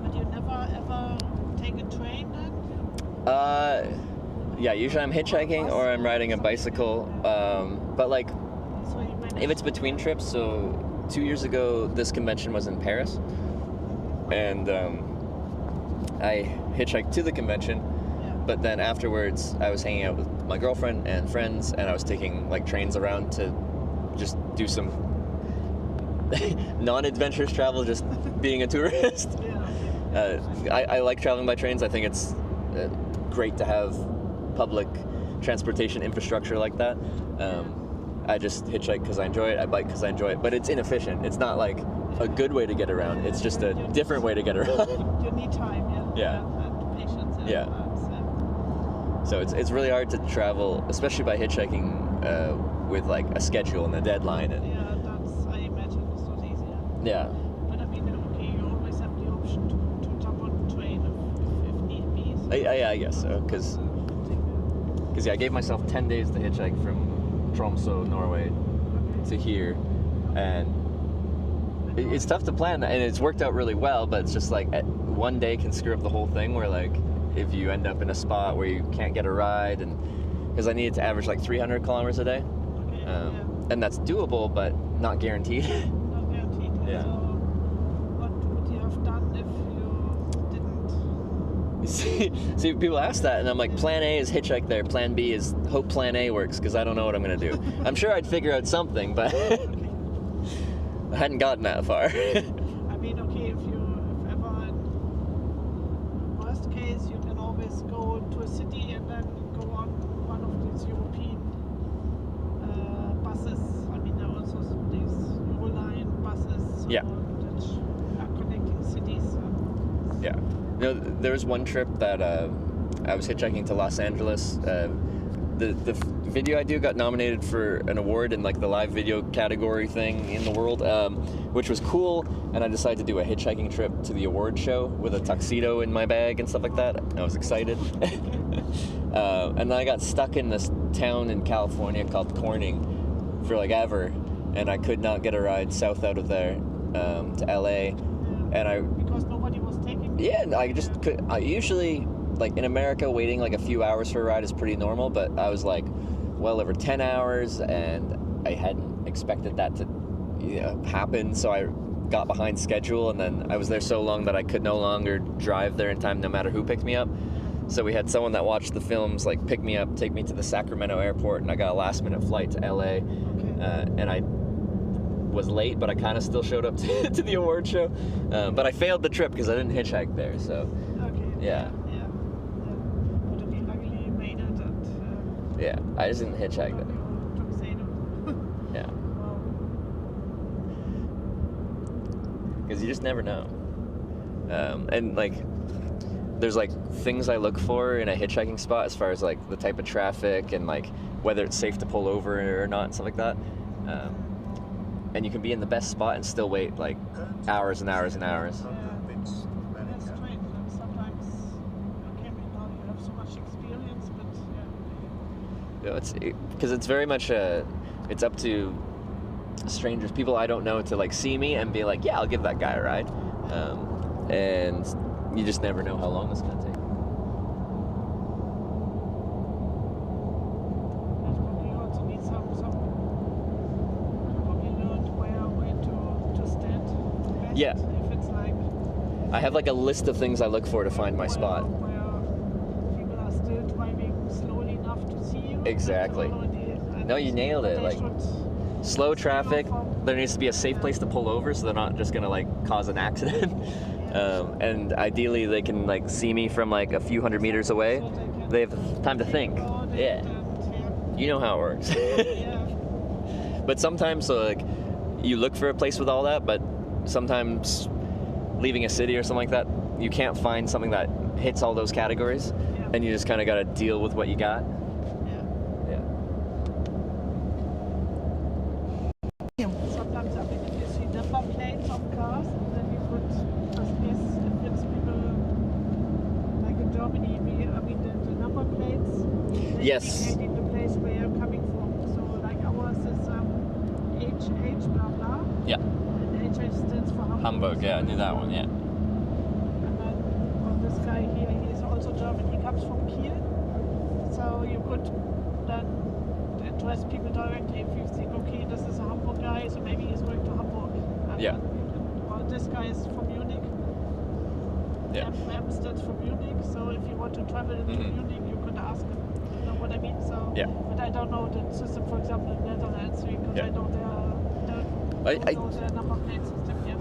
But you never ever take a train then? Yeah, usually I'm hitchhiking or I'm riding a bicycle. But like, So you manage if it's between trips, so 2 years ago, this convention was in Paris. And I hitchhiked to the convention, but then afterwards I was hanging out with my girlfriend and friends, and I was taking like trains around to just do some non-adventurous travel, just being a tourist. I like traveling by trains. I think it's great to have public transportation infrastructure like that. I just hitchhike because I enjoy it. I bike because I enjoy it. But it's inefficient. It's not like a good way to get around. It's just a different way to get around. You need time, Yeah. and patience. And Yeah. So it's really hard to travel, especially by hitchhiking, with like a schedule and a deadline. And I imagine it's not easy. yeah. But I mean, okay, you always have the option to jump on the train if need be. So I guess so. Because I gave myself 10 days to hitchhike from Tromsø, Norway, to here, and it's tough to plan, and it's worked out really well. But it's just like one day can screw up the whole thing. Where like if you end up in a spot where you can't get a ride, and because I needed to average like 300 kilometers a day, and that's doable, but not guaranteed. Not guaranteed. Yeah. So what would you have done if you didn't? See, people ask that, and I'm like, Plan A is hitchhike there. Plan B is hope Plan A works, because I don't know what I'm gonna do. I'm sure I'd figure out something, but I hadn't gotten that far. I mean, okay, if ever in worst case, you can always go to a city and then go on one of these European buses. I mean, there are also these Euroline buses that are connecting cities. Yeah. You know, there was one trip that I was hitchhiking to Los Angeles. The video I do got nominated for an award in like the live video category thing in the world, which was cool. And I decided to do a hitchhiking trip to the award show with a tuxedo in my bag and stuff like that. I was excited. And then I got stuck in this town in California called Corning for like ever, and I could not get a ride south out of there to LA. And because nobody was taking me. Yeah, I just could. I usually, like in America, waiting like a few hours for a ride is pretty normal, but I was like well over 10 hours, and I hadn't expected that to happen, so I got behind schedule, and then I was there so long that I could no longer drive there in time no matter who picked me up. So we had someone that watched the films like pick me up, take me to the Sacramento airport, and I got a last minute flight to LA, and I was late, but I kind of still showed up to the award show, but I failed the trip because I didn't hitchhike there. So yeah. But okay, luckily you made it. And, I just didn't hitchhike there. tuxedo. Yeah. Wow. because you just never know. And like, there's like things I look for in a hitchhiking spot as far as like the type of traffic and like whether it's safe to pull over or not and stuff like that. And you can be in the best spot and still wait like hours and hours and hours. That's strange. And sometimes, okay, now you have so much experience, but You know, it's because it's very much it's up to strangers, people I don't know, to like see me and be like, yeah, I'll give that guy a ride. And you just never know how long it's gonna take. you also need some probably learned where to stand. Best. Yeah. If it's like I have like a list of things I look for to find my spot. where people are still driving slowly enough to see you. Exactly. No, you nailed it. Like slow traffic, there needs to be a safe place to pull over so they're not just gonna like cause an accident. And ideally they can like see me from like a few hundred meters away. They have time to think. Yeah. You know how it works. But sometimes like you look for a place with all that, but sometimes leaving a city or something like that, you can't find something that hits all those categories, and you just kind of got to deal with what you got. Sometimes I mean, if you see number plates of cars, then you could just guess if it's people like in Germany. I mean, the number plates. Yes. Indicating the place where you're coming from. So like ours is HH blah blah. Yeah. And HH stands for Hamburg. Hamburg, yeah, I knew that one, yeah. And then this guy here, he is also German. He comes from Kiel. So you could then address people directly if you think, okay, this is a Hamburg guy, so maybe he's going to Hamburg. And Yeah. Well, this guy is from Munich. Yeah. M stands for Munich. So if you want to travel into Munich, you could ask him. You know what I mean? So. Yeah. But I don't know the system, for example, in Netherlands, because I know their number plate system here.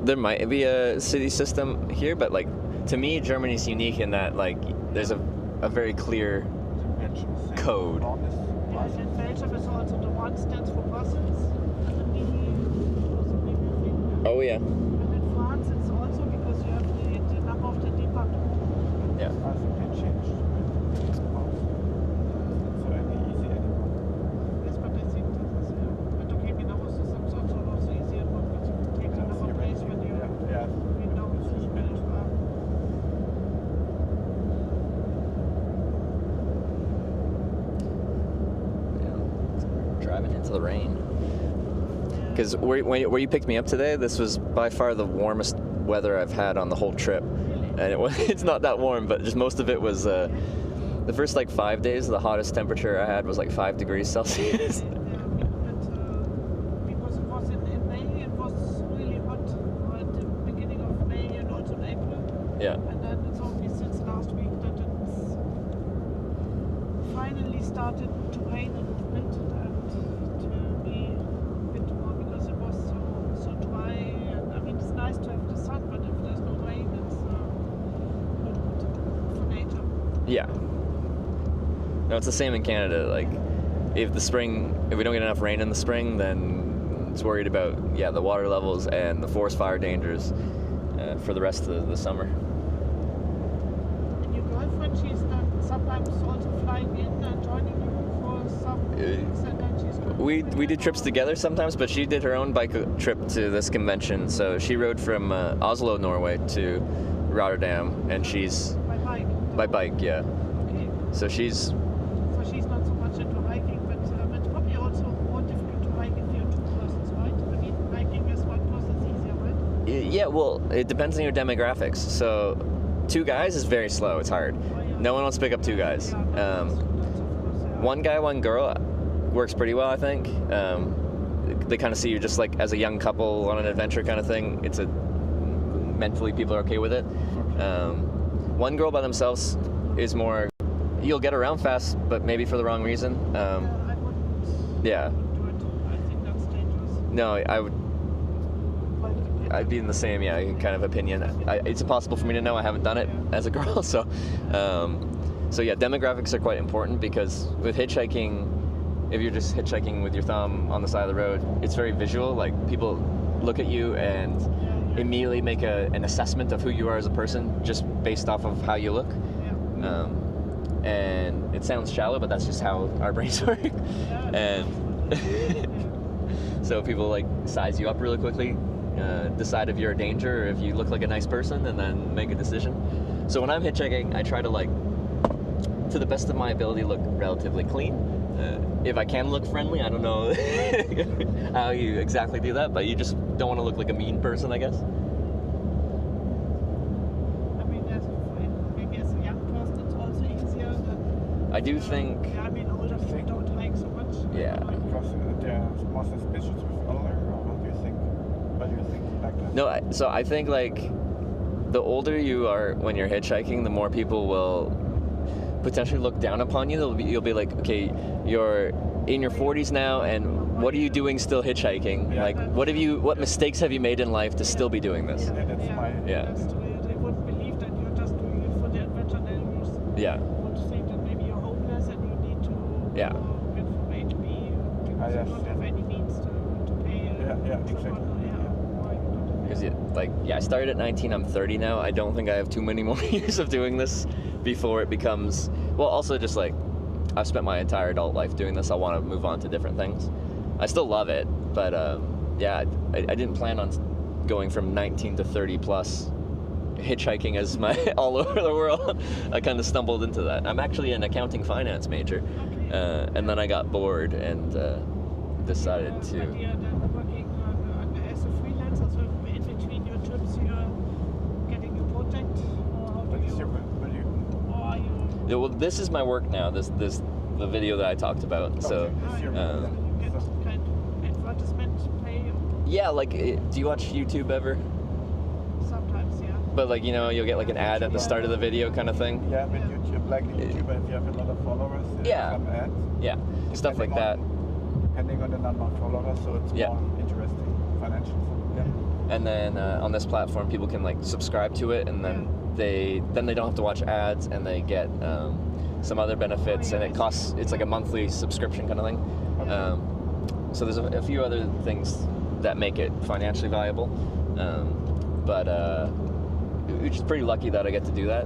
There might be a city system here, but like to me, Germany's unique in that like there's a very clear code. Yes, in Belgium is also the one stands for Brussels, and the B was a big thing. Oh yeah. And in France it's also because you have the number of the department. Yeah. I think they changed. It's so easy anymore. Yes, but I think this is but okay, in our systems also easier because you can take the number place when you know it's spelled. Driving into the rain. Because where you picked me up today, this was by far the warmest weather I've had on the whole trip. And it's not that warm, but just most of it was, the first like 5 days, the hottest temperature I had was like 5 degrees Celsius. Because it was in May, it was really hot at the beginning of May and also in April. Yeah. And then it's only since last week that it's finally started to rain a little bit and to be a bit more because it was so dry. And I mean, it's nice to have the sun, but if there's no rain, it's not good for nature. Yeah. No, it's the same in Canada. Like, if we don't get enough rain in the spring, then it's worried about the water levels and the forest fire dangers for the rest of the summer. And your girlfriend, she's then sometimes also flying in and joining you for some things, and then she's going We did trips together sometimes, but she did her own bike trip to this convention. So she rode from Oslo, Norway to Rotterdam, and she's by bike. by bike, yeah. Okay. So she's She's not so much into hiking, but it's probably also more difficult to hike if you're two persons, right? I mean, hiking is one person's easier, right? Yeah, well, it depends on your demographics. So 2 guys is very slow. It's hard. No one wants to pick up 2 guys. One guy, one girl works pretty well, I think. They kind of see you just like as a young couple on an adventure kind of thing. Mentally people are okay with it. One girl by themselves is more, you'll get around fast, but maybe for the wrong reason. I wouldn't do it. I think that's dangerous. No, I'd be in the same kind of opinion. It's impossible for me to know. I haven't done it as a girl, so demographics are quite important because with hitchhiking, if you're just hitchhiking with your thumb on the side of the road, it's very visual. Like people look at you and immediately make an assessment of who you are as a person just based off of how you look. Yeah. And it sounds shallow, but that's just how our brains work. And so people like size you up really quickly, decide if you're a danger or if you look like a nice person, and then make a decision. So when I'm hitchhiking, I try to, like, to the best of my ability, look relatively clean. If I can look friendly, I don't know how you exactly do that, but you just don't want to look like a mean person, I guess. I mean, maybe as a young person, it's also easier than. I do think. Yeah, I mean, older people don't hike so much. Yeah. Because they're more suspicious with older, or what do you think? What do you think like that? No, so I think, like, the older you are when you're hitchhiking, the more people will potentially look down upon you. You'll be like, okay, you're in your 40s now, and what are you doing still hitchhiking? Yeah. Like, what mistakes have you made in life to still be doing this? Yeah, that's my. Yeah. That's true. They wouldn't believe that you're just doing it for the adventure. They Yeah. would think that maybe you're homeless and you need to Yeah. get from A to B because you don't have any means to pay. Exactly. Because I started at 19, I'm 30 now. I don't think I have too many more years of doing this before it becomes, well, also just like, I've spent my entire adult life doing this. I want to move on to different things. I still love it, but I didn't plan on going from 19 to 30 plus hitchhiking as my all over the world. I kind of stumbled into that. I'm actually an accounting finance major, and then I got bored and decided to. But you're then working as a freelancer, so in between your trips, you're getting a project, or how do you? Or are you? Yeah, well, this is my work now. The video that I talked about. So. You get kind of advertisement pay. Yeah, like, do you watch YouTube ever? Sometimes, yeah. But, like, you know, you'll get like an ad at the start of the video kind of thing. Yeah, with YouTube, like YouTuber, if you have a lot of followers, Yeah. some ads. Yeah, stuff like that. Depending on the number of followers, so it's Yeah. more interesting financially. Yeah. And then on this platform, people can like subscribe to it, and then they don't have to watch ads, and they get some other benefits, and it's like a monthly subscription kind of thing. So there's a few other things that make it financially viable, but we're just pretty lucky that I get to do that.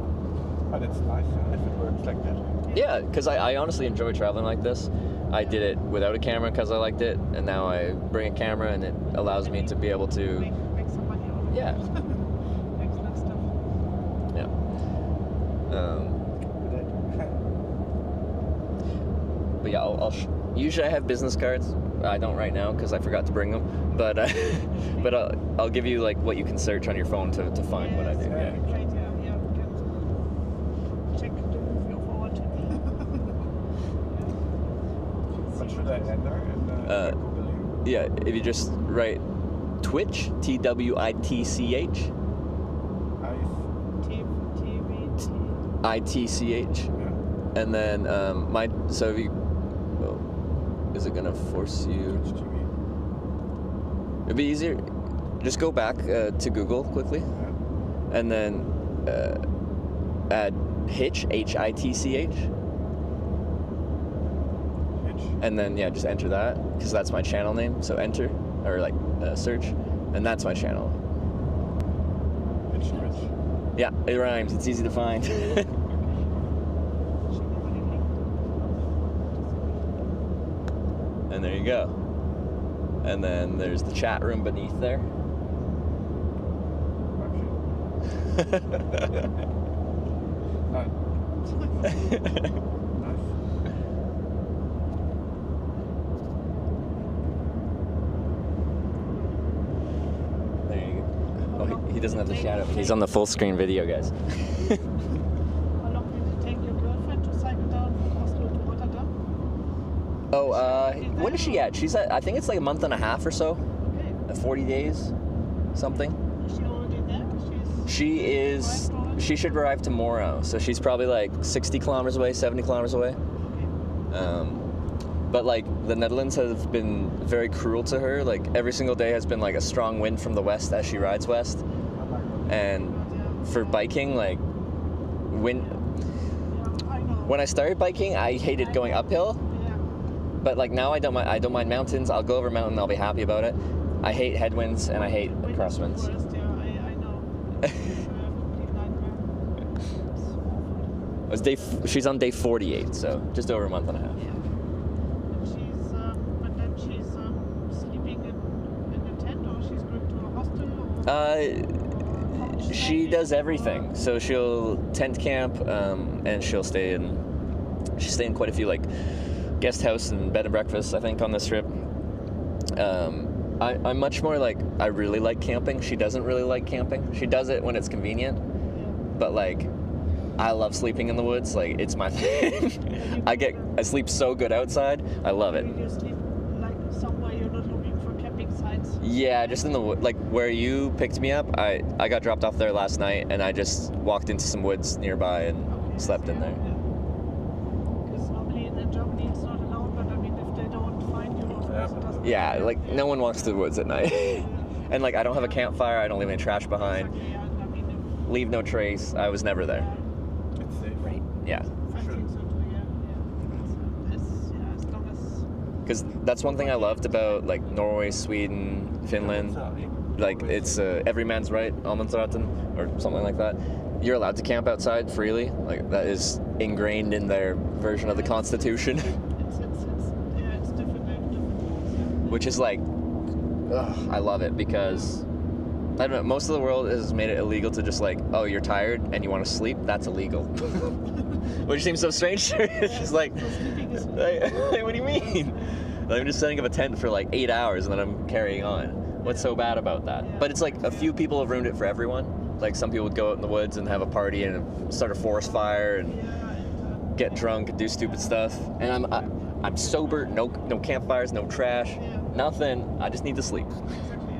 But it's nice if it works like that. Yeah, because I honestly enjoy traveling like this. I did it without a camera because I liked it, and now I bring a camera, and it allows me to be able to. Make some money out of it. Yeah. Excellent stuff. Yeah. But yeah, usually I have business cards. I don't right now because I forgot to bring them. But but I'll give you like what you can search on your phone to find what I do. Yeah. Great, yeah. We can check the movie forward. What should I enter in Googling? Yeah, if you just write Twitch, TWITCH. ITCH. Yeah. And then so if you, is it gonna force you? It'd be easier. Just go back to Google quickly, and then add Hitch, HITCH, and then just enter that because that's my channel name. So enter or like search, and that's my channel. Hitch. Yeah, it rhymes. It's easy to find. And there you go. And then there's the chat room beneath there. There you go. Oh, he doesn't have the shadow. He's on the full screen video, guys. How long did it take your girlfriend to cycle down from Oslo to Rotterdam? Oh, when is she at? She's at, I think it's like a month and a half or so. Okay. 40 days, something. Is she already there? She should arrive tomorrow. So she's probably like 60 kilometers away, 70 kilometers away. But like the Netherlands have been very cruel to her. Like every single day has been like a strong wind from the west as she rides west. And for biking, like when I started biking, I hated going uphill. But like now I don't mind mountains. I'll go over a mountain, I'll be happy about it. I hate headwinds and I hate crosswinds. I She's on day 48, so just over a month and a half. Yeah. And but then she's sleeping in a tent, or she's going to a hostel? Or She does everything. So she'll tent camp, and she'll stay in. She's staying quite a few like guest house and bed and breakfast, I think, on this trip. I'm much more like, I really like camping. She doesn't really like camping. She does it when it's convenient, but like, I love sleeping in the woods. Like, it's my thing. I sleep so good outside. I love it. You sleep like somewhere you're not looking for camping sites? Yeah, just in the like where you picked me up. I got dropped off there last night, and I just walked into some woods nearby and slept in there. Because normally in Germany it's not allowed, but I mean, if they don't find you, it doesn't. Yeah, like no one walks to the woods at night. And like I don't have a campfire. I don't leave any trash behind. Exactly, I mean, Leave no trace. I was never there. It's safe. Right. Yeah. I think so too, yeah. As long as... Because that's one thing I loved about like Norway, Sweden, Finland. Like it's every man's right, Almannsraten, or something like that. You're allowed to camp outside freely. Like that is ingrained in their version of the Constitution. It's different. Which is like, I love it because I don't know. Most of the world has made it illegal to just like, oh, you're tired and you want to sleep. That's illegal. Which seems so strange to me. It's just like, what do you mean? I'm just setting up a tent for like 8 hours and then I'm carrying on. What's so bad about that? But it's like a few people have ruined it for everyone. Like some people would go out in the woods and have a party and start a forest fire and get drunk and do stupid stuff. And I'm sober. No campfires. No trash. Nothing. I just need to sleep. Exactly,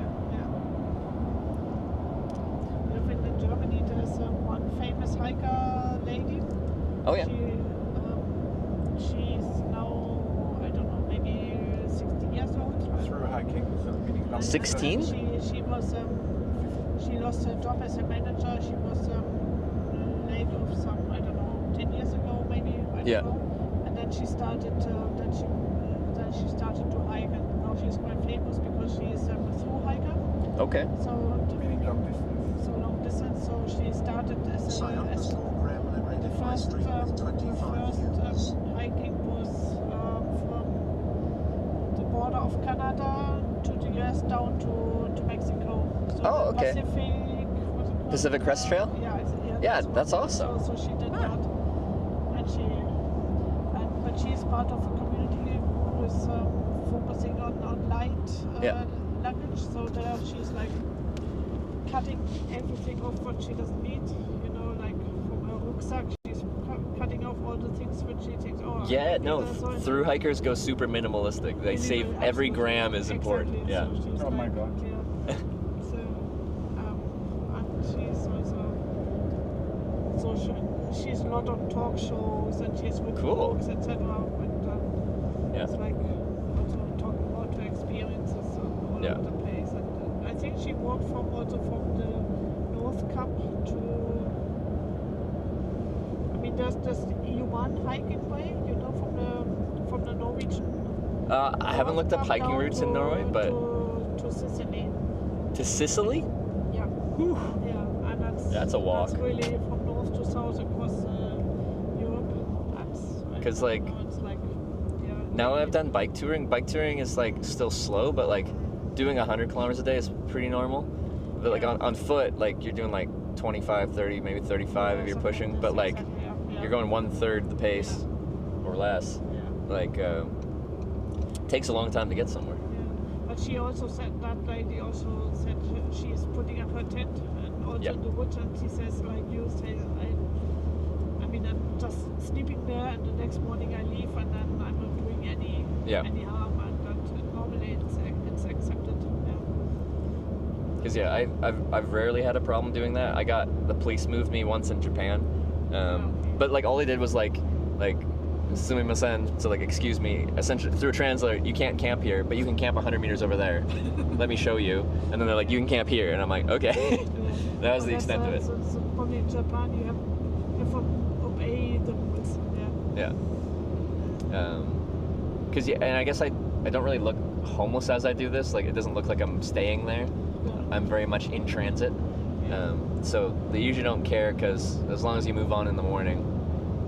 in Germany, there's one famous hiker lady. Oh yeah. She's now, I don't know, maybe 60 years old. Through hiking, so meaning long 16? She was she lost her job as a manager. She was laid off some, I don't know, 10 years ago maybe. I don't know. And then she started she started to hike, and now she's quite famous because she is a through hiker. Okay. So meaning long distance. So long distance. So she started as the first hiking was from the border of Canada to the US down to Mexico. So Pacific Crest Trail? Yeah, that's awesome. So she did that. But she's part of a community who is focusing on light luggage. So there she's like cutting everything off what she doesn't need. You know, like from her rucksack, she's cutting off all the things which she thinks, through hikers go super minimalistic. They save every gram is important. Exactly. Yeah. So Oh my god. so and she's also she's a lot on talk shows and she's with books, etc. And it's like also talking about her experiences all over the place. And I think she walked from the North Cap to. I mean, there's this E1 hiking way, you know, from the Norwegian. I haven't looked up hiking routes in Norway, but to Sicily. To Sicily? Yeah. Whew. Yeah, and that's a walk. That's really from north to south across Europe. Because like, now I've done bike touring. Bike touring is like still slow, but like doing 100 kilometers a day is pretty normal. But like on foot, like you're doing like 25, 30, maybe 35 if you're pushing, but like you're going 1/3 the pace or less. Like takes a long time to get somewhere. But she also said, that lady also said she's putting up her tent and also in the woods, and she says, like you say, I mean, I'm just sleeping there, and the next morning I leave, and then I'm not doing any harm, and that normally it's accepted. Because I've rarely had a problem doing that. The police moved me once in Japan, but like all they did was like sumimasen, so like excuse me, essentially through a translator, you can't camp here, but you can camp 100 meters over there. Let me show you. And then they're like, you can camp here, and I'm like, okay. That was the extent of it. So probably in Japan you have to obey the rules. Yeah. Because and I guess I don't really look homeless as I do this. Like it doesn't look like I'm staying there. I'm very much in transit. So they usually don't care because as long as you move on in the morning.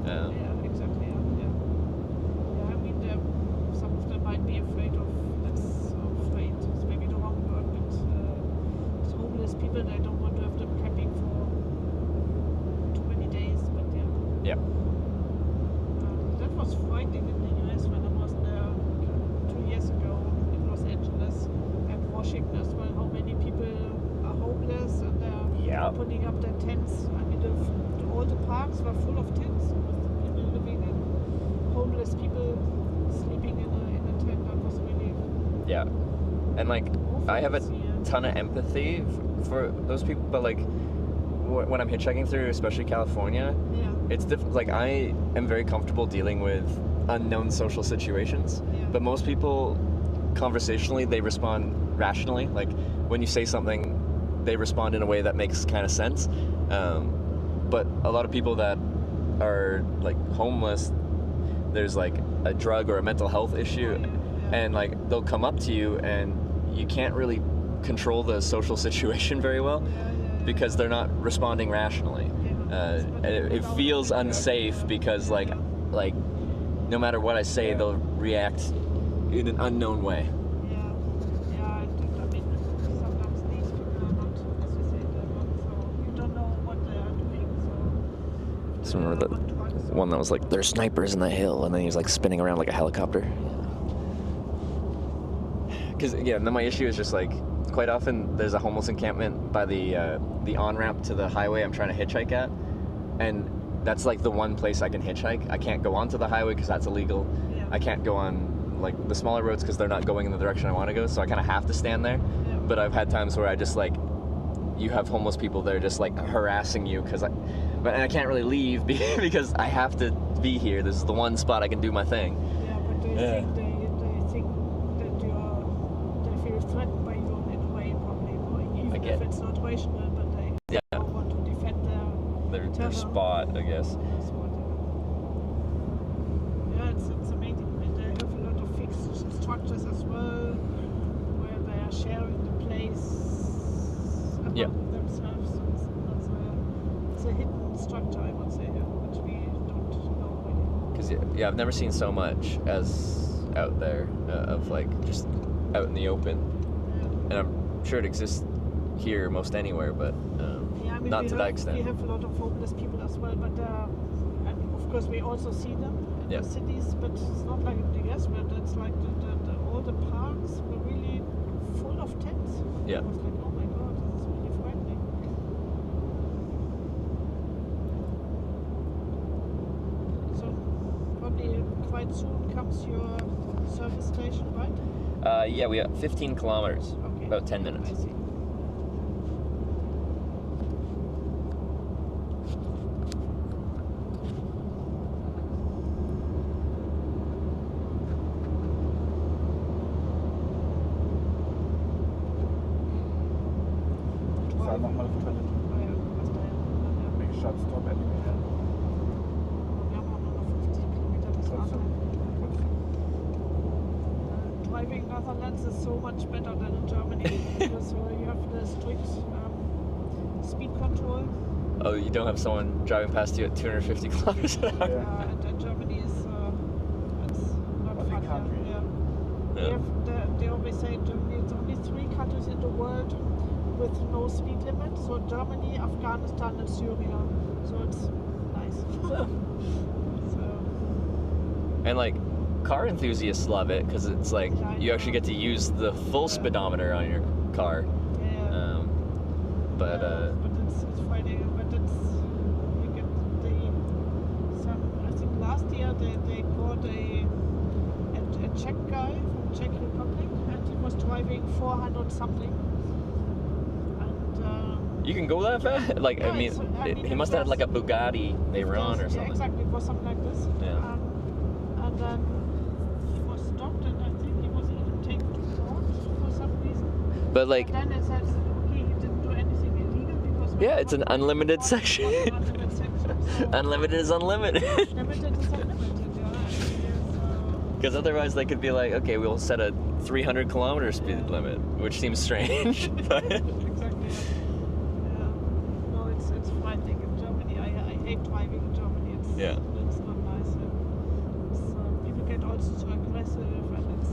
Yeah, exactly. Yeah. I mean, some of them might be afraid of. Afraid is maybe the wrong word, but it's homeless people. They don't want to have them camping for too many days. But yeah. Yeah. That was frightening in the US when I was there 2 years ago in Los Angeles and Washington as well. How many people are homeless and they're putting up their tents. I mean, all the parks were full of tents with people living in, homeless people sleeping in a tent. That was really... Yeah. And like, I have a ton of empathy for those people, but like, when I'm hitchhiking through, especially California, it's different. Like, I am very comfortable dealing with unknown social situations, but most people, conversationally, they respond rationally. Like, when you say something, they respond in a way that makes kind of sense. But a lot of people that are like homeless, there's like a drug or a mental health issue, and like they'll come up to you and you can't really control the social situation very well because they're not responding rationally. And it feels unsafe because like no matter what I say, they'll react in an unknown way. I remember the one that was like, there's snipers in the hill, and then he was like spinning around like a helicopter. Because then my issue is just like, quite often there's a homeless encampment by the on-ramp to the highway I'm trying to hitchhike at, and that's like the one place I can hitchhike. I can't go onto the highway because that's illegal. I can't go on like the smaller roads because they're not going in the direction I want to go, so I kind of have to stand there. But I've had times where I just like, you have homeless people that are just like harassing you but I can't really leave because I have to be here. This is the one spot I can do my thing. Yeah, but they think they think that they feel threatened by you in a way, probably, even if it's not rational, but they don't want to defend their spot, I guess. Yeah, it's amazing. They have a lot of fixed structures as well, where they are sharing the place among themselves. It's a hidden structure, I would say, which we don't know really. Because I've never seen so much as out there of like just out in the open, and I'm sure it exists here most anywhere, but not to that extent. We have a lot of homeless people as well, but and of course we also see them in the cities, but it's not like in the US, but it's like all the parks were really full of tents. Yeah. I was like, oh my god, it's really frightening. So probably quite soon comes your service station, right? We got 15 kilometers, about 10 minutes. I see. Nochmal verwendet. Big shot stop anyway. Wir haben auch nur noch 50 Kilometer bis Rotterdam. Driving in Netherlands is so much better than in Germany because you have the strict speed control. Oh, you don't have someone driving past you at 250 kilometers an hour? And Germany is it's not fun. They always say in Germany it's only 3 countries in the world with no speed limit, so Germany, Afghanistan and Syria, so it's nice. And like, car enthusiasts love it because it's like you actually get to use the full speedometer on your car. But it's frightening. But you get I think last year they caught a Czech guy from Czech Republic, and he was driving 400 something. You can go that fast? Like, I mean he must have had like a Bugatti Veyron or something. Yeah, exactly, it was something like this. Yeah. And then he was stopped, and I think he was even taken to court for some reason. But like, and then it says, okay, he didn't do anything illegal because... it's an unlimited section. Unlimited is unlimited. Unlimited is unlimited, Because otherwise they could be like, okay, we'll set a 300 kilometer speed limit, which seems strange. But exactly. safe driving in Germany. It's not nice. People get also too aggressive, and it's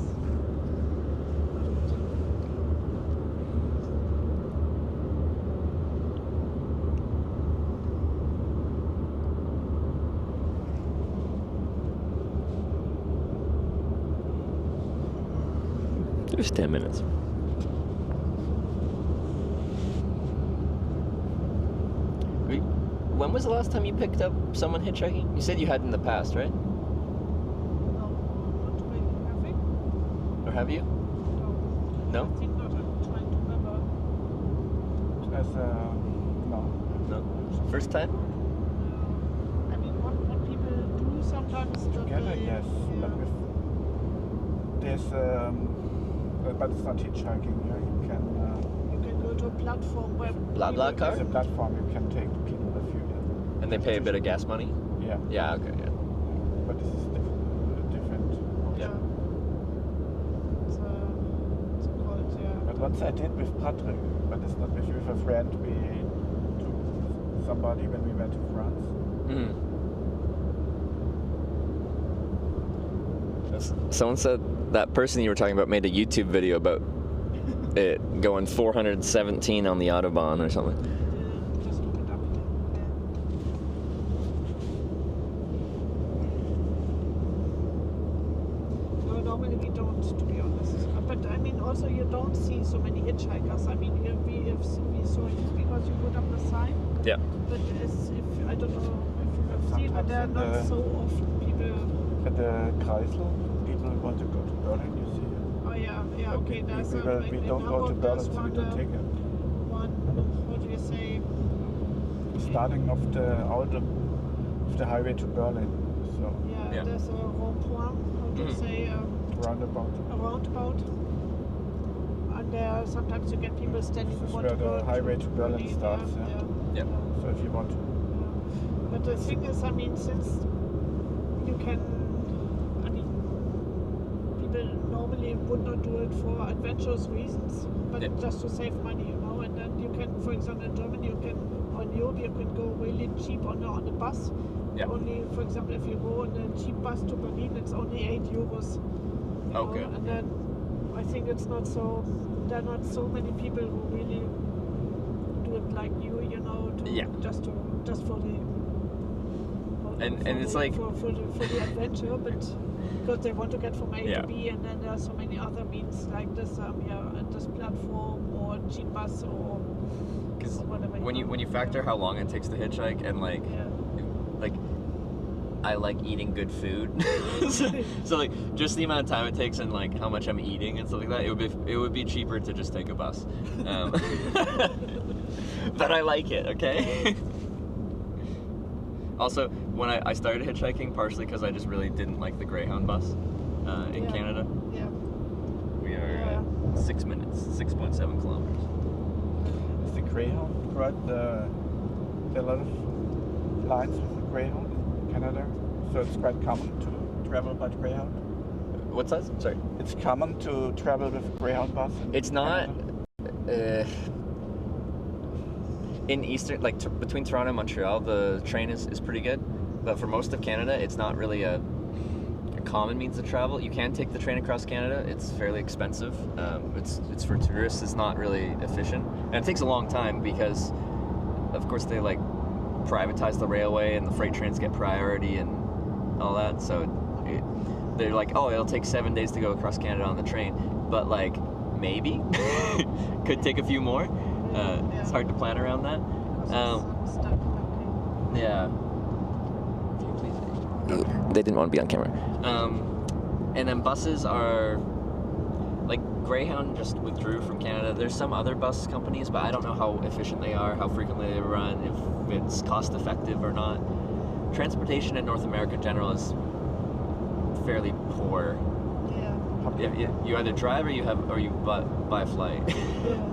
Just 10 minutes. When was the last time you picked up someone hitchhiking? You said you had in the past, right? no, not really. Have we? Or have you? No. No? I think not. I'm trying to remember. No. First time? I mean, what people do sometimes. Together, yes. Yeah. But there's, but it's not hitchhiking. You can. You can go to a platform where BlaBlaCar? There's a platform you can take people with you. Yeah. And they pay a bit of gas money? Yeah. Yeah, okay, yeah. But this is different. Yeah. It's called, yeah. But once I did with Patrick, but it's not with a friend. We took somebody when we went to France. Someone said that person you were talking about made a YouTube video about it going 417 on the Autobahn or something. Just look it up. No, normally we don't, to be honest. But I mean, also you don't see so many hitchhikers. I mean, we saw it because you put up the sign. Yeah. But if I don't know if you have seen, but there are not so often people. At the Kreisel, people want to go to Berlin, you see. Oh yeah, But okay. There's we don't go to Berlin, so we don't take it. One, what do you say? Starting of the highway to Berlin, so Yeah. There's a rond-point, how do you say, roundabout. a roundabout. And there sometimes you get people standing This is who want where to go the highway to Berlin starts, Yeah. So if you want to, But the thing is, I mean, since you can, I mean, people normally would not do it for adventurous reasons, but just to save money, you know. And then you can, for example, in Germany, you can, or in Europe, you can go really cheap on a bus. Yeah. Only, for example, if you go on a cheap bus to Berlin, it's only 8 euros. you know, Okay. And then I think it's not so, there are not so many people who really do it like you know, just for the. And it's like for the adventure, but because they want to get from A Yeah. to B, and then there are so many other means like this, at this platform or cheap bus or whatever. when you factor how long it takes to hitchhike and like I like eating good food, so like just the amount of time it takes and like how much I'm eating and stuff like that, it would be cheaper to just take a bus. But I like it, okay? Also, when I started hitchhiking, partially because I just really didn't like the Greyhound bus in Canada. Yeah. We are 6 minutes, 6.7 kilometers. is the Greyhound right? There are a lot of lines with the Greyhound in Canada, so it's quite common to travel by Greyhound. What's that? Sorry. It's common to travel with Greyhound bus. It's not. In eastern, like between Toronto and Montreal, the train is pretty good, but for most of Canada, it's not really a common means of travel. You can take the train across Canada. It's fairly expensive. It's for tourists. It's not really efficient, and it takes a long time because, of course, they like privatize the railway and the freight trains get priority and all that. So they're like, oh, it'll take 7 days to go across Canada on the train, but like maybe could take a few more. It's hard to plan around that. Yeah. They didn't want to be on camera. And then buses are like Greyhound just withdrew from Canada. There's some other bus companies, but I don't know how efficient they are, how frequently they run, if it's cost effective or not. Transportation in North America in general is fairly poor. Yeah. You either drive or you buy a flight. Yeah.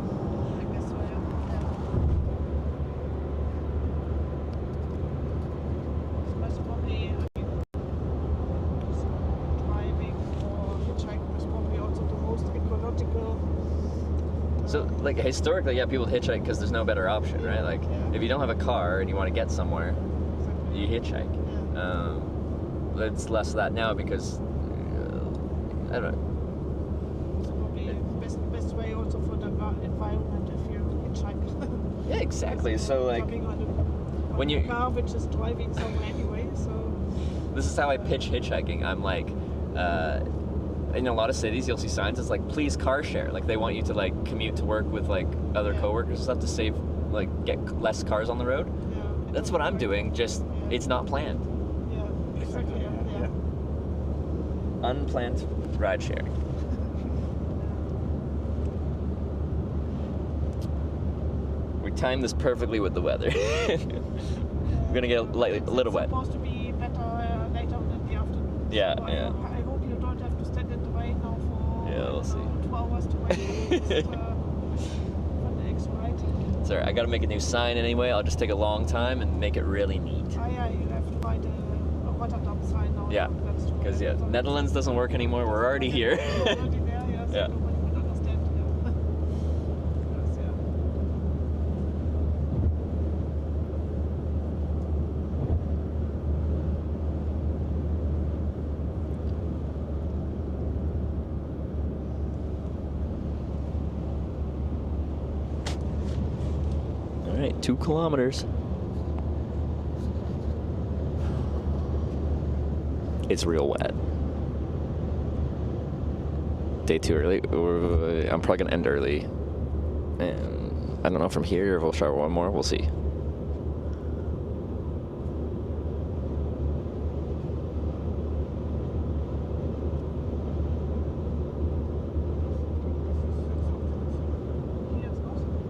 So, like, historically, people hitchhike because there's no better option, right? Like, if you don't have a car and you want to get somewhere, you hitchhike. It's less of that now because I don't know. It's probably best way also for the environment if you hitchhike. Yeah, exactly. So like when you car which is driving somewhere anyway, so this is how I pitch hitchhiking. I'm like, in a lot of cities you'll see signs it's like please car share. Like they want you to like commute to work with like other coworkers and stuff to save like get less cars on the road. Yeah. That's what I'm doing. Just it's not planned. Yeah, exactly. Yeah. Unplanned ride sharing. We timed this perfectly with the weather. We're gonna get a little wet. It's supposed to be better later in the afternoon. Yeah, so yeah. I hope you don't have to stand in the rain now for We'll see. 2 hours to wait for the next ride. Sorry, I gotta make a new sign anyway. I'll just take a long time and make it really neat. Yeah, you have to find a Rotterdam sign now. Yeah, because Netherlands doesn't work anymore. We're already here. We're already there, yeah. So Yeah. nobody would understand. Yes, yeah. All right, 2 kilometers. It's real wet. Day 2 early. I'm probably gonna end early. And I don't know from here if we'll shower one more. We'll see.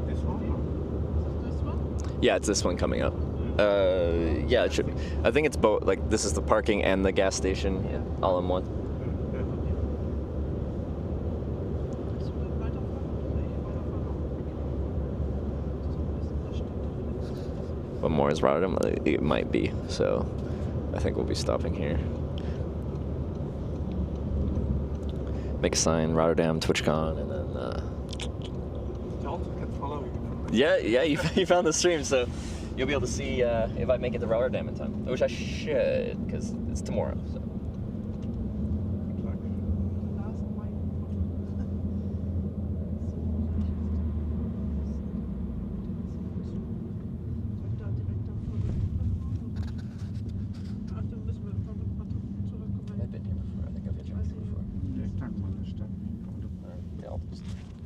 This one? This one? Yeah, it's this one coming up. Yeah, it should. I think it's both. Like this is the parking and the gas station, all in one. What more is Rotterdam? It might be. So, I think we'll be stopping here. Make a sign, Rotterdam, TwitchCon, and then. You also can follow you. Yeah, you found the stream, so you'll be able to see if I make it to Rotterdam in time, which I should, because it's tomorrow. So.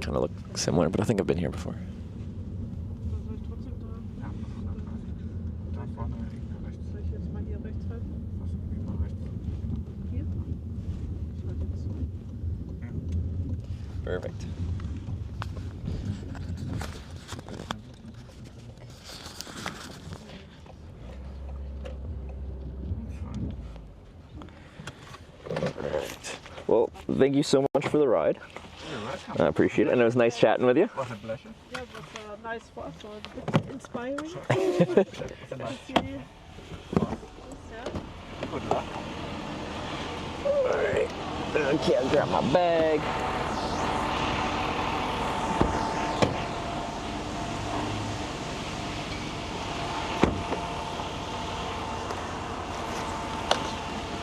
Kind of look similar, but I think I've been here before. Perfect. Alright. Well, thank you so much for the ride. You're welcome. I appreciate it, and it was nice chatting with you. It was a pleasure. Yeah, it was a nice walk, so a bit inspiring. It's a nice good luck. Alright. Okay, I'll grab my bag.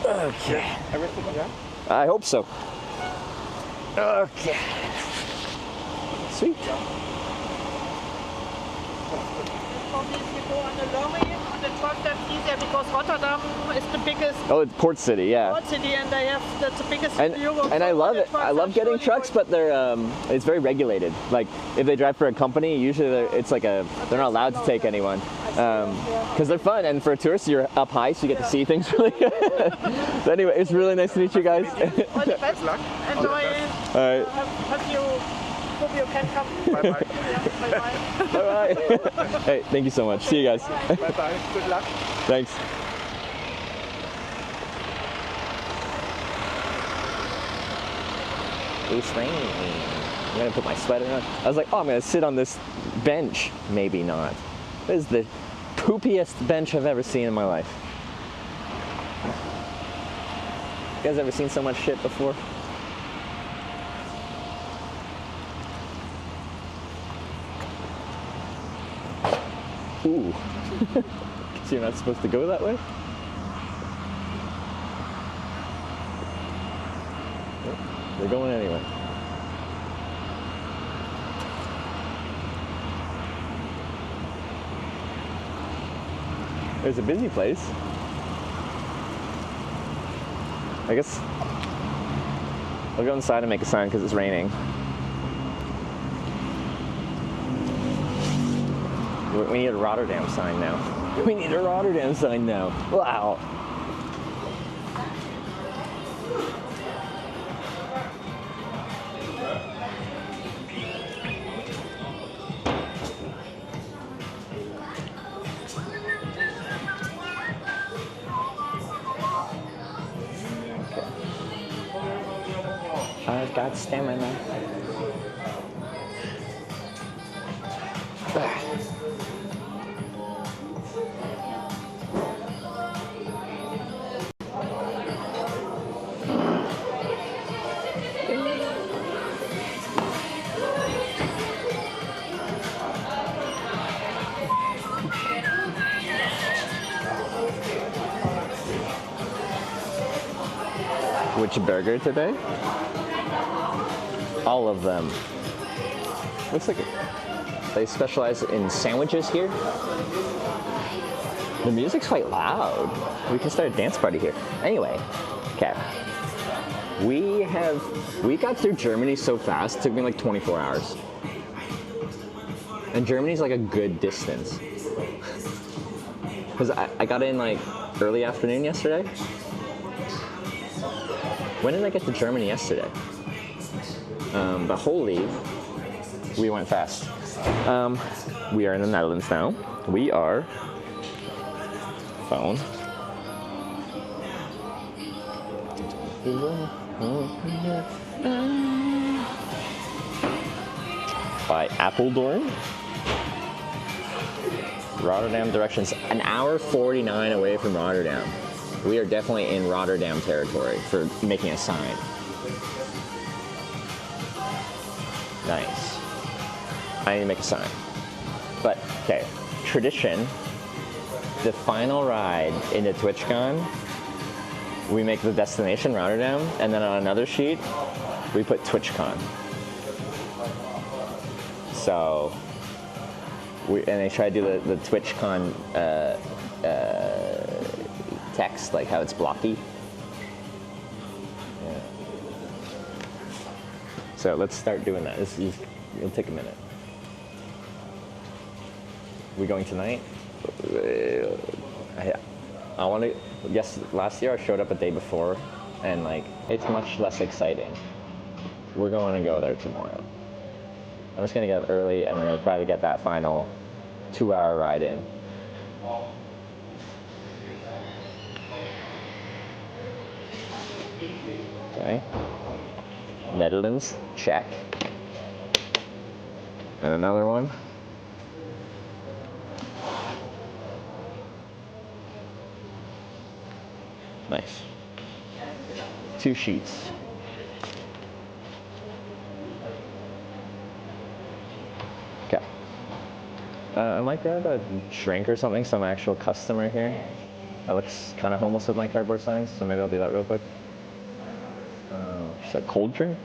Okay. Everything yeah? I hope so. Okay. Sweet. Probably if you go on the lorry, on the truck, that's easier because Rotterdam is the biggest Oh, it's Port City, yeah. port city, and that's the biggest And, in Europe. and I So love the it. trucks I are love getting surely trucks, good. but they're it's very regulated. Like if they drive for a company, usually it's like they're not allowed to take anyone because they're fun. And for a tourist, you're up high, so you get to see things really good. So anyway, it's really nice to meet you guys. All the best. Enjoy. All right. Hope you can come. Bye-bye. Yeah, bye-bye. Bye bye. Hey, thank you so much. See you guys. Bye-bye. Good luck. Thanks. It's raining. I'm gonna put my sweater on. I was like, oh, I'm gonna sit on this bench. Maybe not. This is the poopiest bench I've ever seen in my life. You guys ever seen so much shit before? Ooh. So you're not supposed to go that way? They're going anyway. There's a busy place. I guess I'll go inside and make a sign because it's raining. We need a Rotterdam sign now. We need a Rotterdam sign now. Wow. I've got stamina. Which burger today? All of them. Looks like they specialize in sandwiches here. The music's quite loud. We can start a dance party here. Anyway, okay. We got through Germany so fast, it took me like 24 hours. And Germany's like a good distance. Because I got in like early afternoon yesterday. When did I get to Germany yesterday? But holy, we went fast. We are in the Netherlands now. We are phone. By Apeldoorn. Rotterdam directions, an hour 49 away from Rotterdam. We are definitely in Rotterdam territory for making a sign. Nice. I need to make a sign. But, okay, tradition, the final ride into TwitchCon, we make the destination Rotterdam, and then on another sheet, we put TwitchCon. So, and they try to do the TwitchCon text, like how it's blocky. Yeah. So let's start doing that. It'll take a minute. We going tonight? I want to. Yes, last year I showed up a day before, and like it's much less exciting. We're going to go there tomorrow. I'm just gonna get up early, and we're gonna try to get that final 2-hour ride in. Okay. Netherlands, check. And another one. Nice. 2 sheets. Okay. I might grab a drink or something, some actual customer here. That looks kind of homeless with my cardboard signs, so maybe I'll do that real quick. Is that cold drink?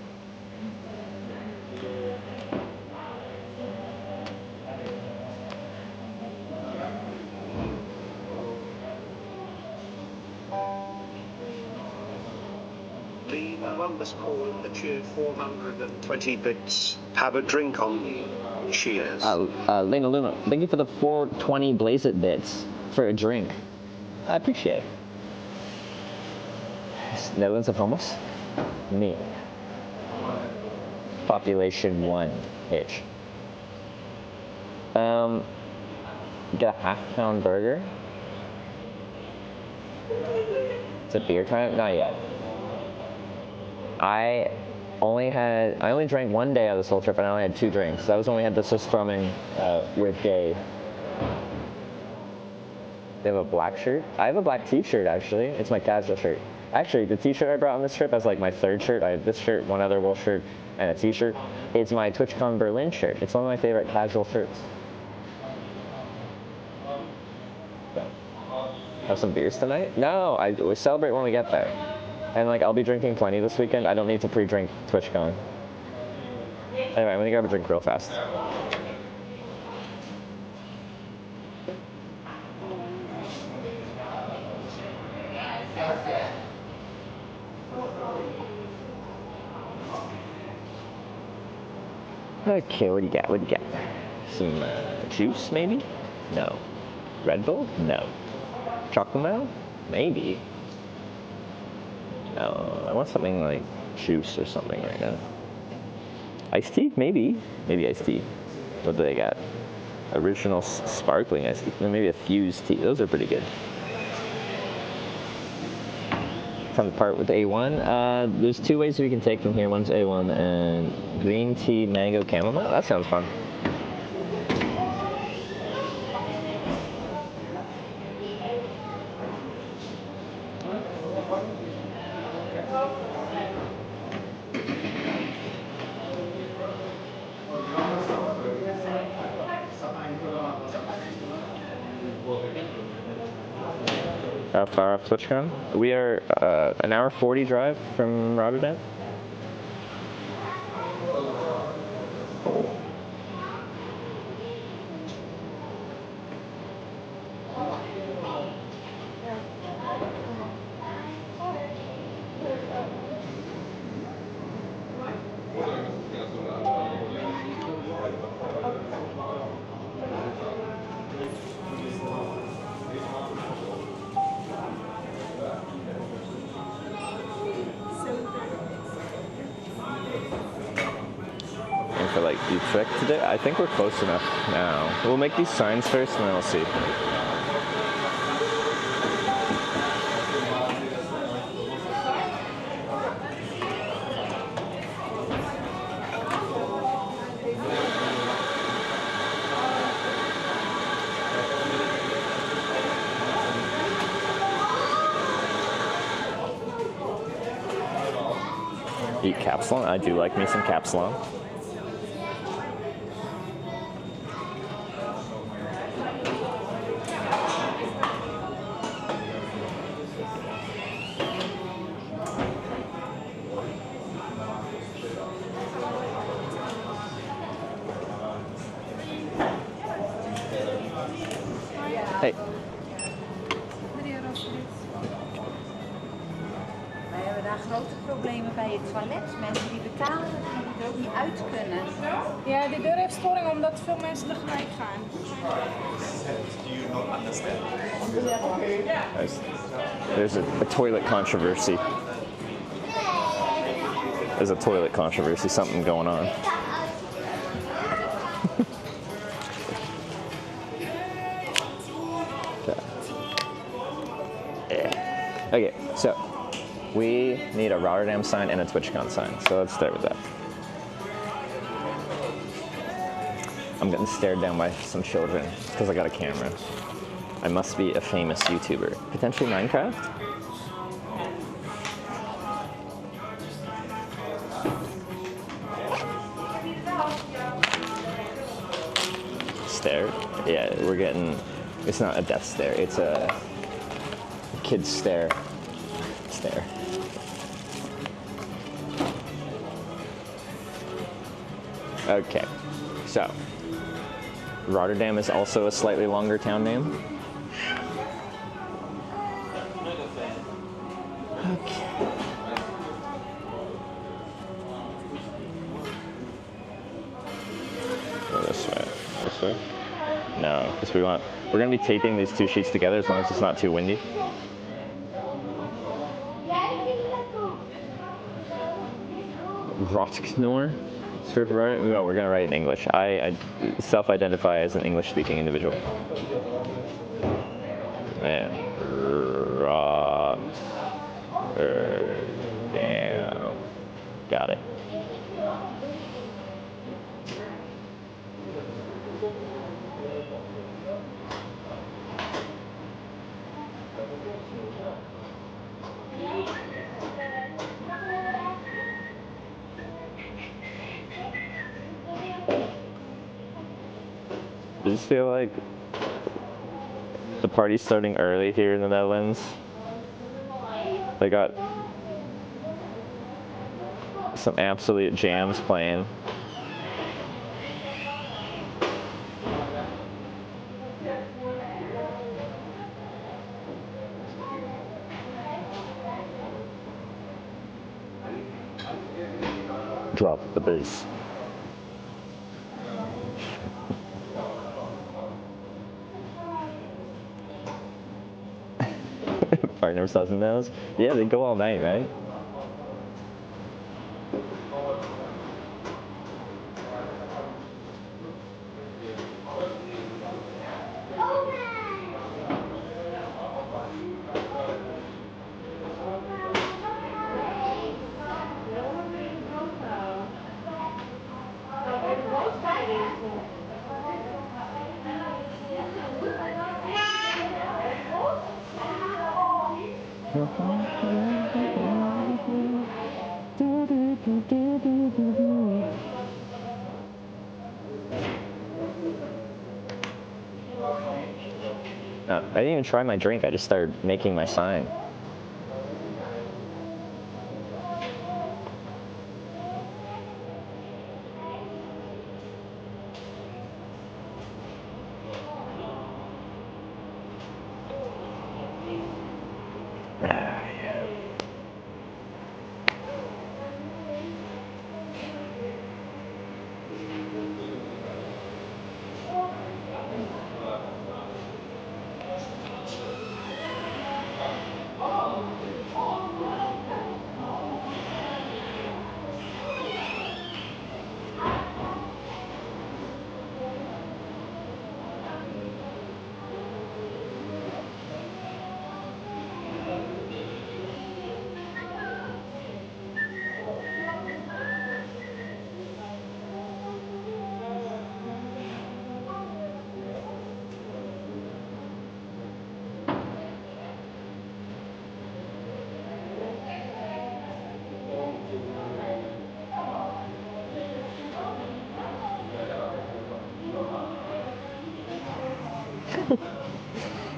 The Columbus call the cheered 420 bits. Have a drink on me. Cheers. Luna, thank you for the 420 Blaze It bits for a drink. I appreciate it. Netherlands of homeless? Me. Population 1, Hitch. Get a half-pound burger. Is it beer time? Not yet. I only drank 1 day out of this whole trip, and I only had 2 drinks. That was when we had the Sustrumming with Gabe. They have a black shirt. I have a black t-shirt, actually. It's my casual shirt. Actually, the t-shirt I brought on this trip as like my 3rd shirt. I have this shirt, one other wool shirt, and a t-shirt. It's my TwitchCon Berlin shirt. It's one of my favorite casual shirts. So, Have some beers tonight? No, we celebrate when we get there. And like, I'll be drinking plenty this weekend. I don't need to pre-drink TwitchCon. Anyway, I'm gonna grab a drink real fast. Okay, what do you got? What do you got? Some juice, maybe? No. Red Bull? No. Chocolate? Maybe. No, I want something like juice or something right now. Iced tea? Maybe. Maybe iced tea. What do they got? Original sparkling iced tea. Maybe a fused tea. Those are pretty good. From the part with A1. There's two ways we can take from here. One's A1 and green tea, mango, chamomile. That sounds fun. How far off TwitchCon? We are an hour 40 drive from Rotterdam. For like Utrecht today, I think we're close enough now. We'll make these signs first and then we'll see. Eat capsalon? I do like me some capsalon. Hey. Wij hebben daar grote problemen bij het toilet. Mensen die betalen en die er ook niet uit kunnen. Ja, die deur heeft storing omdat veel mensen tegelijk gaan. Do you not understand? There's a toilet controversy. There's a toilet controversy, something going on. Okay, so we need a Rotterdam sign and a TwitchCon sign, so let's start with that. I'm getting stared down by some children because I got a camera. I must be a famous YouTuber. Potentially Minecraft? Stare? Yeah, we're getting, it's not a death stare, it's a kid's stare. Okay, so Rotterdam is also a slightly longer town name. Okay. Go this way. This way? No, because we're going to be taping these two sheets together as long as it's not too windy. Rotknor? No, we're gonna write in English. I self-identify as an English-speaking individual. Yeah. Damn. Got it. I just feel like The party's starting early here in the Netherlands. They got some absolute jams playing. Drop the bass. Partner doesn't knows. Yeah, they go all night, right? I didn't even try my drink, I just started making my sign.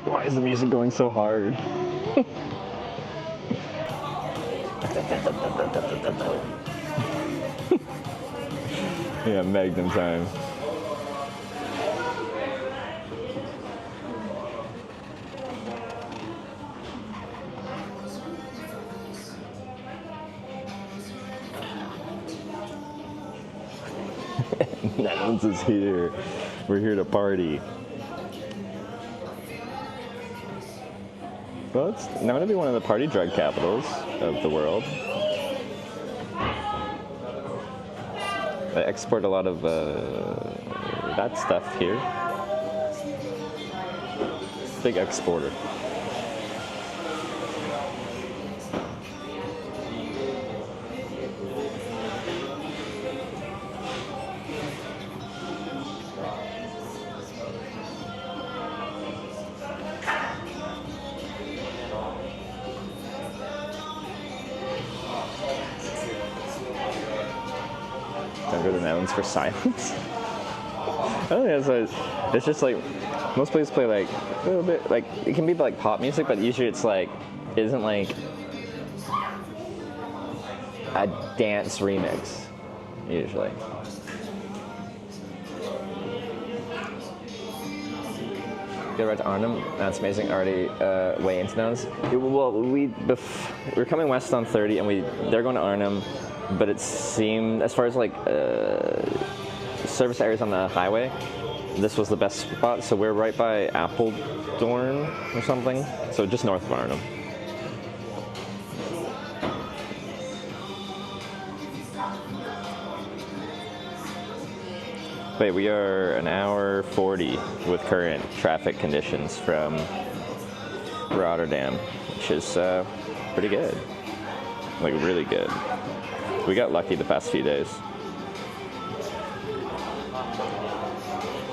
Why is the music going so hard? Yeah, Magnum time. Netherlands is here. We're here to party. Well, it's known to be one of the party drug capitals of the world. They export a lot of that stuff here. Big exporter. Don't go to the Netherlands for silence. I don't think it's just like most places play like a little bit like it can be like pop music, but usually it's like it isn't like a dance remix usually. Get right to Arnhem. That's amazing. Already way into Netherlands. Well, we're coming west on 30, and they're going to Arnhem. But it seemed, as far as like service areas on the highway, this was the best spot. So we're right by Apeldoorn or something. So just north of Arnhem. Wait, we are an hour 40 with current traffic conditions from Rotterdam, which is pretty good. Like really good. We got lucky the past few days.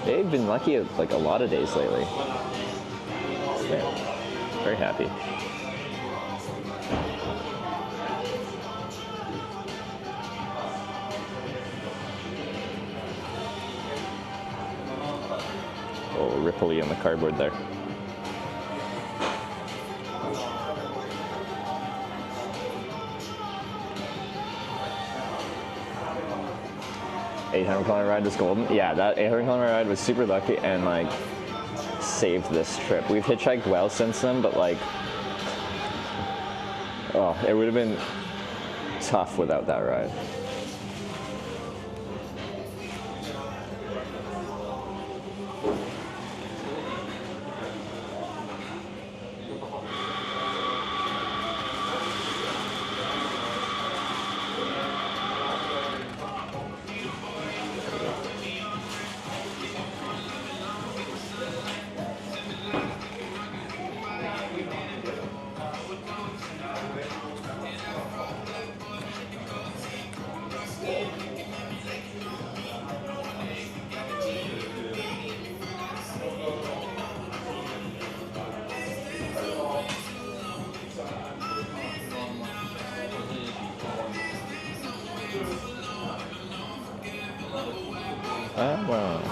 They've been lucky like a lot of days lately. Yeah, very happy. Oh, ripply on the cardboard there. 800-kilometer ride was golden. Yeah, that 800-kilometer ride was super lucky and like saved this trip. We've hitchhiked well since then, but like, oh, it would have been tough without that ride. Wow.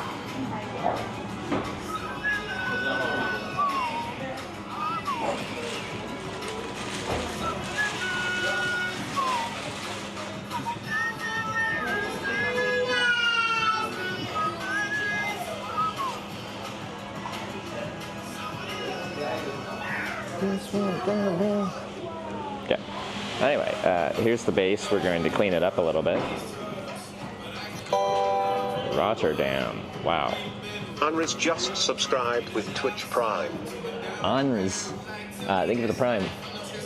Okay. Anyway, here's the base. We're going to clean it up a little bit. Rotterdam. Wow. Anri's just subscribed with Twitch Prime. Anri's. Thank you for the Prime.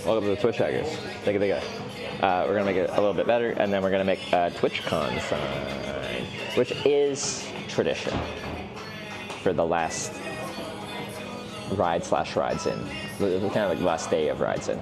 Welcome to the Twitch Hackers. Thank you. We're going to make it a little bit better, and then we're going to make a TwitchCon sign, which is tradition for the last ride/rides in. Kind of like the last day of rides in.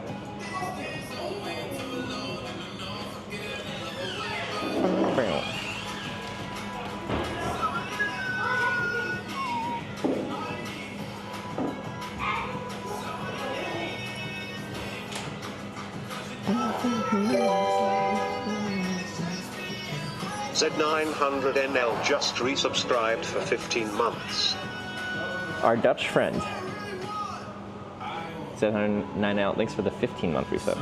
Z900NL just resubscribed for 15 months. Our Dutch friend. Z900NL, thanks for the 15-month resub.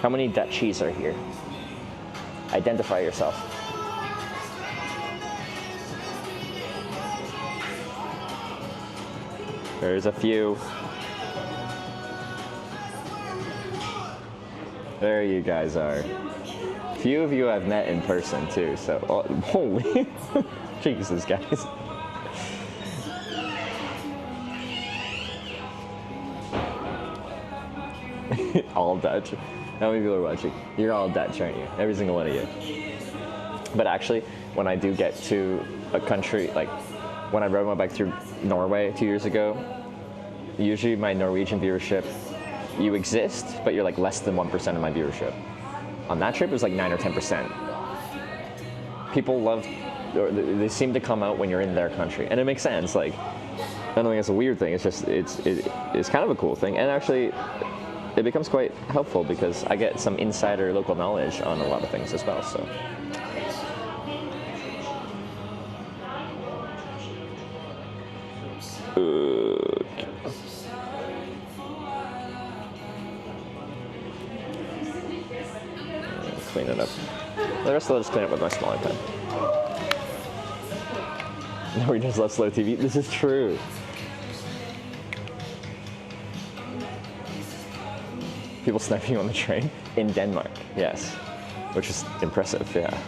How many Dutchies are here? Identify yourself. There's a few. There you guys are. Few of you I've met in person too, so holy Jesus, guys. All Dutch. How many people are watching? You're all Dutch, aren't you? Every single one of you. But actually, when I do get to a country, like when I rode my bike through Norway 2 years ago, usually my Norwegian viewership, you exist, but you're like less than 1% of my viewership. On that trip, it was like 9 or 10%. People love, or they seem to come out when you're in their country, and it makes sense. Like, I don't think it's a weird thing. It's just it's kind of a cool thing, and actually, it becomes quite helpful because I get some insider local knowledge on a lot of things as well. So. Clean it up. The rest I'll just clean it with my smaller pen. No, we just love slow TV. This is true. People sniping you on the train in Denmark, yes, which is impressive. Yeah.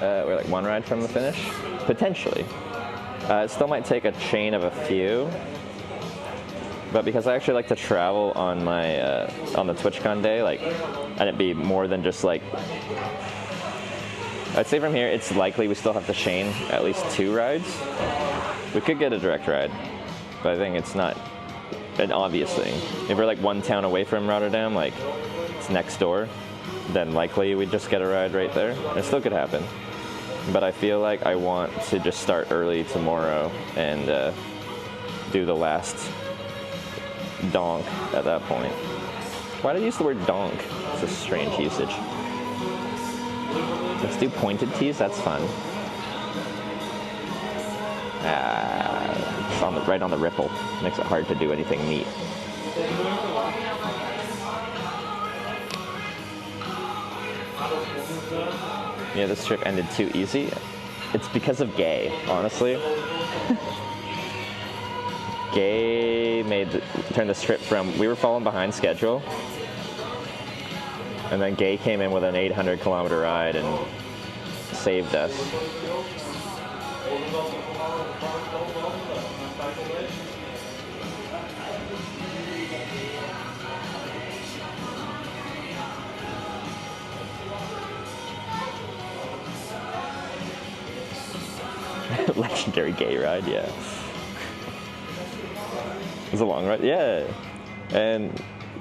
We're like one ride from the finish, potentially. It still might take a chain of a few, but because I actually like to travel on my on the TwitchCon day, like, and it be more than just like, I'd say from here it's likely we still have to chain at least 2 rides. We could get a direct ride, but I think it's not an obvious thing. If we're like one town away from Rotterdam, like it's next door, then likely we'd just get a ride right there. It still could happen. But I feel like I want to just start early tomorrow and do the last donk at that point. Why did I use the word donk? It's a strange usage. Let's do pointed tees, that's fun. It's right on the ripple. Makes it hard to do anything neat. Yeah, this trip ended too easy. It's because of Gay, honestly. Gay turned this trip from, we were falling behind schedule, and then Gay came in with an 800-kilometer ride and saved us. Legendary Gay ride, yeah. It was a long ride, yeah. And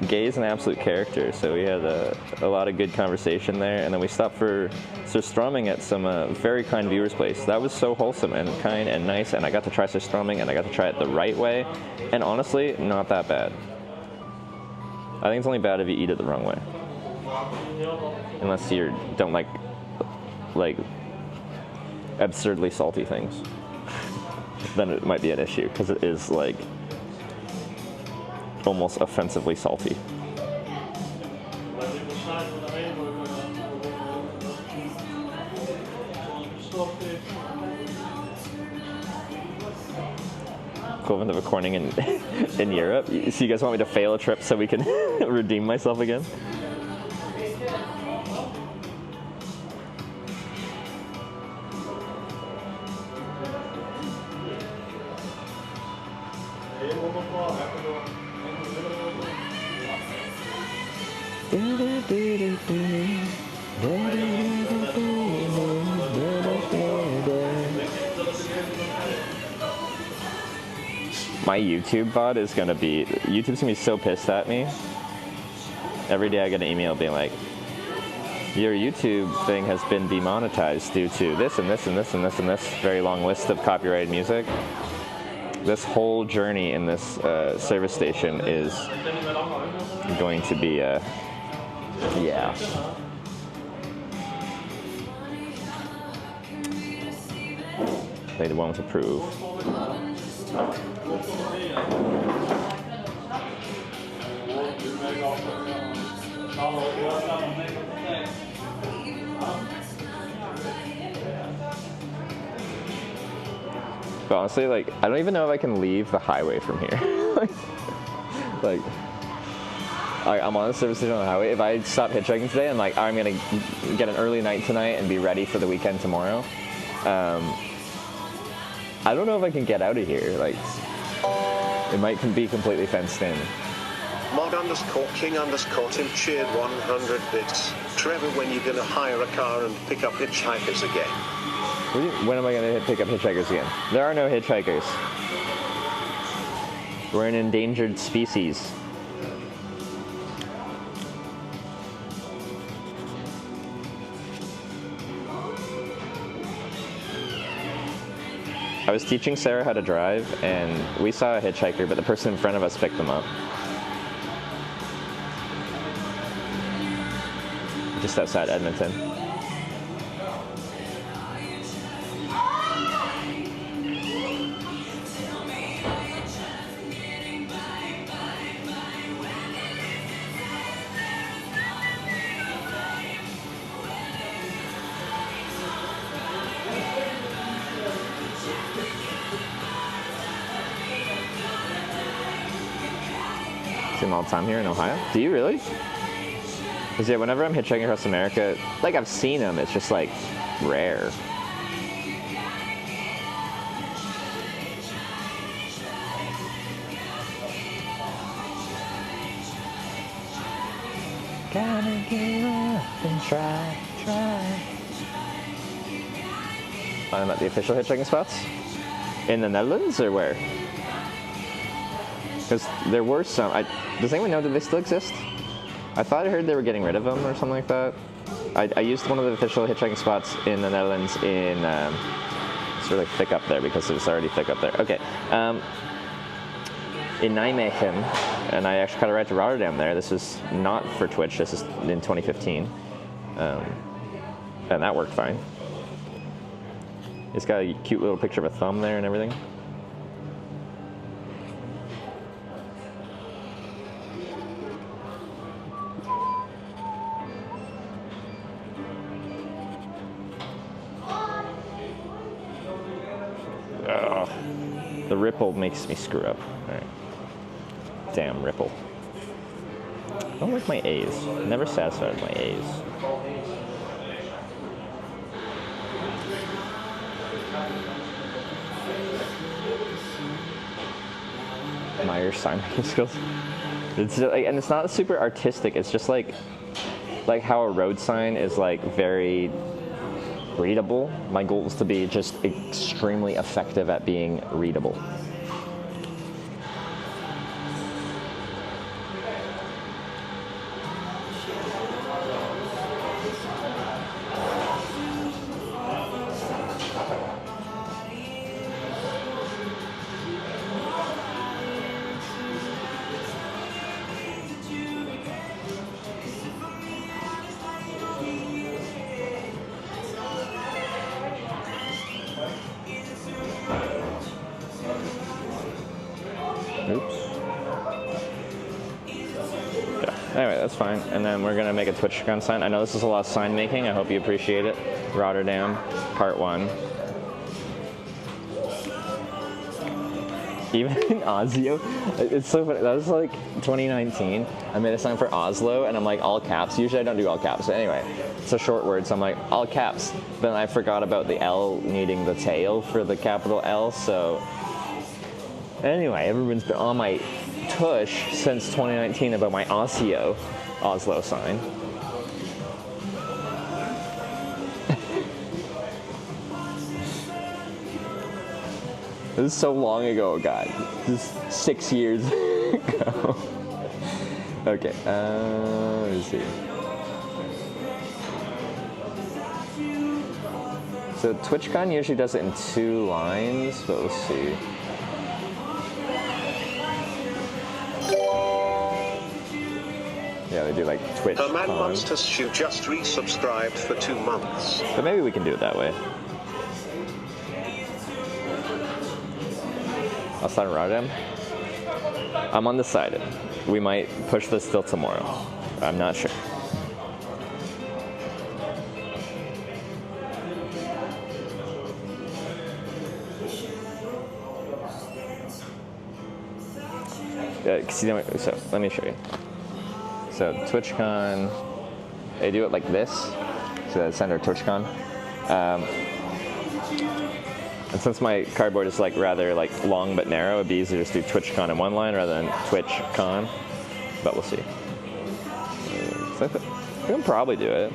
Gay's an absolute character, so we had a lot of good conversation there, and then we stopped for surströmming at some very kind viewers' place. That was so wholesome and kind and nice, and I got to try surströmming, and I got to try it the right way, and honestly, not that bad. I think it's only bad if you eat it the wrong way. Unless you don't like absurdly salty things. Then it might be an issue, because it is like almost offensively salty. Equivalent of recording in Europe. So you guys want me to fail a trip so we can redeem myself again? My YouTube bot is gonna be, YouTube's gonna be so pissed at me. Every day I get an email being like, your YouTube thing has been demonetized due to this and this and this and this and this very long list of copyrighted music. This whole journey in this service station is going to be, yeah. They won't approve. But honestly, like, I don't even know if I can leave the highway from here. I'm on the service station on the highway. If I stop hitchhiking today, I'm like, I'm gonna get an early night tonight and be ready for the weekend tomorrow. I don't know if I can get out of here. Like, it might be completely fenced in. Mod_King_Tim cheered 100 bits. Trevor, when you gonna hire a car and pick up hitchhikers again? When am I gonna pick up hitchhikers again? There are no hitchhikers. We're an endangered species. I was teaching Sarah how to drive, and we saw a hitchhiker, but the person in front of us picked them up. Just outside Edmonton. See them all the time here in Ohio? Do you really? Because yeah, whenever I'm hitchhiking across America, like, I've seen them, it's just like rare. Gotta get up and try. I'm at the official hitchhiking spots? In the Netherlands or where? Because there were some. Does anyone know that they still exist? I thought I heard they were getting rid of them or something like that. I used one of the official hitchhiking spots in the Netherlands in, it's really thick up there because it was already thick up there. Okay. in Nijmegen, and I actually caught a ride to Rotterdam there. This is not for Twitch. This is in 2015, and that worked fine. It's got a cute little picture of a thumb there and everything. Ugh. The ripple makes me screw up. All right. Damn ripple. I don't like my A's. I'm never satisfied with my A's. Myers sign making skills. It's just like, and it's not super artistic. It's just like how a road sign is like very readable. My goal is to be just extremely effective at being readable. Oops. Yeah. Anyway, that's fine. And then we're gonna make a TwitchCon sign. I know this is a lot of sign making. I hope you appreciate it. Rotterdam, part 1. Even in Oslo, it's so funny. That was like 2019. I made a sign for Oslo, and I'm like all caps. Usually I don't do all caps. But anyway, it's a short word, so I'm like all caps. Then I forgot about the L needing the tail for the capital L. So anyway, everyone's been on my tush since 2019 about my Oslo sign. This is so long ago, God. This is 6 years ago. Okay, let's see. So TwitchCon usually does it in 2 lines, but we'll see. Yeah, they do like Twitch. Herman Monsters, you just resubscribed for 2 months. But maybe we can do it that way. Outside of Rotterdam? I'm undecided. We might push this till tomorrow. I'm not sure. So let me show you. So TwitchCon, they do it like this. So that's under TwitchCon. And since my cardboard is like rather like long but narrow, it'd be easier to just do TwitchCon in one line rather than TwitchCon. But we'll see. So we can probably do it.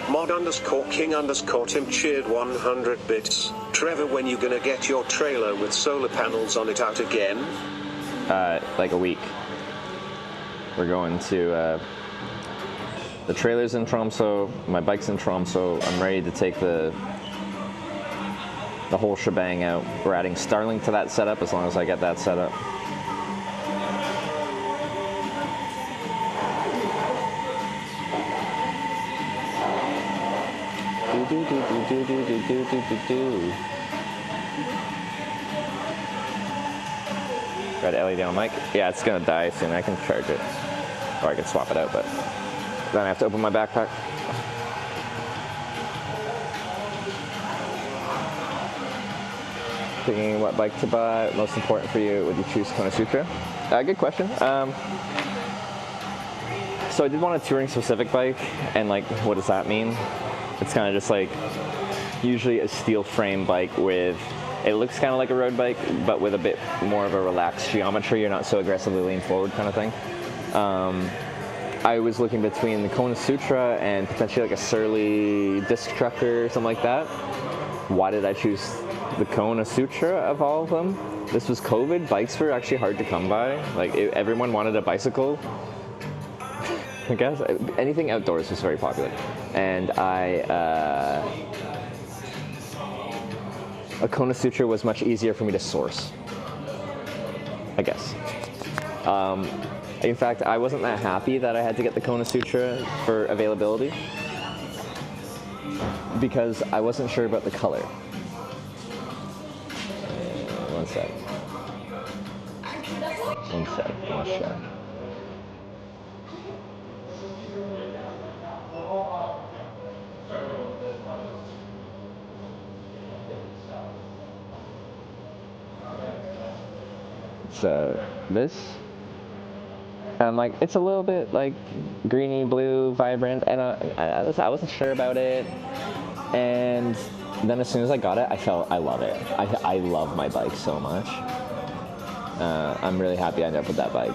Mod_King_Tim cheered 100 bits. Trevor, when you gonna get your trailer with solar panels on it out again? Like a week. We're going to, the trailer's in Tromsø, my bike's in Tromsø. I'm ready to take the whole shebang out. We're adding Starlink to that setup as long as I get that set up. Got an LED on the mic. Yeah, it's gonna die soon. I can charge it, or I can swap it out, but then I have to open my backpack. Thinking what bike to buy. Most important for you? Would you choose Kona Sutra? Good question. So I did want a touring specific bike, and like, what does that mean? It's kind of just like usually a steel frame bike with, it looks kind of like a road bike, but with a bit more of a relaxed geometry. You're not so aggressively lean forward kind of thing. I was looking between the Kona Sutra and potentially like a Surly disc trucker or something like that. Why did I choose the Kona Sutra of all of them? This was COVID. Bikes were actually hard to come by. Like everyone wanted a bicycle. I guess anything outdoors was very popular, and a Kona Sutra was much easier for me to source, I guess. In fact, I wasn't that happy that I had to get the Kona Sutra for availability because I wasn't sure about the color. One sec. One sec. So this, and like it's a little bit like greeny blue, vibrant, and I wasn't sure about it. And then as soon as I got it, I love it. I love my bike so much. I'm really happy I ended up with that bike,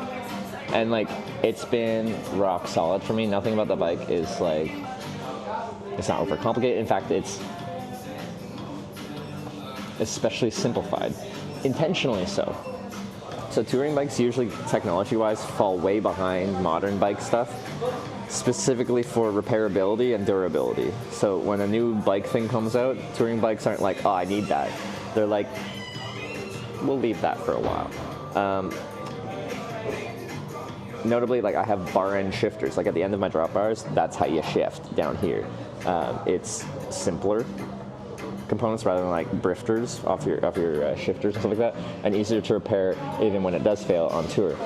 and like it's been rock solid for me. Nothing about the bike is like, it's not overcomplicated. In fact, it's especially simplified, intentionally so. So touring bikes usually, technology-wise, fall way behind modern bike stuff, specifically for repairability and durability. So when a new bike thing comes out, touring bikes aren't like, oh, I need that. They're like, we'll leave that for a while. Notably, like I have bar end shifters. Like at the end of my drop bars, that's how you shift down here. It's simpler components rather than like brifters off your shifters and stuff like that, and easier to repair even when it does fail on tour.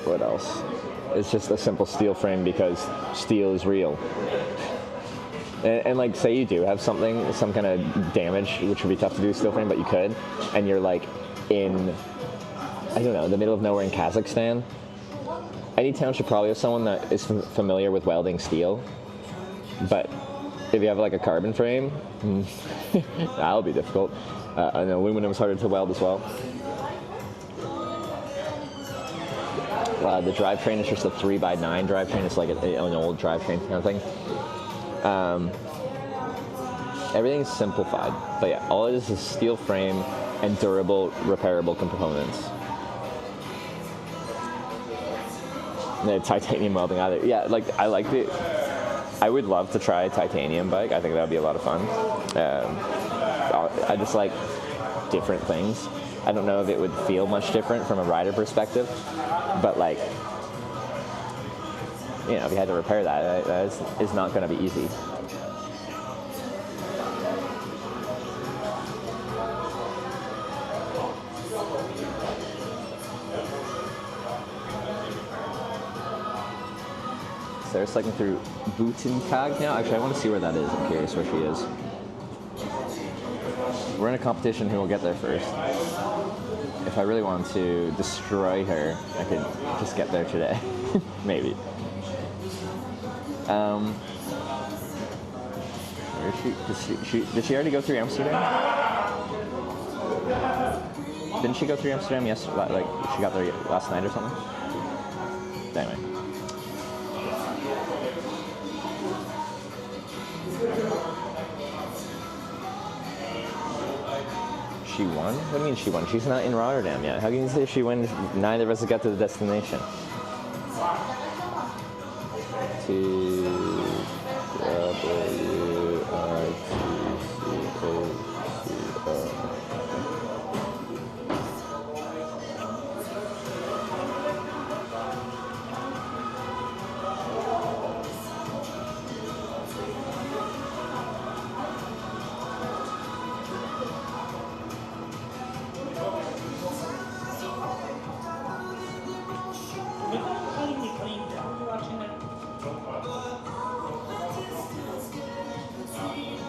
What else? It's just a simple steel frame because steel is real. And like say you do have some kind of damage, which would be tough to do with steel frame, but you could, and you're like in, I don't know, the middle of nowhere in Kazakhstan. Any town should probably have someone that is familiar with welding steel, but if you have like a carbon frame, that'll be difficult. And aluminum is harder to weld as well. The drivetrain is just a 3x9 drivetrain. It's like an old drivetrain kind of thing. Everything's simplified, but yeah, all it is steel frame and durable, repairable components. No titanium welding either. Yeah, like I liked it. I would love to try a titanium bike. I think that would be a lot of fun. I just like different things. I don't know if it would feel much different from a rider perspective, but like, you know, if you had to repair that, that is not going to be easy. They're cycling through Butentag now. Actually, I want to see where that is. I'm curious where she is. We're in a competition who will get there first. If I really wanted to destroy her, I could just get there today. Maybe. Where is she? Did she already go through Amsterdam? Didn't she go through Amsterdam yesterday? Like, she got there last night or something? Anyway. She won? What do you mean she won? She's not in Rotterdam yet. How can you say she won if neither of us have got to the destination?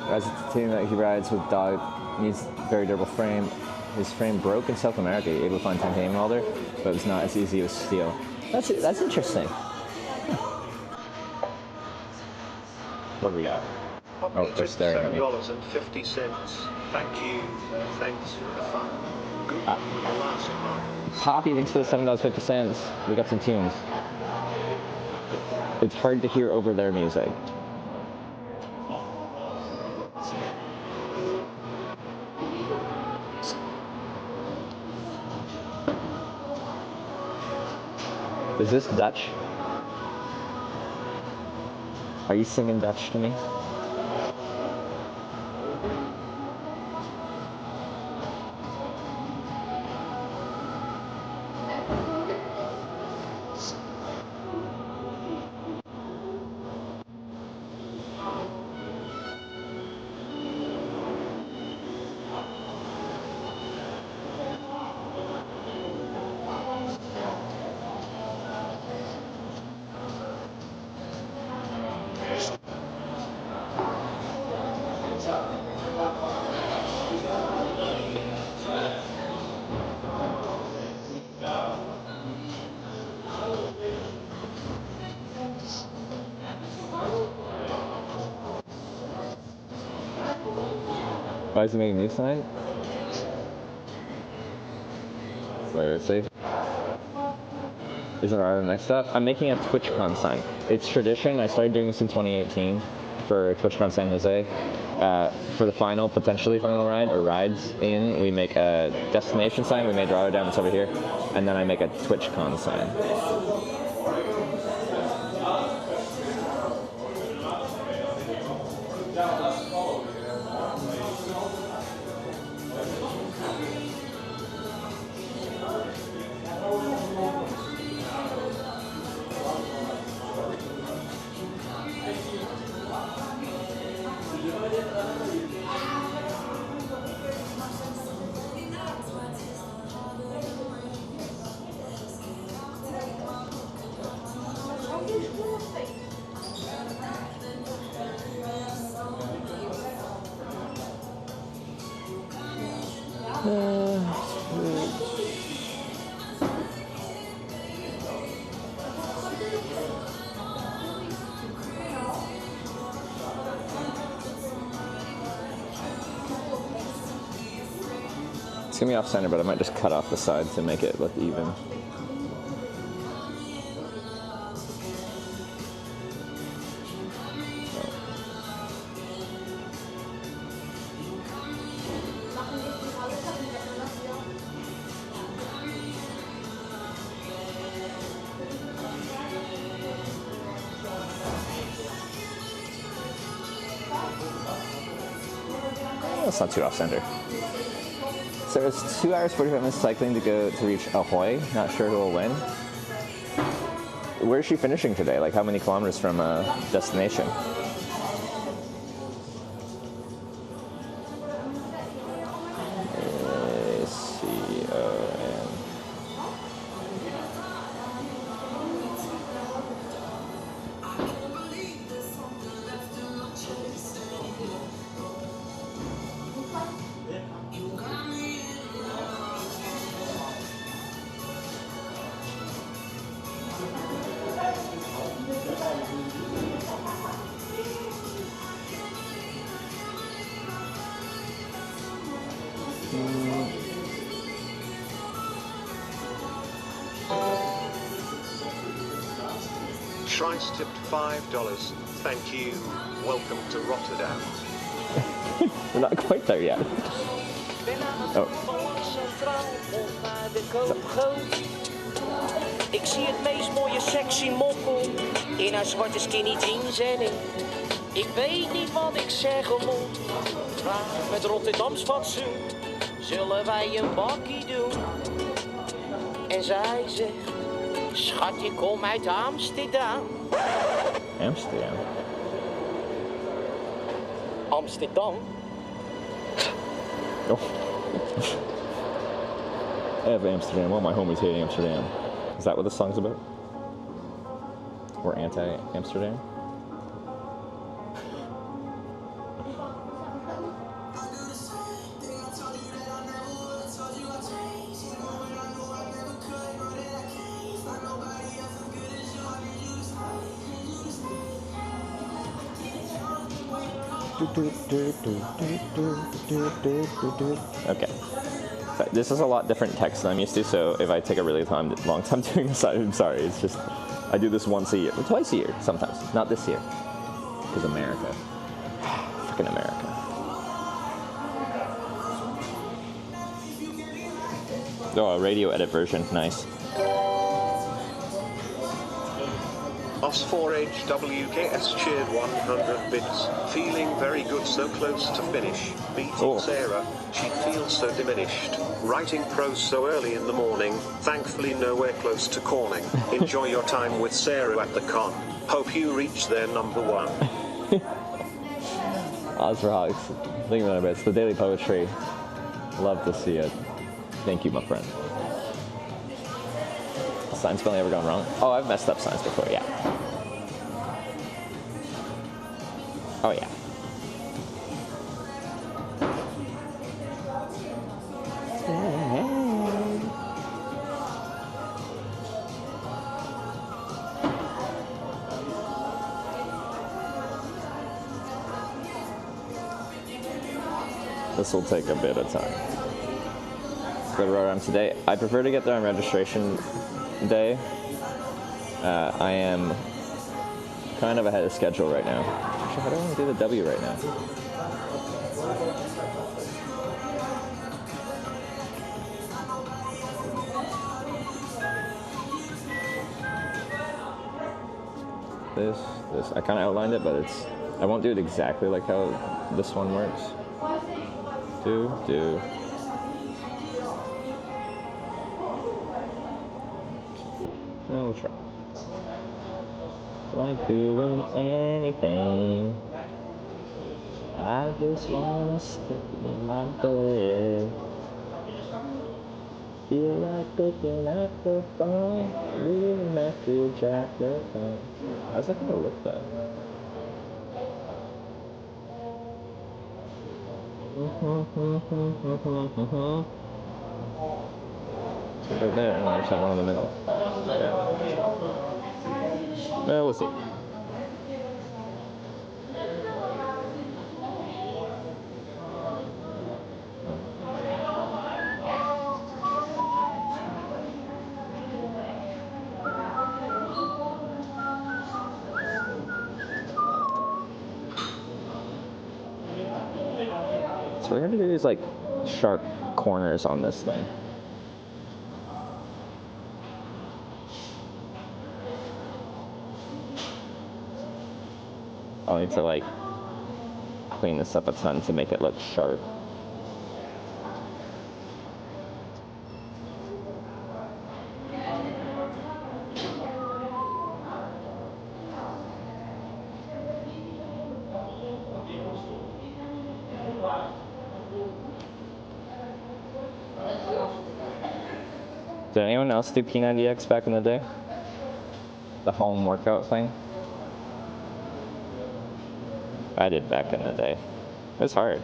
As a team that he rides with dog, needs very durable frame. His frame broke in South America. He was able to find titanium welder, but it was not as easy as steel. That's interesting. What do we got? Oh, they're staring at me. $7.50. Thank you. Thanks for the fun. Good last month. Poppy, thanks for the $7.50. We got some tunes. It's hard to hear over their music. Is this Dutch? Are you singing Dutch to me? Why is it making a new sign? Wait, let's see. Isn't that the next step? I'm making a TwitchCon sign. It's tradition. I started doing this in 2018 for TwitchCon San Jose. For the final, potentially final ride or rides in, we make a destination sign. We made Rotterdam, it's over here. And then I make a TwitchCon sign. It's gonna be off center, but I might just cut off the side to make it look even. That's not too off center. So it's 2 hours 45 minutes cycling to reach Ahoy. Not sure who will win. Where is she finishing today? Like how many kilometers from destination? Schreis tipped $5. Thank you. Welcome to Rotterdam. We're not quite there yet. Oh. Ik zie het meest mooie sexy mokkel in haar zwarte skinny jeans en ik weet niet wat ik zeggen moet. Maar met Rotterdams fatsoen zullen wij een bakkie doen. En zij zegt, schat, je komt uit Amsterdam. Amsterdam? Amsterdam? Oh. I have Amsterdam. All my homies hate Amsterdam. Is that what the song's about? Or anti-Amsterdam? Okay. This is a lot different text than I'm used to, so if I take a really long time doing this, I'm sorry. It's just, I do this once a year, or twice a year sometimes. Not this year, because America. Freaking America. Oh, a radio edit version, nice. Os4HWKS cheered 100 bits. Feeling very good, so close to finish. Beating Sarah, she feels so diminished. Writing prose so early in the morning. Thankfully nowhere close to corning. Enjoy your time with Sarah at the con. Hope you reach their number one. Oz for Hogs. Think about it, it's the daily poetry. Love to see it. Thank you, my friend. Sign spelling ever gone wrong? Oh, I've messed up signs before, yeah. Oh, yeah. This will take a bit of time. Go to Rotterdam today. I prefer to get there on registration day. I am kind of ahead of schedule right now. Actually, how do I want to do the W right now? This. I kind of outlined it, but I won't do it exactly like how this one works. Do. We'll try. Like doing anything, I just wanna stick in my bed. Feel like looking at the phone, leave a message at the phone. How's that gonna look though? Right there, and I just have one in the middle. Yeah. Well, we'll see. So we have to do these like sharp corners on this thing. I'll need to like clean this up a ton to make it look sharp. Did anyone else do P90X back in the day? The home workout thing? I did back in the day. It was hard.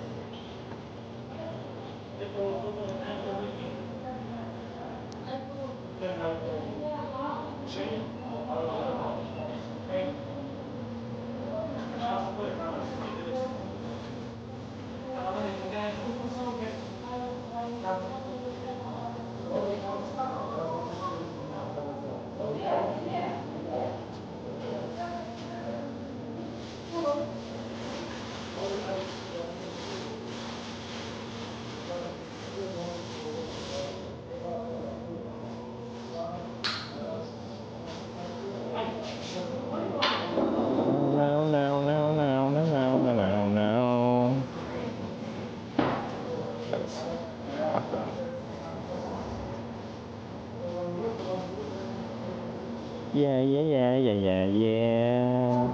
Yeah.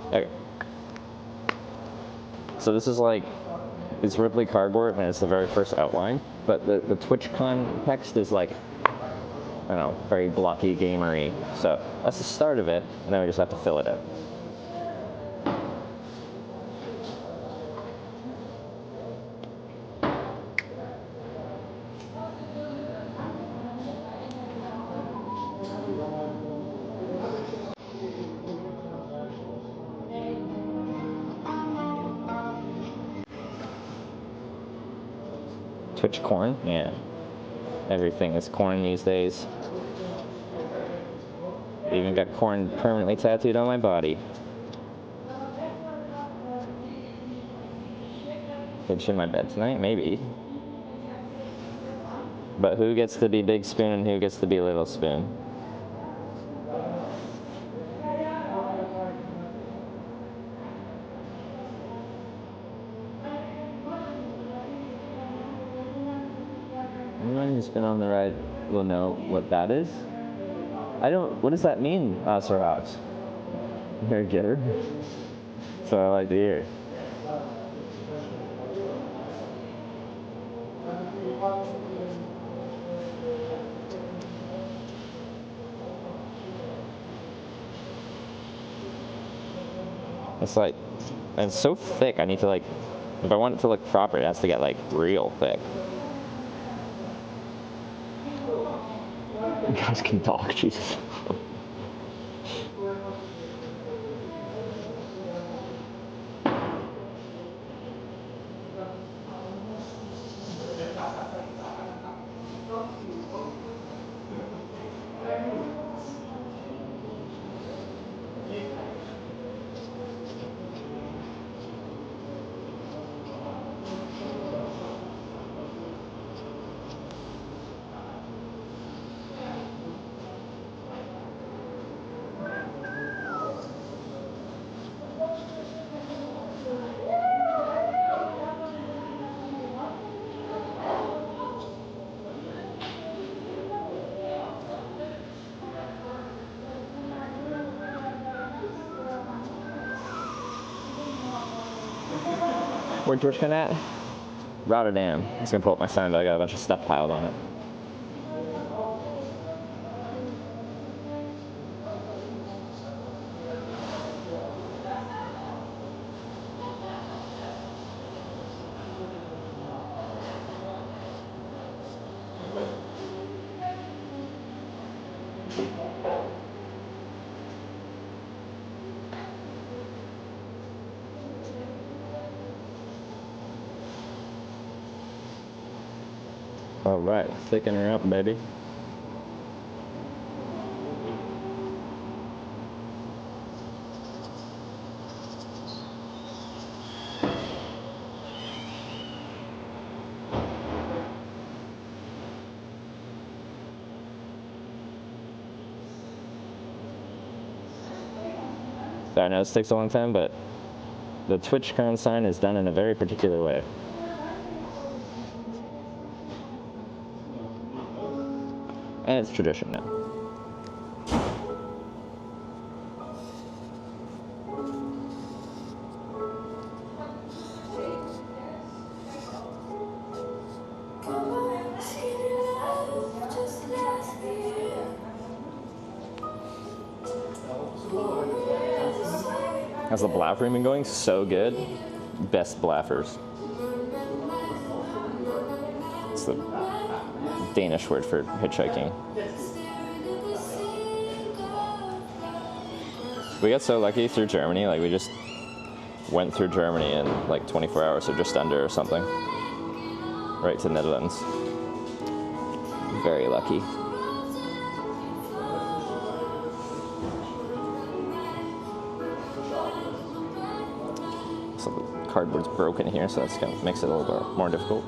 Okay. So this is like, it's Ripley cardboard and it's the very first outline, but the TwitchCon text is like, I don't know, very blocky, gamery. So that's the start of it, and then we just have to fill it out. Twitch corn? Yeah. Everything is corn these days. Even got corn permanently tattooed on my body. Hitch in my bed tonight? Maybe. But who gets to be Big Spoon and who gets to be Little Spoon? Anyone who's been on the ride will know what that is. What does that mean, Asarat? You're a getter? So I like to hear. It's like, and it's so thick, I need to like, if I want it to look proper, it has to get like real thick. You guys can talk, Jesus. Where's TwitchCon at? Rotterdam. I'm just gonna pull up my sign, but I got a bunch of stuff piled on it. All right, thicken her up, baby. So I know this takes a long time, but the TwitchCon sign is done in a very particular way. And it's tradition now. How's the blaffering been going? So good. Best blaffers. It's the Danish word for hitchhiking. We got so lucky through Germany, like we just went through Germany in like 24 hours or just under or something. Right to the Netherlands. Very lucky. So the cardboard's broken here, so that's kind of makes it a little bit more difficult.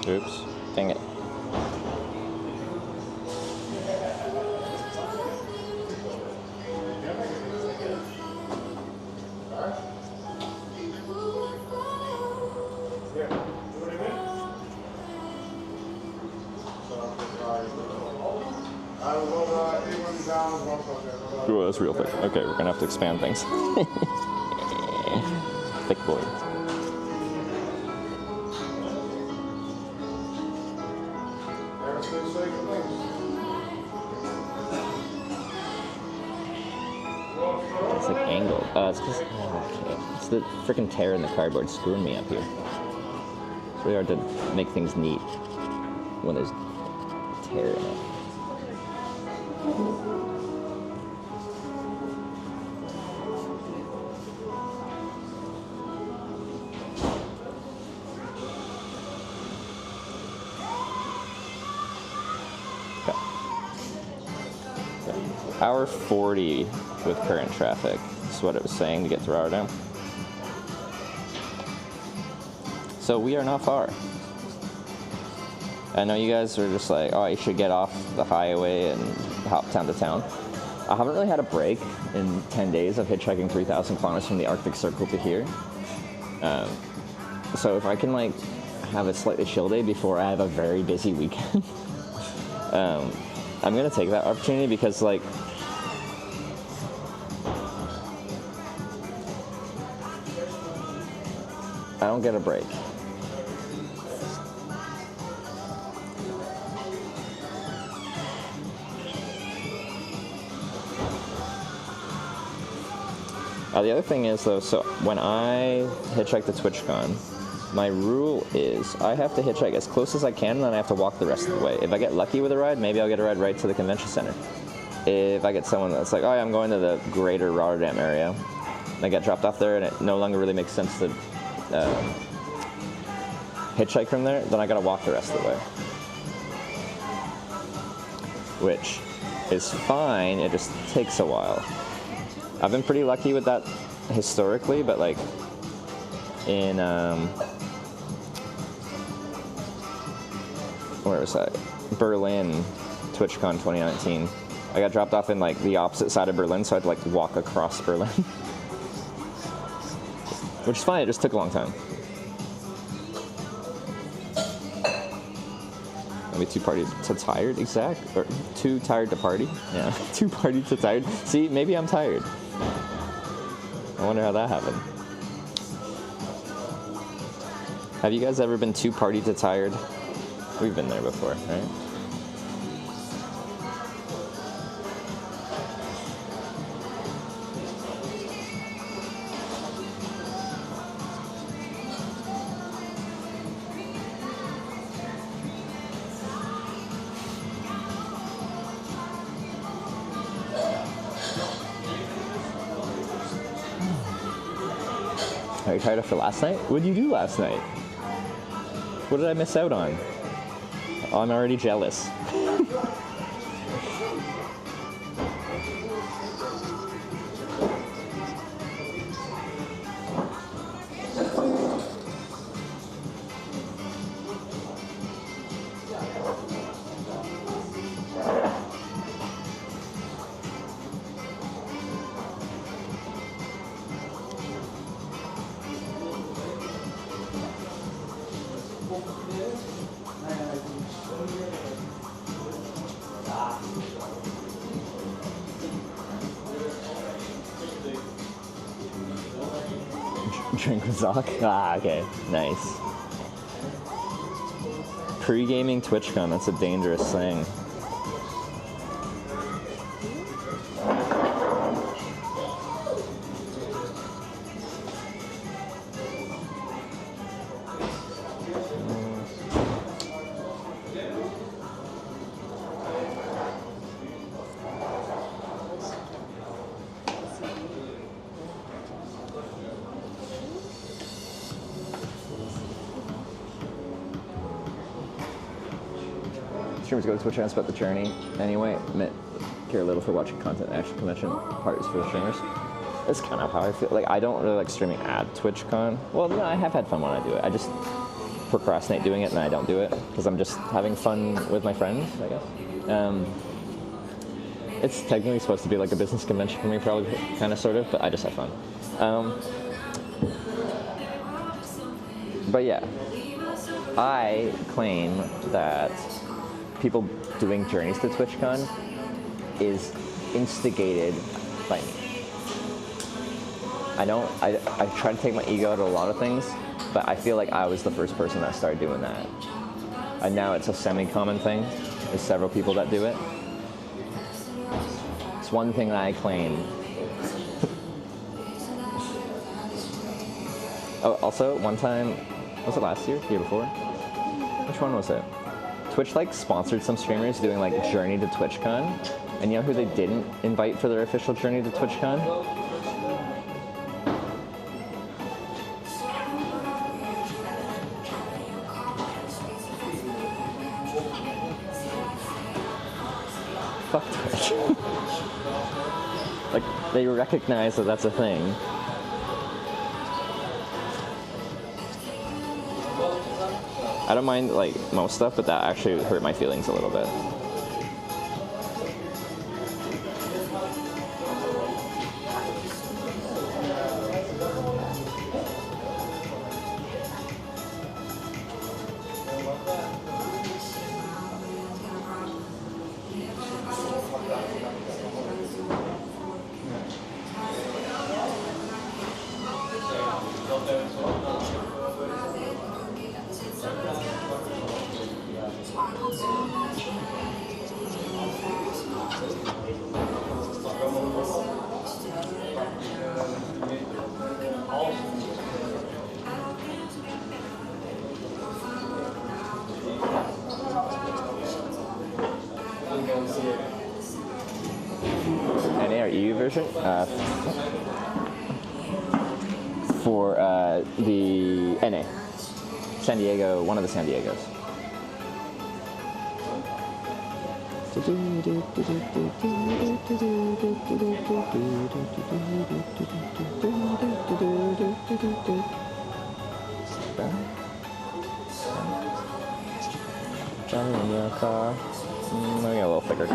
Oops, dang it. Oh, that's real thick. Okay, we're gonna have to expand things. Thick boy. It's like angled. It's because it's the freaking tear in the cardboard screwing me up here. It's really hard to make things neat when there's tear in it. Hour 40 with current traffic. That's what it was saying to get to Rotterdam. So we are not far. I know you guys are just like, oh, you should get off the highway and hop town to town. I haven't really had a break in 10 days of hitchhiking 3,000 kilometers from the Arctic Circle to here. So if I can like have a slightly chill day before I have a very busy weekend, I'm gonna take that opportunity because like, I don't get a break. The other thing is though, so when I hitchhike to TwitchCon, my rule is I have to hitchhike as close as I can and then I have to walk the rest of the way. If I get lucky with a ride, maybe I'll get a ride right to the convention center. If I get someone that's like, oh yeah, I'm going to the greater Rotterdam area, and I get dropped off there and it no longer really makes sense to hitchhike from there, then I gotta walk the rest of the way. Which is fine, it just takes a while. I've been pretty lucky with that historically, but like in, where was that? Berlin, TwitchCon 2019. I got dropped off in like the opposite side of Berlin, so I had to like walk across Berlin. Which is fine, it just took a long time. Maybe too party to tired, exact? Or too tired to party? Yeah, too party to tired. See, maybe I'm tired. I wonder how that happened. Have you guys ever been too party to tired? We've been there before, right? Are you tired after last night? What did you do last night? What did I miss out on? Oh, I'm already jealous. Drink with Zoc? Ah, okay. Nice. Pre-gaming TwitchCon, that's a dangerous thing. streamers go to TwitchCon, it's about the journey. Anyway, care a little for watching content. Actual convention part is for the streamers. That's kind of how I feel. Like, I don't really like streaming at TwitchCon. Well, no, I have had fun when I do it. I just procrastinate doing it and I don't do it because I'm just having fun with my friends, I guess. It's technically supposed to be like a business convention for me, probably, kind of, sort of, but I just have fun. But yeah, I claim that people doing journeys to TwitchCon is instigated by me. I try to take my ego out of a lot of things, but I feel like I was the first person that started doing that. And now it's a semi-common thing. There's several people that do it. It's one thing that I claim. Oh, also, one time, was it last year? The year before? Which one was it? Twitch sponsored some streamers doing Journey to TwitchCon. And you know who they didn't invite for their official Journey to TwitchCon? Fuck Twitch. They recognize that that's a thing. I don't mind most stuff, but that actually hurt my feelings a little bit. NA version for the NA, San Diego, one of the San Diegos. Johnny in your car. Let me get a little thicker.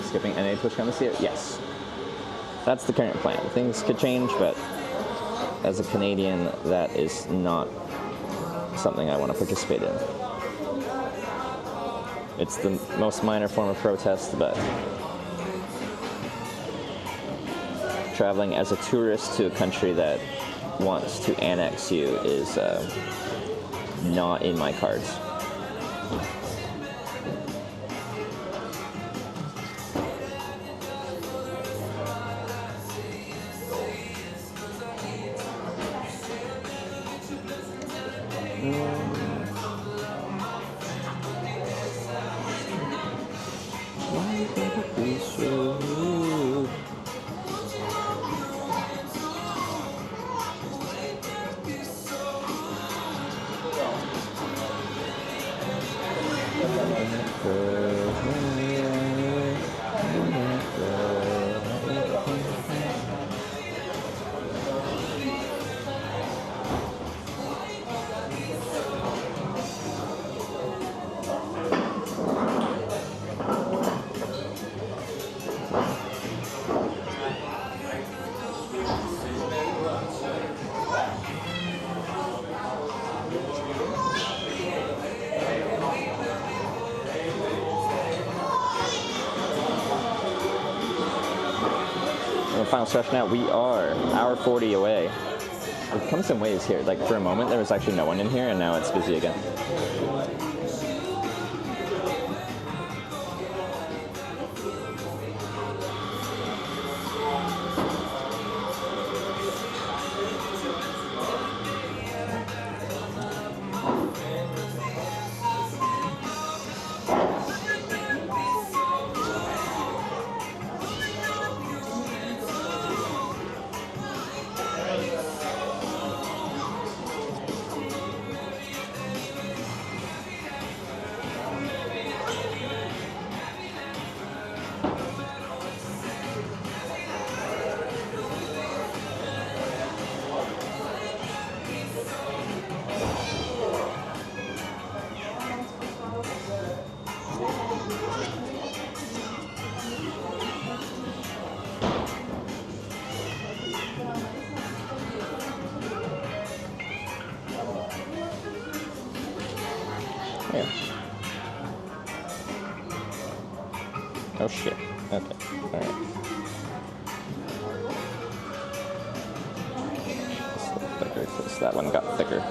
Skipping NA TwitchCon this year? Yes. That's the current plan. Things could change, but as a Canadian, that is not something I want to participate in. It's the most minor form of protest, but traveling as a tourist to a country that wants to annex you is not in my cards. Final stretch now. We are hour 40 away. We've come some ways here. For a moment, there was actually no one in here, and now it's busy again. Oh shit. Okay. Alright. Thicker, because that one got thicker.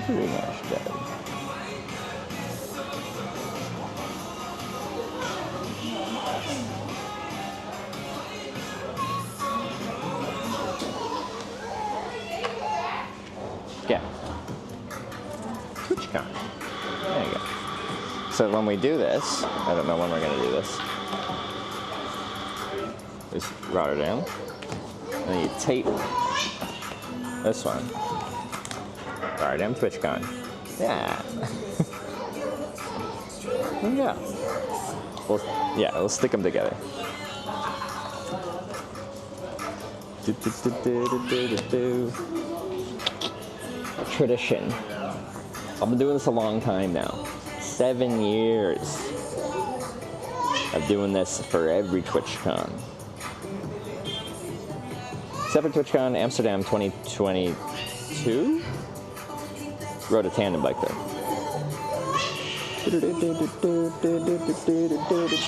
Pretty much dead. Yeah. TwitchCon. There you go. So when we do this, I don't know when we're going to do this. This Rotterdam. And you tape this one. Rotterdam TwitchCon. Yeah. Yeah. We'll stick them together. Tradition. I've been doing this a long time now. 7 years of doing this for every TwitchCon. Except for TwitchCon Amsterdam 2022? Rode a tandem bike there.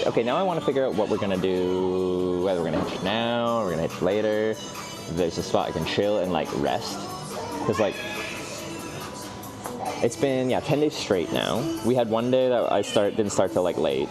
Okay, now I want to figure out what we're going to do, whether we're going to hitch now, or we're going to hitch later. If there's a spot I can chill and like rest. Because like, it's been, 10 days straight now. We had one day that I didn't start till like late.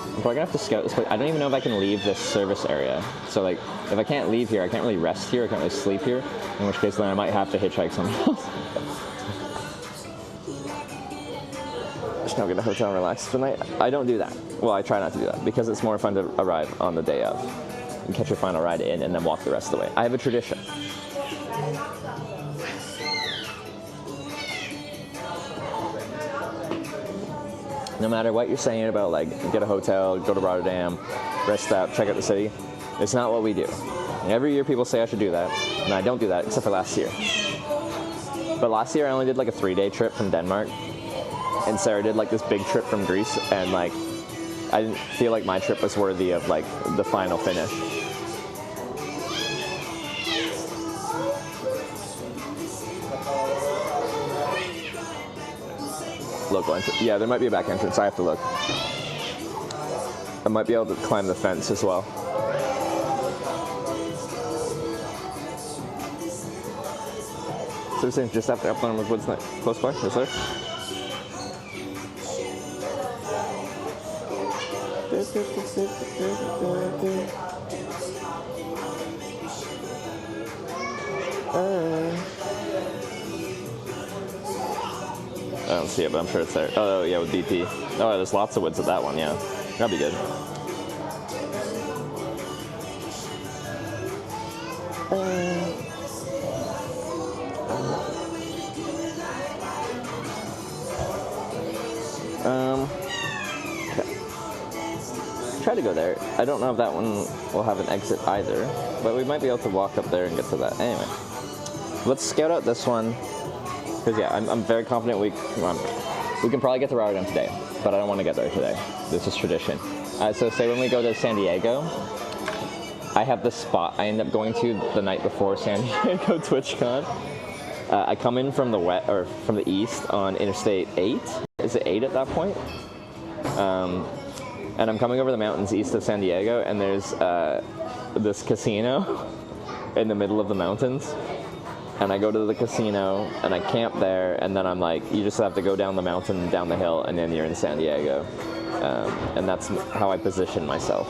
I'm probably gonna have to scout this place. I don't even know if I can leave this service area. So like, if I can't leave here, I can't really rest here, I can't really sleep here, in which case then I might have to hitchhike somewhere else. Just now get a hotel and relax tonight. I don't do that. Well, I try not to do that, because it's more fun to arrive on the day of and catch your final ride in and then walk the rest of the way. I have a tradition. No matter what you're saying about like get a hotel, go to Rotterdam, rest out, check out the city, it's not what we do. And every year people say I should do that, and I don't do that except for last year. But last year I only did like a 3-day trip from Denmark, and Sarah did like this big trip from Greece, and like I didn't feel like my trip was worthy of like the final finish. Local entrance. Yeah, there might be a back entrance. I have to look. I might be able to climb the fence as well. So you're saying just after Upland Woods close by? Yes, sir. I don't see it, but I'm sure it's there. Oh, yeah, with BP. Oh, there's lots of woods at that one, yeah. That'd be good. Okay. Try to go there. I don't know if that one will have an exit either, but we might be able to walk up there and get to that. Anyway, let's scout out this one. Because yeah, I'm very confident we can probably get to Rotterdam today, but I don't want to get there today. This is tradition. So say when we go to San Diego, I have this spot I end up going to the night before San Diego TwitchCon. I come in from the east on Interstate 8. Is it 8 at that point? And I'm coming over the mountains east of San Diego, and there's this casino in the middle of the mountains. And I go to the casino, and I camp there, and then I'm like, you just have to go down the mountain, down the hill, and then you're in San Diego. And that's how I position myself.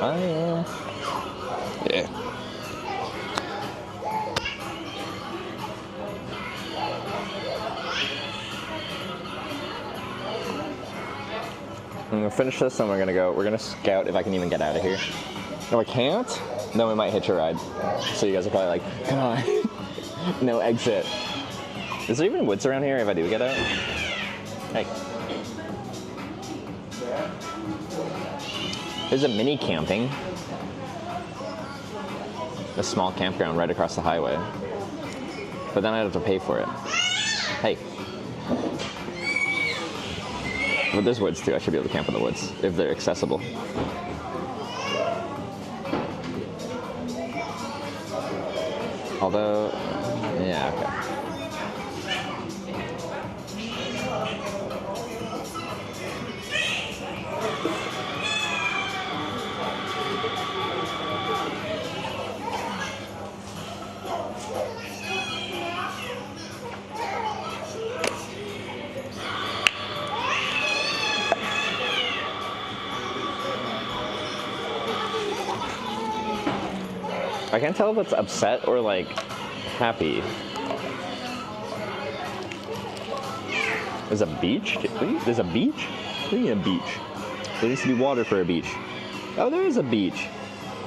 I am. Yeah. I'm gonna finish this, and we're gonna scout if I can even get out of here. No, I can't? Then we might hitch a ride. So you guys are probably like, come on. No exit. Is there even woods around here if I do get out? Hey. There's a mini camping. A small campground right across the highway. But then I'd have to pay for it. Hey. But there's woods too. I should be able to camp in the woods if they're accessible. Although, yeah, okay. I can't tell if it's upset or like happy. There's a beach? There's a beach? What do you mean a beach? There needs to be water for a beach. Oh, there is a beach.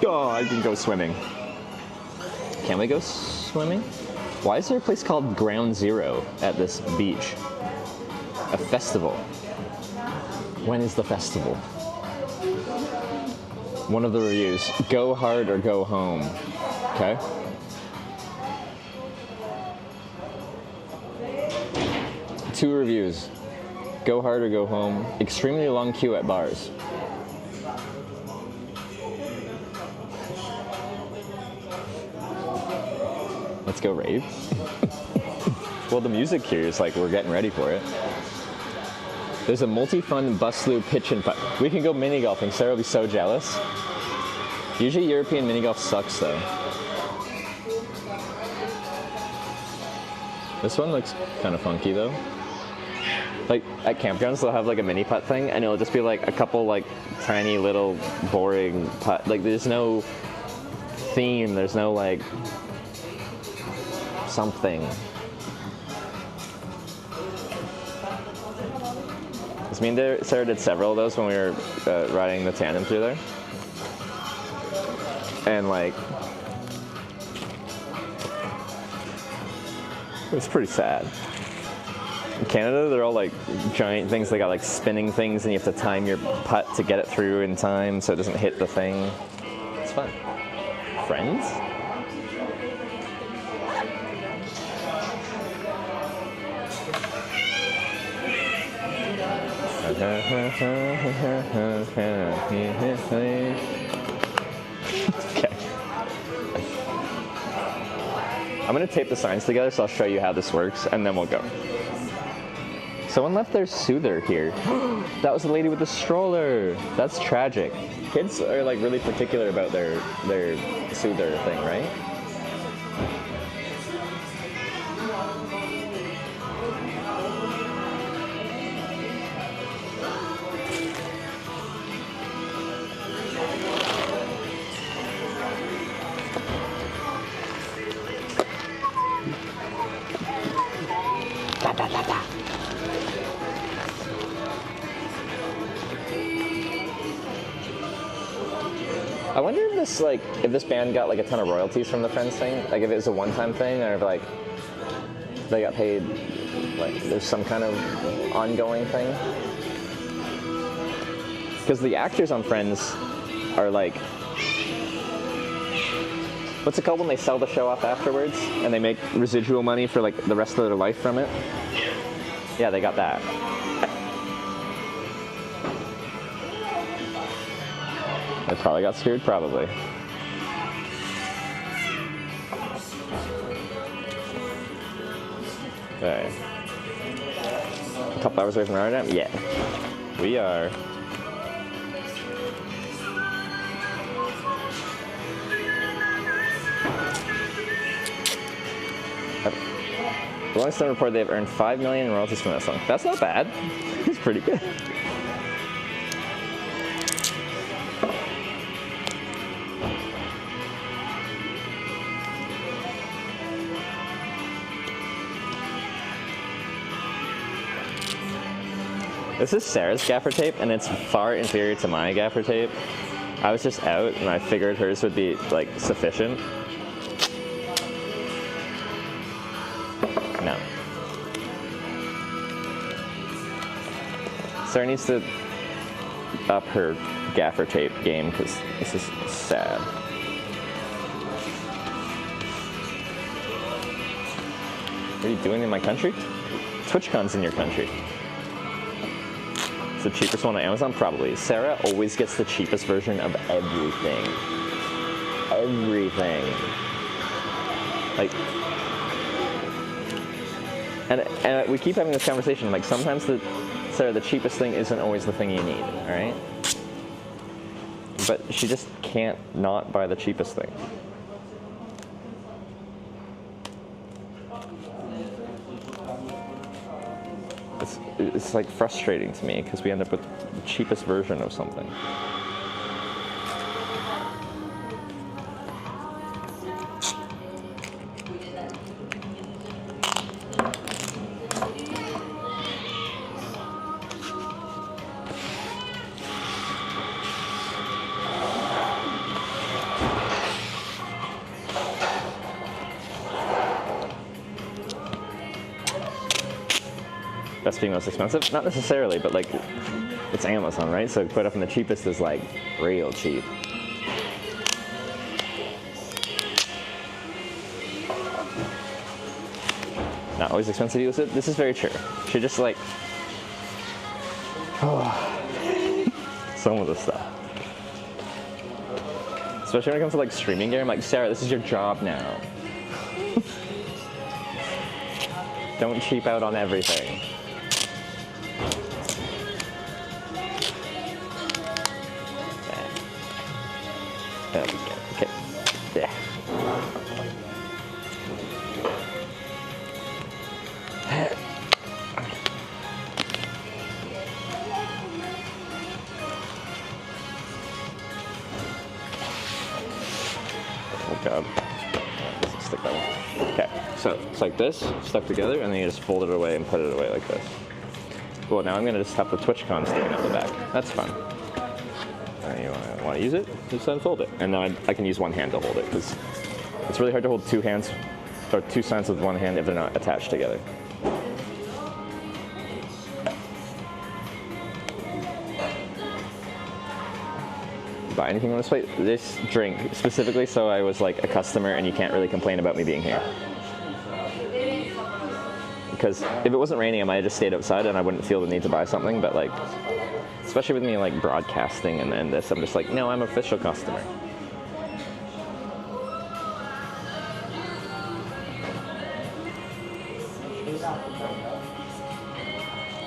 Oh, I can go swimming. Can we go swimming? Why is there a place called Ground Zero at this beach? A festival. When is the festival? One of the reviews. Go hard or go home. Okay. Two reviews. Go hard or go home. Extremely long queue at bars. Let's go rave. Well, the music here is like we're getting ready for it. There's a multi-fun bus loop pitch and putt. We can go mini golfing. Sarah will be so jealous. Usually European mini golf sucks though. This one looks kind of funky though. Like at campgrounds they'll have like a mini putt thing and it'll just be like a couple like tiny little boring putt. Like there's no theme, there's no like something. Me and Sarah did several of those when we were riding the tandem through there. And like, it was pretty sad. In Canada, they're all like giant things. They got like spinning things and you have to time your putt to get it through in time so it doesn't hit the thing. It's fun. Friends? Okay. I'm gonna tape the signs together so I'll show you how this works and then we'll go. Someone left their soother here. That was the lady with the stroller. That's tragic. Kids are like really particular about their soother thing, right? I wonder if this band got like a ton of royalties from the Friends thing, like if it was a one-time thing, or if like they got paid, like there's some kind of ongoing thing. Because the actors on Friends are like, what's it called when they sell the show off afterwards and they make residual money for like the rest of their life from it? Yeah, they got that. They probably got screwed, probably. Okay. A couple hours away from Rotterdam? Yeah. We are. The Rolling Stone report they've earned $5 million in royalties from that song. That's not bad. It's pretty good. This is Sarah's gaffer tape, and it's far inferior to my gaffer tape. I was just out, and I figured hers would be, like, sufficient. No. Sarah needs to up her gaffer tape game, because this is sad. What are you doing in my country? TwitchCon's in your country. It's the cheapest one on Amazon? Probably. Sarah always gets the cheapest version of everything. Everything. Like, and we keep having this conversation, like, sometimes Sarah, the cheapest thing isn't always the thing you need, alright? But she just can't not buy the cheapest thing. It's like frustrating to me because we end up with the cheapest version of something. Best being most expensive? Not necessarily, but like, it's Amazon, right? So quite often the cheapest is like real cheap. Not always expensive to use it. This is very true. She just like, some of the stuff. Especially when it comes to like streaming gear, I'm like, Sarah, this is your job now. Don't cheap out on everything. There we go. Okay. Yeah. Oh God. Stick that one. Okay. So it's like this, stuck together, and then you just fold it away and put it away like this. Well, now I'm gonna just have the TwitchCon sticking out the back. That's fun. You want to use it? Just unfold it. And now I can use one hand to hold it, because it's really hard to hold two hands, or two signs with one hand if they're not attached together. Buy anything on this plate? This drink, specifically so I was like a customer and you can't really complain about me being here. Because if it wasn't raining, I might have just stayed outside and I wouldn't feel the need to buy something, but like, especially with me like broadcasting and then this, I'm just like, no, I'm an official customer.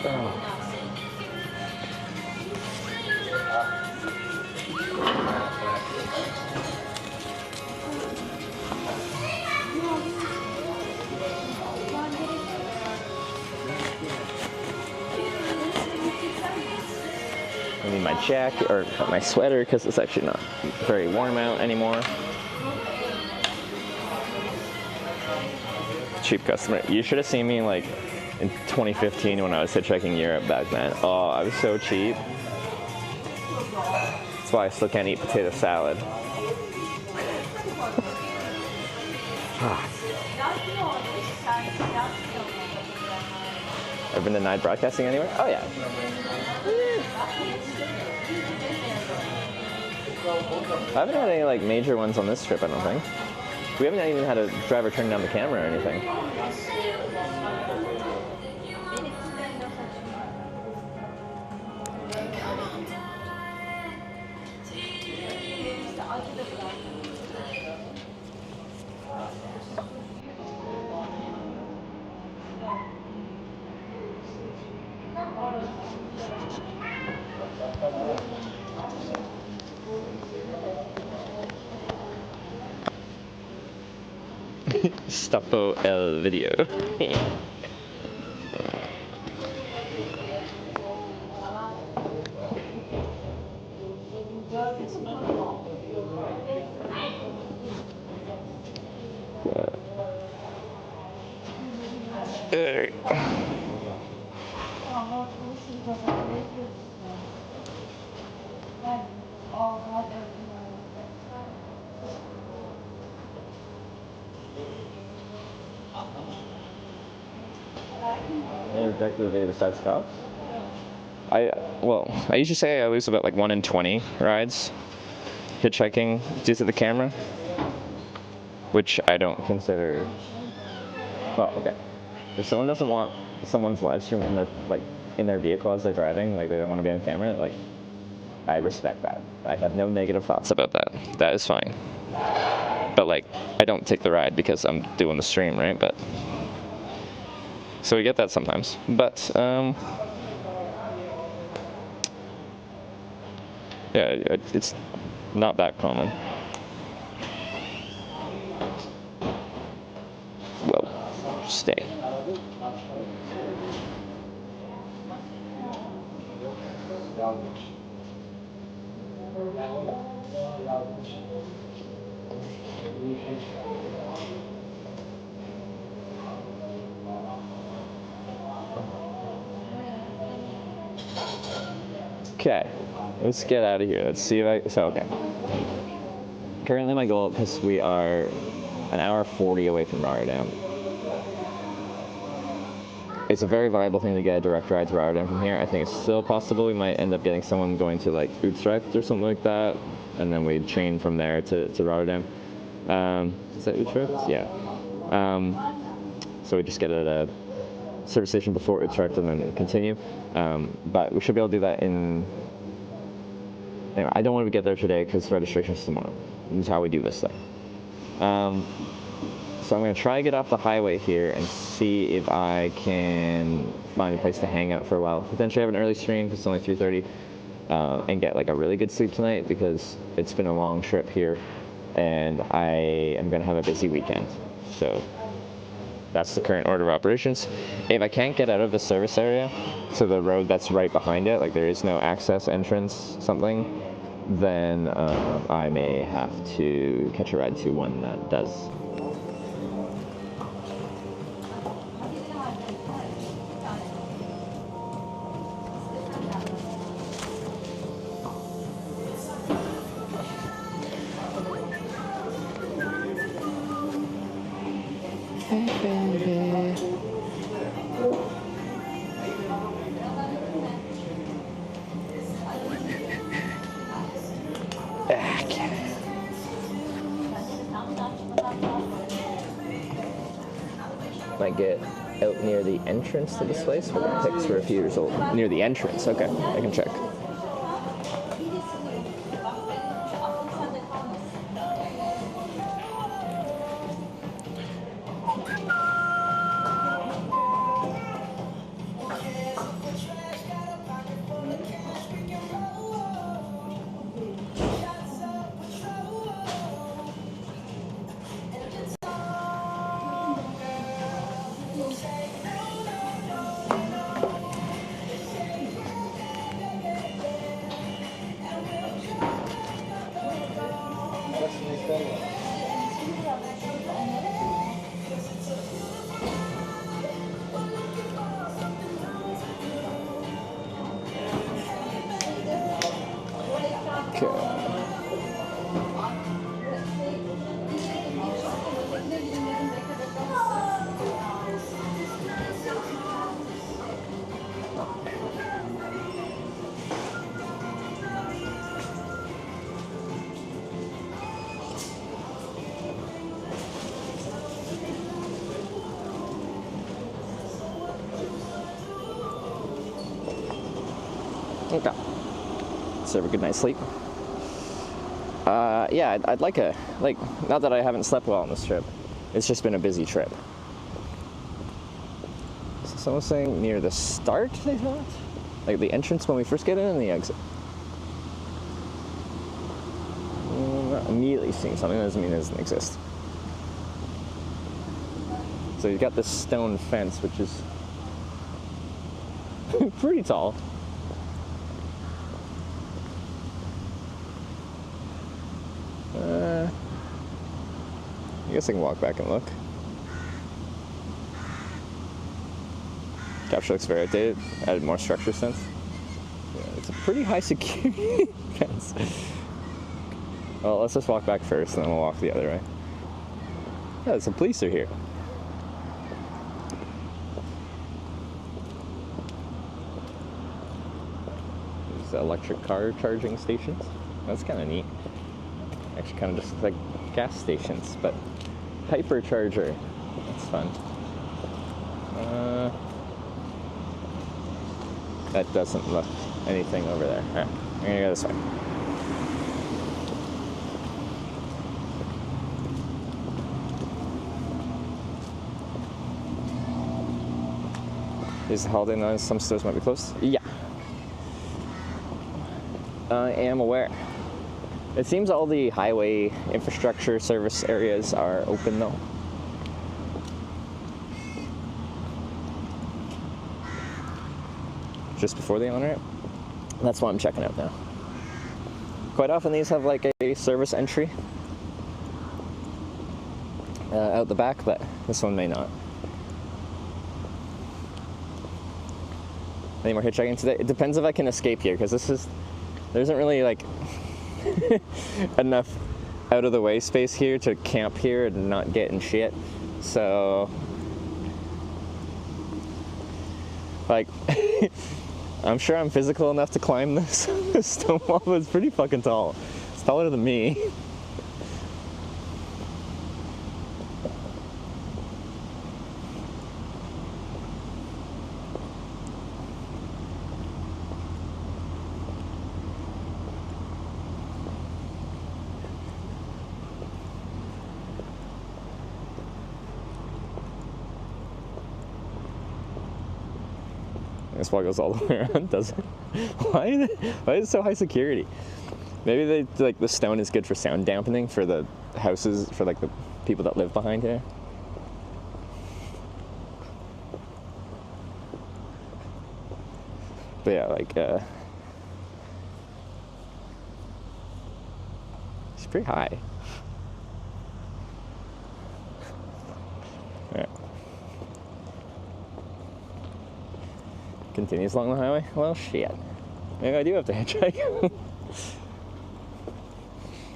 Oh. I need my jacket, or my sweater, because it's actually not very warm out anymore. Cheap customer. You should have seen me like in 2015 when I was hitchhiking Europe back then. Oh, I was so cheap. That's why I still can't eat potato salad. Ever been denied broadcasting anywhere? Oh yeah. I haven't had any like major ones on this trip, I don't think. We haven't even had a driver turn down the camera or anything. Stoppo el video. And back to the video besides Scott? I usually say I lose about like 1 in 20 rides hitchhiking due to the camera, which I don't consider. Well, okay. If someone doesn't want someone's live stream in their vehicle as they're driving, like they don't want to be on camera, like I respect that. I have no negative thoughts about that. That is fine. But like I don't take the ride because I'm doing the stream, right? But so we get that sometimes. But yeah, it's not that common. Well, stay. Okay, let's get out of here. Let's see if okay. Currently my goal, because we are an hour 40 away from Rotterdam. It's a very viable thing to get a direct ride to Rotterdam from here. I think it's still possible we might end up getting someone going to like Utrecht or something like that, and then we'd train from there to Rotterdam. Is that Utrecht? Yeah. So we just get at a service station before Utrecht and then continue. But we should be able to do that in... Anyway, I don't want to get there today because registration is tomorrow. This is how we do this thing. So I'm going to try to get off the highway here and see if I can find a place to hang out for a while. Potentially have an early stream because it's only 3:30, and get like a really good sleep tonight because it's been a long trip here and I am going to have a busy weekend. So that's the current order of operations. If I can't get out of the service area to the road that's right behind it, like there is no access, entrance, something, then I may have to catch a ride to one that does. Might get out near the entrance to this place, but the pics were a few years old. Near the entrance, okay, I can check. Okay. Let's have a good night's sleep. Yeah, I'd like not that I haven't slept well on this trip. It's just been a busy trip. So someone was saying near the start, they thought? Like the entrance when we first get in and the exit. I'm not immediately seeing something, that doesn't mean it doesn't exist. So you've got this stone fence, which is pretty tall. I guess I can walk back and look. Capture looks very outdated. Added more structure since. pretty high security fence. Well, let's just walk back first, and then we'll walk the other way. Yeah, some police are here. There's electric car charging stations. That's kind of neat. Actually, kind of just like gas stations, but hypercharger. That's fun. That doesn't look anything over there. All right, I'm gonna go this way. Is the holiday noise? Some stores might be closed. Yeah. I am aware. It seems all the highway infrastructure service areas are open though. Just before the on-ramp. That's what I'm checking out now. Quite often these have like a service entry out the back, but this one may not. Any more hitchhiking today? It depends if I can escape here, because there isn't really like enough out of the way space here to camp here and not get in shit. So like I'm sure I'm physical enough to climb this stone wall, but it's pretty fucking tall. It's taller than me. This wall goes all the way around, does it? Why is it so high security? Maybe like the stone is good for sound dampening for the houses, for like the people that live behind here. But yeah, like it's pretty high. Yeah. Continues along the highway? Well, shit. Maybe I do have to hitchhike.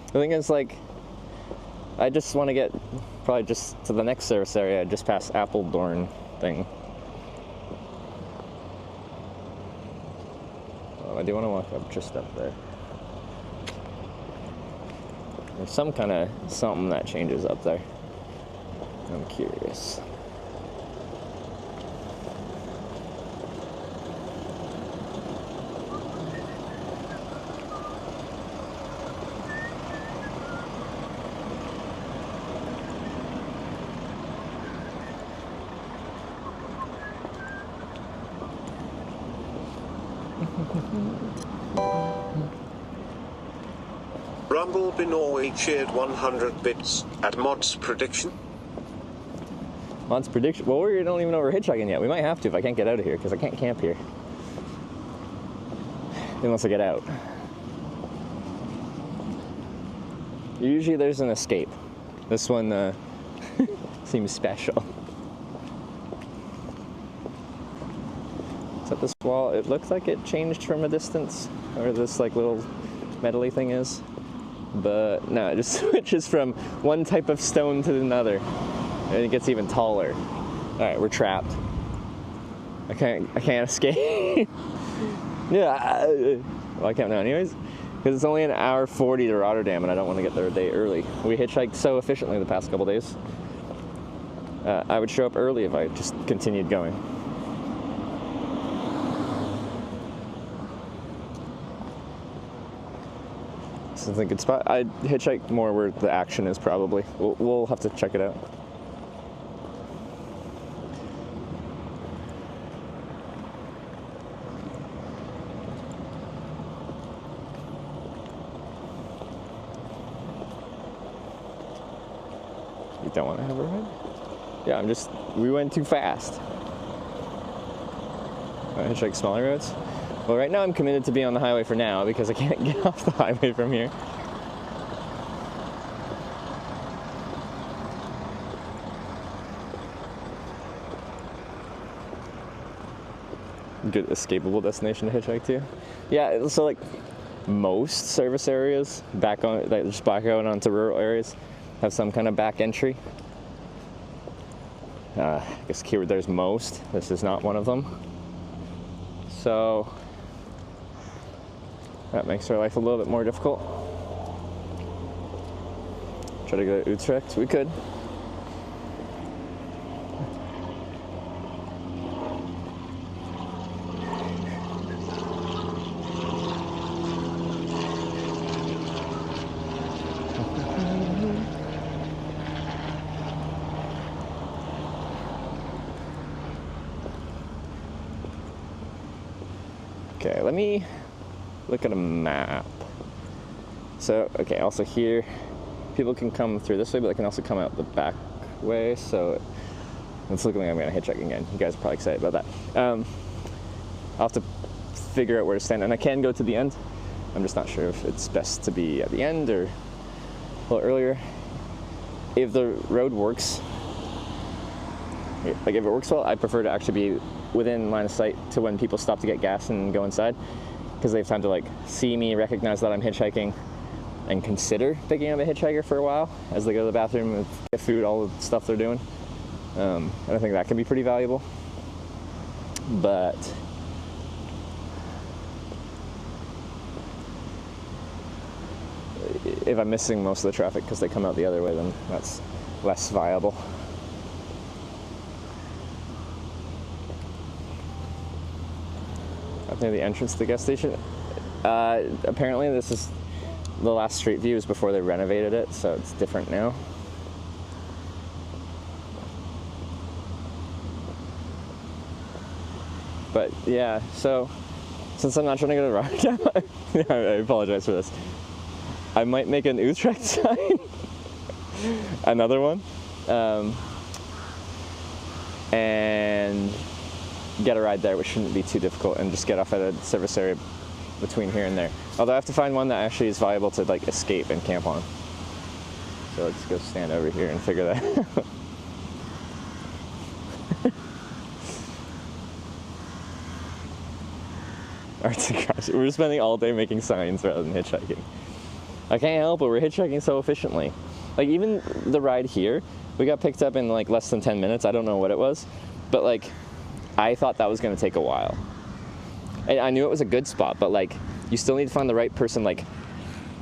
The thing is, like, I just want to get probably just to the next service area, just past Appledorn thing. Oh, I do want to walk up just up there. There's some kind of something that changes up there. I'm curious. Rumbleby Norway cheered 100 bits at Mod's prediction. Mod's prediction? Well, we don't even know we're hitchhiking yet. We might have to if I can't get out of here, because I can't camp here. Unless I get out. Usually there's an escape. This one seems special. Is that this wall? It looks like it changed from a distance, or this like little metally thing is. But no, it just switches from one type of stone to another. And it gets even taller. Alright, we're trapped. I can't escape. Yeah. Well, I can't now anyways. Because it's only an hour 40 to Rotterdam and I don't want to get there a day early. We hitchhiked so efficiently the past couple days. I would show up early if I just continued going. This is a good spot. I'd hitchhike more where the action is probably. We'll have to check it out. You don't want to have a ride? Yeah, we went too fast. Hitchhike smaller roads? Well, right now I'm committed to be on the highway for now because I can't get off the highway from here. good escapable destination to hitchhike to. Yeah, so like most service areas just back out onto rural areas have some kind of back entry. I guess keyword there's most. This is not one of them. So that makes our life a little bit more difficult. Try to go to Utrecht. We could. Okay, let me look at a map. So, okay, also here, people can come through this way, but they can also come out the back way. So it's looking like I'm going to hitchhike again. You guys are probably excited about that. I'll have to figure out where to stand, and I can go to the end. I'm just not sure if it's best to be at the end or a little earlier. If the road works, like if it works well, I prefer to actually be within line of sight to when people stop to get gas and go inside, because they have time to like see me, recognize that I'm hitchhiking, and consider picking up a hitchhiker for a while as they go to the bathroom and get food, all the stuff they're doing. And I think that can be pretty valuable. But if I'm missing most of the traffic because they come out the other way, then that's less viable. Up near the entrance to the gas station. Apparently this is the last street view is before they renovated it, so it's different now. But yeah, so since I'm not trying to go to Rotterdam, I apologize for this. I might make an Utrecht sign, another one, and get a ride there, which shouldn't be too difficult, and just get off at a service area between here and there. Although I have to find one that actually is viable to like escape and camp on. So let's go stand over here and figure that out. Arts and crafts. We're spending all day making signs rather than hitchhiking. I can't help it, we're hitchhiking so efficiently. Like even the ride here, we got picked up in like less than 10 minutes. I don't know what it was, but like I thought that was gonna take a while. And I knew it was a good spot, but like you still need to find the right person like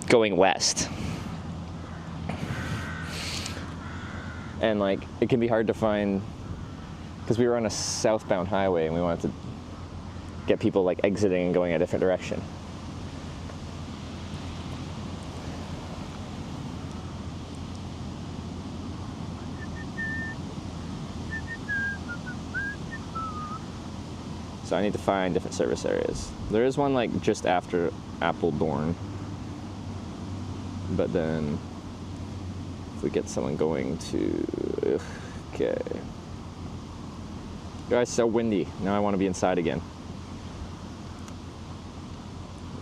going west. And like it can be hard to find, because we were on a southbound highway and we wanted to get people like exiting and going a different direction. So I need to find different service areas. There is one like just after Apeldoorn, but then if we get someone going to, okay. Guys, so windy. Now I want to be inside again.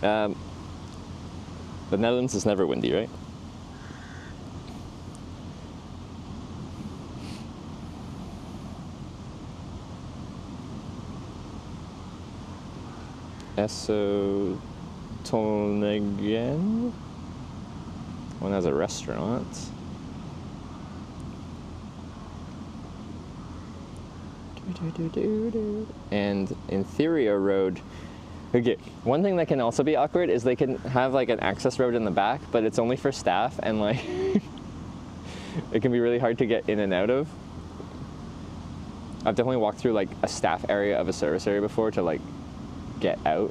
The Netherlands is never windy, right? Esso Tonegen. One has a restaurant. And Inferior Road. Okay, one thing that can also be awkward is they can have like an access road in the back, but it's only for staff, and like it can be really hard to get in and out of. I've definitely walked through like a staff area of a service area before to like get out.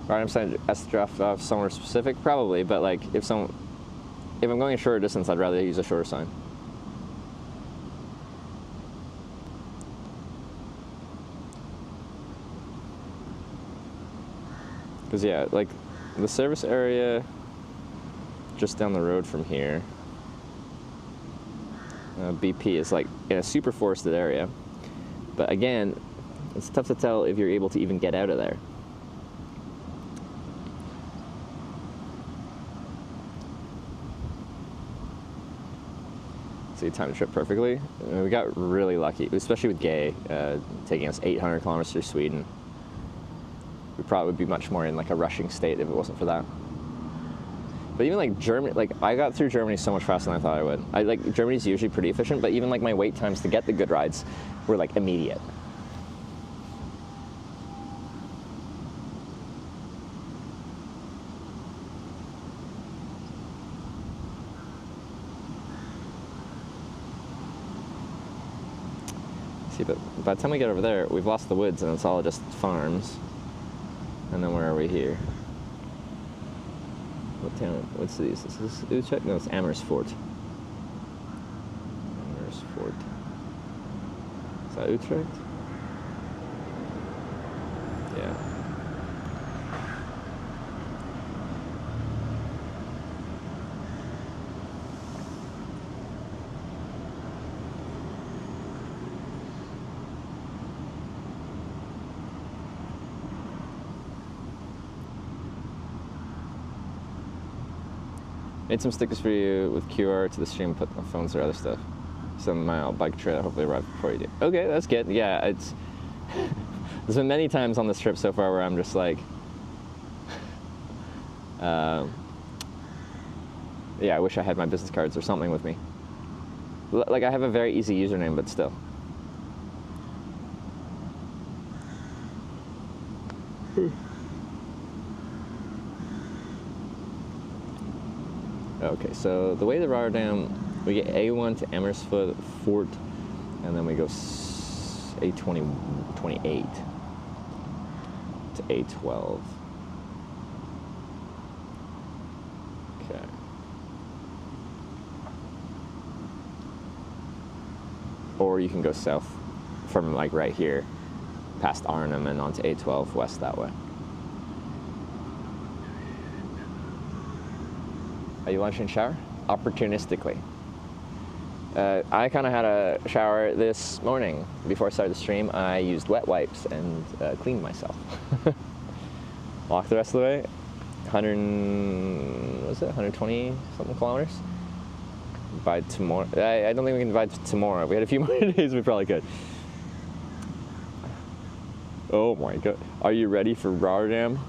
Right, I'm saying to draft off somewhere specific, probably, but like if I'm going a shorter distance, I'd rather use a shorter sign. Because yeah, like the service area just down the road from here, BP is like in a super forested area. But again, it's tough to tell if you're able to even get out of there. So you timed the trip perfectly. We got really lucky, especially with Gay taking us 800 kilometers through Sweden. We probably would be much more in like a rushing state if it wasn't for that. But even like Germany, like I got through Germany so much faster than I thought I would. Like Germany's usually pretty efficient, but even like my wait times to get the good rides were like immediate. See, but by the time we get over there, we've lost the woods and it's all just farms. And then where are we here? What town? What's these? Is this Utrecht? No, it's Amersfoort. Amersfoort. Is that Utrecht? Yeah. Made some stickers for you with QR to the stream, put on phones or other stuff. Some mile bike trailer hopefully arrive before you do. Okay, that's good. Yeah, it's there's been many times on this trip so far where I'm just like, yeah, I wish I had my business cards or something with me. Like I have a very easy username, but still. Okay, so the way to Rotterdam, we get A1 to Amersfoort, and then we go A28 to A12. Okay. Or you can go south from like right here, past Arnhem and onto A12 west that way. Are you lunch and shower? Opportunistically. I kind of had a shower this morning. Before I started the stream, I used wet wipes and cleaned myself. Walked the rest of the way. 120 something kilometers? By tomorrow. I don't think we can divide tomorrow. We had a few more days, we probably could. Oh my god. Are you ready for Rotterdam?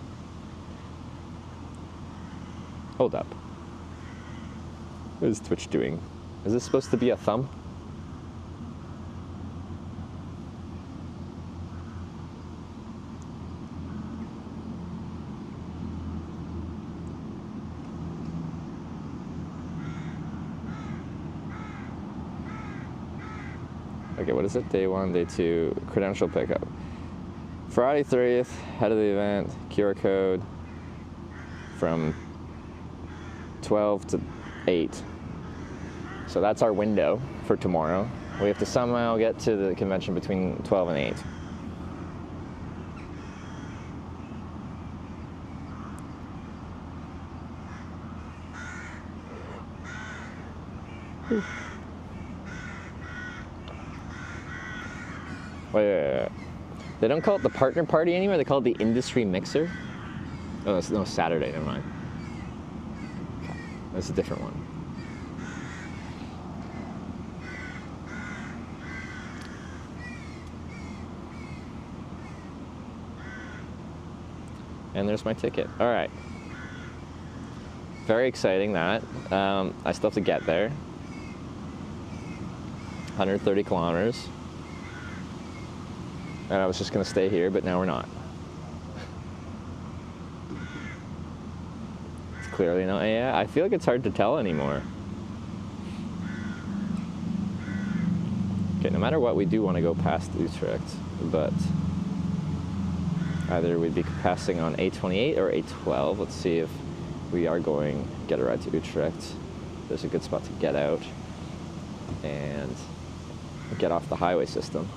Hold up. What is Twitch doing? Is this supposed to be a thumb? Okay, what is it? Day 1, day 2, credential pickup. Friday 30th, head of the event, QR code from 12 to 8. So that's our window for tomorrow. We have to somehow get to the convention between 12 and 8. Wait. They don't call it the partner party anymore, they call it the industry mixer. Oh, no, Saturday, never mind. That's a different one. And there's my ticket. All right. Very exciting that. I still have to get there. 130 kilometers. And I was just gonna stay here, but now we're not. It's clearly not, yeah, I feel like it's hard to tell anymore. Okay, no matter what, we do want to go past Utrecht, but either we'd be passing on A28 or A12. Let's see if we are going to get a ride to Utrecht. There's a good spot to get out and get off the highway system.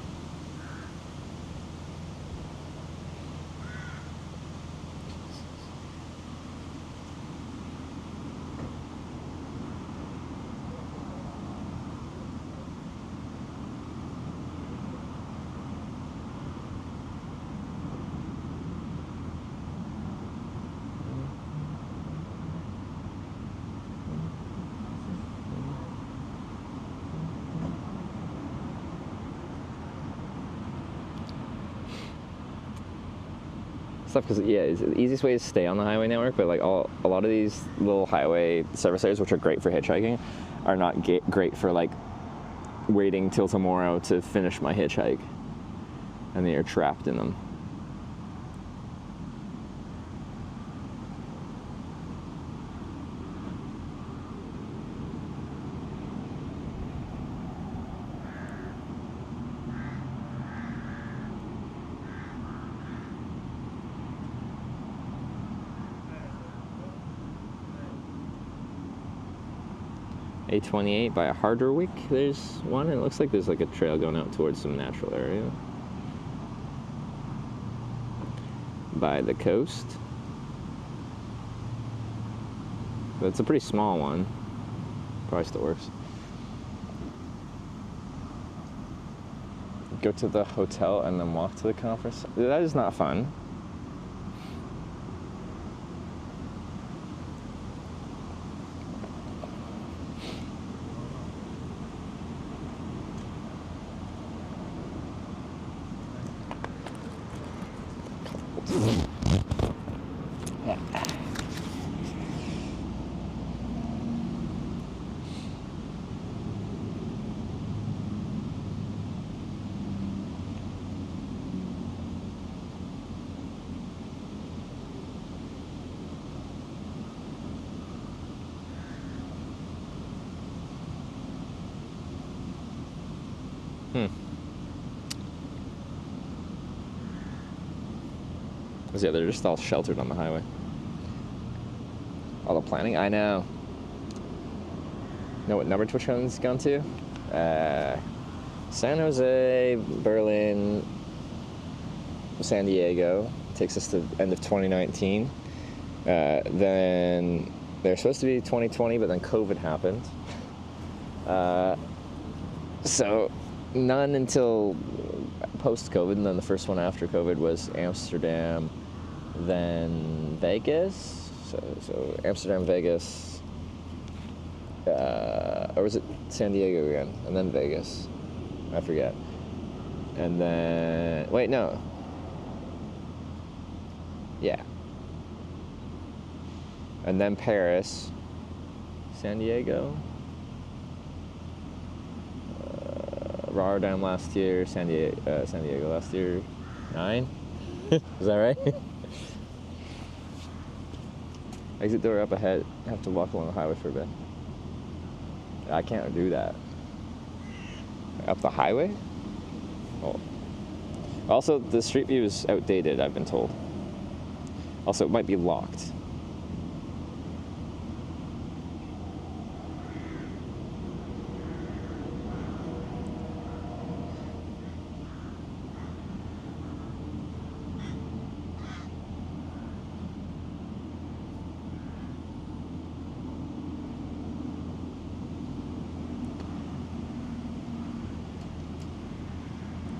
stuff because yeah, the easiest way is to stay on the highway network. But like a lot of these little highway service areas, which are great for hitchhiking, are not great for like waiting till tomorrow to finish my hitchhike, and then you're trapped in them. A28 by a Harderwick, there's one, and it looks like there's like a trail going out towards some natural area by the coast, but it's a pretty small one. Probably still works. Go to the hotel and then walk to the conference. That is not fun. Yeah, they're just all sheltered on the highway. All the planning, I know. Know what number TwitchCon's gone to? San Jose, Berlin, San Diego. Takes us to end of 2019. Then they're supposed to be 2020, but then COVID happened. So none until post-COVID, and then the first one after COVID was Amsterdam, then Vegas. So Amsterdam, Vegas, or was it San Diego again, and then Vegas? I forget. And then, wait, no. Yeah. And then Paris, San Diego, Rotterdam last year, San Diego last year. 9? Is that right? Exit door up ahead. Have to walk along the highway for a bit. I can't do that. Up the highway? Oh. Also, the street view is outdated, I've been told. Also, it might be locked.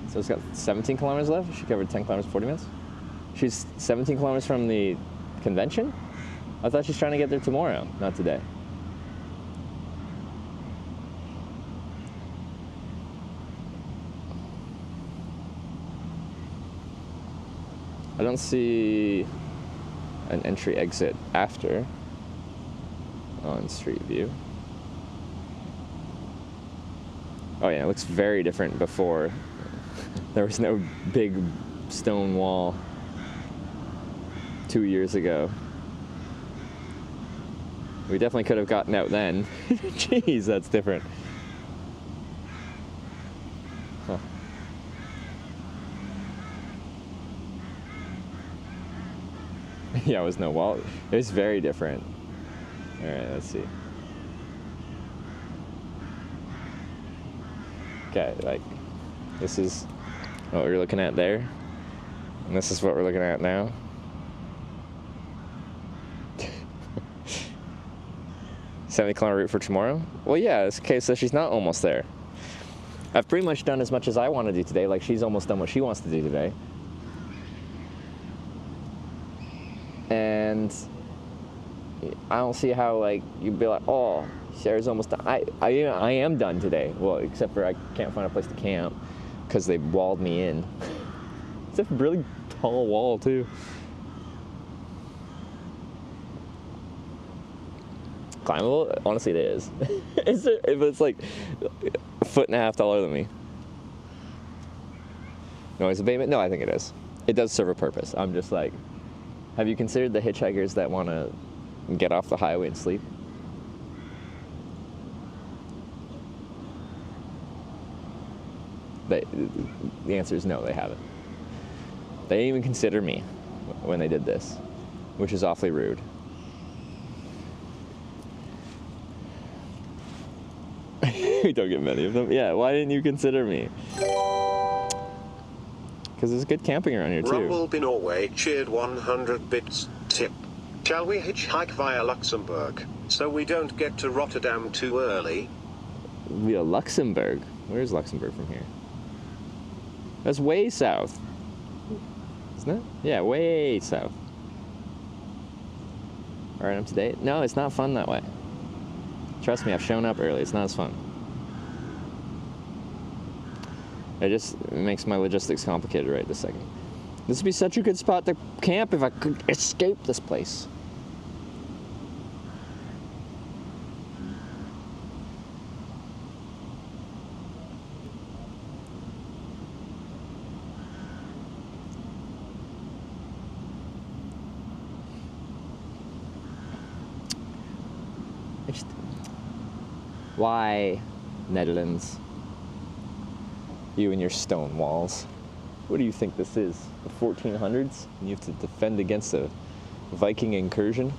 So it's got 17 kilometers left. She covered 10 kilometers, 40 minutes. She's 17 kilometers from the convention? I thought she's trying to get there tomorrow, not today. I don't see an entry exit after on Street View. Oh yeah, it looks very different before. There was no big stone wall 2 years ago. We definitely could have gotten out then. Jeez, that's different. Huh. Yeah, it was no wall. It was very different. All right, let's see. Okay, like, this is what we're looking at there, and this is what we're looking at now. 70-kilometer route for tomorrow? Well, yeah, it's okay, so she's not almost there. I've pretty much done as much as I want to do today, like she's almost done what she wants to do today. And I don't see how, like, you'd be like, oh, Sarah's almost done. I am done today. Well, except for I can't find a place to camp because they walled me in. It's a really tall wall, too. climbable? Honestly, it is. It's like a foot and a half taller than me. Noise abatement? No, I think it is. It does serve a purpose. I'm just like, have you considered the hitchhikers that want to get off the highway and sleep? The answer is no, they haven't. They didn't even consider me when they did this, which is awfully rude. We don't get many of them. Yeah, why didn't you consider me? Because there's good camping around here too. Rumbleby Norway cheered 100 bits. Tip. Shall we hitchhike via Luxembourg, so we don't get to Rotterdam too early? Via Luxembourg? Where's Luxembourg from here? That's way south. Isn't it? Yeah, way south. Alright, up to date? No, it's not fun that way. Trust me, I've shown up early. It's not as fun. It just makes my logistics complicated right this second. This would be such a good spot to camp if I could escape this place. Why, Netherlands? You and your stone walls. What do you think this is? The 1400s? And you have to defend against a Viking incursion?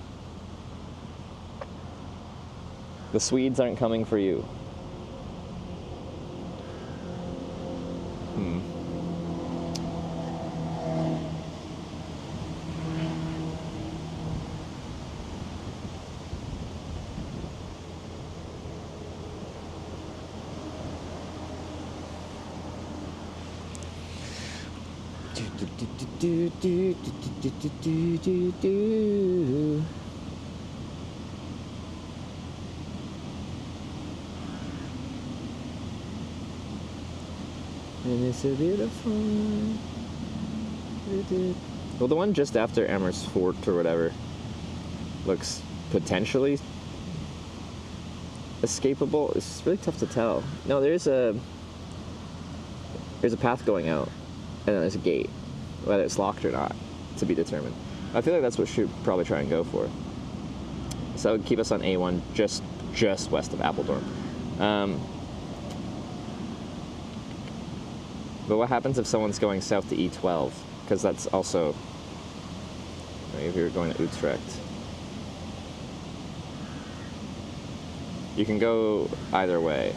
The Swedes aren't coming for you. And it's so beautiful. Well, the one just after Amersfoort or whatever looks potentially escapable. It's really tough to tell. No, there's a path going out, and then there's a gate. Whether it's locked or not, to be determined. I feel like that's what we should probably try and go for. So it would keep us on A1 just west of Apeldoorn. But what happens if someone's going south to E12? Because that's also, if you're going to Utrecht. You can go either way.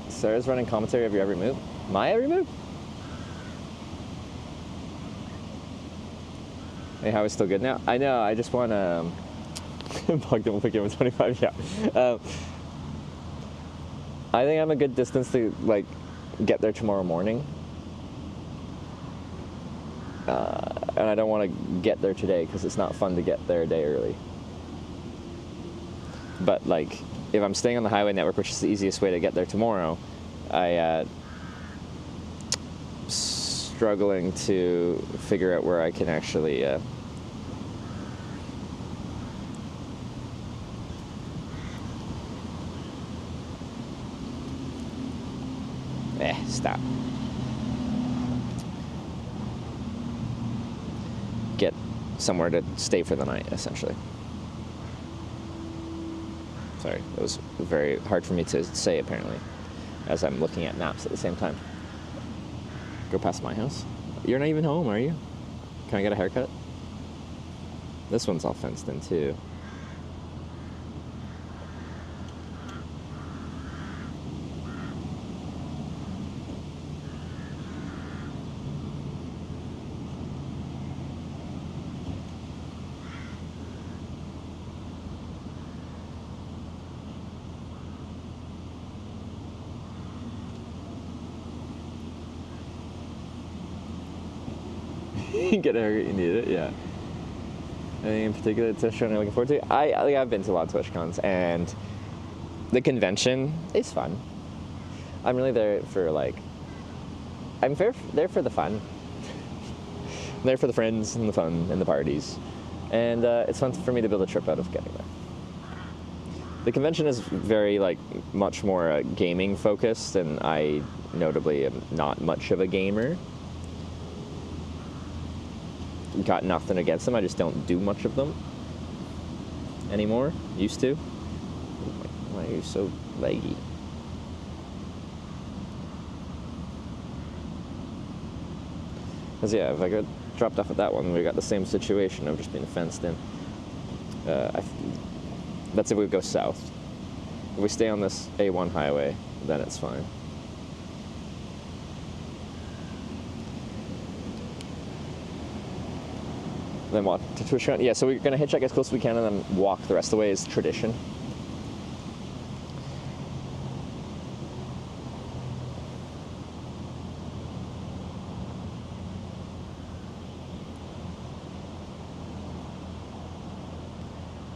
Sarah's running commentary of your every move. My every move? Hey, how is still good now? I know, I just want to... Plugged in, we'll pick you up at 25, yeah. I think I'm a good distance to, like, get there tomorrow morning. And I don't want to get there today because it's not fun to get there a day early. But, like, if I'm staying on the highway network, which is the easiest way to get there tomorrow, struggling to figure out where I can actually stop. Get somewhere to stay for the night, essentially. Sorry, it was very hard for me to say, apparently, as I'm looking at maps at the same time. Go past my house? You're not even home, are you? Can I get a haircut? This one's all fenced in, too. Get a haircut, you need it, yeah. Anything in particular TwitchCon you're looking forward to? I've been to a lot of TwitchCons, and the convention is fun. I'm really there for, like, I'm there for the fun. I'm there for the friends and the fun and the parties. And it's fun for me to build a trip out of getting there. The convention is very, like, much more gaming focused, and I notably am not much of a gamer. Got nothing against them, I just don't do much of them anymore. Used to. Why are you so laggy? Because yeah, if I got dropped off at that one, we got the same situation of just being fenced in. That's if we go south. If we stay on this A1 highway, then it's fine. Then walk to TwitchCon. Yeah, so we're gonna hitchhike as close as we can and then walk the rest of the way as tradition.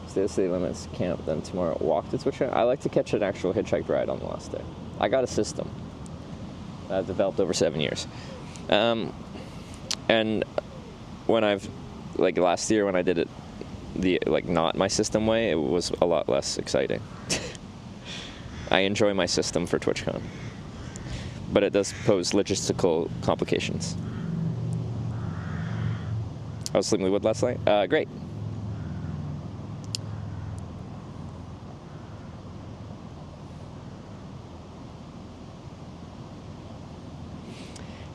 Stay the city limits, camp, then tomorrow walk to TwitchCon. I like to catch an actual hitchhike ride on the last day. I got a system that I've developed over 7 years. And when I've, like last year when I did it the, like, not my system way, it was a lot less exciting. I enjoy my system for TwitchCon, but it does pose logistical complications. I was sleeping with last night. Great.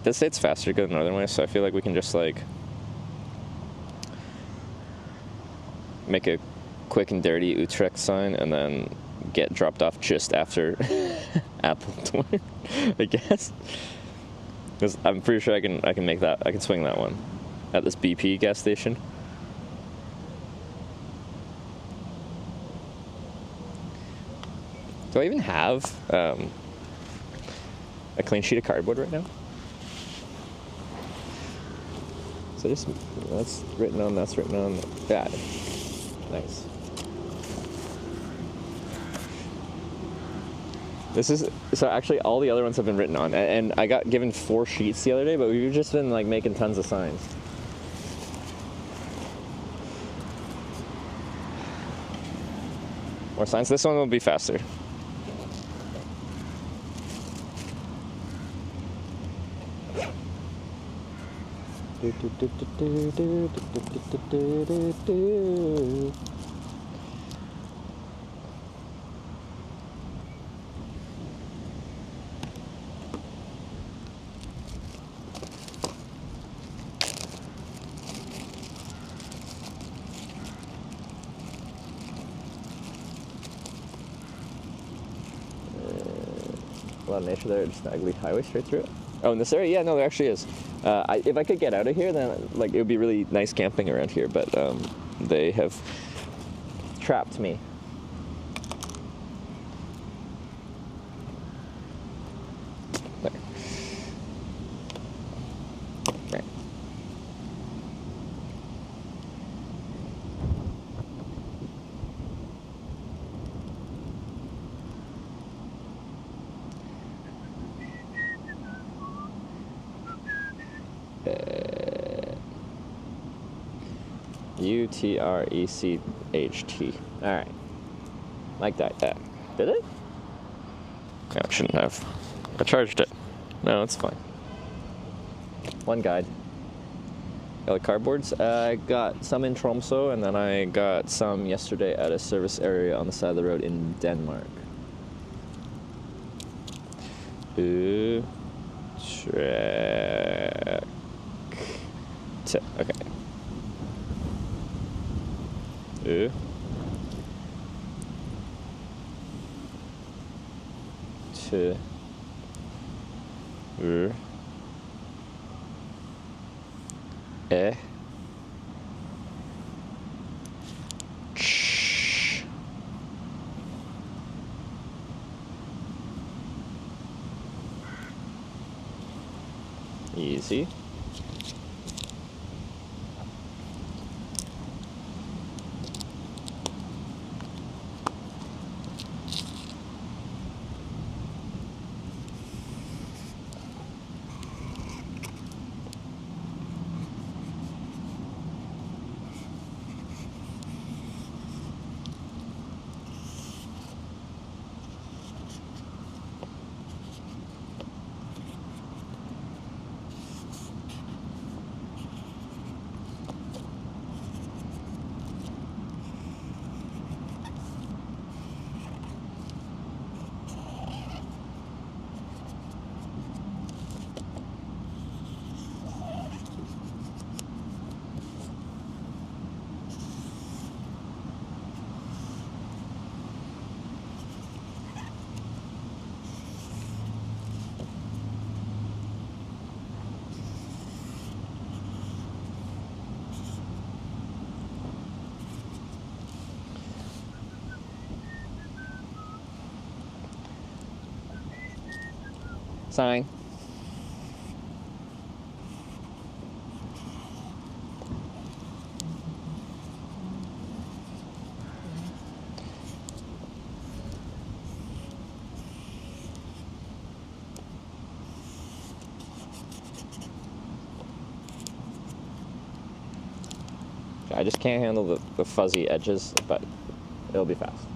This say it's faster to go the northern way, so I feel like we can just, like, make a quick and dirty Utrecht sign and then get dropped off just after Appleton, I guess. Because I'm pretty sure I can make that. I can swing that one at this BP gas station. Do I even have a clean sheet of cardboard right now? So just, that's written on, yeah, nice. This is, so actually all the other ones have been written on, and I got given 4 sheets the other day, but we've just been, like, making tons of signs. More signs, this one will be faster. A lot of nature there, just an ugly highway straight through it. Oh, in this area? Yeah, no, there actually is. If I could get out of here, then, like, it would be really nice camping around here, but they have trapped me. There. Right. U-T-R-E-C-H-T. Alright. Like that. Did it? No, it shouldn't have. I charged it. No, it's fine. One guide. Got the cardboards. I got some in Tromsø, and then I got some yesterday at a service area on the side of the road in Denmark. Utrecht. Okay. Easy. Sign. I just can't handle the fuzzy edges, but it'll be fast.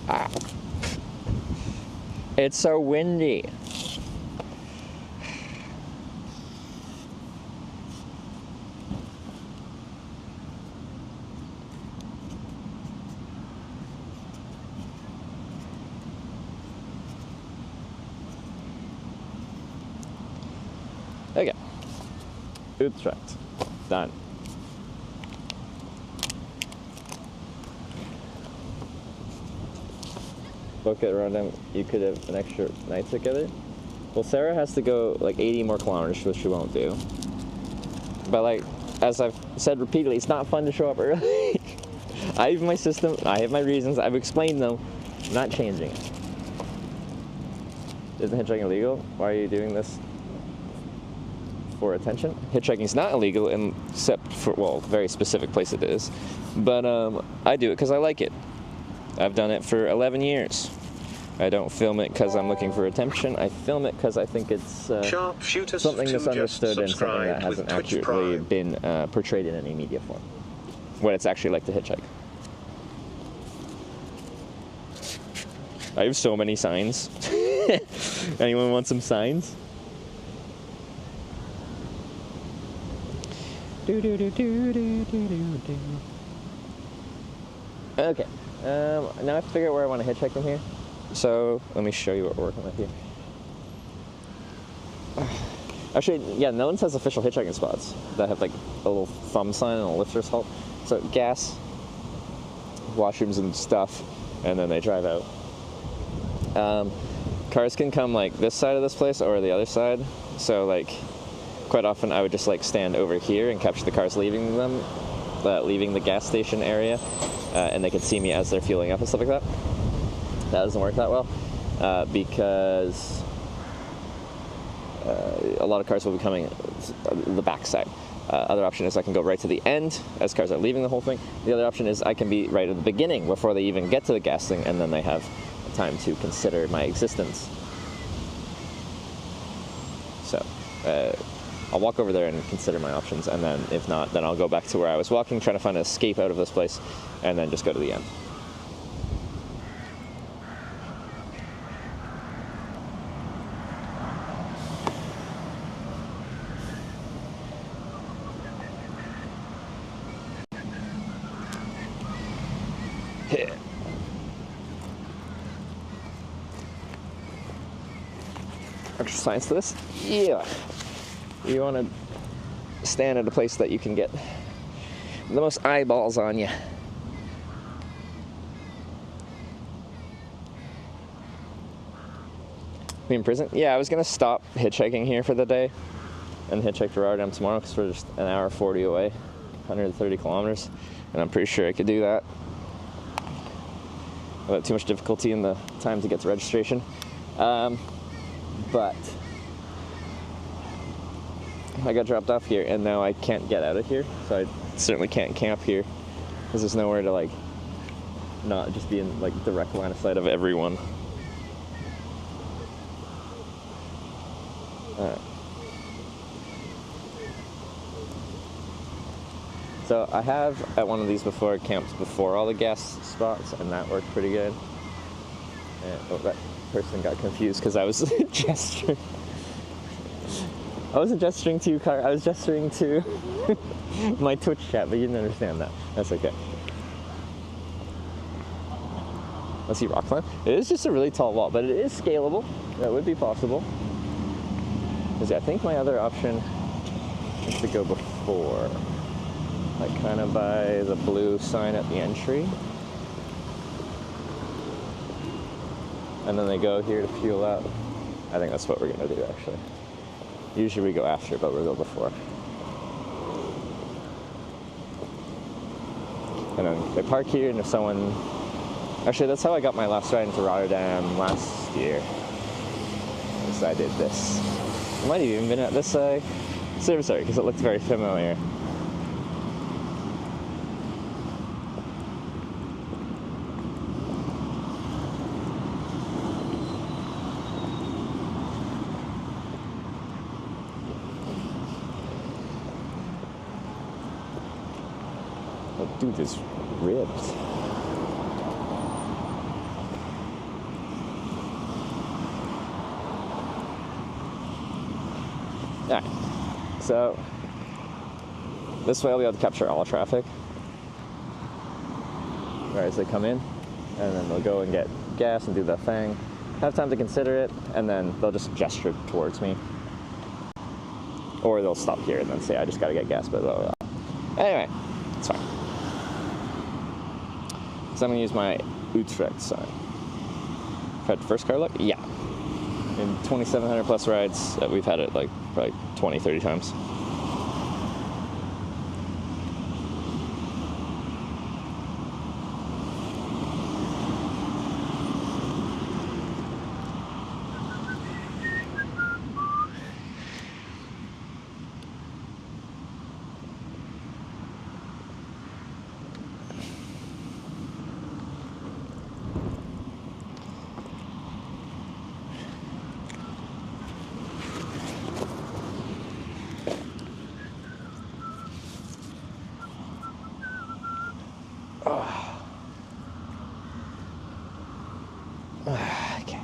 Ah. It's so windy. Okay. Utrecht. Done. Book at Rotterdam, you could have an extra night together. Well, Sarah has to go like 80 more kilometers, which she won't do. But like, as I've said repeatedly, it's not fun to show up early. I have my system, I have my reasons, I've explained them. I'm not changing it. Isn't hitchhiking illegal? Why are you doing this? For attention? Hitchhiking is not illegal except for, well, a very specific place it is. But I do it because I like it. I've done it for 11 years. I don't film it because I'm looking for attention. I film it because I think it's something misunderstood and something that hasn't accurately been portrayed in any media form. What it's actually like to hitchhike. I have so many signs. Anyone want some signs? Okay. Now I have to figure out where I want to hitchhike from here. So let me show you what we're working with here. Actually, yeah, no one has official hitchhiking spots that have like a little thumb sign and a lifter's halt. So gas, washrooms and stuff, and then they drive out. Cars can come like this side of this place or the other side. So like quite often I would just like stand over here and catch the cars leaving the gas station area. And they can see me as they're fueling up and stuff like that. That doesn't work that well because a lot of cars will be coming the back side. Other option is I can go right to the end as cars are leaving the whole thing. The other option is I can be right at the beginning before they even get to the gas thing, and then they have time to consider my existence. So I'll walk over there and consider my options, and then if not, then I'll go back to where I was walking, trying to find an escape out of this place, and then just go to the end. Extra science to this? Yeah. You want to stand at a place that you can get the most eyeballs on you. Be in prison? Yeah, I was going to stop hitchhiking here for the day and hitchhike to Rotterdam tomorrow because we're just an hour 40 away, 130 kilometers, and I'm pretty sure I could do that without too much difficulty in the time to get to registration. But I got dropped off here and now I can't get out of here, so I certainly can't camp here because there's nowhere to like not just be in like direct line of sight of everyone. Alright. So I have at one of these before camped before all the gas spots, and that worked pretty good. And, oh, that person got confused because I was gesturing. I wasn't gesturing to you, Car. I was gesturing to my Twitch chat, but you didn't understand that. That's okay. Let's see, rock climb. It is just a really tall wall, but it is scalable. That would be possible. Because I think my other option is to go before, like kind of by the blue sign at the entry. And then they go here to fuel up. I think that's what we're gonna do, actually. Usually we go after, but we'll go before. And then they park here, and if someone... Actually, that's how I got my last ride into Rotterdam last year. So I did this. I might have even been at this service area, because it looked very familiar. Oh, dude, this ripped. Alright, so this way I'll be able to capture all traffic. Right as they come in, and then they'll go and get gas and do that thing. Have time to consider it, and then they'll just gesture towards me. Or they'll stop here and then say, I just gotta get gas, blah, blah, blah. Anyway, it's fine. So I'm gonna use my Utrecht sign. Had first car luck? Yeah. In 2,700 plus rides, we've had it like probably 20, 30 times. Okay.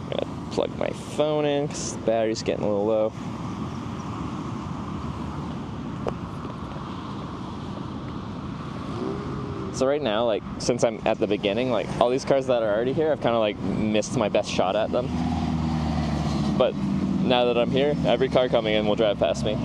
I'm gonna plug my phone in because the battery's getting a little low. So right now, like, since I'm at the beginning, like, all these cars that are already here, I've kind of, like, missed my best shot at them. But now that I'm here, every car coming in will drive past me.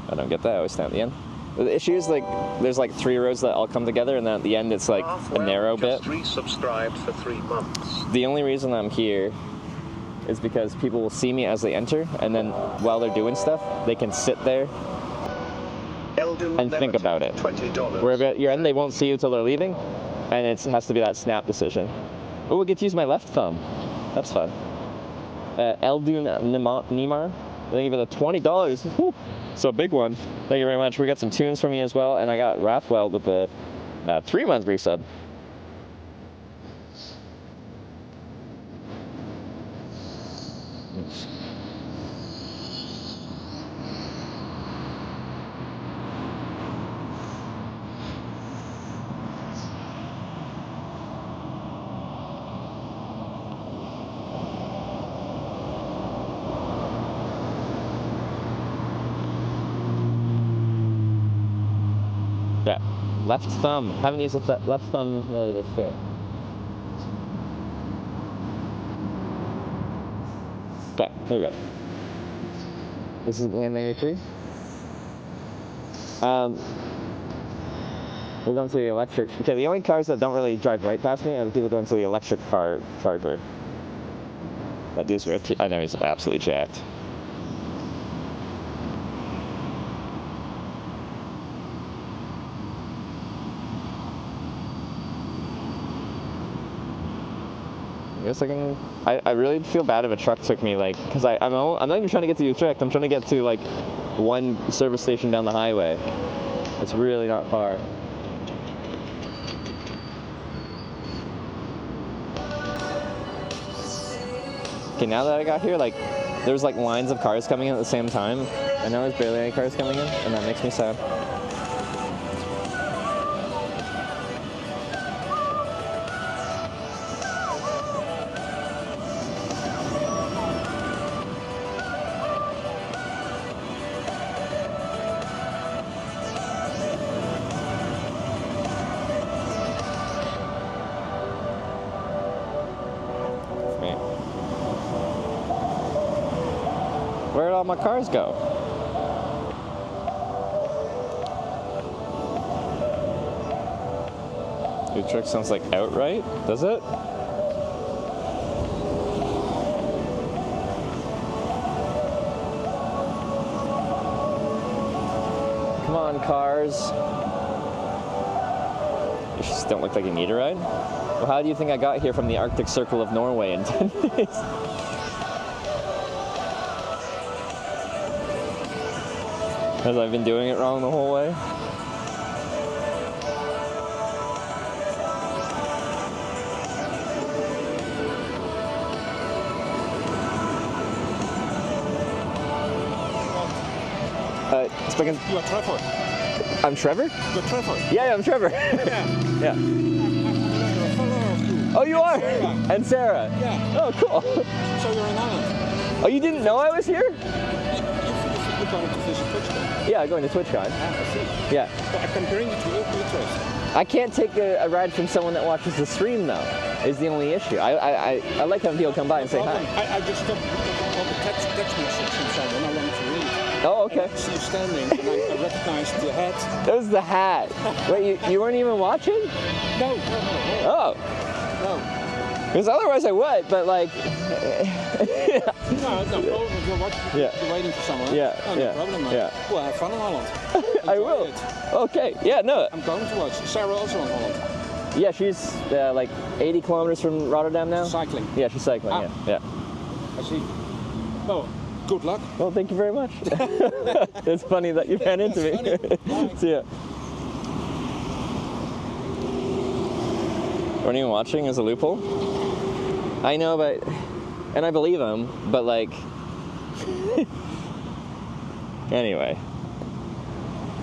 I don't get that, I always stand at the end. The issue is, like, there's like 3 roads that all come together, and then at the end it's like a narrow bit. Resubscribed for 3 months. The only reason I'm here is because people will see me as they enter, and then while they're doing stuff, they can sit there and think about it. $20. Where at your end, they won't see you until they're leaving, and it has to be that snap decision. Oh, we get to use my left thumb. That's fun. Eldun Nimar, thank you for the $20. Woo. So a big one. Thank you very much. We got some tunes from you as well, and I got Rathwell with the 3-month resub. Yeah, left thumb. Haven't used the left thumb this year. Okay, here we go. This is the M83. We're going to the electric. Okay, the only cars that don't really drive right past me are the people going to the electric car charger. That dude's ripped. I know he's absolutely jacked. I really feel bad if a truck took me, like, because I'm not even trying to get to Utrecht. I'm trying to get to, like, one service station down the highway. It's really not far. Okay, now that I got here, like, there's like lines of cars coming in at the same time, and now there's barely any cars coming in, and that makes me sad. Where'd all my cars go? Your truck sounds like outright, does it? Come on, cars. You just don't look like you need a ride? Well, how do you think I got here from the Arctic Circle of Norway in 10 days? Because I've been doing it wrong the whole way. Speaking. You are Trevor. I'm Trevor? You're Trevor. Yeah, I'm Trevor. Yeah. Yeah. I'm a follower of you. Oh, you are? Sarah. And Sarah. Yeah. Oh, cool. So you're in Ireland. Oh, you didn't know I was here? You're going to visit TwitchCon. Yeah, going to TwitchCon. I see. Yeah. But I can bring you to Utrecht. I can't take a ride from someone that watches the stream, though, is the only issue. I like having people come by and say hi. I just got all the text message from someone I wanted to read. Oh, okay. And I see you standing, and I recognized the hat. It was the hat. Wait, you weren't even watching? No. Oh. No. Because otherwise I would, but like... No, you're watching, you're waiting for someone. Yeah, oh, no problem, man. Yeah. Well, have fun in Holland. I will. It. Okay, yeah, no. I'm going to watch. Sarah also in Holland. Yeah, she's like 80 kilometers from Rotterdam now. Cycling. Yeah, she's cycling, yeah. I see. Well, good luck. Well, thank you very much. It's funny that you ran into me. See ya. Weren't even watching as a loophole? I know, but... And I believe him, but like... Anyway.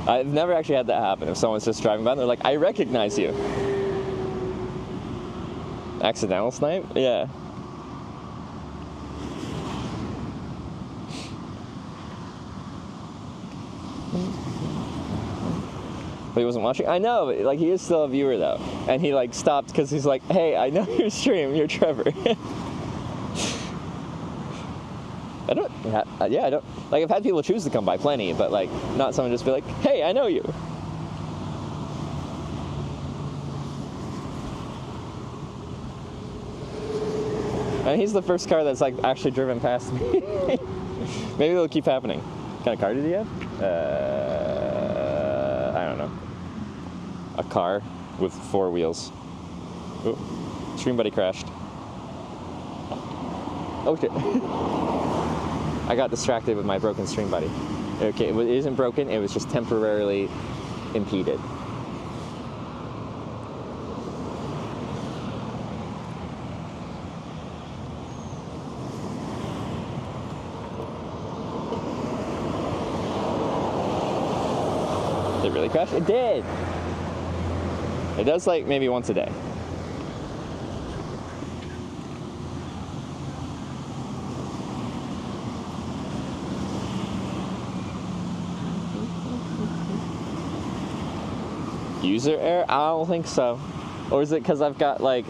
I've never actually had that happen. If someone's just driving by and they're like, I recognize you. Accidental snipe? Yeah. But he wasn't watching? I know, but like he is still a viewer though. And he like stopped because he's like, hey, I know your stream, you're Trevor. I don't, like I've had people choose to come by plenty, but like not someone just be like, hey, I know you. And he's the first car that's like actually driven past me. Maybe it'll keep happening. What kind of car did he have? I don't know. A car with 4 wheels. Oh, stream buddy crashed. Okay. I got distracted with my broken stream buddy. Okay, it isn't broken, it was just temporarily impeded. Did it really crash? It did! It does like maybe once a day. User error? I don't think so. Or is it because I've got like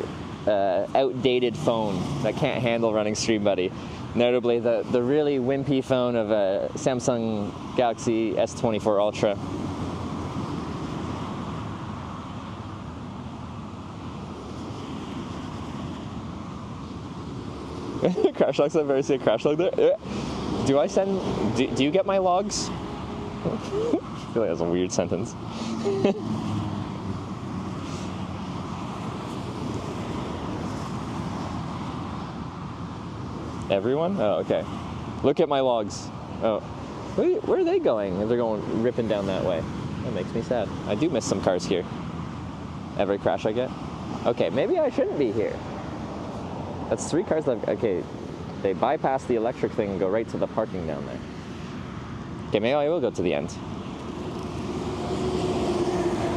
outdated phone that can't handle running Stream Buddy? Notably the really wimpy phone of a Samsung Galaxy S24 Ultra. Crash logs, I've ever seen a crash log there. Do I send, do you get my logs? I feel like that's a weird sentence. Everyone? Oh, okay. Look at my logs. Oh, where are they going? If they're going ripping down that way. That makes me sad. I do miss some cars here. Every crash I get. Okay, maybe I shouldn't be here. That's 3 cars left. Okay, they bypass the electric thing and go right to the parking down there. Okay, maybe I will go to the end.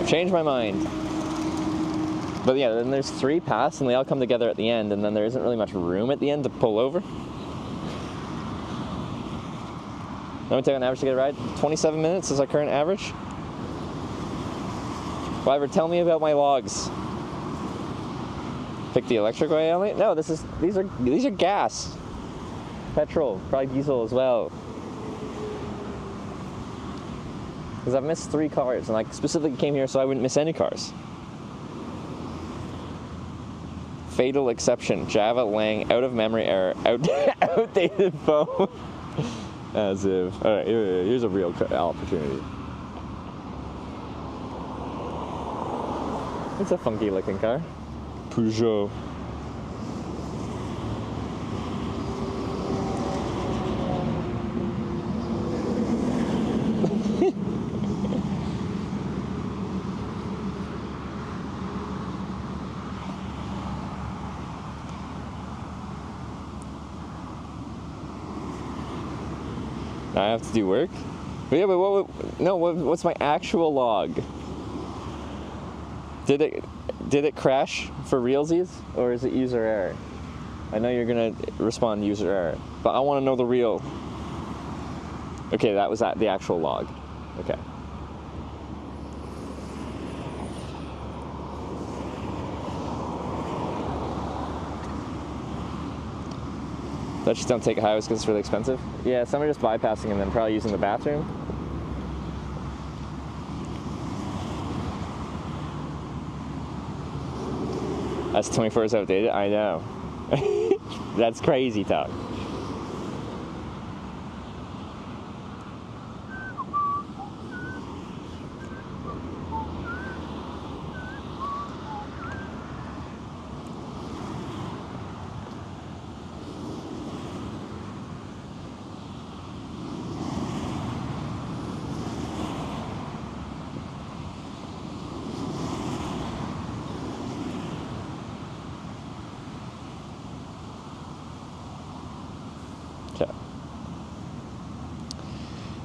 Change my mind. But yeah, then there's 3 paths and they all come together at the end, and then there isn't really much room at the end to pull over. Let me take an average to get a ride. 27 minutes is our current average. Driver, tell me about my logs. Pick the electric way only? No, these are gas. Petrol, probably diesel as well. Because I've missed 3 cars, and I specifically came here so I wouldn't miss any cars. Fatal exception, Java Lang, out of memory error, outdated phone. As if, all right, here's a real opportunity. It's a funky looking car. Peugeot. I have to do work? But yeah, but what's my actual log? Did it crash for realsies, or is it user error? I know you're gonna respond user error, but I want to know the real. Okay, that was the actual log. Okay. Dutch don't take highways because it's really expensive. Yeah, some are just bypassing and then probably using the bathroom. That's 24 is outdated. I know. That's crazy talk.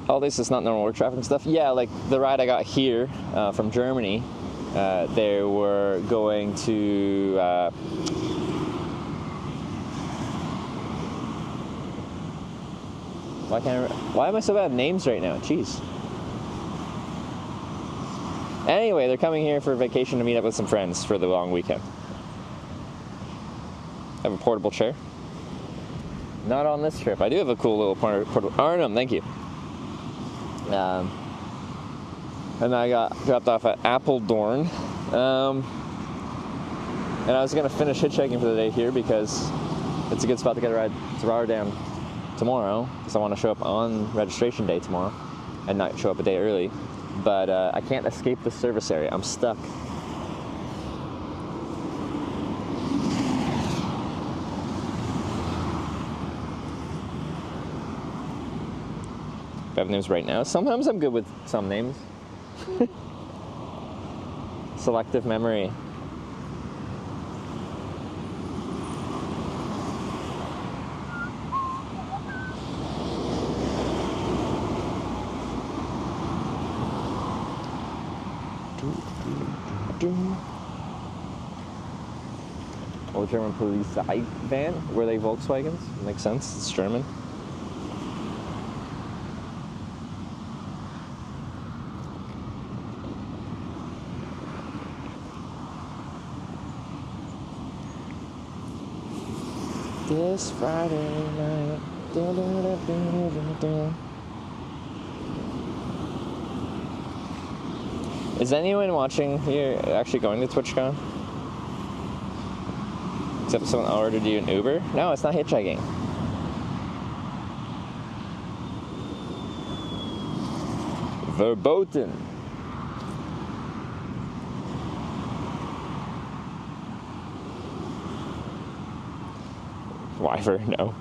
All this is not normal work traffic and stuff. Yeah, like the ride I got here from Germany, they were going to why am I so bad at names right now? Jeez. Anyway, they're coming here for vacation to meet up with some friends for the long weekend. I have a portable chair. Not on this trip. I do have a cool little portable Arnhem, thank you. And I got dropped off at Apeldoorn. And I was going to finish hitchhiking for the day here because it's a good spot to get a ride to Rotterdam tomorrow, because I want to show up on registration day tomorrow and not show up a day early. But I can't escape the service area. I'm stuck. I have names right now. Sometimes I'm good with some names. Selective memory. Old German police van. Were they Volkswagens? Makes sense. It's German. This Friday night. Is anyone watching here actually going to TwitchCon? Except someone ordered you an Uber? No, it's not hitchhiking. Verboten. Wyver, no.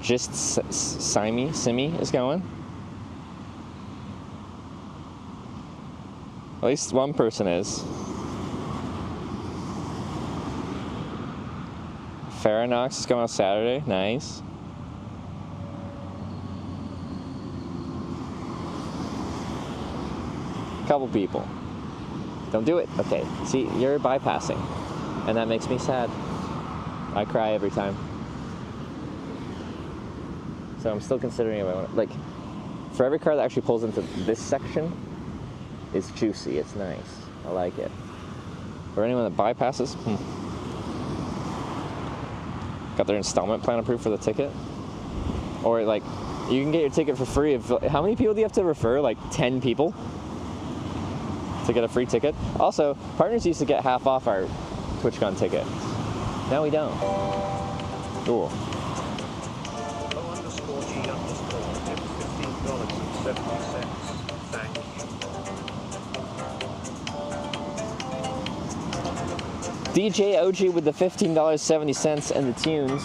Just Simi is going. At least one person is. Farinox is going on Saturday. Nice. Couple people. Don't do it. Okay. See, you're bypassing. And that makes me sad. I cry every time. So I'm still considering if I want to, like, for every car that actually pulls into this section, it's juicy, it's nice. I like it. For anyone that bypasses, got their installment plan approved for the ticket. Or like, you can get your ticket for free if, how many people do you have to refer? Like 10 people to get a free ticket? Also, partners used to get half off our TwitchCon ticket. Now we don't. Cool. Thank you. DJ OG with the $15.70 and the tunes.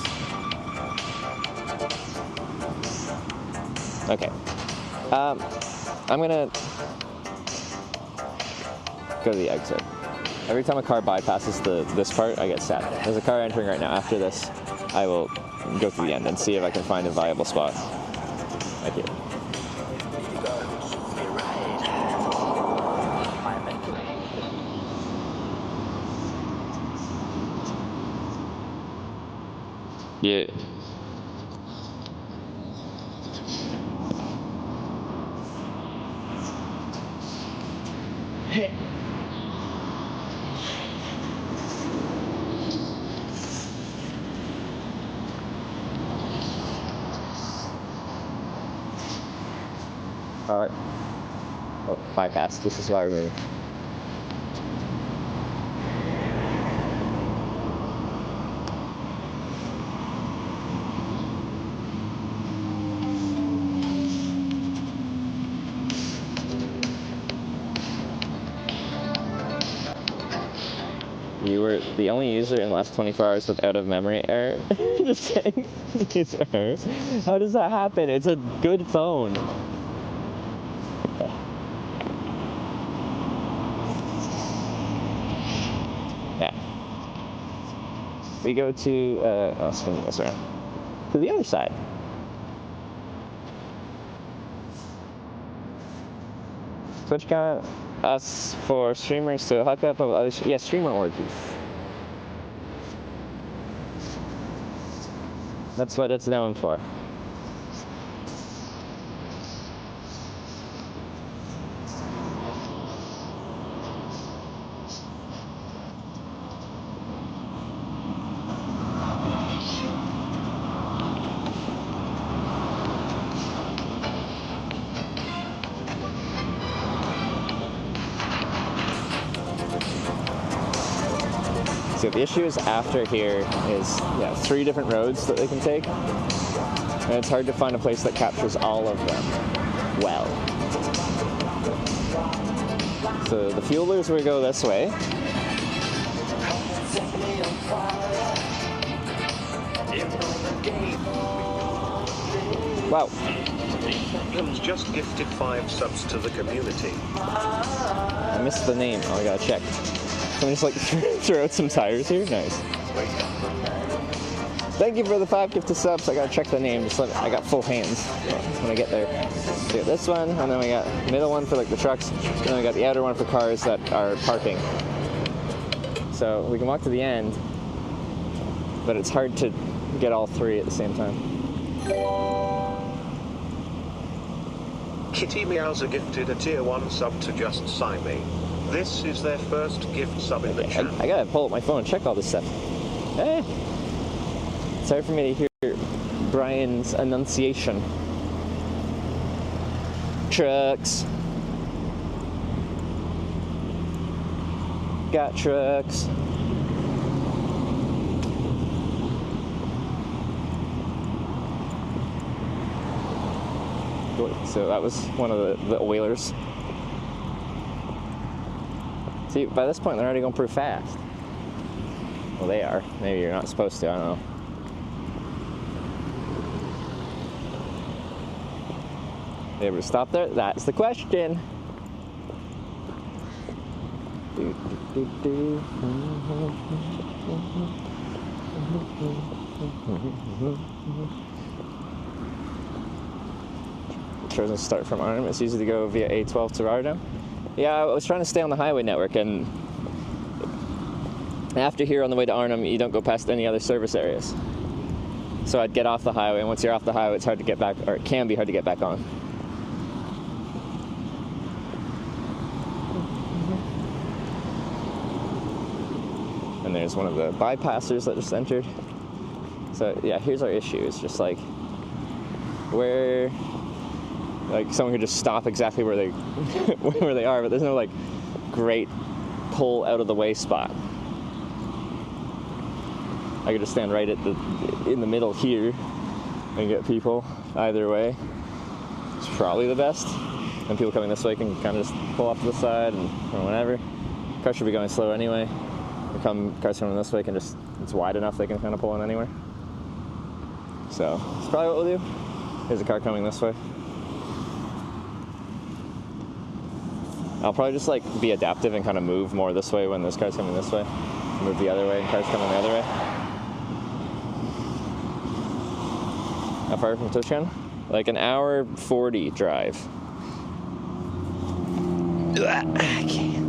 Okay. I'm gonna go to the exit. Every time a car bypasses this part, I get sad. There's a car entering right now. After this, I will go to the end and see if I can find a viable spot. Thank you. Yeah. All right. Oh, bypass. This is why we're moving. You were the only user in the last 24 hours with out-of-memory error. Just saying. It's error. How does that happen? It's a good phone. Yeah. We go to, oh, spin this around. To the other side. TwitchCon us for streamers to hook up with other streamer orgies. That's what it's known for. So the issue is after here is 3 different roads that they can take, and it's hard to find a place that captures all of them well. So the fuelers will go this way. Wow. Jim's just gifted 5 subs to the community. I missed the name. Oh, I gotta check. Can I just like throw out some tires here? Nice. Thank you for the 5 gifted subs. I gotta check the name. I got full hands when I get there. So we got this one, and then we got middle one for like the trucks, and then we got the outer one for cars that are parking. So we can walk to the end, but it's hard to get all 3 at the same time. Kitty Meows are gifted a tier 1 sub to Just Sign Me. This is their first gift sub in the channel. I gotta pull up my phone and check all this stuff. Hey! It's hard for me to hear Brian's enunciation. Trucks. Got trucks. So that was one of the Oilers. See, by this point, they're already going pretty fast. Well, they are. Maybe you're not supposed to, I don't know. They ever stop there? That's the question. Doesn't start from Arnhem. It's easy to go via A12 to Rotterdam. Yeah, I was trying to stay on the highway network, and after here on the way to Arnhem, you don't go past any other service areas. So I'd get off the highway, and once you're off the highway, it's hard to get back, or it can be hard to get back on. And there's one of the bypassers that just entered. So yeah, here's our issue. It's just like where, like someone could just stop exactly where they where they are, but there's no like great pull out of the way spot. I could just stand right at in the middle here and get people either way. It's probably the best. And people coming this way can kind of just pull off to the side or whatever. Cars should be going slow anyway. Cars coming this way can just, it's wide enough they can kind of pull in anywhere. So that's probably what we'll do. Here's a car coming this way. I'll probably just like be adaptive and kind of move more this way when there's cars coming this way. Move the other way and cars coming the other way. How far from TwitchCon? Like an hour 40 drive. Okay.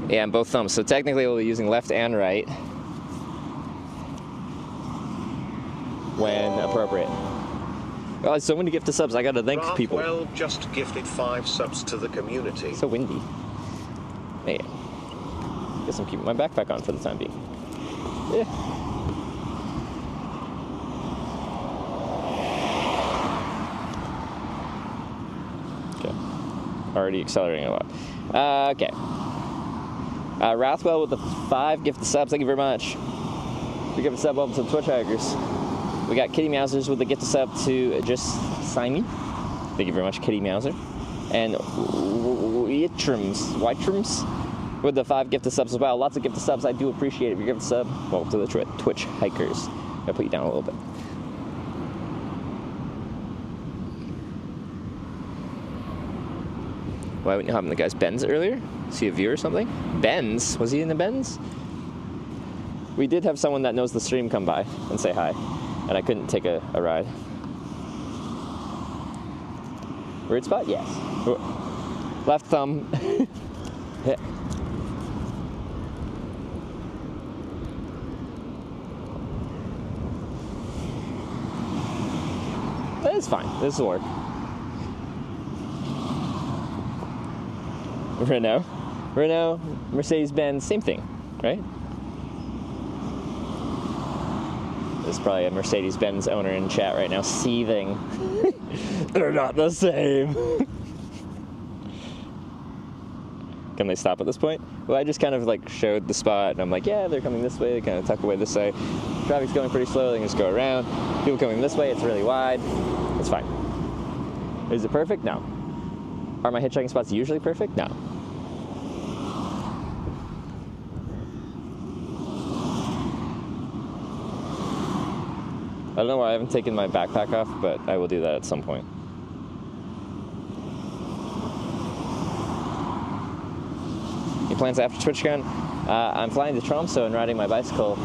Yeah, and both thumbs. So technically we'll be using left and right when appropriate. Oh, so many gifted subs. I gotta thank people. Well, just gifted 5 subs to the community. It's so windy. Man. Guess I'm keeping my backpack on for the time being. Yeah. Okay. Already accelerating a lot. Okay. Rathwell with the 5 gifted subs. Thank you very much. We gifted sub welcome to the Twitch Hikers. We got Kitty Meowsers with the gifted sub to just Simon. Thank you very much, Kitty Meowser. And Whitrums with the 5 gifted subs as well. Lots of gifted subs. I do appreciate it. If you're gifted sub, welcome to the Twitch Hikers. I'll put you down a little bit. Why wouldn't you hop in the guy's Benz earlier? See a view or something? Benz? Was he in the Benz? We did have someone that knows the stream come by and say hi, and I couldn't take a ride. Weird spot? Yes. Left thumb. Yeah. It's fine. This will work. Renault, Mercedes-Benz, same thing, right? There's probably a Mercedes-Benz owner in chat right now seething. They're not the same. Can they stop at this point? Well, I just kind of like showed the spot, and I'm like, yeah, they're coming this way. They kind of tuck away this way. Traffic's going pretty slow. They can just go around. People coming this way. It's really wide. It's fine. Is it perfect? No. Are my hitchhiking spots usually perfect? No. I don't know why I haven't taken my backpack off, but I will do that at some point. Any plans after TwitchCon? I'm flying to Tromsø and riding my bicycle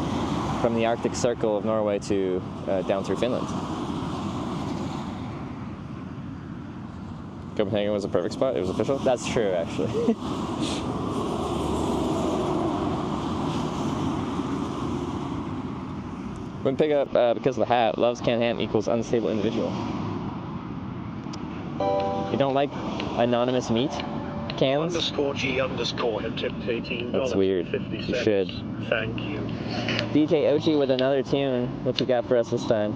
from the Arctic Circle of Norway to down through Finland. Copenhagen was a perfect spot. It was official. That's true, actually. Wouldn't pick up because of the hat. Loves canned ham equals unstable individual. You don't like anonymous meat cans? _G_ had tipped $18. That's weird. You should. Thank you. DJ Ochi with another tune. What you got for us this time?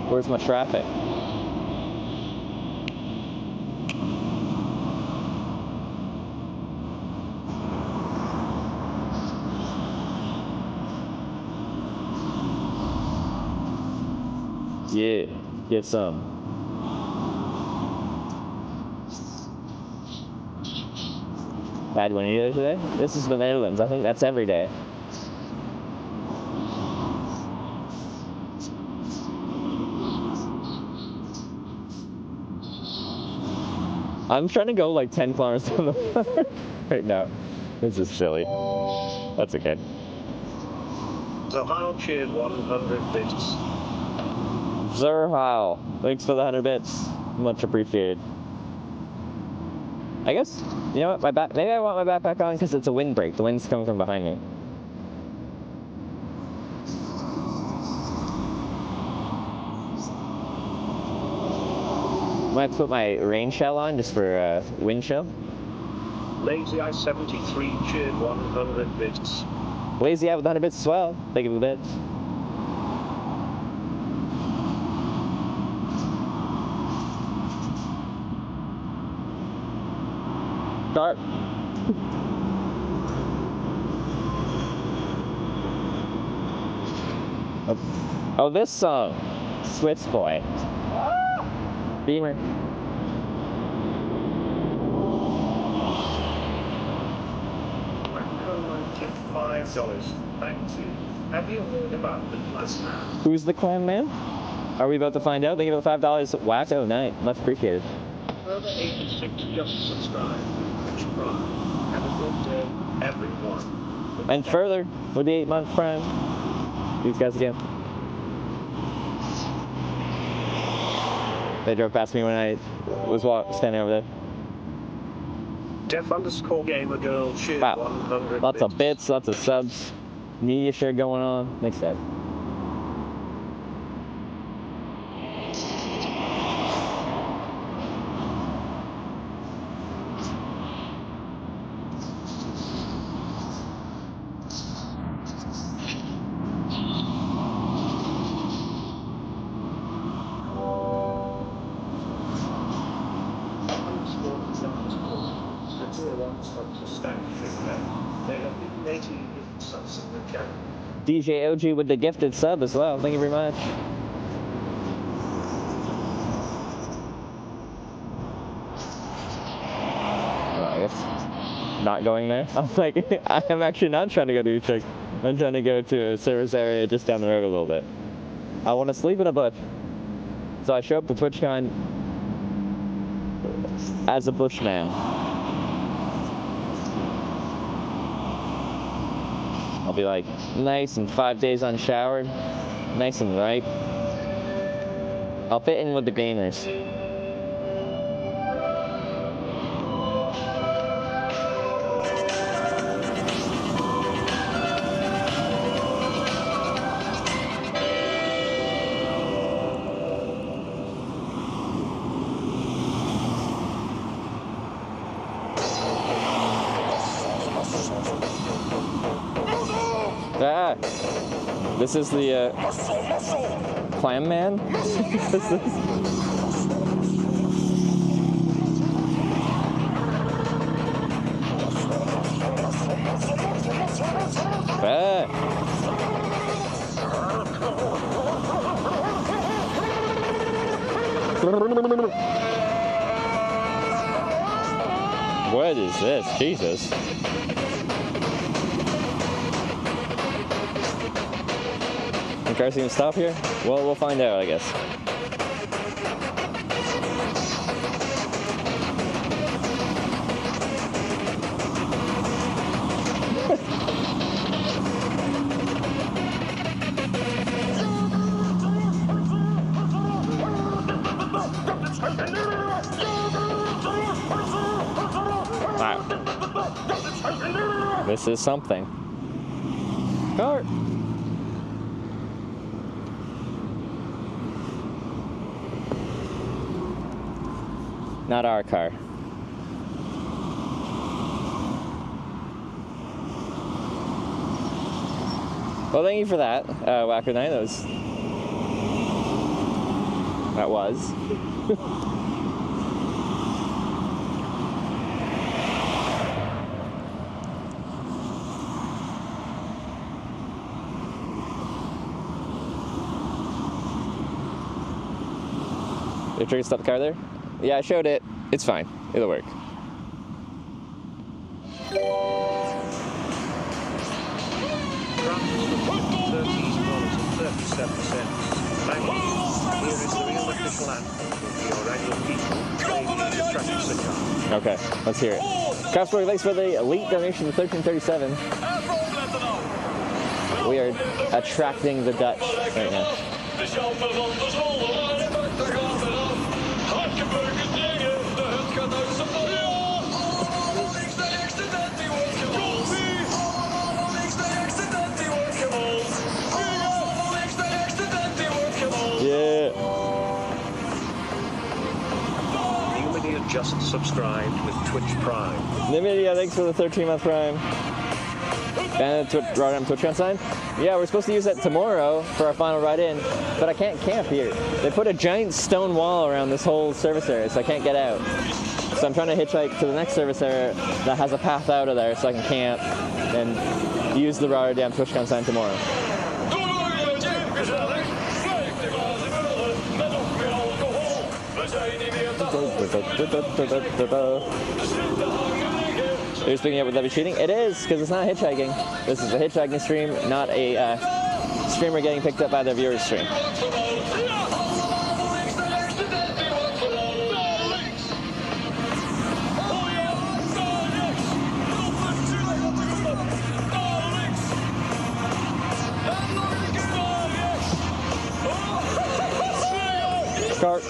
Where's my traffic? Yeah, get some. Bad one either today? This is the Netherlands. I think that's every day. I'm trying to go like 10 kilometers down the water right now. This is silly. That's okay. Zahal cheered 100 bits. Zerhal, thanks for the 100 bits. Much appreciated. I guess, you know what, maybe I want my backpack on because it's a windbreak. The wind's coming from behind me. Might put my rain shell on just for wind chill. Lazy Eye 73 cheered 100 bits. Lazy Eye with 100 bits as well. Thank you for the bits. Start. Oh, this song, Swiss Boy. Beamer. $5. Thank you. Have you heard about the Plus Man? Who's the clan man? Are we about to find out? Thank you for the $5. Whacked out night. Much appreciated. Further 86 just subscribe. Twitch Prime. Have a good day, everyone. And further, for the 8-month prime. These guys again. They drove past me when I was standing over there. Def_gamer girl cheered 100 Lots of bits, lots of subs. Media share going on. Makes sense. DJ OG with the gifted sub as well. Thank you very much. Well, I guess not going there. I was like, I'm actually not trying to go to Hitchhiking. I'm trying to go to a service area just down the road a little bit. I want to sleep in a bush. So I show up to TwitchCon as a bushman. I'll be like nice and 5 days unshowered, nice and ripe. I'll fit in with the gamers. Ah, this is the clam man. This is. Ah. What is this? Jesus. Think cars gonna stop here? Well, we'll find out, I guess. Wow. This is something. Car. Not our car. Well, thank you for that, Wacker Night. That was. You're trying to stop the car there? Yeah, I showed it. It's fine. It'll work. $13.37. Thank you. Here is the realistic official anthem for the Orangutan people. Maybe distracts the car. Okay, let's hear it. Kraftsburg, thanks for the elite donation to 1337. We are attracting the Dutch right now. Yeah. Numidia just subscribed with Twitch Prime. Numidia, thanks for the 13-month Prime. And the Rotterdam TwitchCon sign. Yeah, we're supposed to use that tomorrow for our final ride in, but I can't camp here. They put a giant stone wall around this whole service area, so I can't get out. So I'm trying to hitchhike to the next service area that has a path out of there so I can camp and use the Rotterdam TwitchCon sign tomorrow. Are you speaking up with Levy cheating? It is, because it's not hitchhiking. This is a hitchhiking stream, not a streamer getting picked up by their viewers stream. Cart.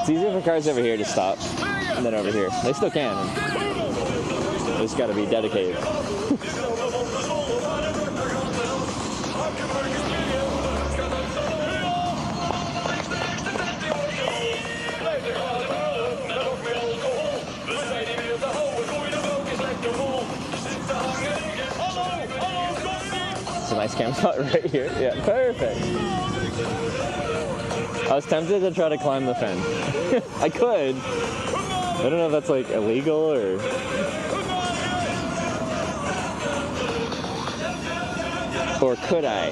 It's easier for cars over here to stop than over here. They still can. They just got to be dedicated. It's a nice camp spot right here. Yeah, perfect. I was tempted to try to climb the fence. I could. I don't know if that's like illegal or... Or could I?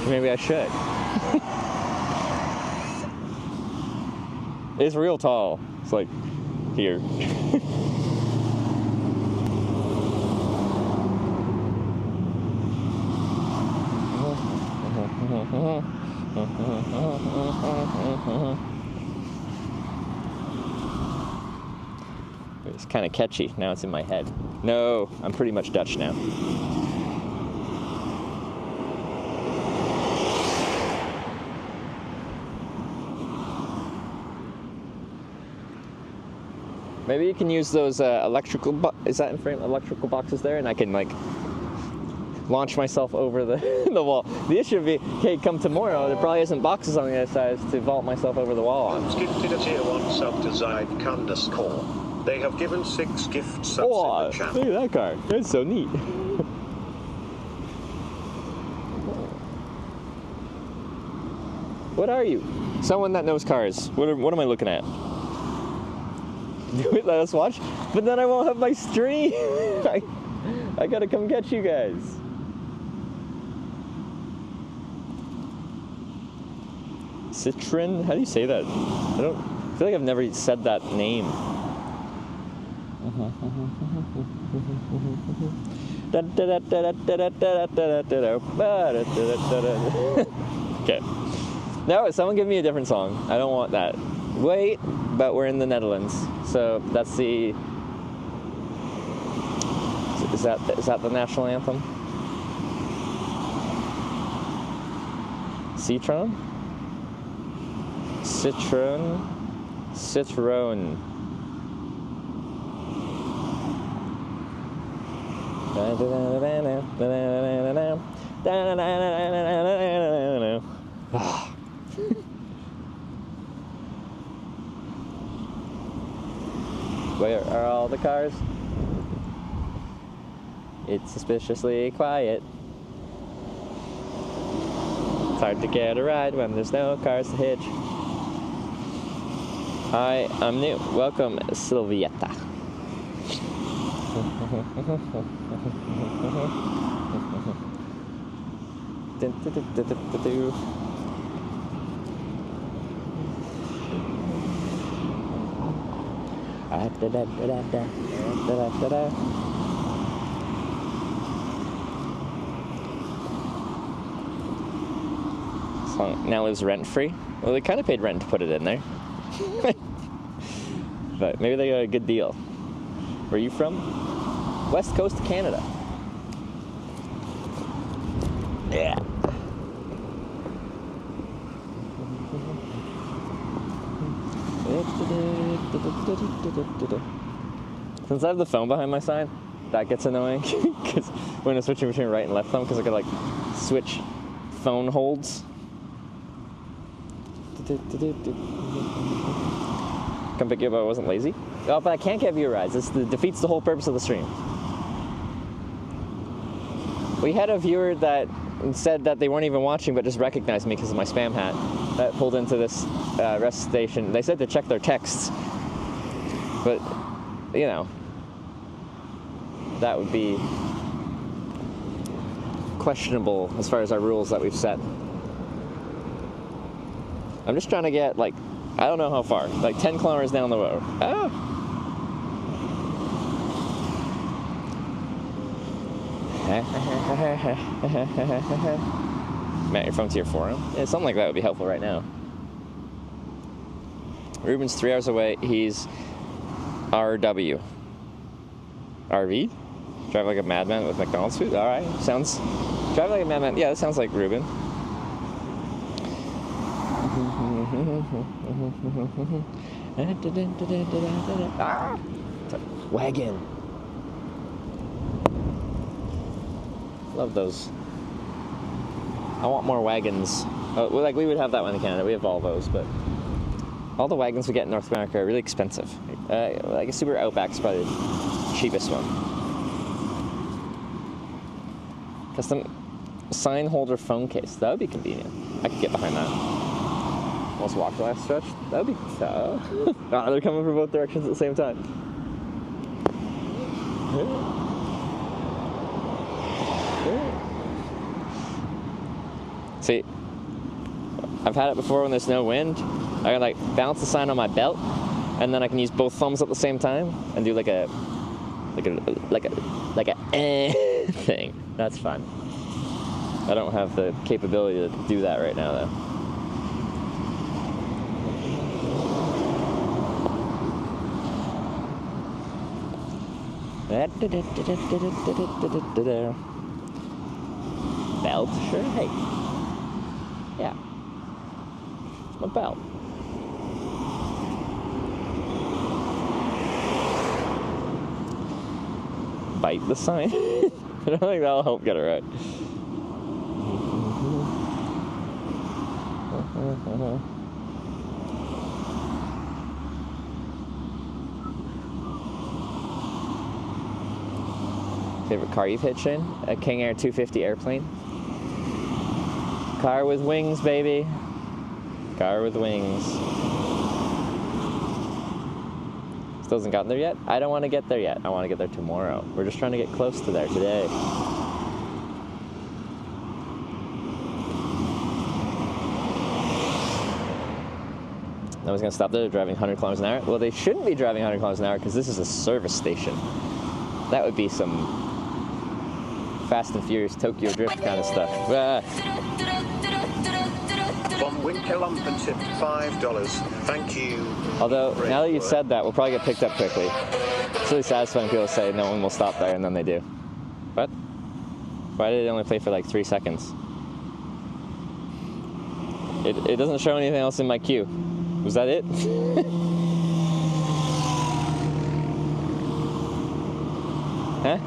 Maybe I should. It's real tall. It's like here. It's kind of catchy. Now it's in my head. No, I'm pretty much Dutch now. Maybe you can use those electrical electrical boxes there, and I can like launch myself over the wall. The issue would be, okay, come tomorrow, there probably isn't boxes on the other side to vault myself over the wall on. Gifted a tier 1 sub to Zyde Candace Core. They have given 6 gift subs in the chat. Look at that car. That's so neat. What are you? Someone that knows cars. What am I looking at? Let us watch. But then I won't have my stream. I gotta come get you guys. Citron? How do you say that? I feel like I've never said that name. Okay. No, someone give me a different song. I don't want that. Wait, but we're in the Netherlands, so that's the. Is that the national anthem? Citron? Citron? Citron. Where are all the cars? It's suspiciously quiet. It's hard to get a ride when there's no cars to hitch. Hi, I'm new. Welcome, Silvietta. Song now lives rent-free. Well, they kind of paid rent to put it in there. But maybe they got a good deal. Where are you from? West Coast of Canada. Yeah. Since I have the phone behind my sign, that gets annoying. Because when I'm switching between right and left thumb, because I gotta like switch phone holds. Come pick you up if I wasn't lazy. Oh, but I can't get viewer rides. This defeats the whole purpose of the stream. We had a viewer that said that they weren't even watching but just recognized me because of my spam hat. That pulled into this rest station. They said to check their texts. But, you know, that would be questionable as far as our rules that we've set. I'm just trying to get, like, I don't know how far, like 10 kilometers down the road. Oh. Matt, your phone to your forearm? Yeah, something like that would be helpful right now. Ruben's 3 hours away. He's RW. RV? Drive like a madman with McDonald's food? Alright, sounds... Drive like a madman. Yeah, that sounds like Ruben. Ah! Wagon. Love those. I want more wagons. Oh, like we would have that one in Canada. We have all those, but all the wagons we get in North America are really expensive. Like a Subaru Outback's probably the cheapest one. Custom sign holder phone case. That would be convenient. I could get behind that. Almost walk the last stretch. That would be tough. Ah, they're coming from both directions at the same time. See, I've had it before when there's no wind. I can like balance the sign on my belt, and then I can use both thumbs at the same time and do like a thing. That's fun. I don't have the capability to do that right now though. Belt? Sure, hey. Yeah. It's my belt. Bite the sign. I don't think that'll help get it right. Favorite car you've hitched in? A King Air 250 airplane. Car with wings, baby. Car with wings. Still hasn't gotten there yet? I don't want to get there yet. I want to get there tomorrow. We're just trying to get close to there today. I was going to stop there, driving 100 kilometers an hour. Well, they shouldn't be driving 100 kilometers an hour because this is a service station. That would be some Fast and Furious Tokyo Drift kind of stuff. From Winkelump tip $5. Thank you. Although, now that you've said that, we'll probably get picked up quickly. It's really satisfying people say no one will stop there, and then they do. What? Why did it only play for like 3 seconds? It doesn't show anything else in my queue. Was that it? Huh?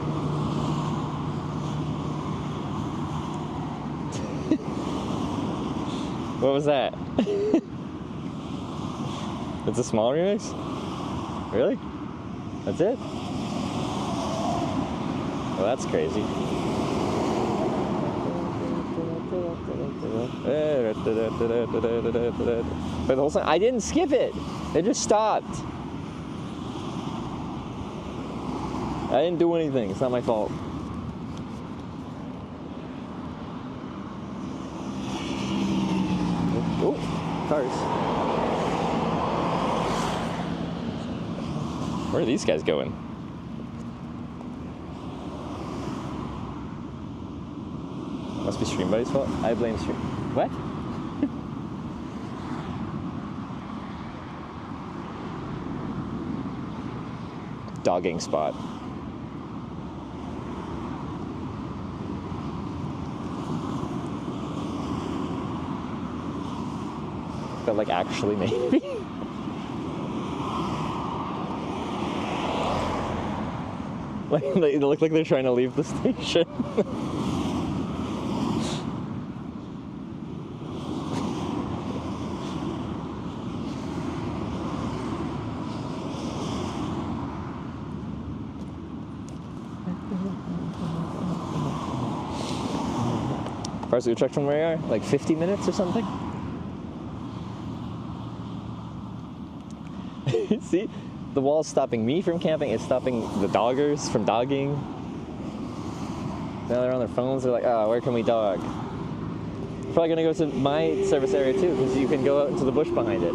What was that? It's a small remix? Really? That's it? Well, that's crazy. But the whole song, I didn't skip it. It just stopped. I didn't do anything. It's not my fault. Oh, cars. Where are these guys going? Must be Stream Buddy's fault. I blame Stream. What? Dogging spot. But like actually maybe. Like they look like they're trying to leave the station. Farsi truck from where you are? Like 50 minutes or something? See? The wall's stopping me from camping, it's stopping the doggers from dogging. Now they're on their phones, they're like, oh, where can we dog? Probably gonna go to my service area too, because you can go out into the bush behind it.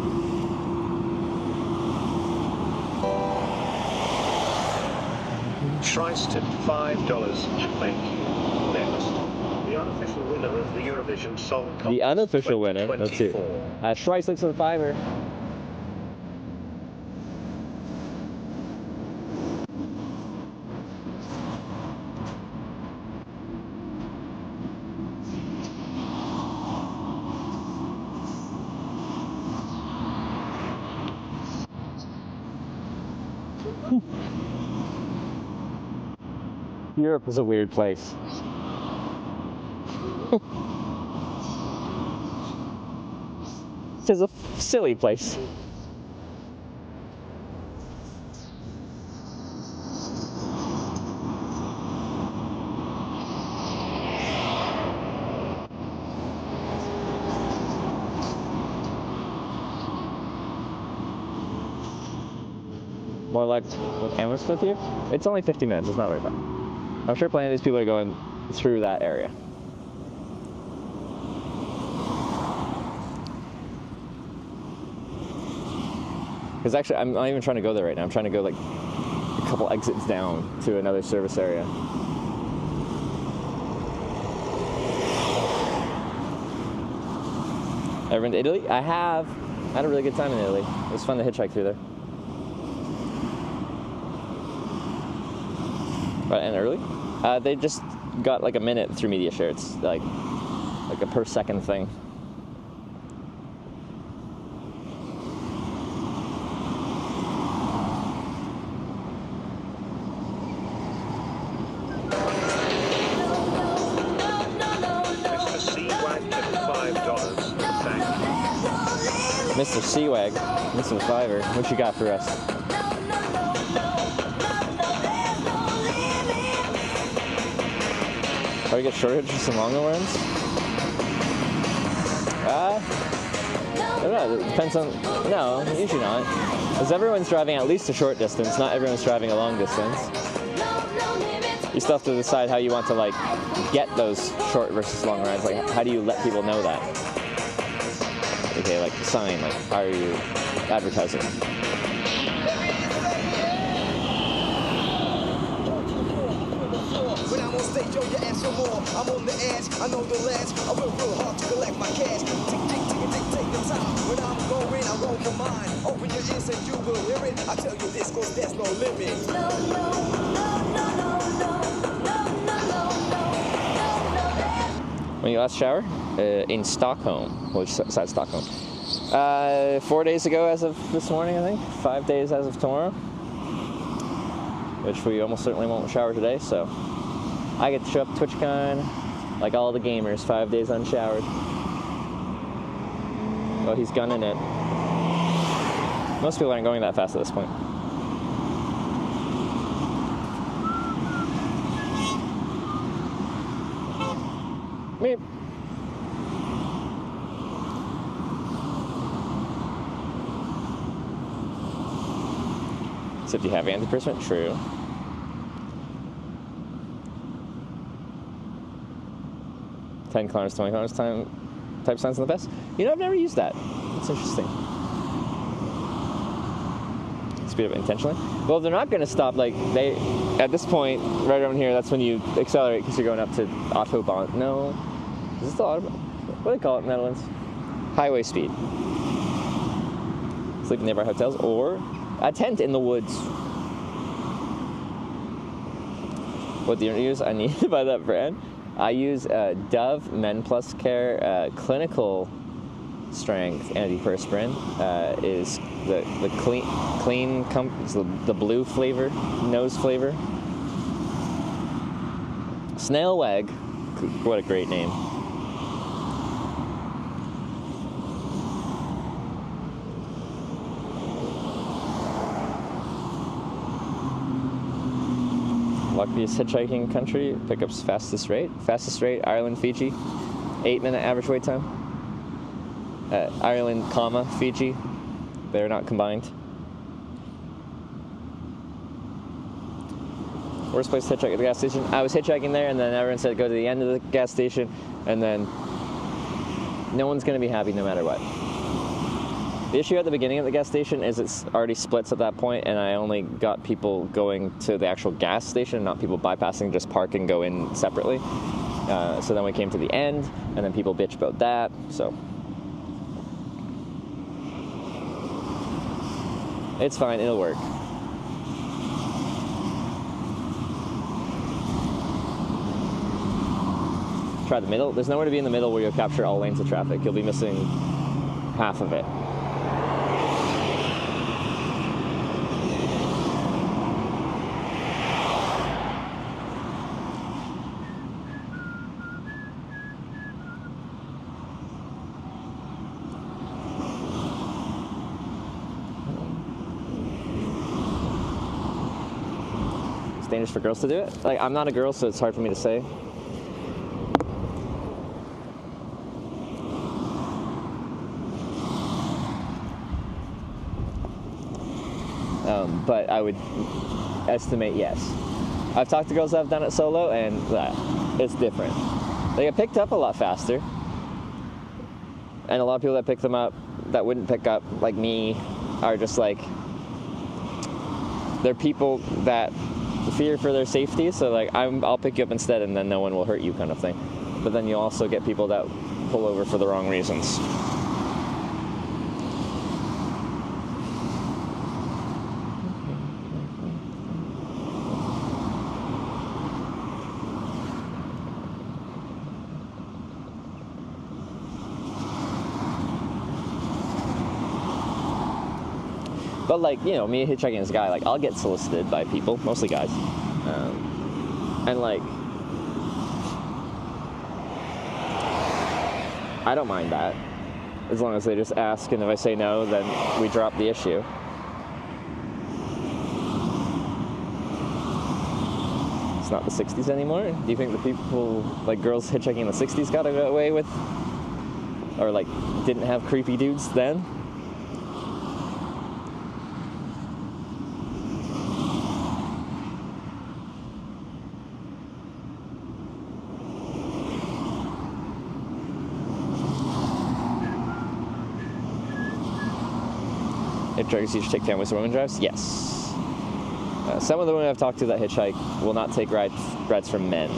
Schreiss tipped $5. Thank you. Next. The unofficial winner of the Eurovision Song Contest. The unofficial winner, let's see. Schreiss looks for the $5. Europe is a weird place. It's a silly place. More like Hammersmith here? It's only 50 minutes, it's not very far. I'm sure plenty of these people are going through that area. Because actually, I'm not even trying to go there right now. I'm trying to go like a couple exits down to another service area. Ever been to Italy? I have. I had a really good time in Italy. It was fun to hitchhike through there. Right, and early? They just got like a minute through media share. It's like a per second thing. Mr. Seawag, Mr. Fiver, what you got for us? Try to get shortage for some longer runs? I don't know, it depends on, no, usually not. Because everyone's driving at least a short distance, not everyone's driving a long distance. You still have to decide how you want to like get those short versus long rides, like how do you let people know that? Okay, like sign, like how are you advertising? When I'm on stage, yo, you ask for more. I'm on the edge, I know the ledge. I work real hard to collect my cash. Tick, tick, tick, tick, take the time. When I'm going, I roll your mind. Open your ears and you will hear it. I tell you this, cause there's no limit. When you last shower? In Stockholm. Which side Stockholm? 4 days ago as of this morning, I think. 5 days as of tomorrow. Which we almost certainly won't shower today, so I get to show up at TwitchCon like all the gamers, 5 days unshowered. Oh, he's gunning it. Most people aren't going that fast at this point. Meep. Except you have antiperspirant, true. $10, $20 time type signs in the vest. You know, I've never used that. It's interesting. speed up intentionally. Well, they're not going to stop. Like at this point, right around here, that's when you accelerate because you're going up to Autobahn. No, is this the Autobahn? What do they call it in the Netherlands? Highway speed. Sleeping nearby hotels or a tent in the woods. What do you use? I need to buy that brand. I use Dove Men Plus Care clinical strength antiperspirant. Is the clean the blue flavor, nose flavor. Snail Wag, what a great name. Luckiest hitchhiking country, pickups fastest rate. Fastest rate, Ireland, Fiji. 8-minute average wait time. Ireland, Fiji. They're not combined. Worst place to hitchhike at the gas station. I was hitchhiking there, and then everyone said go to the end of the gas station, and then no one's going to be happy no matter what. The issue at the beginning of the gas station is it's already splits at that point, and I only got people going to the actual gas station, not people bypassing, just park and go in separately. So then we came to the end, and then people bitch about that, so. It's fine, it'll work. Try the middle. There's nowhere to be in the middle where you'll capture all lanes of traffic. You'll be missing half of it. It's dangerous for girls to do it. Like, I'm not a girl, so it's hard for me to say. But I would estimate yes. I've talked to girls that have done it solo, and it's different. They get picked up a lot faster. And a lot of people that pick them up that wouldn't pick up, like me, are just like, they're people that fear for their safety, so like, I'll pick you up instead and then no one will hurt you kind of thing. But then you also get people that pull over for the wrong reasons. But like, you know, me hitchhiking as a guy, like, I'll get solicited by people, mostly guys. And like, I don't mind that. As long as they just ask, and if I say no, then we drop the issue. It's not the 60s anymore. Do you think the people, like girls hitchhiking in the 60s got away with, or like didn't have creepy dudes then? Hitchhikers each take families and women drives? Yes. Some of the women I've talked to that hitchhike will not take rides from men.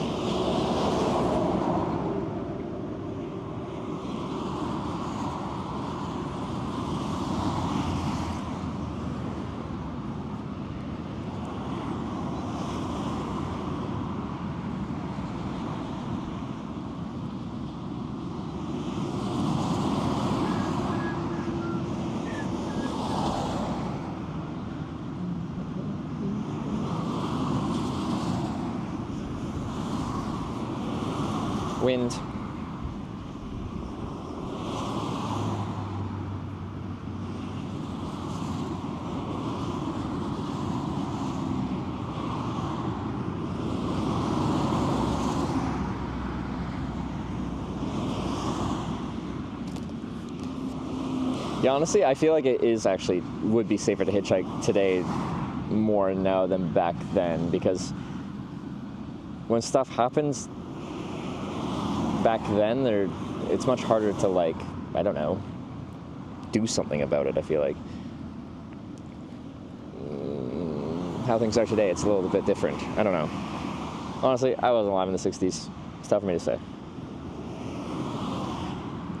Wind. Yeah, honestly, I feel like it is actually would be safer to hitchhike today more now than back then, because when stuff happens back then, it's much harder to, like, I don't know, do something about it, I feel like. how things are today, it's a little bit different. I don't know. Honestly, I wasn't alive in the 60s. It's tough for me to say.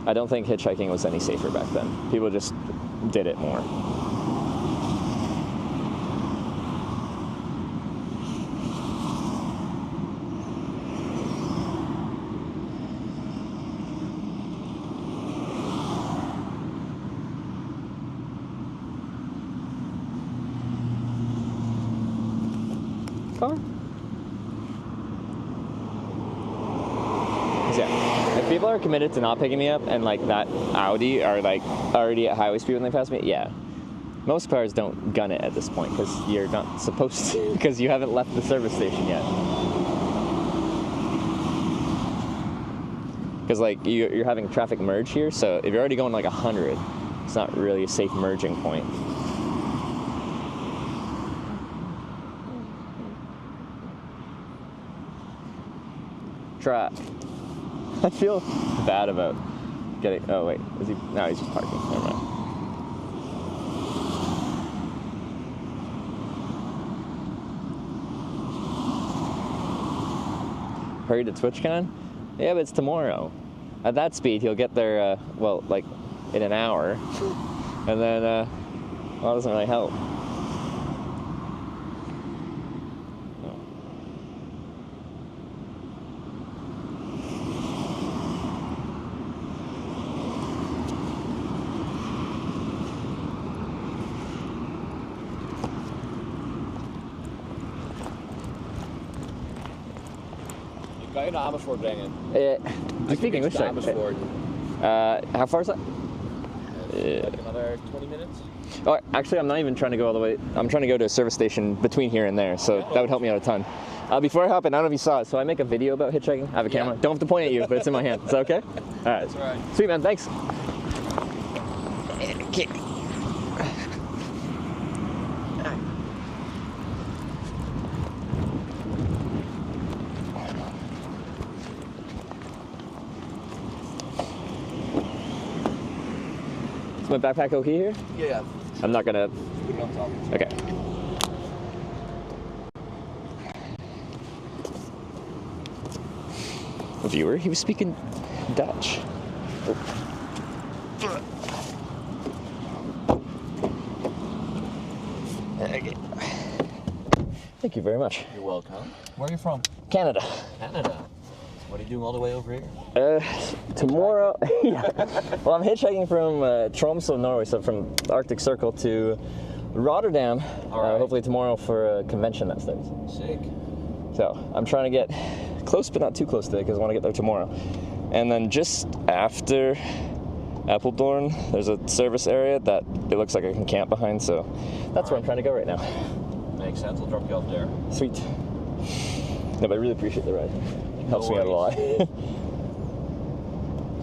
I don't think hitchhiking was any safer back then. People just did it more. Car? Yeah. If people are committed to not picking me up and like that Audi are like already at highway speed when they pass me, yeah. Most cars don't gun it at this point because you're not supposed to, because you haven't left the service station yet. Because like you're having traffic merge here, so if you're already going like 100, it's not really a safe merging point. Try. I feel bad about getting. Oh wait, is he? No, he's just parking. Never mind. Hurry to TwitchCon? Yeah, but it's tomorrow. At that speed, he'll get there. Well, like in an hour, and then well, it doesn't really help. Kan je naar Amersfoort brengen? I speak English. Amersfoort. How far is that? Like another 20 minutes? Oh, actually, I'm not even trying to go all the way. I'm trying to go to a service station between here and there, so that would help me out a ton. Before I hop in, I don't know if you saw it, so I make a video about hitchhiking. I have a camera. Don't have to point at you, but it's in my hand. Is that okay? All right. That's all right. Sweet, man. Thanks. Okay. Is my backpack okay here? Yeah. I'm not gonna. Okay. Viewer, he was speaking Dutch. Oh. Okay. Thank you very much. You're welcome. Where are you from? Canada. Canada. What are you doing all the way over here? Tomorrow, yeah. Well, I'm hitchhiking from Tromsø, Norway, so from the Arctic Circle to Rotterdam, hopefully tomorrow for a convention that starts. Sick. So I'm trying to get close, but not too close to it, because I want to get there tomorrow. And then just after Apeldoorn, there's a service area that it looks like I can camp behind, so that's where I'm trying to go right now. Makes sense, I'll drop you off there. Sweet. No, but I really appreciate the ride. Helps me out a lot.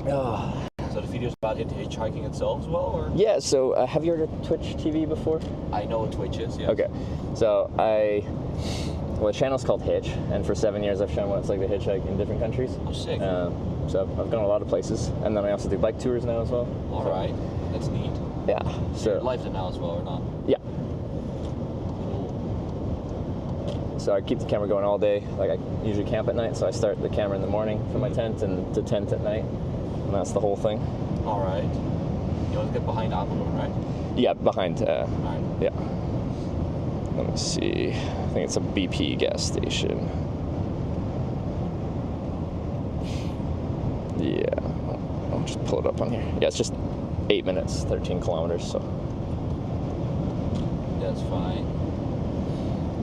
Oh. So the video's about hitchhiking itself as well, or? Yeah, so have you heard of Twitch TV before? I know what Twitch is, yeah. Okay, so well, the channel's called Hitch, and for 7 years I've shown what it's like to hitchhike in different countries. Oh, sick. So I've gone a lot of places, and then I also do bike tours now as well. Alright, that's neat. Yeah. So you're live now as well, or not? Yeah. So I keep the camera going all day. Like I usually camp at night, so I start the camera in the morning from my tent and the tent at night, and that's the whole thing. All right. You always get behind Apeldoorn, right? Yeah, behind. Right. Yeah. Let me see. I think it's a BP gas station. Yeah. I'll just pull it up on here. Yeah, it's just 8 minutes, 13 kilometers. So. That's fine.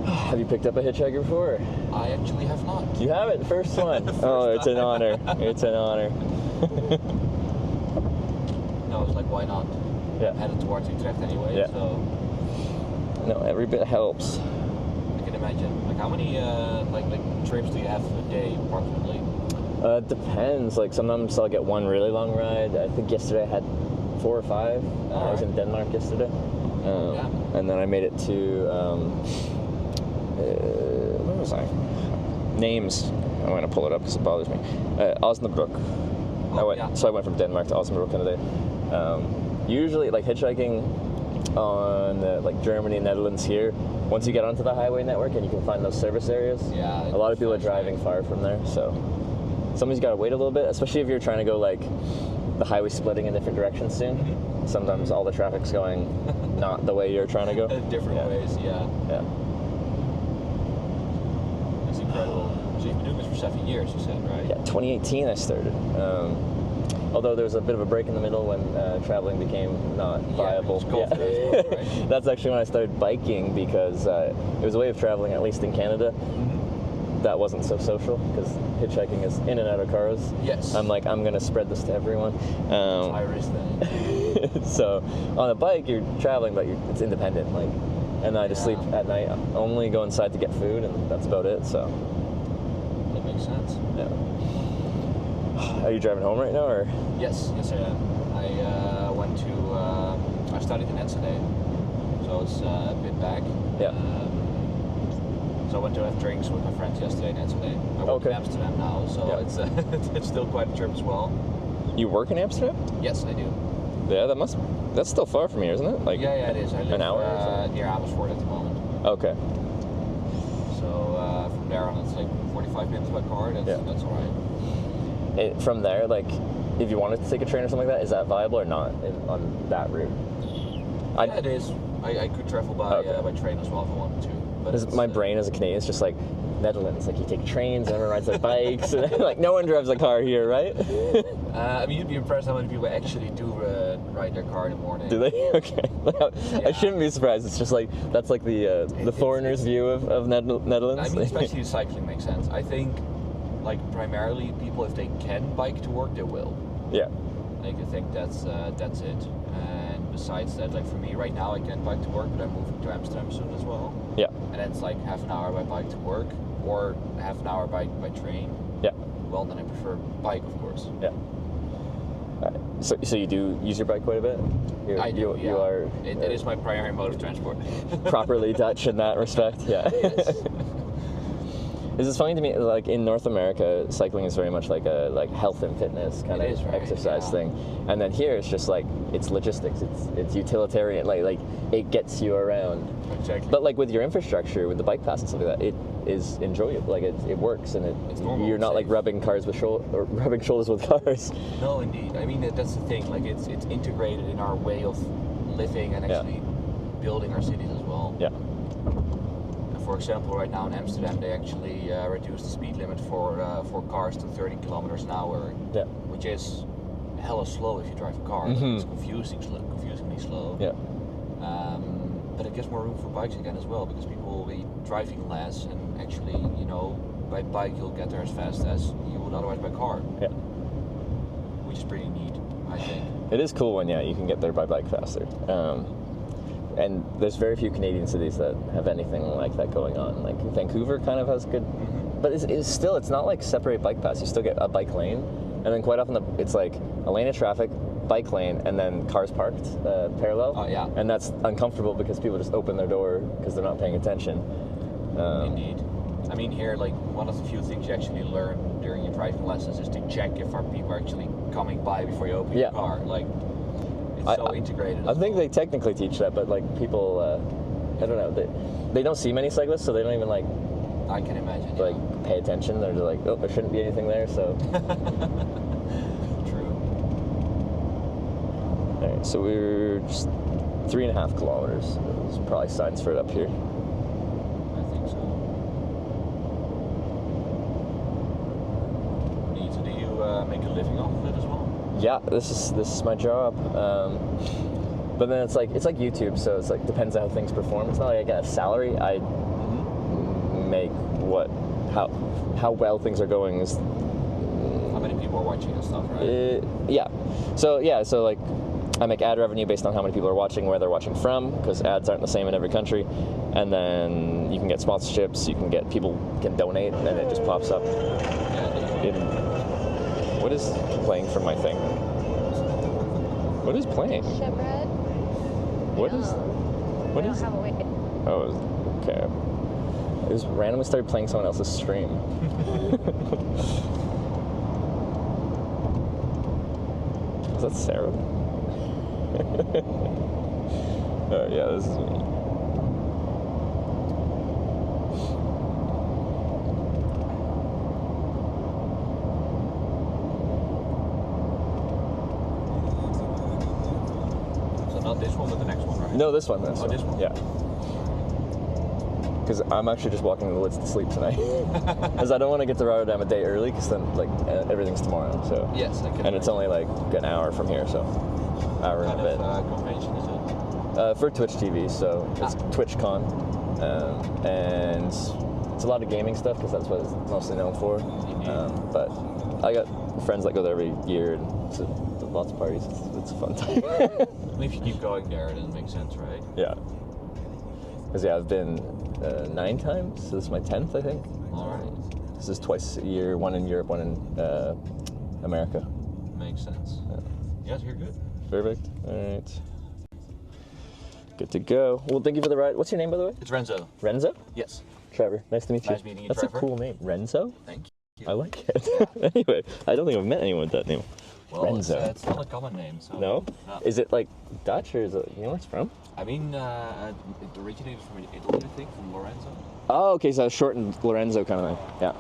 Have you picked up a hitchhiker before? I actually have not. You haven't? First one? Oh, it's an honor. It's an honor. No, I was like, why not? Yeah. Headed towards Utrecht anyway, yeah. So. No, every bit helps. I can imagine. Like, how many like trips do you have a day approximately? It depends. Like sometimes I'll get one really long ride. I think yesterday I had 4 or 5. I was in Denmark yesterday, and then I made it to. Where was I? Names. I'm going to pull it up because it bothers me. Osnabrück. So I went from Denmark to Osnabrück in a day. Usually, like hitchhiking, on like Germany and Netherlands here, once you get onto the highway network and you can find those service areas, a lot of people are driving far from there, so somebody's got to wait a little bit, especially if you're trying to go like the highway splitting in different directions soon. Sometimes all the traffic's going not the way you're trying to go. Different ways, yeah. That's incredible. So you've been doing this for 7 years, you said, right? Yeah, 2018 I started. Although there was a bit of a break in the middle when traveling became not viable. Right? That's actually when I started biking, because it was a way of traveling, at least in Canada, that wasn't so social, because hitchhiking is in and out of cars. Yes. I'm like, I'm going to spread this to everyone. It's high risk then. So on a bike, you're traveling, but it's independent. Like, and I just sleep at night, only go inside to get food, and that's about it. So that makes sense. Yeah. Are you driving home right now, or? Yes, I am. I went to, I studied in Amsterdam, so it's a bit back. Yeah. So I went to have drinks with my friends yesterday in Amsterdam. I work in Amsterdam now, so it's still quite a trip as well. You work in Amsterdam? Yes, I do. Yeah, that's still far from here, isn't it? Like yeah, it is. I live an hour near Amersfoort at the moment. Okay. So from there on, it's like 45 minutes by car. That's all right. From there, like, if you wanted to take a train or something like that, is that viable or not on that route? Yeah, it is. I could travel by train as well if I wanted to. But my brain as a Canadian is just like, Netherlands, like you take trains, everyone rides their bikes, and like no one drives a car here, right? I mean, you'd be impressed how many people actually do ride their car in the morning. Do they? Okay. I shouldn't be surprised. It's just like, that's like the foreigner's view of Netherlands. I mean, especially cycling makes sense. I think, like, primarily people, if they can bike to work, they will. Yeah. Like, I think that's it. And besides that, like for me right now, I can't bike to work, but I'm moving to Amsterdam soon as well. Yeah. And it's like half an hour by bike to work, or half an hour by train. Yeah. Well, then I prefer bike, of course. Yeah. So you do use your bike quite a bit? I do. You are. It is my primary mode of transport. Properly Dutch in that respect. Yeah. Yes. It's funny to me, like in North America, cycling is very much like a health and fitness kind of exercise thing, and then here it's just like it's logistics, it's utilitarian, like it gets you around. Exactly. But like with your infrastructure, with the bike pass and stuff like that, it is enjoyable. Like it works, and it's normal, you're not like rubbing rubbing shoulders with cars. No, indeed. I mean that's the thing. Like it's integrated in our way of living and actually building our cities as well. Yeah. For example, right now in Amsterdam, they actually reduced the speed limit for cars to 30 kilometers an hour, which is hella slow if you drive a car. Mm-hmm. It's confusingly slow. Yeah. But it gives more room for bikes again as well, because people will be driving less, and actually, you know, by bike you'll get there as fast as you would otherwise by car. Yeah. Which is pretty neat, I think. It is cool when you can get there by bike faster. And there's very few Canadian cities that have anything like that going on. Like Vancouver kind of has good, but it's not like separate bike paths. You still get a bike lane, and then quite often it's like a lane of traffic, bike lane, and then cars parked parallel. Oh yeah. And that's uncomfortable because people just open their door because they're not paying attention. Indeed. I mean, here, like, one of the few things you actually learn during your driving lessons is to check if our people are actually coming by before you open your car. Like, it's so integrated. I think they technically teach that, but like people, I don't know, they don't see many cyclists, so they don't even like. I can imagine. Like pay attention. They're just like, oh, there shouldn't be anything there. So. True. All right, so we're just 3.5 kilometers. There's probably signs for it up here. I think so. So do you make a living off of it as well? Yeah, this is my job. But then it's like YouTube, so it's like depends how things perform. It's not like I get a salary. I make how well things are going is how many people are watching and stuff, right? So like I make ad revenue based on how many people are watching, where they're watching from, because ads aren't the same in every country. And then you can get sponsorships, people can donate, and it just pops up. What is playing from my thing? What is playing? Shipwreck. What is? Oh, okay. It just randomly started playing someone else's stream. Is that Sarah? Alright, yeah, this is me. So not this one, but the next one, right? No, this one. This one? Yeah. Because I'm actually just walking in the woods to sleep tonight. Because I don't want to get to Rotterdam a day early, because then like everything's tomorrow. So yes, I can. And it's only like an hour from here, so hour and a bit. What kind of convention is it? For Twitch TV, so it's TwitchCon, and it's a lot of gaming stuff because that's what it's mostly known for. But I got friends that go there every year, and it's lots of parties. It's a fun time. If you keep going there, then it makes sense, right? Yeah. Because yeah, I've been 9 times, so this is my 10th, I think. All right. This is twice a year, one in Europe, one in America. Makes sense. Yes, you're good. Perfect. All right. Good to go. Well, thank you for the ride. What's your name, by the way? It's Renzo. Renzo? Yes. Trevor. Nice to meet you. Nice meeting you, That's Trevor. a cool name. Renzo? Thank you. I like it. Anyway, I don't think I've met anyone with that name. Well, Renzo. it's not a common name, so... No? No. Is it like Dutch, or is it, you know where it's from? I mean, it originated from Italy, I think, from Lorenzo. Oh, okay, so shortened Lorenzo kind of thing. Yeah.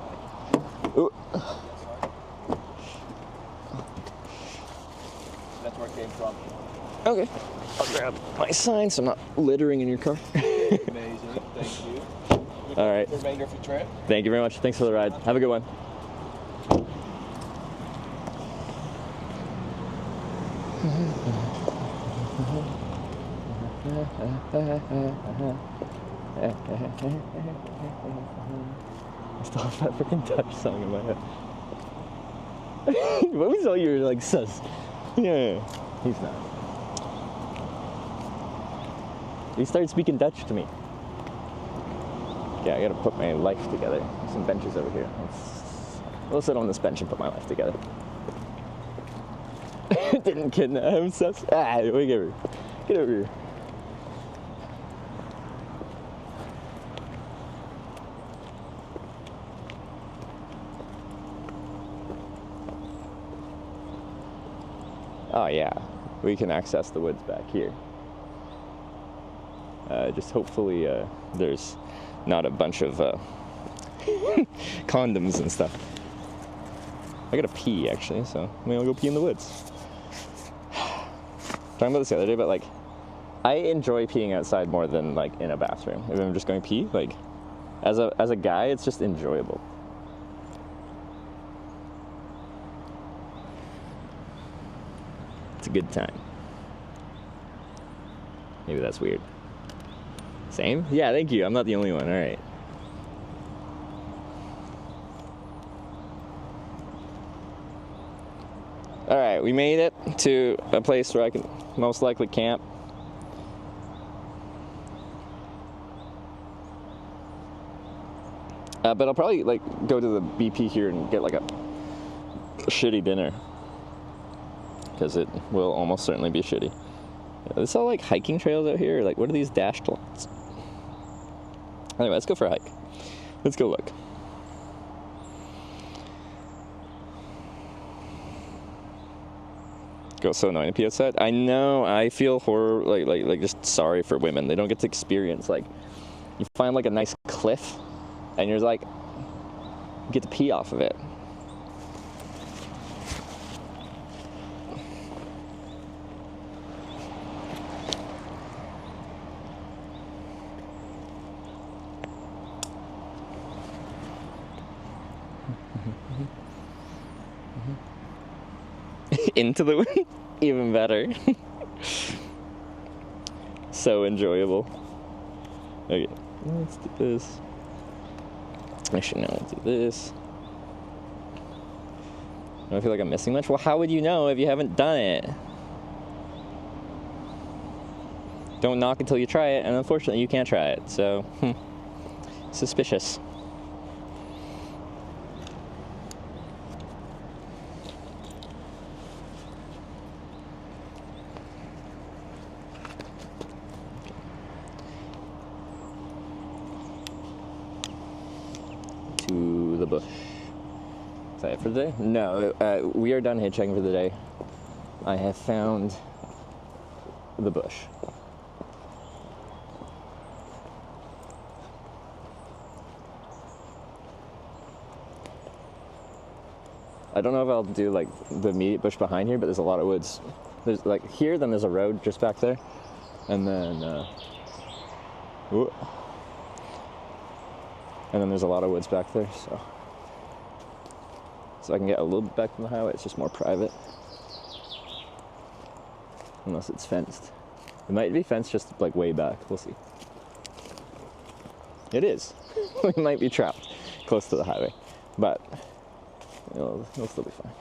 Ooh. That's where it came from. Okay. I'll grab my sign so I'm not littering in your car. Amazing, thank you. Good All right. remainder of your trip. Thank you very much. Thanks for the ride. Have a good one. I still have that freaking Dutch song in my head. What was all your like sus? Yeah, he's not. He started speaking Dutch to me. Yeah, I gotta put my life together. There's some benches over here. We'll sit on this bench and put my life together. Didn't kidnap him, sus. Ah, wait, get over here. Get over here. Oh yeah, we can access the woods back here. Just hopefully there's not a bunch of condoms and stuff. I gotta pee actually, so maybe I'll go pee in the woods. Talking about this the other day, but like, I enjoy peeing outside more than like in a bathroom. If I'm just going to pee, like, as a guy, it's just enjoyable. It's a good time. Maybe that's weird. Same? Yeah, thank you. I'm not the only one. All right. All right, we made it to a place where I can most likely camp. But I'll probably like go to the BP here and get like a shitty dinner, because it will almost certainly be shitty. This all like hiking trails out here. Like, what are these dashed lines? Anyway, let's go for a hike. Let's go look. It's so annoying to pee outside. I know. I feel like just sorry for women. They don't get to experience, like, you find like a nice cliff, and you're like, you get to pee off of it. Into the wind, even better. So enjoyable. Okay, let's do this. Actually, no, let's do this. I don't feel like I'm missing much. Well, how would you know if you haven't done it? Don't knock until you try it, and unfortunately, you can't try it. So, suspicious. To the bush. Is that it for the day? No, we are done hitchhiking for the day. I have found the bush. I don't know if I'll do like the immediate bush behind here, but there's a lot of woods. There's like here, then there's a road just back there, and then there's a lot of woods back there. So I can get a little bit back from the highway. It's just more private, unless it's fenced. It might be fenced just like way back. We'll see. It is. We might be trapped close to the highway, but it'll still be fine.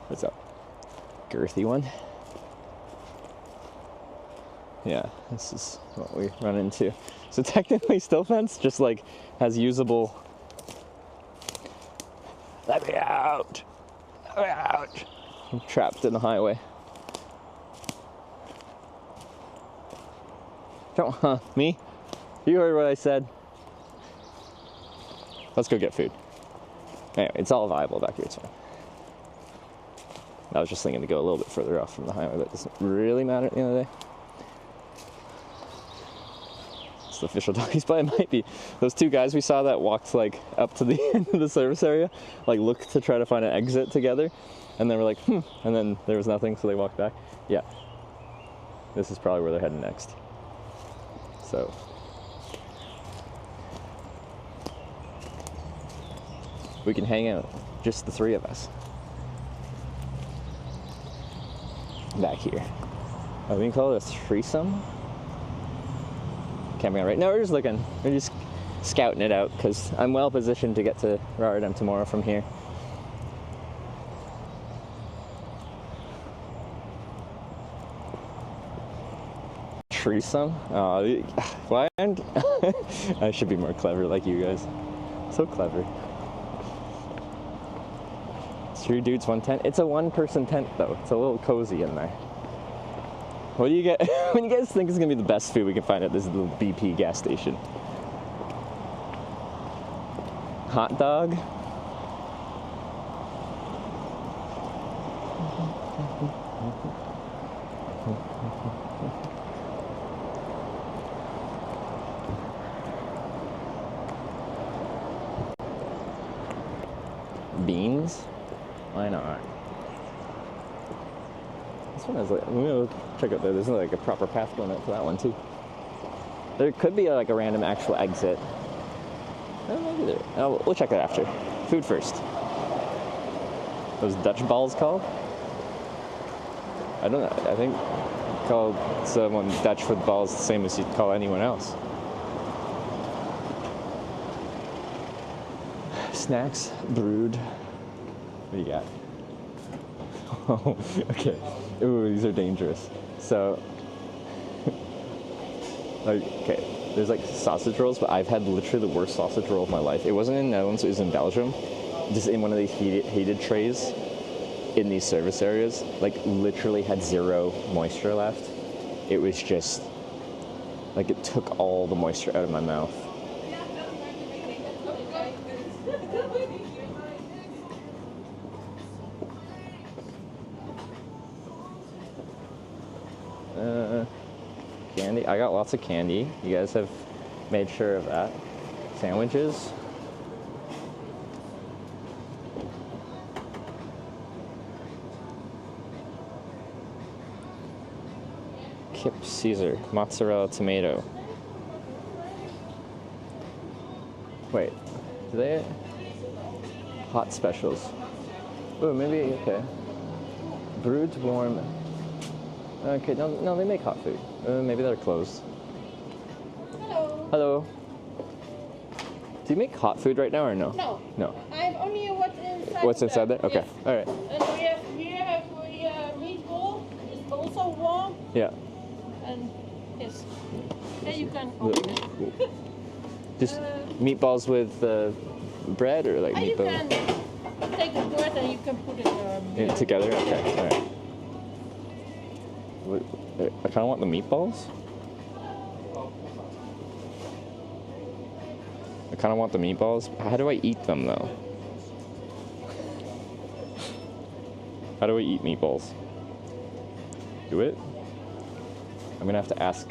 What's up? Girthy one? Yeah, this is what we run into. So technically still fenced, just like has usable. Let me out! Let me out! I'm trapped in the highway. Don't, me? You heard what I said. Let's go get food. Anyway, it's all viable back here, it's fine. I was just thinking to go a little bit further off from the highway, but it doesn't really matter at the end of the day. It's the official doggy spot. It might be. Those two guys we saw that walked like up to the end of the service area, like looked to try to find an exit together, and then were like, and then there was nothing, so they walked back. Yeah. This is probably where they're heading next. So. We can hang out, just the three of us. Back here. Oh, we can call it a threesome? Camping out right now. We're just looking. We're just scouting it out because I'm well positioned to get to Rotterdam tomorrow from here. Threesome? Oh, why aren't I should be more clever like you guys. So clever. 3 dudes, 1 tent. It's a 1-person tent though. It's a little cozy in there. What do you get? When you guys think is gonna be the best food we can find at this little BP gas station? Hot dog? Beans? Why not? This one has like, let me go check out there. There's like a proper path going out to that one too. There could be like a random actual exit. Maybe there. Oh, we'll check that after. Food first. Those Dutch balls called? I don't know. I think call someone Dutch with balls the same as you'd call anyone else. Snacks, brewed. What do you got? Oh, okay. Ooh, these are dangerous. So, okay, there's like sausage rolls, but I've had literally the worst sausage roll of my life. It wasn't in the Netherlands, it was in Belgium. Just in one of these heated trays in these service areas. Like, literally had 0 moisture left. It was just, like, it took all the moisture out of my mouth. Candy. I got lots of candy. You guys have made sure of that. Sandwiches. Kip Caesar. Mozzarella tomato. Wait. Do they... Hot specials. Oh, maybe... Okay. Brewed warm... Okay, no, they make hot food. Maybe they're closed. Hello. Hello. Do you make hot food right now or no? No. No. I'm only what's inside. What's inside there? Okay. Yes. All right. And we have meatball. It's also warm. Yeah. And yes. And you can open it. Just meatballs with bread or like You meatball? can take the bread and you can put it Together? Okay. All right. I kind of want the meatballs. I kind of want the meatballs. How do I eat them though? How do I eat meatballs? Do it? I'm gonna have to ask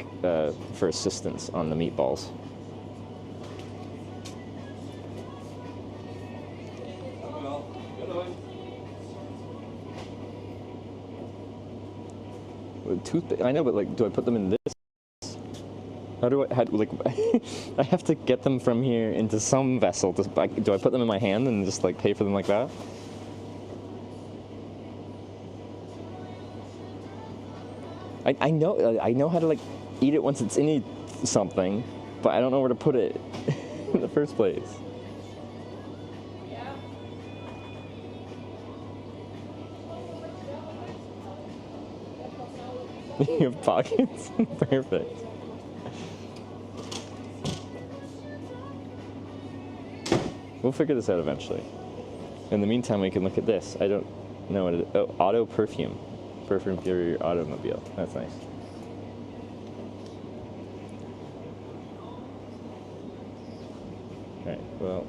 for assistance on the meatballs. Toothpick. I know, but like, do I put them in this? How do I? Like, I have to get them from here into some vessel. Do I put them in my hand and just like pay for them like that? I know how to like eat it once it's in something, but I don't know where to put it in the first place. You have pockets? Perfect. We'll figure this out eventually. In the meantime, we can look at this. I don't know what it is. Oh, auto perfume. Perfume for your automobile. That's nice. Alright, well,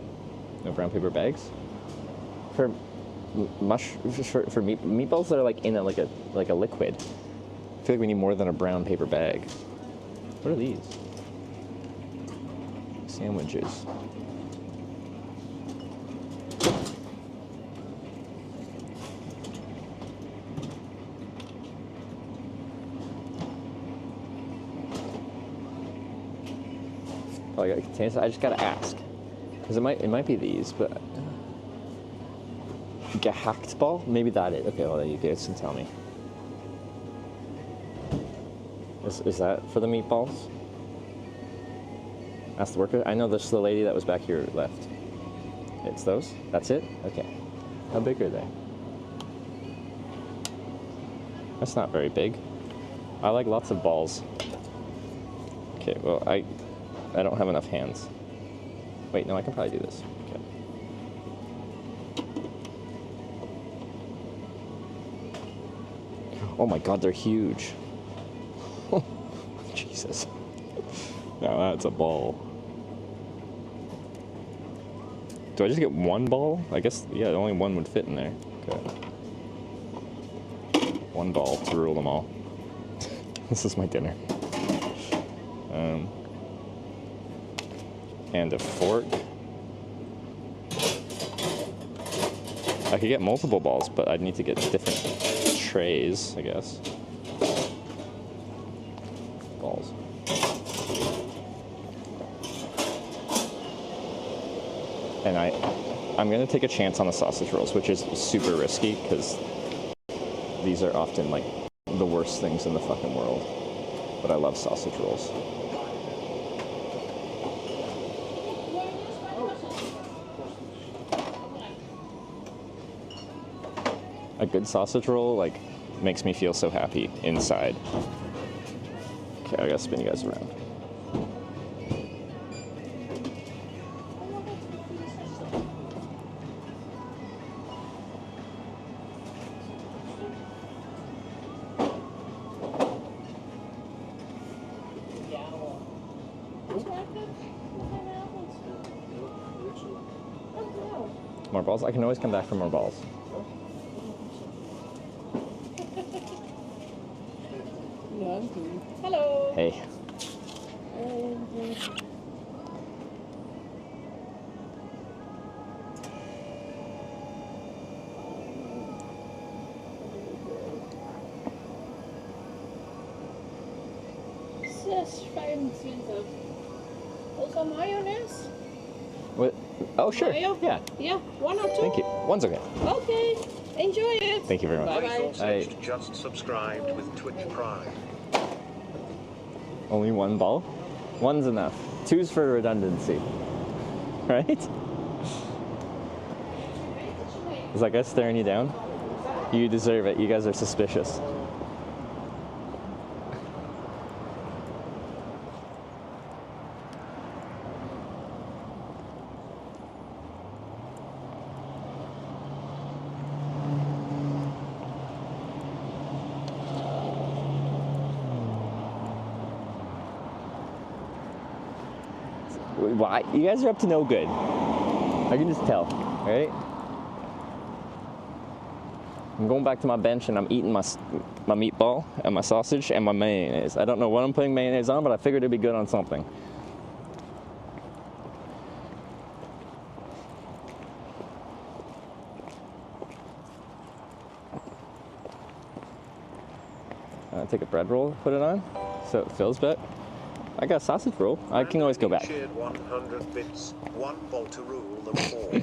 no brown paper bags? For meatballs that are like in a liquid. I feel like we need more than a brown paper bag. What are these? Sandwiches. Oh, I got containers. I just gotta ask, because it might be these, but Gehaktball? Maybe that is. Okay, well you guys can tell me. Is that for the meatballs? Ask the worker. I know there's the lady that was back here left. It's those? That's it? Okay. How big are they? That's not very big. I like lots of balls. Okay, well, I don't have enough hands. Wait, no, I can probably do this. Okay. Oh my god, they're huge. Jesus. Now that's a ball. Do I just get one ball? I guess, yeah, only one would fit in there. Okay. One ball to rule them all. This is my dinner. And a fork. I could get multiple balls, but I'd need to get different trays, I guess. Balls. And I'm gonna take a chance on the sausage rolls, which is super risky because these are often like the worst things in the fucking world. But I love sausage rolls. A good sausage roll like makes me feel so happy inside. Okay, I gotta spin you guys around. More balls? I can always come back for more balls. Hello. Hey. Yes, 25. Also mayonnaise? What? Oh, sure. Mayo? Yeah. Yeah, one or two? Thank you. One's okay. Okay. Enjoy it. Thank you very much. Bye-bye. Just subscribed with Twitch Prime. Only one ball? One's enough. Two's for redundancy. Right? Is that guy staring you down? You deserve it. You guys are suspicious. Why? You guys are up to no good. I can just tell, right? I'm going back to my bench and I'm eating my meatball and my sausage and my mayonnaise. I don't know what I'm putting mayonnaise on, but I figured it'd be good on something. Take a bread roll, put it on, so it fills better. I got a sausage roll. I can always go back. Shared 100 bits, one ball to rule them all.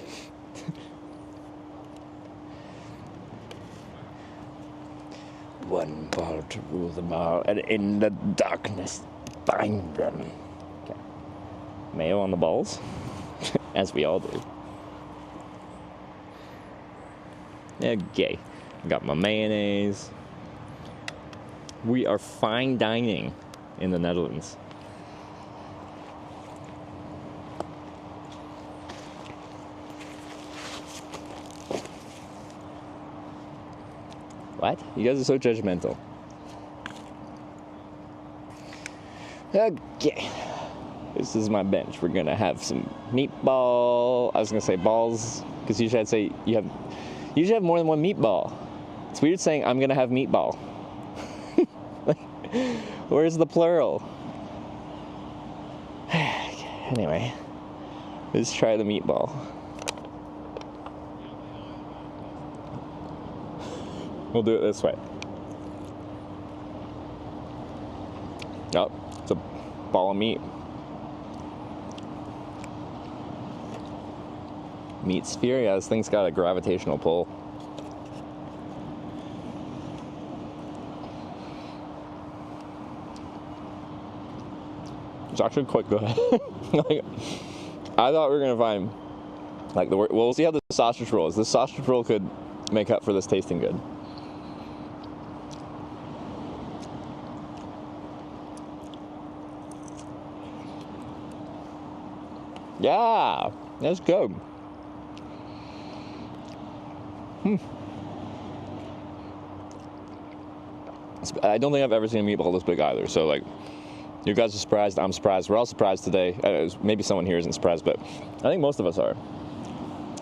One ball to rule them all, and in the darkness, find them. Okay. Mayo on the balls, as we all do. Okay, got my mayonnaise. We are fine dining in the Netherlands. What? You guys are so judgmental. Okay. This is my bench. We're gonna have some meatball. I was gonna say balls, because usually I'd say you usually have more than one meatball. It's weird saying I'm gonna have meatball. Where's the plural? Anyway, let's try the meatball. We'll do it this way. Oh, it's a ball of meat. Meat sphere, yeah, this thing's got a gravitational pull. It's actually quite good. Like, I thought we were gonna find like well, we'll see how the sausage roll is. This sausage roll could make up for this tasting good. Yeah, that's good. I don't think I've ever seen a meatball this big either. So like, you guys are surprised. I'm surprised. We're all surprised today. Maybe someone here isn't surprised, but I think most of us are.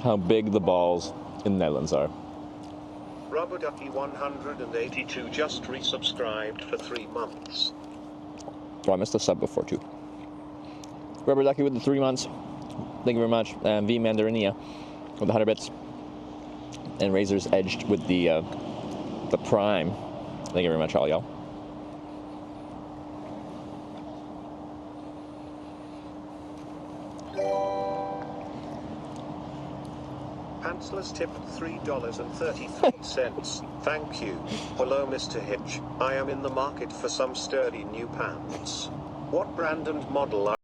How big the balls in the Netherlands are. Rubber Ducky 182 just resubscribed for 3 months. Oh, I missed a sub before too. Rubber Ducky with the 3 months. Thank you very much. V Mandarinia with the 100 bits. And Razor's Edged with the Prime. Thank you very much, all y'all. Pantsless tip $3.33. Thank you. Hello, Mr. Hitch. I am in the market for some sturdy new pants. What brand and model are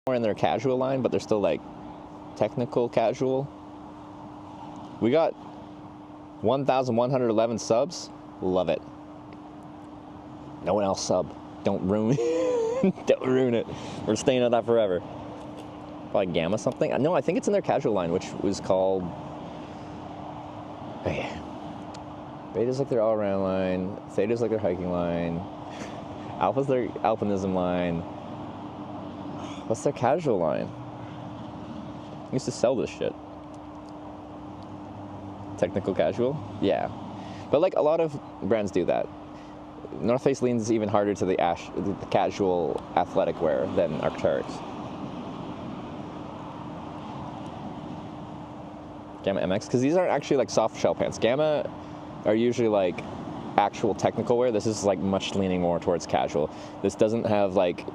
more in their casual line, but they're still like technical casual. We got 1,111 subs. Love it. No one else sub. Don't ruin it. Don't ruin it. We're staying on that forever. Probably Gamma something. No, I think it's in their casual line, which was called... Oh, yeah. Beta's like their all-around line. Theta's like their hiking line. Alpha's their alpinism line. What's their casual line? I used to sell this shit. Technical casual? Yeah. But like a lot of brands do that. North Face leans even harder to the casual athletic wear than Arc'teryx. Gamma MX, because these aren't actually like soft shell pants. Gamma are usually like actual technical wear. This is like much leaning more towards casual. This doesn't have like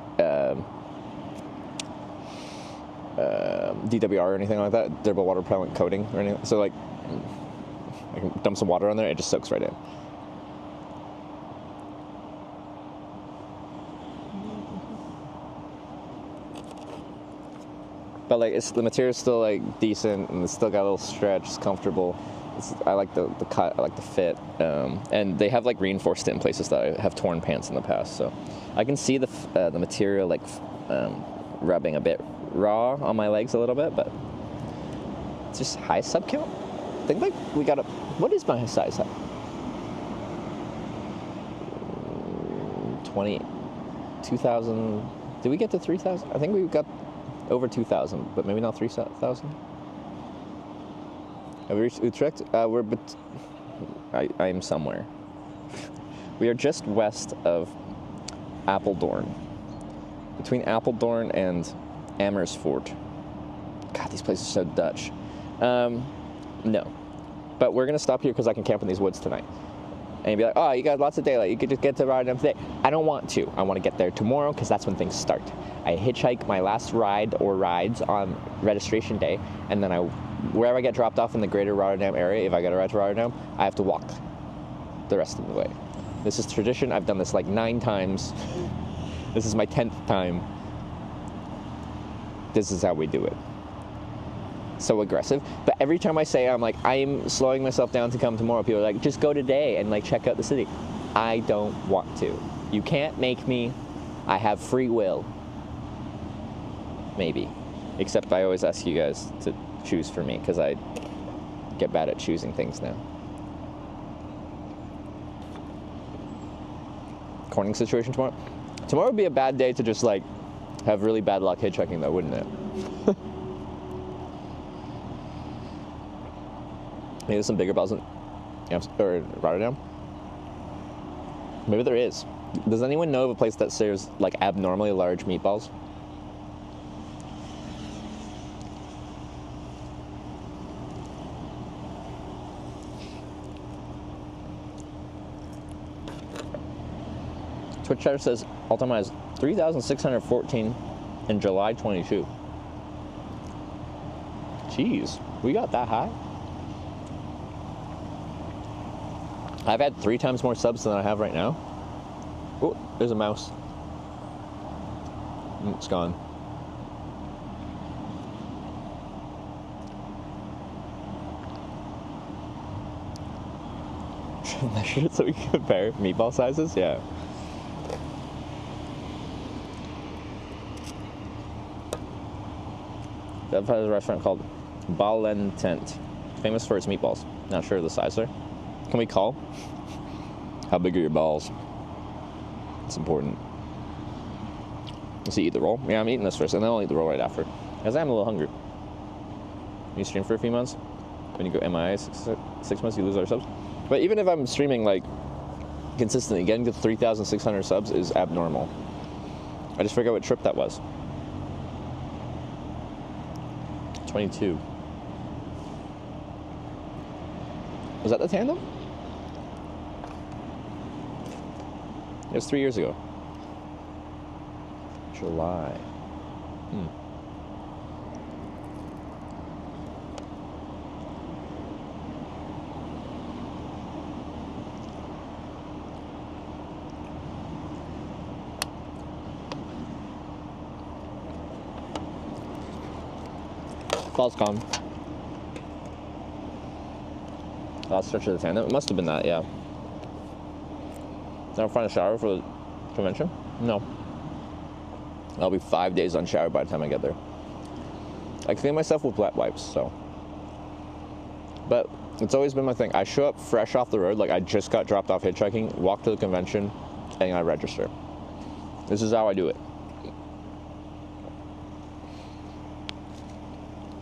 DWR or anything like that, durable water repellent coating or anything. So like, I can dump some water on there, it just soaks right in. But like, the material's still like decent, and it's still got a little stretch. It's comfortable. I like the cut. I like the fit. And they have like reinforced it in places that I have torn pants in the past. So I can see the material like rubbing a bit raw on my legs a little bit, but it's just high sub count. I think like we got what is my size? 2,000. Did we get to 3,000? I think we got over 2,000, but maybe not 3,000. Have we reached Utrecht? I am somewhere. We are just west of Apeldoorn. Between Apeldoorn and Amersfoort. God, these places are so Dutch. No. But we're going to stop here because I can camp in these woods tonight. And you'd be like, oh, you got lots of daylight. You could just get to Rotterdam today. I don't want to. I want to get there tomorrow because that's when things start. I hitchhike my last ride or rides on registration day, and then wherever I get dropped off in the greater Rotterdam area, if I get a ride to Rotterdam, I have to walk the rest of the way. This is tradition. I've done this like 9 times. This is my 10th time. This is how we do it. So aggressive. But every time I say I'm slowing myself down to come tomorrow, people are like, just go today and like check out the city. I don't want to. You can't make me. I have free will. Maybe. Except I always ask you guys to choose for me because I get bad at choosing things now. Corning situation tomorrow? Tomorrow would be a bad day to just like have really bad luck hitchhiking though, wouldn't it? Maybe there's some bigger balls in Rotterdam. Maybe there is. Does anyone know of a place that serves like abnormally large meatballs? Twitch chatter says all-time is 3,614 in July 22. Jeez, we got that high? I've had 3 times more subs than I have right now. Oh, there's a mouse. It's gone. Measure it so we can compare meatball sizes? Yeah. Dev has a restaurant called Balen Tent, famous for its meatballs. Not sure of the size there. Can we call? How big are your balls? It's important. Does he eat the roll? Yeah, I'm eating this first, and then I'll eat the roll right after. Because I'm a little hungry. You stream for a few months. When you go MIA 6 months, you lose our subs. But even if I'm streaming like consistently, getting to 3,600 subs is abnormal. I just forgot what trip that was. 22. Was that the tandem? It was 3 years ago. July. TwitchCon. Last stretch of the tandem. It must have been that, yeah. I'll find a shower for the convention? No. I'll be 5 days unshowered by the time I get there. I clean myself with wet wipes, so. But it's always been my thing. I show up fresh off the road, like I just got dropped off hitchhiking, walk to the convention, and I register. This is how I do it.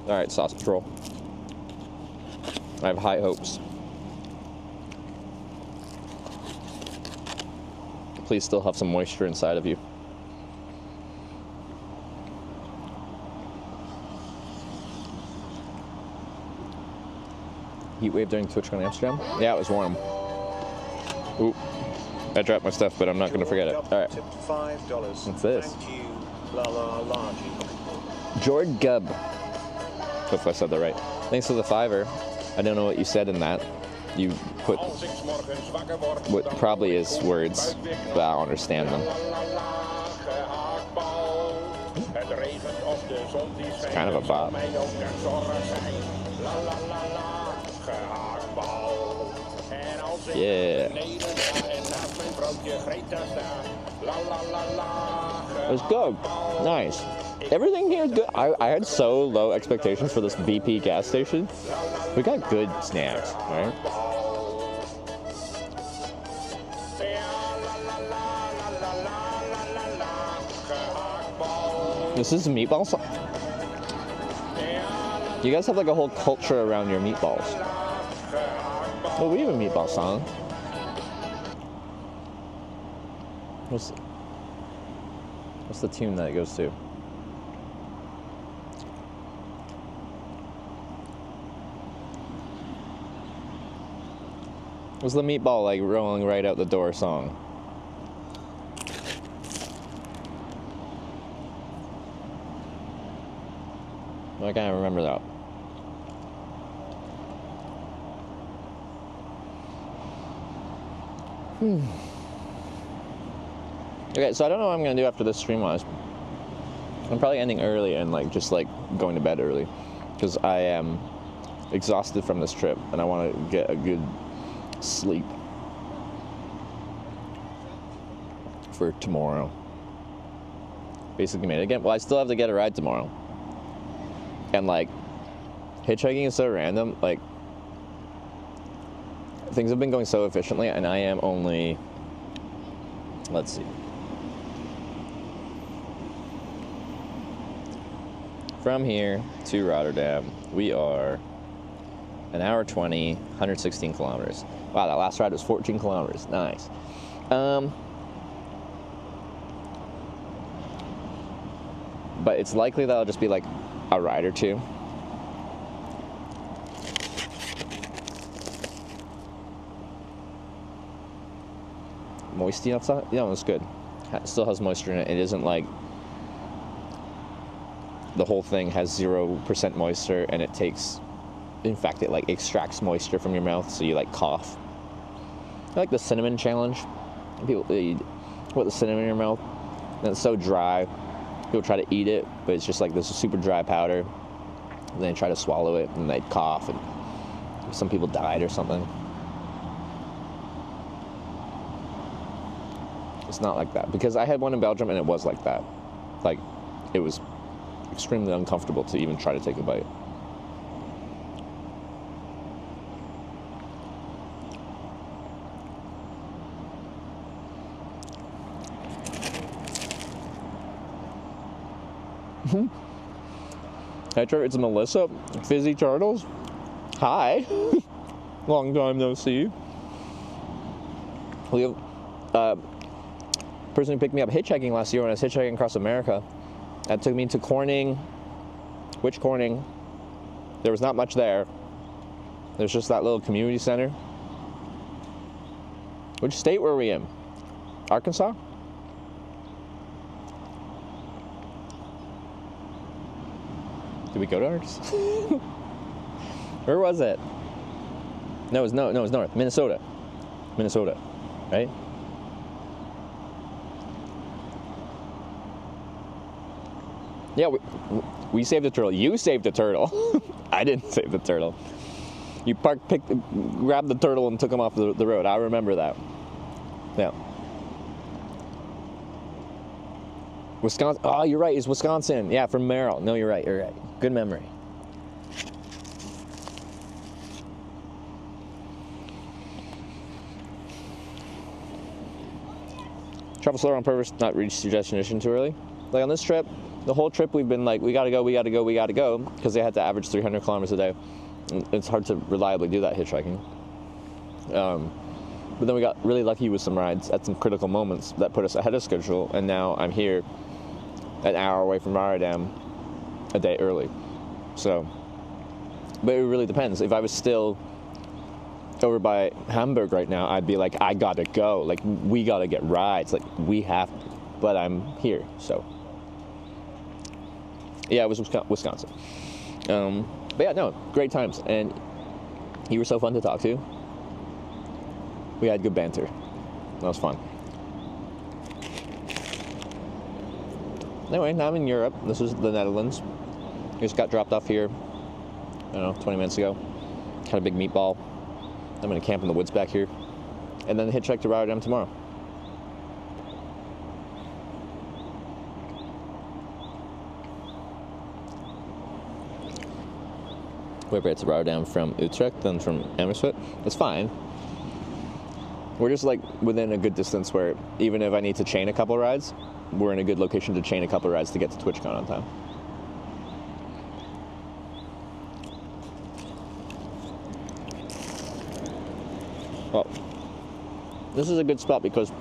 All right, sausage roll. I have high hopes. Please still have some moisture inside of you. Heat wave during TwitchCon Amsterdam? Yeah, it was warm. Oop. I dropped my stuff, but I'm not going to forget it. All right. $5. What's this? Thank you. La la la. Jord Gub. Hopefully I said that right. Thanks for the $5. I don't know what you said in that. You put what probably is words, but I don't understand them. It's kind of a bop. Yeah. It's good. Nice. Everything here is good. I had so low expectations for this VP gas station. We got good snacks, right? This is meatball song. You guys have like a whole culture around your meatballs. Well, we have a meatball song. What's the tune that it goes to? What's the meatball like rolling right out the door song? I can't remember that. Okay, so I don't know what I'm gonna do after this stream wise. I'm probably ending early and like just like going to bed early because I am exhausted from this trip and I want to get a good sleep for tomorrow. Basically made it again. Well, I still have to get a ride tomorrow. And like hitchhiking is so random, like things have been going so efficiently and I am only, let's see, from here to Rotterdam we are an hour 20, 116 kilometers. Wow, that last ride was 14 kilometers. Nice. But it's likely that I'll just be like a ride or two. Moisty outside? Yeah, it's good. It still has moisture in it. It isn't like the whole thing has 0% moisture and it takes, in fact, it like extracts moisture from your mouth so you like cough. I like the cinnamon challenge. People put the cinnamon in your mouth and it's so dry. People try to eat it, but it's just like this super dry powder. And they try to swallow it and they'd cough and some people died or something. It's not like that because I had one in Belgium and it was like that. Like it was extremely uncomfortable to even try to take a bite. Hi, Trevor, it's Melissa. Fizzy Turtles. Hi. Long time no see. We have person who picked me up hitchhiking last year when I was hitchhiking across America. That took me to Corning. Which Corning? There was not much there. There's just that little community center. Which state were we in? Arkansas? Did we go to Arkansas? Where was it? No, it was north. Minnesota. Minnesota, right? Yeah, we saved the turtle. You saved the turtle. I didn't save the turtle. You grabbed the turtle and took him off the road. I remember that. Yeah. Wisconsin. Oh, you're right. It's Wisconsin. Yeah, from Merrill. No, you're right. You're right. Good memory. Travel slower on purpose, not reach your destination too early. Like on this trip, the whole trip we've been like, we gotta go, because they had to average 300 kilometers a day. It's hard to reliably do that hitchhiking. But then we got really lucky with some rides at some critical moments that put us ahead of schedule, and now I'm here an hour away from Rotterdam a day early. So, but it really depends. If I was still over by Hamburg right now, I'd be like, I gotta go. Like, we gotta get rides. Like, we have to. But I'm here, so. Yeah, it was Wisconsin. But yeah, no, great times. And you were so fun to talk to. We had good banter. That was fun. Anyway, now I'm in Europe. This is the Netherlands. Just got dropped off here, I don't know, 20 minutes ago. Had a big meatball. I'm gonna camp in the woods back here. And then hitchhike to Rotterdam tomorrow. Whoever gets to Rotterdam from Utrecht, then from Amersfoort, that's fine. We're just like within a good distance where even if I need to chain a couple rides, we're in a good location to chain a couple rides to get to TwitchCon on time. Well, this is a good spot because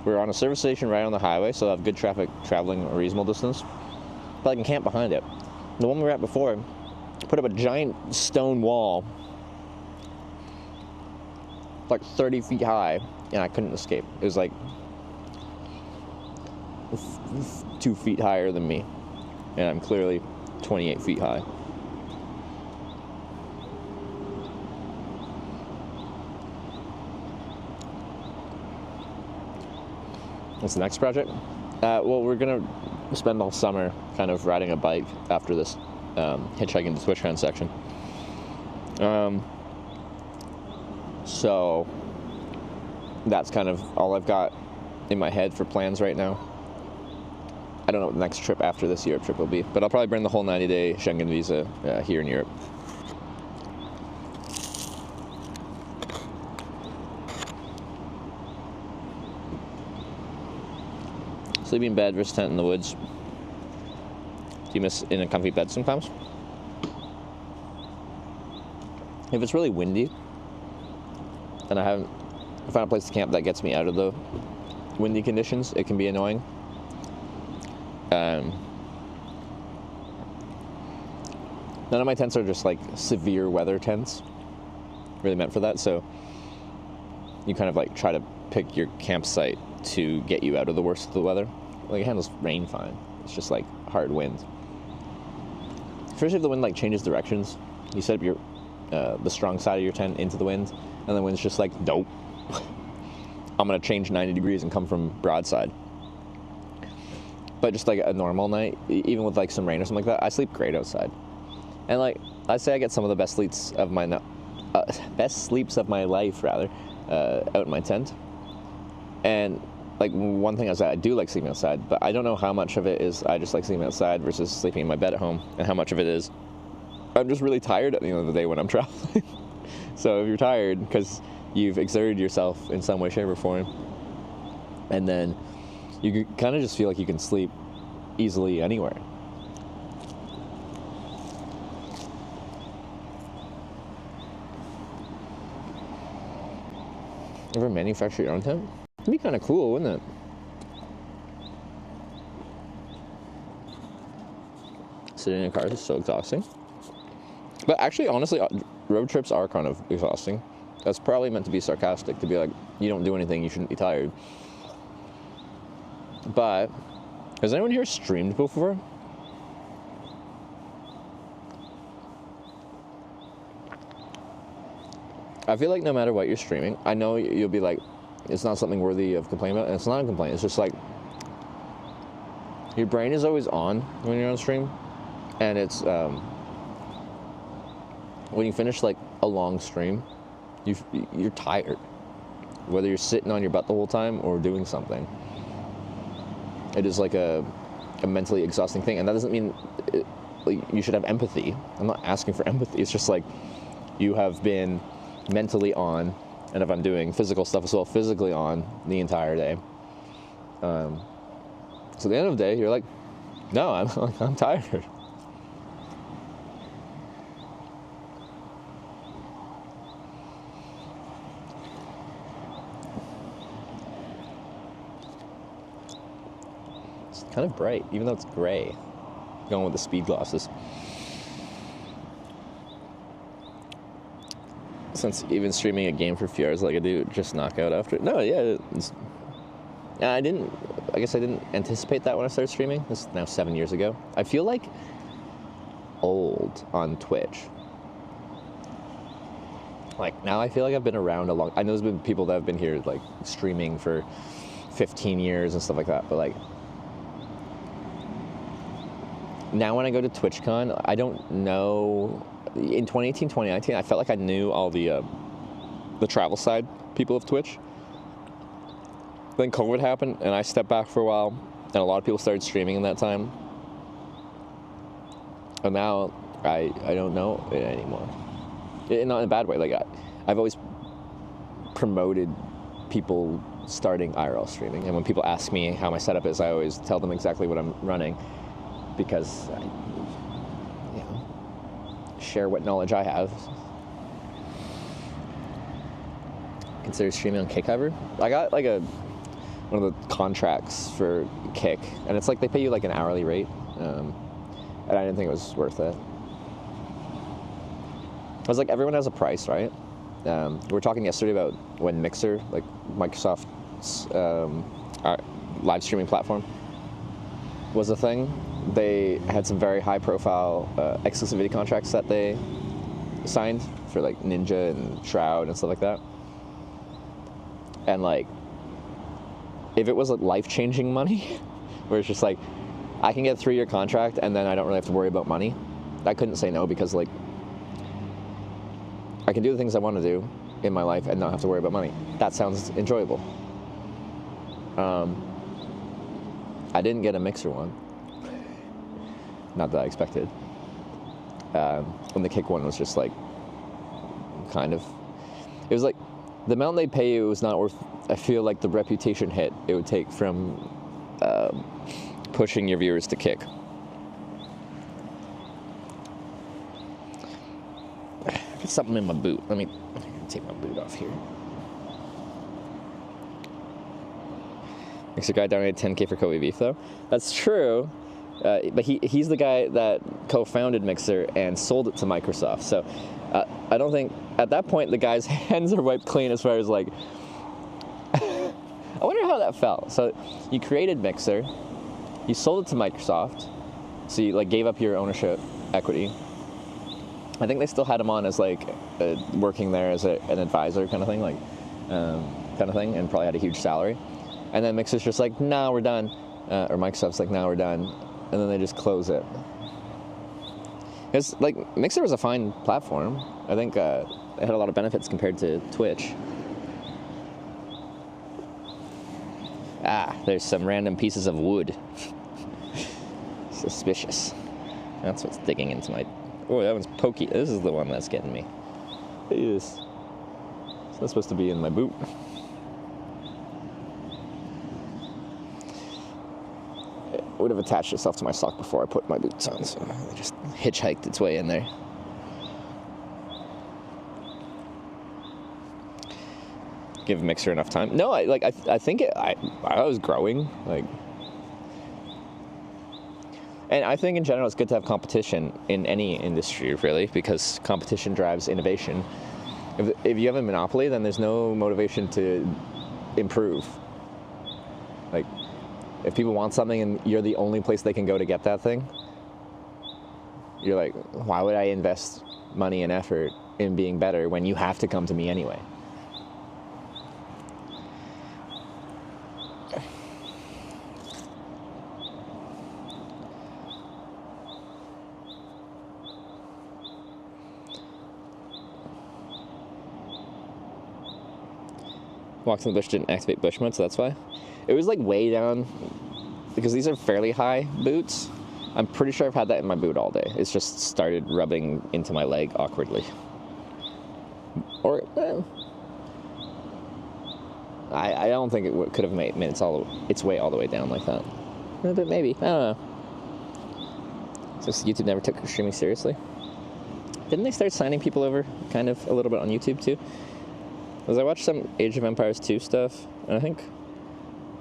we're on a service station right on the highway, so I have good traffic traveling a reasonable distance, but I can camp behind it. The one we were at before put up a giant stone wall like 30 feet high, and I couldn't escape. It was like 2 feet higher than me, and I'm clearly 28 feet high. What's the next project? Well, we're gonna spend all summer kind of riding a bike after this hitchhiking the TwitchCon section. So that's kind of all I've got in my head for plans right now. I don't know what the next trip after this Europe trip will be, but I'll probably bring the whole 90-day Schengen visa here in Europe. Sleeping in bed versus tent in the woods. Do you miss in a comfy bed sometimes? If it's really windy, and I found a place to camp that gets me out of the windy conditions, it can be annoying. None of my tents are just like severe weather tents, really meant for that, so you kind of like try to pick your campsite to get you out of the worst of the weather. Like, it handles rain fine. It's just like hard wind. Especially if the wind like changes directions. You set up your the strong side of your tent into the wind, and the wind's just like, nope. I'm gonna change 90 degrees and come from broadside. But just like a normal night, even with like some rain or something like that, I sleep great outside. And like, I'd say I get some of the best sleeps of my life rather, out in my tent. And like, one thing is that I do like sleeping outside, but I don't know how much of it is I just like sleeping outside versus sleeping in my bed at home, and how much of it is I'm just really tired at the end of the day when I'm traveling. So if you're tired because you've exerted yourself in some way, shape, or form, and then you kind of just feel like you can sleep easily anywhere. Ever manufacture your own tent? It'd be kind of cool, wouldn't it? Sitting in a car is so exhausting. But actually, honestly, road trips are kind of exhausting. That's probably meant to be sarcastic, to be like, you don't do anything, you shouldn't be tired. But, has anyone here streamed before? I feel like no matter what you're streaming, I know you'll be like, it's not something worthy of complaining about, and it's not a complaint. It's just like, your brain is always on when you're on stream, and it's when you finish like a long stream, you're tired, whether you're sitting on your butt the whole time or doing something. It is like a mentally exhausting thing, and that doesn't mean like, you should have empathy. I'm not asking for empathy. It's just like you have been mentally on, and if I'm doing physical stuff as well, physically on the entire day. So at the end of the day, you're like, no, I'm tired. It's kind of bright, even though it's gray. Going with the speed glasses. Since even streaming a game for a few hours like I do, just knock out after it. No, yeah, I guess I didn't anticipate that when I started streaming. This is now 7 years ago. I feel like old on Twitch. Like, now I feel like I've been around a long... I know there's been people that have been here, like, streaming for 15 years and stuff like that, but, like... Now when I go to TwitchCon, I don't know... In 2018, 2019, I felt like I knew all the travel side people of Twitch. Then COVID happened, and I stepped back for a while, and a lot of people started streaming in that time. And now, I don't know it anymore. Not in a bad way. Like, I've always promoted people starting IRL streaming, and when people ask me how my setup is, I always tell them exactly what I'm running, because I, share what knowledge I have. Consider streaming on Kick ever? I got like one of the contracts for Kick, and it's like they pay you like an hourly rate, and I didn't think it was worth it. I was like, everyone has a price, right? We were talking yesterday about when Mixer, like Microsoft's live streaming platform, was a thing. They had some very high-profile exclusivity contracts that they signed for like Ninja and Shroud and stuff like that. And like, if it was like life-changing money, where it's just like, I can get a 3-year contract and then I don't really have to worry about money, I couldn't say no, because like, I can do the things I want to do in my life and not have to worry about money. That sounds enjoyable. I didn't get a Mixer one. Not that I expected. And the Kick one was just like, kind of, it was like, the amount they pay you was not worth, I feel like, the reputation hit it would take from pushing your viewers to Kick. I got something in my boot. Let me take my boot off here. Mixer guy donated 10K for Kobe beef, though. That's true. But he's the guy that co-founded Mixer and sold it to Microsoft. So I don't think, at that point, the guy's hands are wiped clean as far as like, I wonder how that felt. So you created Mixer, you sold it to Microsoft, so you like gave up your ownership equity. I think they still had him on as like working there as an advisor kind of thing, like and probably had a huge salary. And then Mixer's just like, nah, we're done. Or Microsoft's like, nah, we're done. And then they just close it. Because like Mixer was a fine platform. I think it had a lot of benefits compared to Twitch. Ah, there's some random pieces of wood. Suspicious. That's what's digging into my... Oh, that one's pokey. This is the one that's getting me. Yes. So that's supposed to be in my boot. It would have attached itself to my sock before I put my boots on, so it just hitchhiked its way in there. Give Mixer enough time. No, I think I was growing, like, and I think in general it's good to have competition in any industry, really, because competition drives innovation. If you have a monopoly, then there's no motivation to improve. Like, if people want something and you're the only place they can go to get that thing, you're like, why would I invest money and effort in being better when you have to come to me anyway? Walks in the Bush didn't activate bush mode, so that's why. It was like way down, because these are fairly high boots. I'm pretty sure I've had that in my boot all day. It's just started rubbing into my leg awkwardly. Or, I don't think it could have made its way all the way down like that. But maybe, I don't know. So YouTube never took streaming seriously. Didn't they start signing people over kind of a little bit on YouTube too? Because I watched some Age of Empires 2 stuff, and I think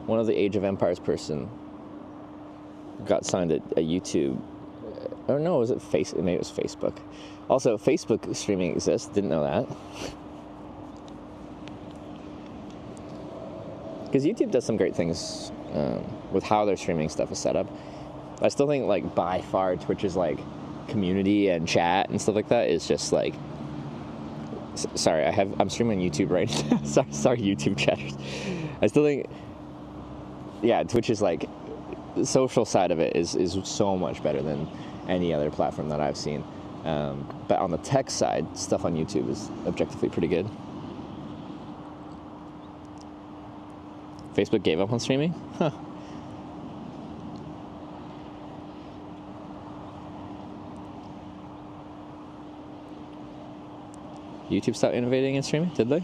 one of the Age of Empires person got signed at YouTube. Or no, was it maybe it was Facebook. Also, Facebook streaming exists. Didn't know that. Because YouTube does some great things with how their streaming stuff is set up. I still think, like, by far Twitch's, like, community and chat and stuff like that is just, like... Sorry, I'm streaming on YouTube right now. sorry, YouTube chatters. I still think... Yeah, Twitch's, like, social side of it is so much better than any other platform that I've seen. But on the tech side, stuff on YouTube is objectively pretty good. Facebook gave up on streaming? Huh. YouTube stopped innovating in streaming, did they?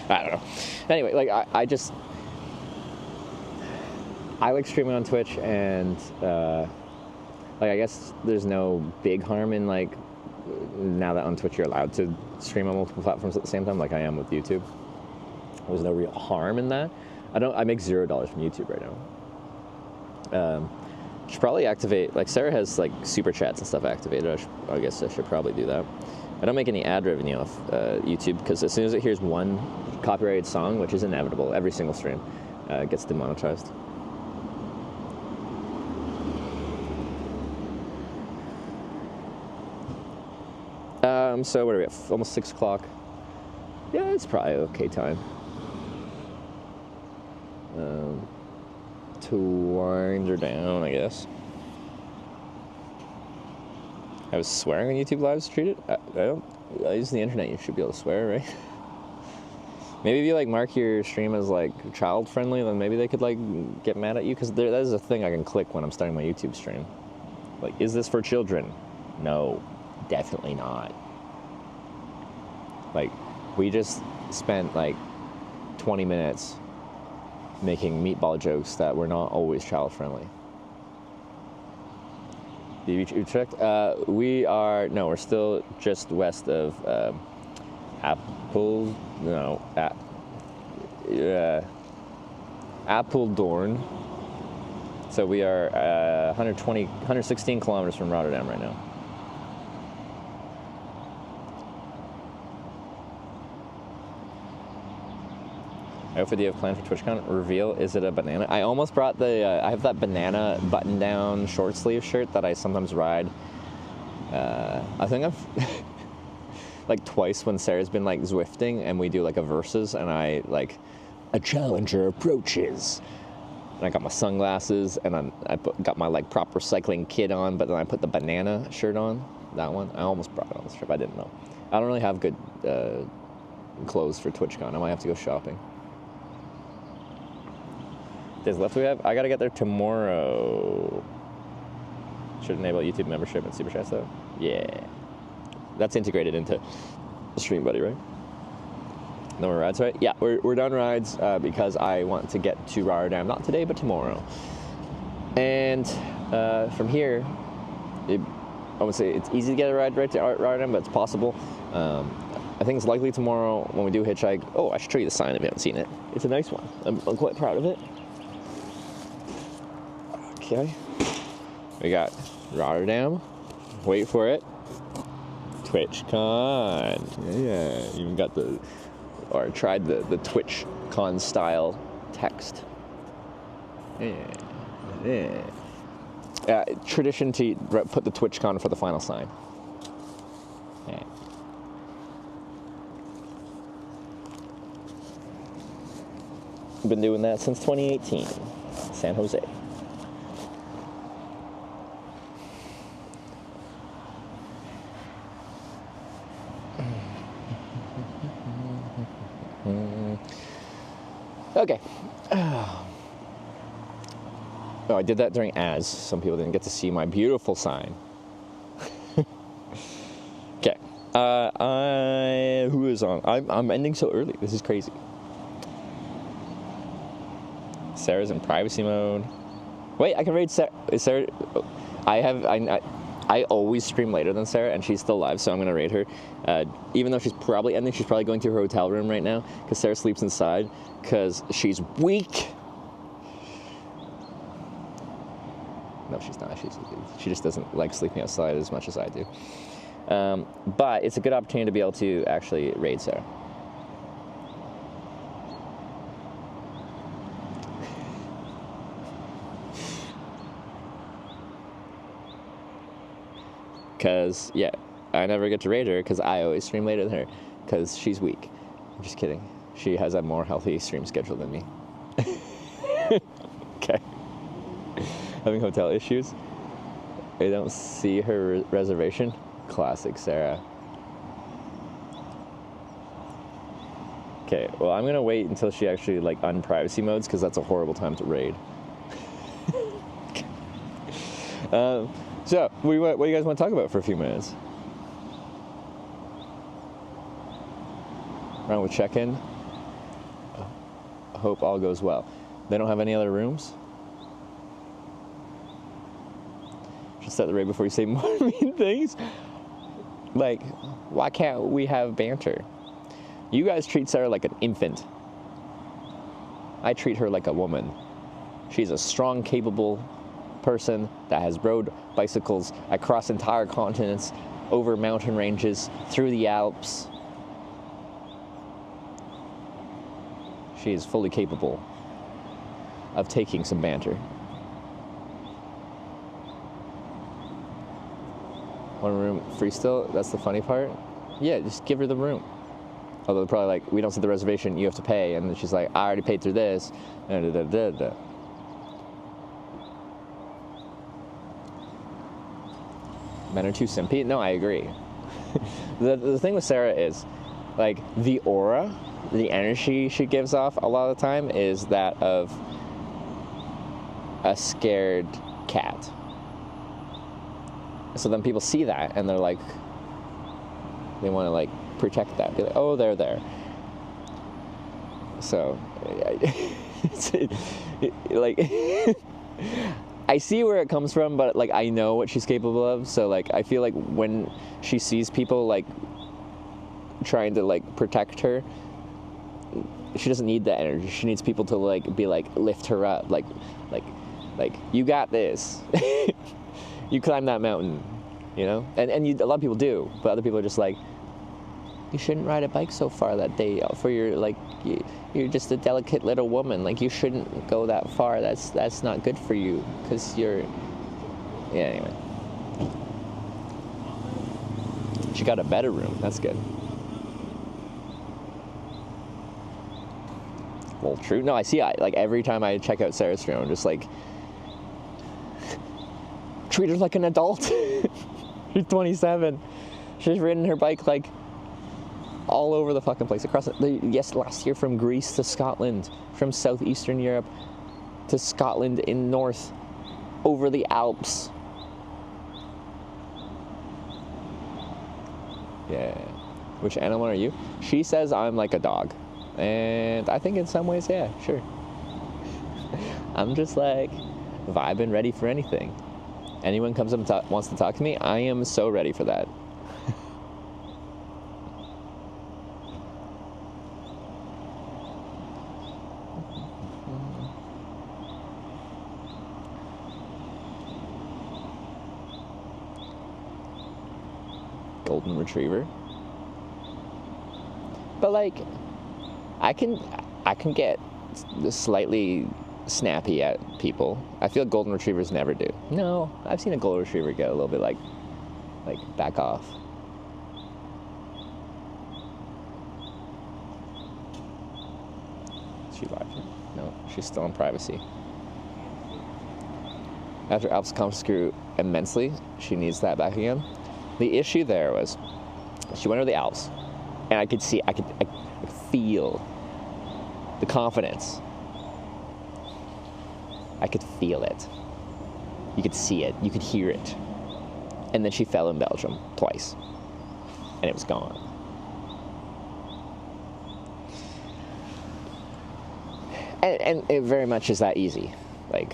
I don't know. Anyway, like, I like streaming on Twitch, and like, I guess there's no big harm in, like, now that on Twitch you're allowed to stream on multiple platforms at the same time, like I am with YouTube. There's no real harm in that. I make $0 from YouTube right now. Should probably activate, like, Sarah has, like, super chats and stuff activated. I guess I should probably do that. I don't make any ad revenue off YouTube, because as soon as it hears one copyrighted song, which is inevitable, every single stream gets demonetized. So what are we at? Almost 6 o'clock. Yeah, it's probably okay time to wind her down, I guess. I was swearing on YouTube Lives treated. I use the internet. You should be able to swear, right? Maybe if you, like, mark your stream as, like, child friendly, then maybe they could, like, get mad at you, because that is a thing I can click when I'm starting my YouTube stream. Like, is this for children? No, definitely not. Like, we just spent, like, 20 minutes making meatball jokes that were not always child friendly. You checked? We're still just west of Apeldoorn. So we are 116 kilometers from Rotterdam right now. Outfit do you have planned for TwitchCon? Reveal, is it a banana? I almost brought I have that banana button-down short sleeve shirt that I sometimes ride. I think I've, like, twice when Sarah's been, like, Zwifting and we do, like, a versus, and I, like, a challenger approaches. And I got my sunglasses, and got my, like, proper cycling kit on, but then I put the banana shirt on, that one. I almost brought it on this trip, I didn't know. I don't really have good clothes for TwitchCon. I might have to go shopping. Days left we have? I gotta get there tomorrow. Should enable YouTube membership and super chats though. Yeah, that's integrated into Stream Buddy, right? No more rides, right? Yeah, we're done rides because I want to get to Rotterdam, not today but tomorrow. And from here, I would say it's easy to get a ride right to Rotterdam, but it's possible. I think it's likely tomorrow when we do Hitchhike. Oh, I should show you the sign if you haven't seen it. It's a nice one. I'm quite proud of it. Okay, we got Rotterdam, wait for it, TwitchCon, yeah, even got tried the TwitchCon style text, yeah. Tradition to put the TwitchCon for the final sign. Yeah. Been doing that since 2018, San Jose. Okay. Oh, I did that during ads. Some people didn't get to see my beautiful sign. Okay. Who is on? I'm ending so early. This is crazy. Sarah's in privacy mode. Wait, I can raid Sarah. Is Sarah? I always stream later than Sarah, and she's still live, so I'm gonna raid her. Even though she's probably ending, she's probably going to her hotel room right now because Sarah sleeps inside because she's weak. No, she's not. She just doesn't like sleeping outside as much as I do. But it's a good opportunity to be able to actually raid Sarah. Because, yeah, I never get to raid her because I always stream later than her because she's weak. I'm just kidding. She has a more healthy stream schedule than me. Okay. Having hotel issues. I don't see her reservation. Classic Sarah. Okay, well, I'm gonna wait until she actually like unprivacy modes because that's a horrible time to raid. So, what do you guys want to talk about for a few minutes? Round with check-in. Hope all goes well. They don't have any other rooms? Should start the raid before you say more mean things. Like, why can't we have banter? You guys treat Sarah like an infant. I treat her like a woman. She's a strong, capable person that has rode bicycles across entire continents, over mountain ranges, through the Alps. She is fully capable of taking some banter. One room free still? That's the funny part? Yeah, just give her the room. Although they're probably like, we don't see the reservation, you have to pay. And then she's like, I already paid through this. Men are too simpy? No, I agree. The thing with Sarah is, like, the aura, the energy she gives off a lot of the time is that of a scared cat. So then people see that and they're like, they want to like protect that. Be like, oh, they're there. So, like, I see where it comes from, but like I know what she's capable of. So like I feel like when she sees people like trying to like protect her, she doesn't need that energy. She needs people to like be like lift her up, like you got this. You climb that mountain, you know? And a lot of people do, but other people are just like, you shouldn't ride a bike so far that day for your, like, you're just a delicate little woman. Like, you shouldn't go that far. That's not good for you, because you're, yeah, anyway. She got a better room. That's good. Well, true. No, I see. Like, every time I check out Sarah's stream, I'm just like, treat her like an adult. She's 27. She's ridden her bike like all over the fucking place. Across last year from Greece to Scotland, from southeastern Europe to Scotland in north, over the Alps. Yeah. Which animal are you? She says I'm like a dog. And I think in some ways, yeah, sure. I'm just like vibing, ready for anything. Anyone comes up and wants to talk to me, I am so ready for that. Golden Retriever. But like, I can get slightly snappy at people. I feel Golden Retrievers never do. No, I've seen a Golden Retriever get a little bit like back off. Is she live? No, she's still in privacy. After Alps comps grew immensely, she needs that back again. The issue there was, she went over the Alps, and I could feel the confidence I could feel it. You could see it. You could hear it. And then she fell in Belgium twice. And it was gone. And it very much is that easy. Like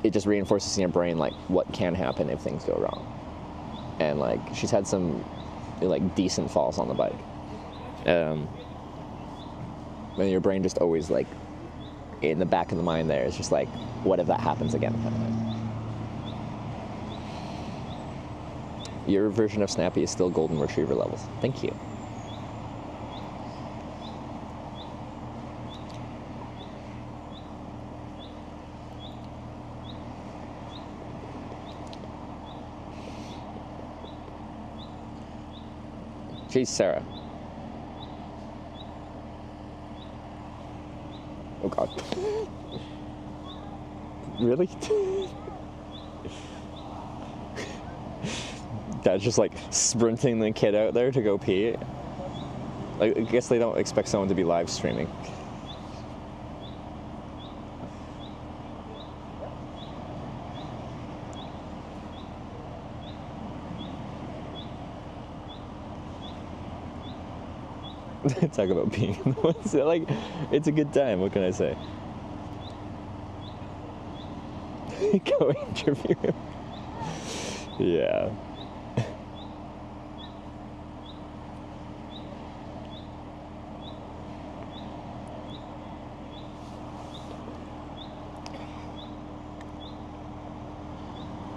it just reinforces in your brain, like, what can happen if things go wrong. And, like, she's had some, like, decent falls on the bike. And your brain just always, like, in the back of the mind there, it's just like, what if that happens again? Kind of thing. Your version of Snappy is still golden retriever levels. Thank you. Jeez, Sarah. Oh God. Really? Dad's just like sprinting the kid out there to go pee. I guess they don't expect someone to be live streaming. Talk about being in the woods. Like, it's a good time. What can I say? Go interview him. Yeah.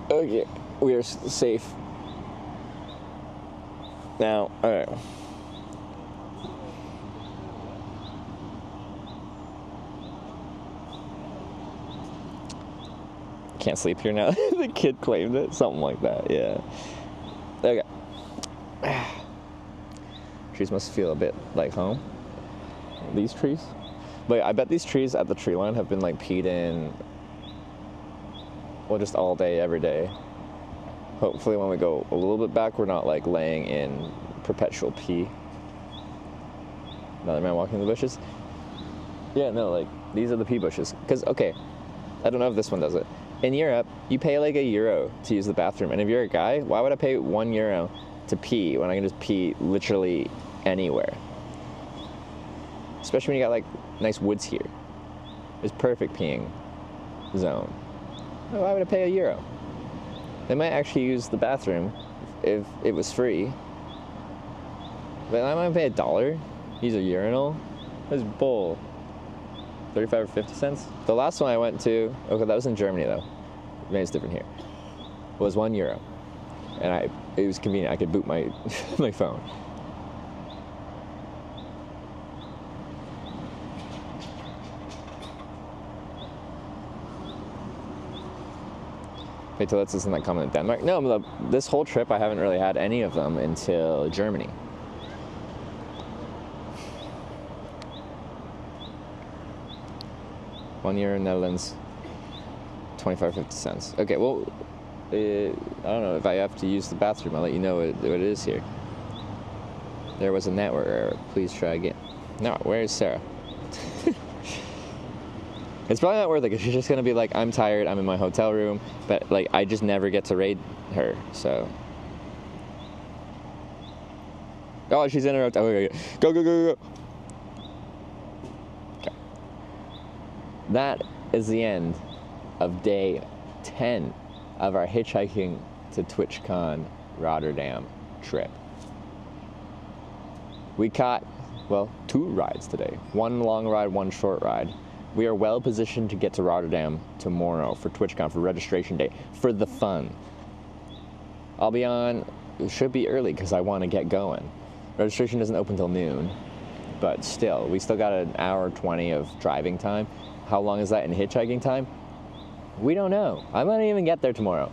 Okay, we are safe now. All right. Can't sleep here now. The kid claimed it. Something like that, yeah. Okay. Trees must feel a bit like home. These trees? But I bet these trees at the tree line have been like peed in, well, just all day, every day. Hopefully when we go a little bit back, we're not like laying in perpetual pee. Another man walking in the bushes. Yeah, no, like these are the pee bushes. Because, okay, I don't know if this one does it. In Europe, you pay like €1 to use the bathroom. And if you're a guy, why would I pay €1 to pee when I can just pee literally anywhere? Especially when you got like nice woods here. It's perfect peeing zone. Why would I pay €1? They might actually use the bathroom if it was free. But I might pay $1, use a urinal. That's bull. 35 or 50 cents. The last one I went to, okay, that was in Germany though. Maybe it's different here. Was €1, and it was convenient. I could boot my my phone. Wait till isn't that common in Denmark? No, this whole trip I haven't really had any of them until Germany. €1 in Netherlands, 25 50 cents. Okay, well, I don't know if I have to use the bathroom. I'll let you know what it is here. There was a network error. Please try again. No, where is Sarah? It's probably not worth it because she's just gonna be like, I'm tired. I'm in my hotel room, but like I just never get to raid her. So. Oh, she's in her hotel. Okay, go, go, go, go. That is the end of day 10 of our hitchhiking to TwitchCon Rotterdam trip. We caught, well, 2 rides today. 1 long ride, 1 short ride. We are well positioned to get to Rotterdam tomorrow for TwitchCon, for registration day, for the fun. I'll be on, it should be early because I want to get going. Registration doesn't open till noon, but still, we still got an hour 20 of driving time. How long is that in hitchhiking time? We don't know. I might even get there tomorrow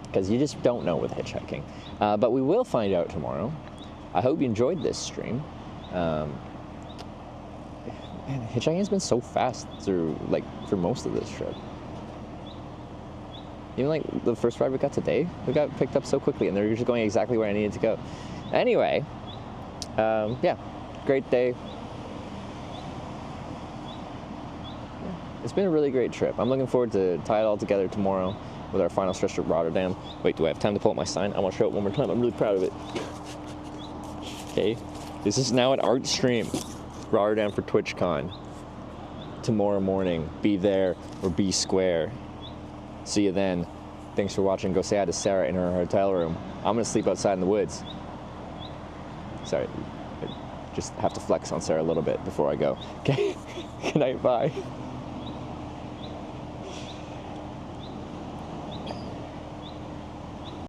because you just don't know with hitchhiking. But we will find out tomorrow. I hope you enjoyed this stream. Man, hitchhiking has been so fast through, like, for most of this trip. Even like the first ride we got today, we got picked up so quickly and they're just going exactly where I needed to go. Anyway, yeah, great day. it's been a really great trip. I'm looking forward to tie it all together tomorrow with our final stretch to Rotterdam. Wait, do I have time to pull up my sign? I want to show it one more time. I'm really proud of it. Okay, this is now an art stream. Rotterdam for TwitchCon. Tomorrow morning, be there or be square. See you then. Thanks for watching. Go say hi to Sarah in her hotel room. I'm gonna sleep outside in the woods. Sorry, I just have to flex on Sarah a little bit before I go. Okay, good night, bye.